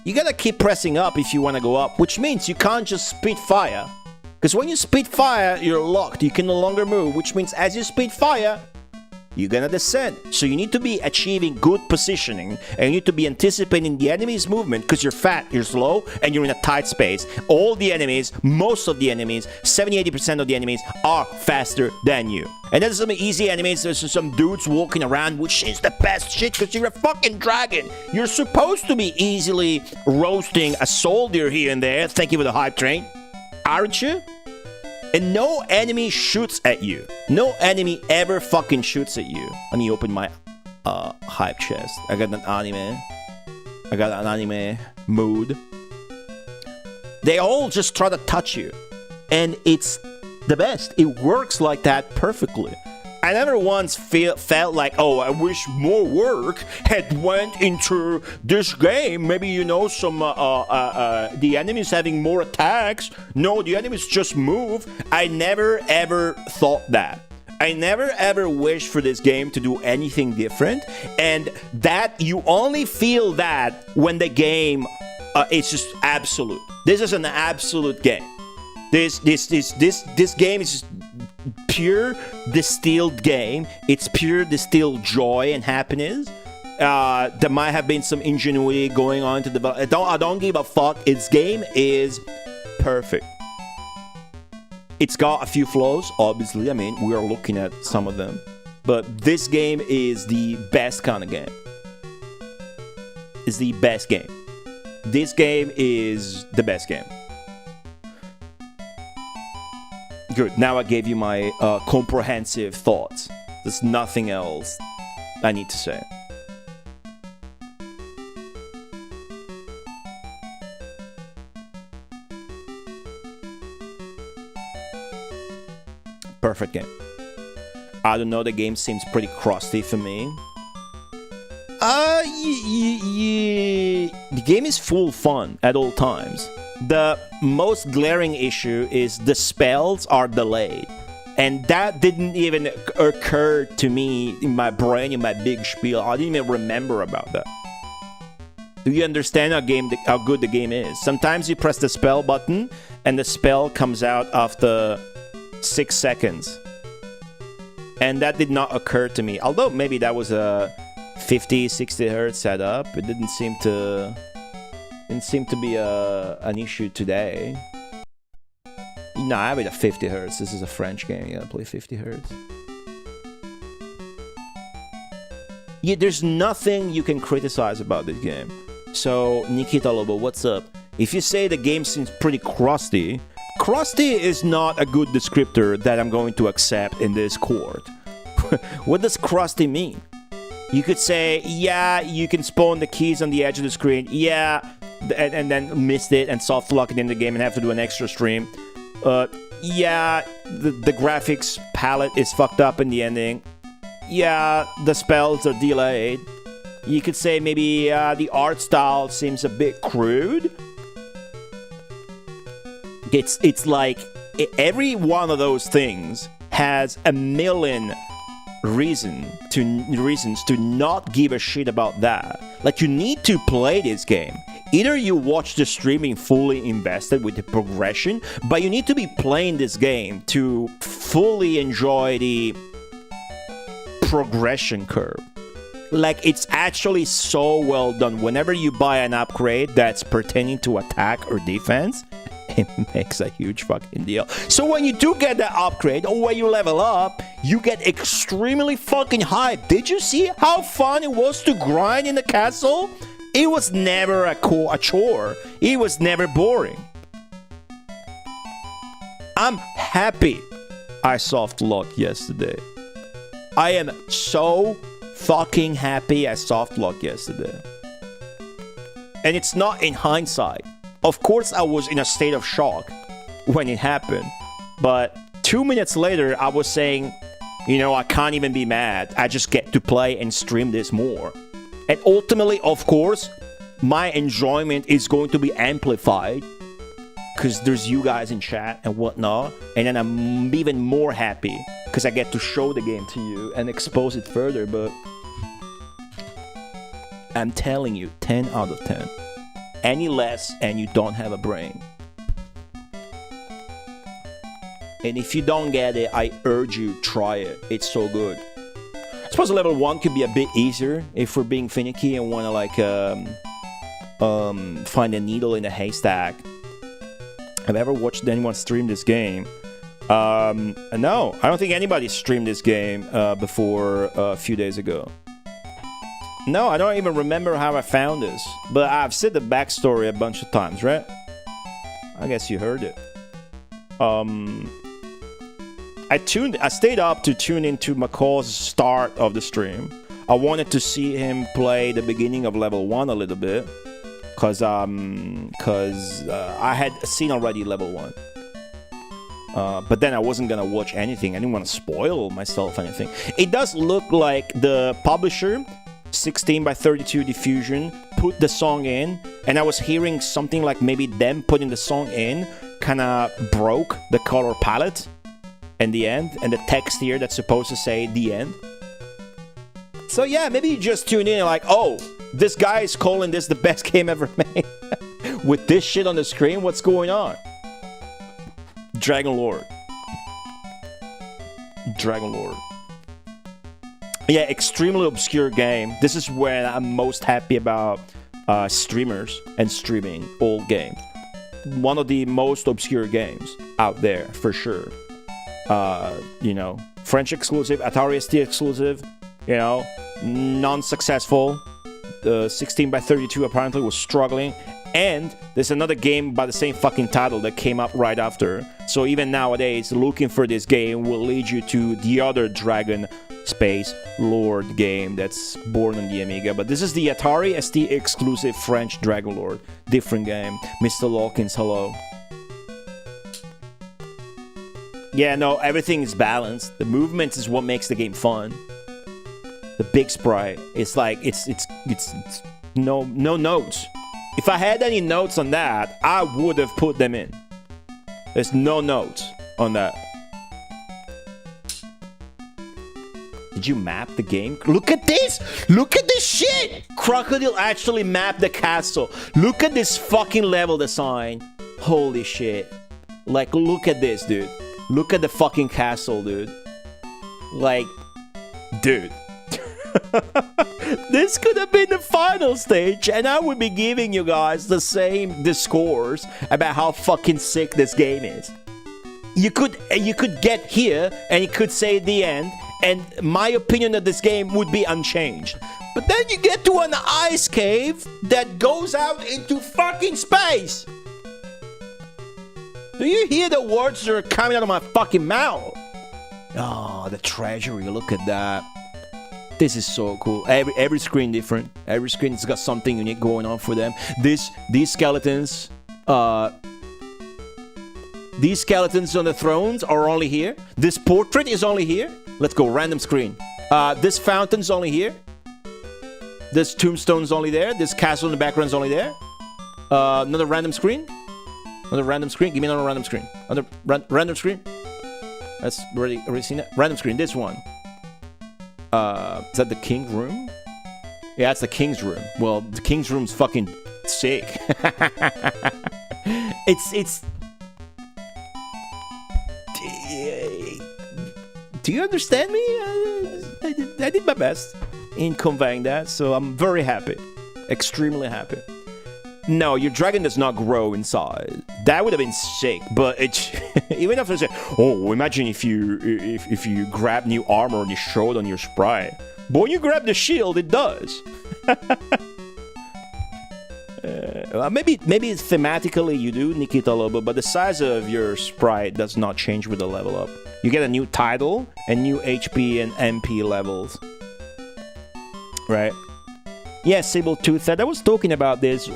You gotta keep pressing up if you want to go up, which means you can't just spit fire. Because when you spit fire, you're locked. You can no longer move, which means as you spit fire, you're gonna descend. So you need to be achieving good positioning, and you need to be anticipating the enemy's movement because you're fat, you're slow, and you're in a tight space. All the enemies, most of the enemies, 70-80% of the enemies are faster than you. And there's some easy enemies, there's some dudes walking around, which is the best shit because you're a fucking dragon. You're supposed to be easily roasting a soldier here and there. Thank you for the hype train. Aren't you? And no enemy shoots at you. No enemy ever fucking shoots at you. Let me open my hype chest. I got an anime mood. They all just try to touch you. And it's the best. It works like that perfectly. I never once felt like, oh, I wish more work had went into this game. Maybe, you know, some the enemies having more attacks. No, the enemies just move. I never ever thought that. I never ever wished for this game to do anything different. And that you only feel that when the game it's just absolute. This is an absolute game. This game is just pure distilled game. It's pure distilled joy and happiness. There might have been some ingenuity going on to develop. I don't give a fuck. Its game is perfect. It's got a few flaws, obviously. I mean, we are looking at some of them. But this game is the best kind of game. It's the best game. This game is the best game. Good. Now I gave you my comprehensive thoughts. There's nothing else I need to say. Perfect game. I don't know, the game seems pretty crusty for me. The game is full fun at all times. The most glaring issue is the spells are delayed. And that didn't even occur to me in my brain, in my big spiel. I didn't even remember about that. Do you understand how good the game is? Sometimes you press the spell button and the spell comes out after 6 seconds. And that did not occur to me. Although maybe that was a 50, 60 hertz setup. It didn't seem to be an issue today. No, I have it at 50 hertz. This is a French game. You gotta play 50 hertz. Yeah, there's nothing you can criticize about this game. So, Nikita Lobo, what's up? If you say the game seems pretty crusty, crusty is not a good descriptor that I'm going to accept in this court. What does crusty mean? You could say, yeah, you can spawn the keys on the edge of the screen, yeah, and then missed it and soft lock it in the game and have to do an extra stream. Yeah, the graphics palette is fucked up in the ending. Yeah, the spells are delayed. You could say maybe the art style seems a bit crude. It's like every one of those things has a million reasons to not give a shit about that. Like, you need to play this game. Either you watch the streaming fully invested with the progression, but you need to be playing this game to fully enjoy the progression curve. Like, it's actually so well done. Whenever you buy an upgrade that's pertaining to attack or defense, it makes a huge fucking deal. So when you do get that upgrade, or when you level up, you get extremely fucking hyped. Did you see how fun it was to grind in the castle? It was never a chore. It was never boring. I'm happy I soft locked yesterday. I am so fucking happy I soft locked yesterday. And it's not in hindsight. Of course I was in a state of shock when it happened. But 2 minutes later, I was saying, you know, I can't even be mad. I just get to play and stream this more. And ultimately, of course, my enjoyment is going to be amplified because there's you guys in chat and whatnot. And then I'm even more happy because I get to show the game to you and expose it further. But I'm telling you, 10 out of 10. Any less and you don't have a brain. And if you don't get it, I urge you, try it. It's so good. I suppose level 1 could be a bit easier if we're being finicky and want to like find a needle in a haystack. Have I ever watched anyone stream this game? No, I don't think anybody streamed this game before a few days ago. No, I don't even remember how I found this, but I've said the backstory a bunch of times, right? I guess you heard it. I stayed up to tune into McCall's start of the stream. I wanted to see him play the beginning of level 1 a little bit, cause I had seen already level 1. But then I wasn't gonna watch anything. I didn't want to spoil myself anything. It does look like the publisher, 16x32 Diffusion, put the song in, and I was hearing something like maybe them putting the song in kind of broke the color palette in the end, and the text here that's supposed to say the end. So yeah, maybe you just tune in like, oh, this guy is calling this the best game ever made with this shit on the screen. What's going on? Dragon Lord. Yeah, extremely obscure game. This is where I'm most happy about streamers and streaming old games. One of the most obscure games out there, for sure. You know, French exclusive, Atari ST exclusive, you know, non-successful. The 16x32 apparently was struggling. And there's another game by the same fucking title that came up right after. So even nowadays, looking for this game will lead you to the other Dragon Space Lord game that's born on the Amiga. But this is the Atari ST exclusive French Dragon Lord. Different game. Mr. Lawkins, hello. Yeah, no, everything is balanced. The movement is what makes the game fun. The big sprite, it's like, it's no notes. If I had any notes on that, I would have put them in. There's no notes on that. Did you map the game? Look at this! Look at this shit! Crocodile actually mapped the castle. Look at this fucking level design. Holy shit. Like, look at this, dude. Look at the fucking castle, dude. Like, dude. This could have been the final stage, and I would be giving you guys the scores about how fucking sick this game is. You could get here, and it could say the end, and my opinion of this game would be unchanged. But then you get to an ice cave that goes out into fucking space. Do you hear the words that are coming out of my fucking mouth? Oh, the treasury, look at that. This is so cool. Every screen different. Every screen's got something unique going on for them. These skeletons, these skeletons on the thrones are only here. This portrait is only here. Let's go, random screen. This fountain's only here. This tombstone's only there. This castle in the background's only there. Another random screen. Another random screen. Give me another random screen. Another random screen. That's already seen that. Random screen. This one. Is that the king's room? Yeah, it's the king's room. Well, the king's room's fucking sick. It's. Do you understand me? I did my best in conveying that, so I'm very happy. Extremely happy. No, your dragon does not grow inside. That would have been sick, but it's even if I say, oh, imagine if you grab new armor and you show it on your sprite. But when you grab the shield, it does. Maybe thematically you do, Nikita Lobo, but the size of your sprite does not change with the level up. You get a new title and new HP and MP levels. Right? Yeah, Sabletooth, I was talking about this.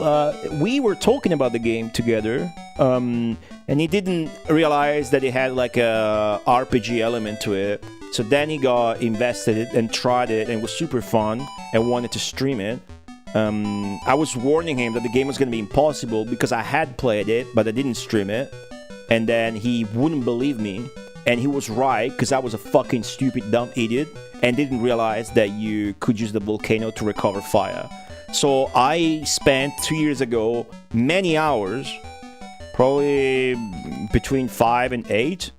We were talking about the game together, and he didn't realize that it had like a RPG element to it. So then he got invested and tried it, and it was super fun, and wanted to stream it. I was warning him that the game was going to be impossible because I had played it, but I didn't stream it. And then he wouldn't believe me, and he was right, because I was a fucking stupid, dumb idiot, and didn't realize that you could use the volcano to recover fire. So I spent 2 years ago many hours, probably between 5 and 8,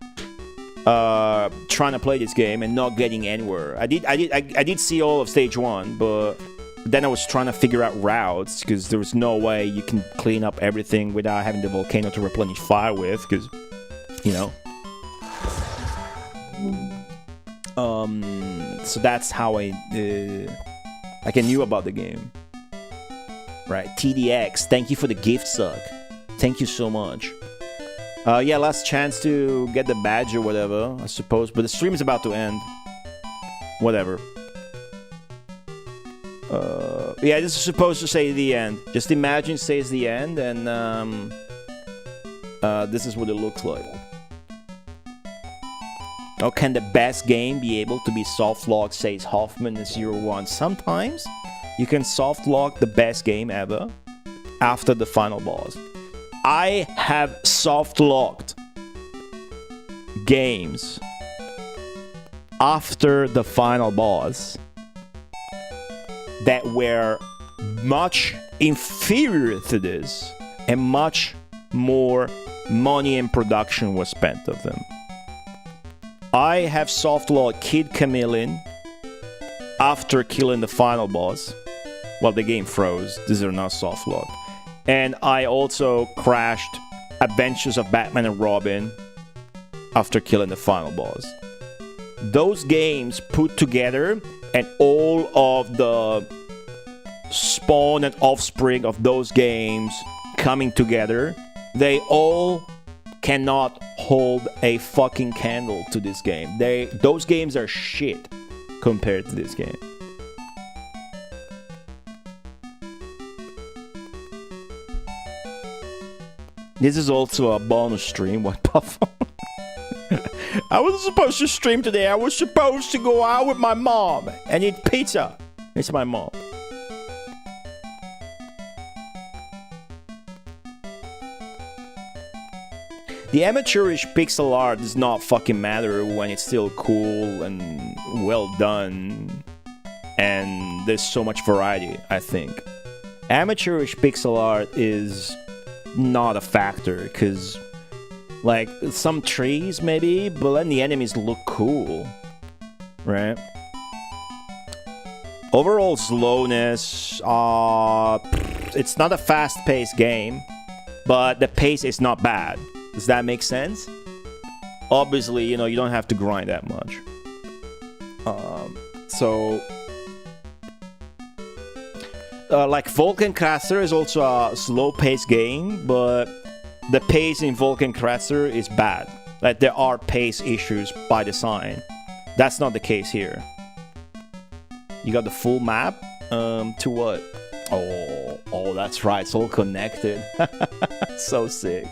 trying to play this game and not getting anywhere. I did see all of stage 1, but then I was trying to figure out routes, because there was no way you can clean up everything without having the volcano to replenish fire with, because, you know. So that's how I knew about the game. Right, TDX, thank you for the gift suck. Thank you so much. Yeah, last chance to get the badge or whatever, I suppose. But the stream is about to end. Whatever. Yeah, this is supposed to say the end. Just imagine it says the end, and this is what it looks like. Oh, can the best game be able to be soft-locked, says Hoffman in 01? Sometimes you can soft-lock the best game ever after the final boss. I have soft-locked games after the final boss that were much inferior to this, and much more money and production was spent of them. I have soft-locked Kid Chameleon after killing the final boss. Well, the game froze. These are not soft-locked. And I also crashed Adventures of Batman and Robin after killing the final boss. Those games put together, and all of the spawn and offspring of those games coming together, they all cannot hold a fucking candle to this game. Those games are shit compared to this game. This is also a bonus stream. What puff? I wasn't supposed to stream today. I was supposed to go out with my mom and eat pizza. It's my mom. The amateurish pixel art does not fucking matter when it's still cool and well done. And there's so much variety, I think. Amateurish pixel art is not a factor, because like some trees maybe, but then the enemies look cool, right? Overall slowness, it's not a fast-paced game, but the pace is not bad. Does that make sense? Obviously, you know, you don't have to grind that much. Like Vulcan Crasher is also a slow-paced game, but the pace in Vulcan Crasher is bad. Like, there are pace issues by design. That's not the case here. You got the full map? To what? Oh, that's right. It's all connected. So sick.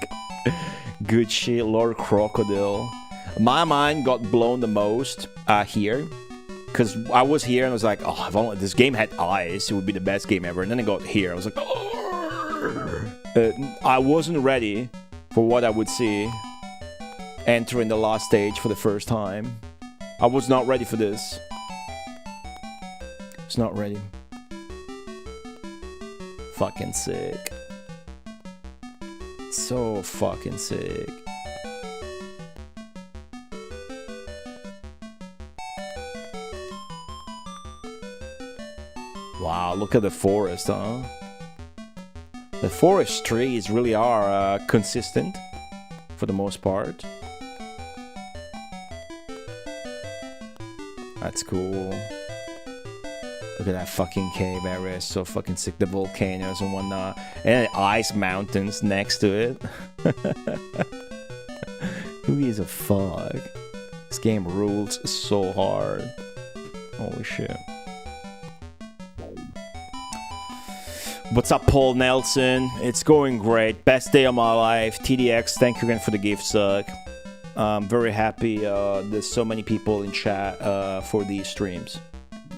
Good shit, Lord Crocodile. My mind got blown the most here. Because I was here and I was like, oh, if only this game had eyes, it would be the best game ever. And then I got here. I was like, oh. I wasn't ready for what I would see entering the last stage for the first time. I was not ready for this. It's not ready. Fucking sick. So fucking sick. Wow, look at the forest, huh? The forest trees really are consistent for the most part. That's cool. Look at that fucking cave area, so fucking sick. The volcanoes and whatnot. And ice mountains next to it. Who gives a fuck? This game rules so hard. Holy shit. What's up, Paul Nelson? It's going great. Best day of my life. TDX, thank you again for the gift suck. I'm very happy there's so many people in chat for these streams.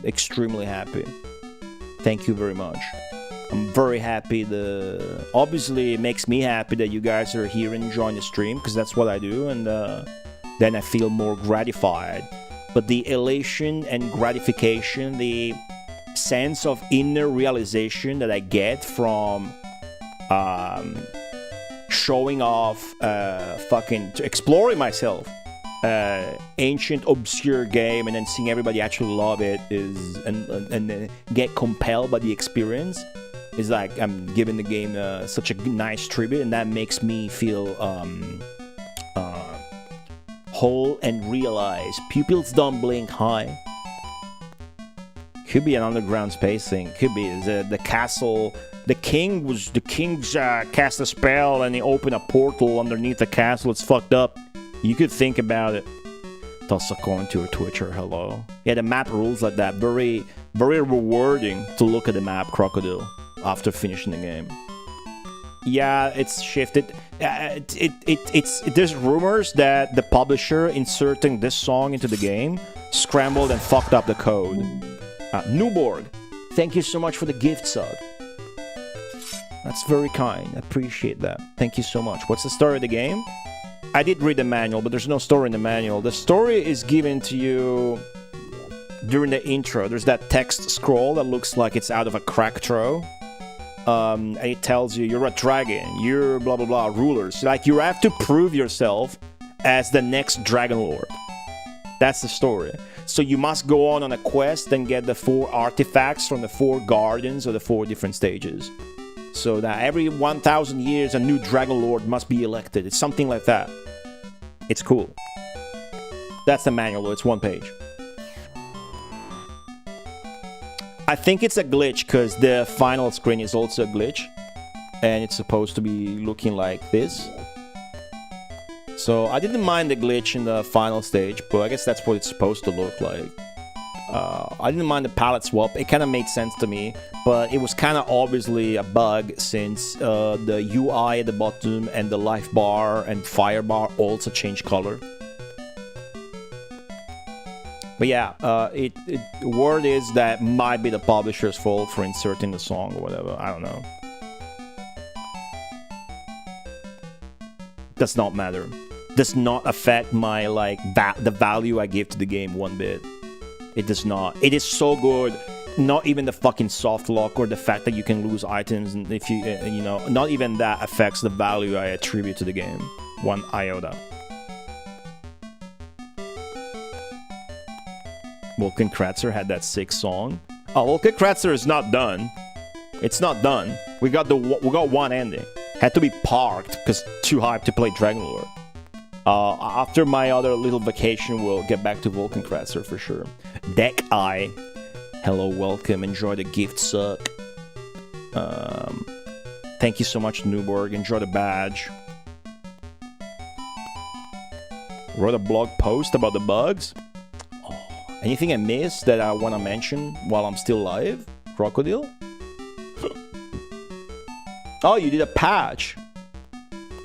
Extremely happy. Thank you very much. I'm very happy. Obviously, it makes me happy that you guys are here and enjoying the stream, because that's what I do, and then I feel more gratified. But the elation and gratification, the sense of inner realization that I get from showing off, fucking exploring myself, ancient obscure game, and then seeing everybody actually love it and get compelled by the experience is like I'm giving the game such a nice tribute, and that makes me feel whole and realized. Pupils don't blink high. Could be an underground space thing. Could be the castle. The king's cast a spell and he opened a portal underneath the castle. It's fucked up. You could think about it. Toss a coin to a Twitcher. Hello. Yeah, the map rules like that. Very, very rewarding to look at the map, Crocodile, after finishing the game. Yeah, it's shifted. There's rumors that the publisher inserting this song into the game scrambled and fucked up the code. Newborg, thank you so much for the gift sub. That's very kind. I appreciate that. Thank you so much. What's the story of the game? I did read the manual, but there's no story in the manual. The story is given to you during the intro. There's that text scroll that looks like it's out of a crack throw. And it tells you you're a dragon, you're blah blah blah rulers. Like, you have to prove yourself as the next Dragon Lord. That's the story. So you must go on a quest and get the 4 artifacts from the 4 guardians of the 4 different stages. So that every 1,000 years a new Dragon Lord must be elected. It's something like that. It's cool. That's the manual. It's 1 page. I think it's a glitch because the final screen is also a glitch. and it's supposed to be looking like this. So I didn't mind the glitch in the final stage, but I guess that's what it's supposed to look like. I didn't mind the palette swap. It kind of made sense to me, but it was kind of obviously a bug since the UI at the bottom and the life bar and fire bar also changed color. But yeah, word is that might be the publisher's fault for inserting the song or whatever. I don't know. Does not matter. Does not affect my the value I give to the game one bit. It does not. It is so good. Not even the fucking soft lock or the fact that you can lose items, and if you not even that affects the value I attribute to the game. One iota. Vulcan Kratzer had that sick song. Oh, Vulcan Kratzer is not done. It's not done. We got one ending. Had to be parked because too hyped to play Dragon Lord. After my other little vacation, we'll get back to Vulcan Kratzer for sure. Deck Eye. Hello, welcome. Enjoy the gift suck. Thank you so much, Newborg. Enjoy the badge. Wrote a blog post about the bugs. Anything I missed that I want to mention while I'm still live? Crocodile? Oh, you did a patch.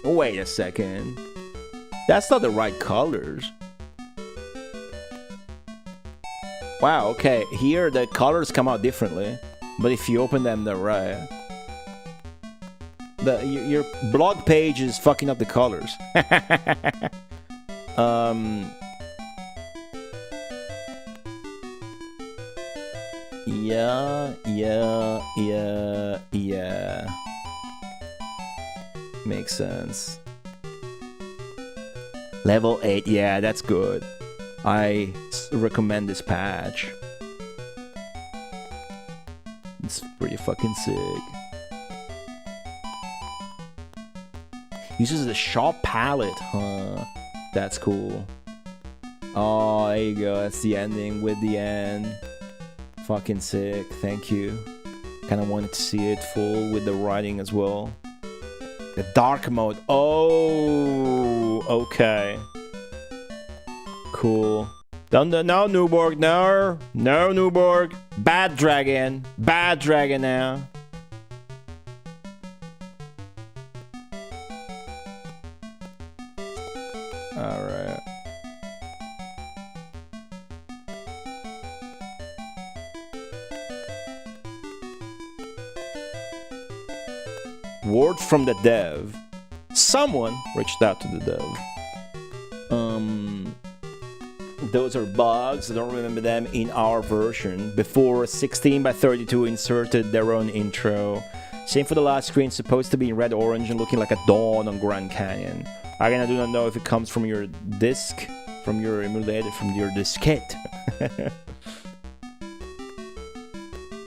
Wait a second. That's not the right colors. Wow, okay. Here the colors come out differently. But if you open them, they're right. Your blog page is fucking up the colors. Yeah. Makes sense. Level 8, yeah, that's good. I recommend this patch. It's pretty fucking sick. Uses the sharp palette, huh? That's cool. Oh, there you go. That's the ending with the end. Fucking sick. Thank you. Kind of wanted to see it full with the writing as well. The dark mode. Oh, okay. Cool. No, Newborg. No, Newborg. Bad dragon. Bad dragon now. Alright. Word from the dev. Someone reached out to the dev. Those are bugs. I don't remember them in our version. Before 16x32 inserted their own intro. Same for the last screen, supposed to be in red orange and looking like a dawn on Grand Canyon. Again, I do not know if it comes from your disc, from your emulator, from your diskette.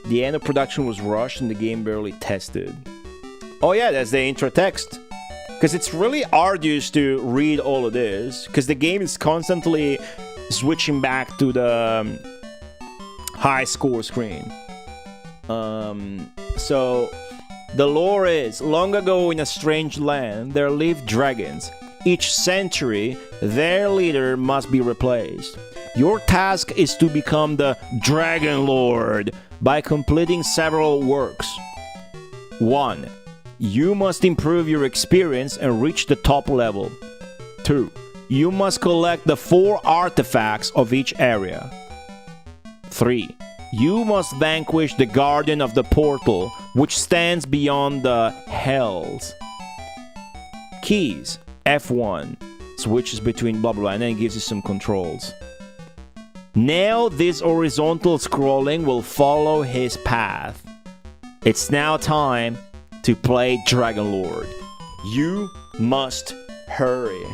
The end of production was rushed and the game barely tested. Oh yeah, that's the intro text. Because it's really arduous to read all of this, because the game is constantly switching back to the high score screen. So the lore is, long ago in a strange land, there lived dragons. Each century, their leader must be replaced. Your task is to become the Dragon Lord by completing several works. 1. You must improve your experience and reach the top level. 2. You must collect the 4 artifacts of each area. 3. You must vanquish the Guardian of the Portal, which stands beyond the Hells. Keys. F1. Switches between blah blah blah, and then it gives you some controls. Now this horizontal scrolling will follow his path. It's now time to play Dragon Lord. You must hurry.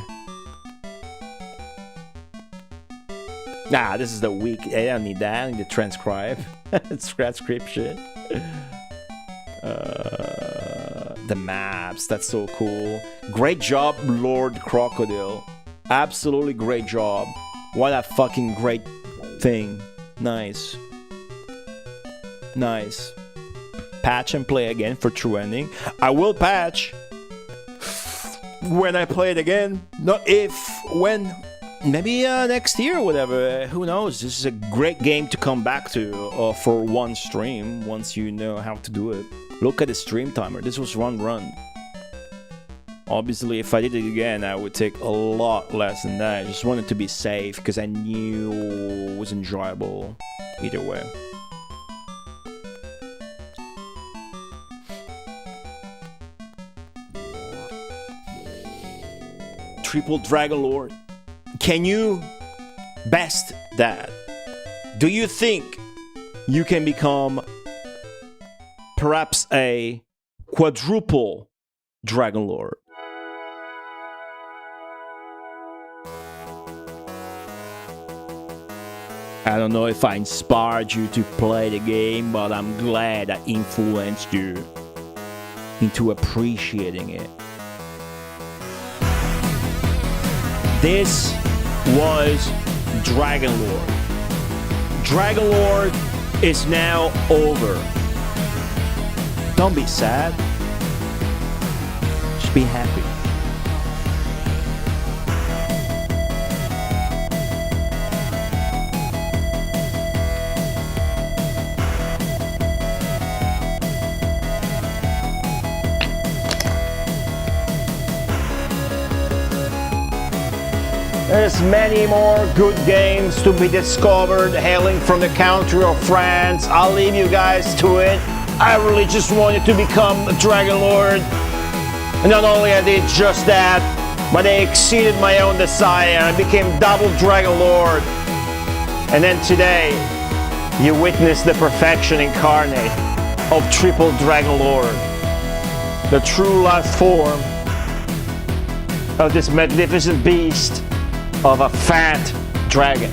Nah, this is the weak. I don't need that. I need to transcribe. Transcription. The maps. That's so cool. Great job, Lord Crocodile. Absolutely great job. What a fucking great thing. Nice. Nice. patch and play again for true ending. I will patch when I play it again. Not if, when. Maybe next year or whatever. Who knows? This is a great game to come back to for one stream once you know how to do it. Look at the stream timer. This was run. Obviously, if I did it again, I would take a lot less than that. I just wanted to be safe because I knew it was enjoyable either way. Triple Dragon Lord. Can you best that? Do you think you can become perhaps a quadruple Dragon Lord? I don't know if I inspired you to play the game, but I'm glad I influenced you into appreciating it. This was Dragon Lord. Dragon Lord is now over. Don't be sad. Just be happy. There's many more good games to be discovered hailing from the country of France. I'll leave you guys to it. I really just wanted to become a Dragon Lord. And not only I did just that, but I exceeded my own desire. I became double Dragon Lord. And then today, you witness the perfection incarnate of triple Dragon Lord. The true life form of this magnificent beast of a fat dragon.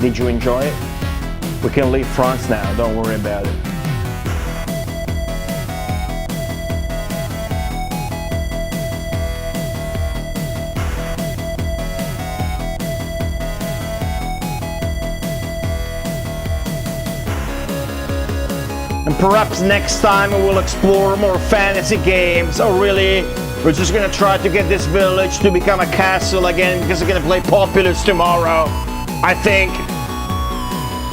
Did you enjoy it? We can leave France now, don't worry about it. And perhaps next time we will explore more fantasy games, or really we're just gonna try to get this village to become a castle again because we're gonna play Populous tomorrow. I think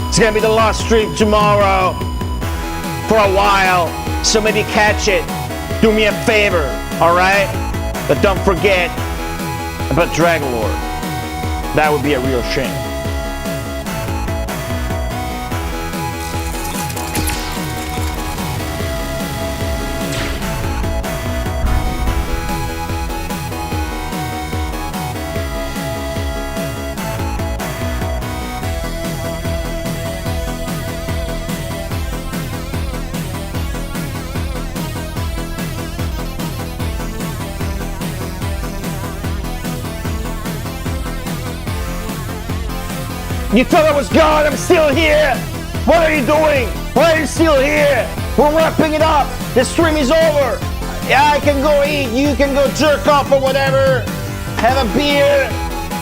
it's gonna be the last stream tomorrow for a while, so maybe catch it. Do me a favor, alright? But don't forget about Dragon Lord. That would be a real shame. You thought I was gone, I'm still here! What are you doing? Why are you still here? We're wrapping it up! The stream is over! Yeah, I can go eat, you can go jerk off or whatever! Have a beer!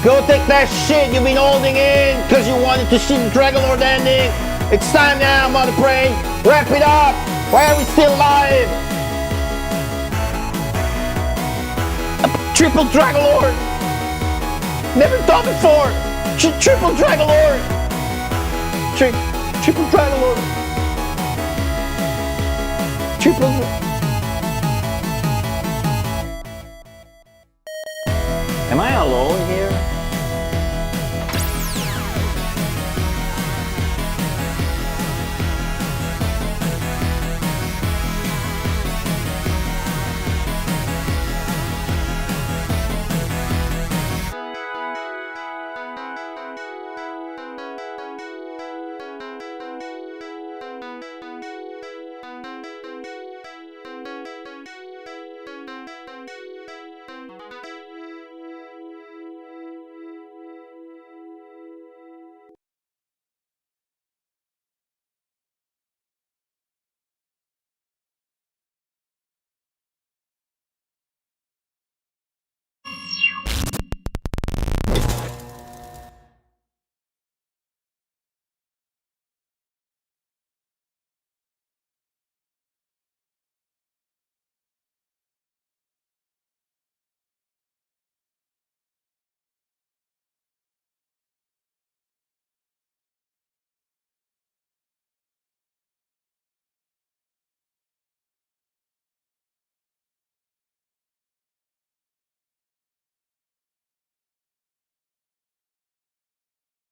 Go take that shit you've been holding in because you wanted to see the Dragon Lord ending! It's time now, Mother Brain! Wrap it up! Why are we still live? A triple Dragon Lord! Never thought before! Triple Dragon Lord! Triple Dragon Lord! Triple... Am I alone here?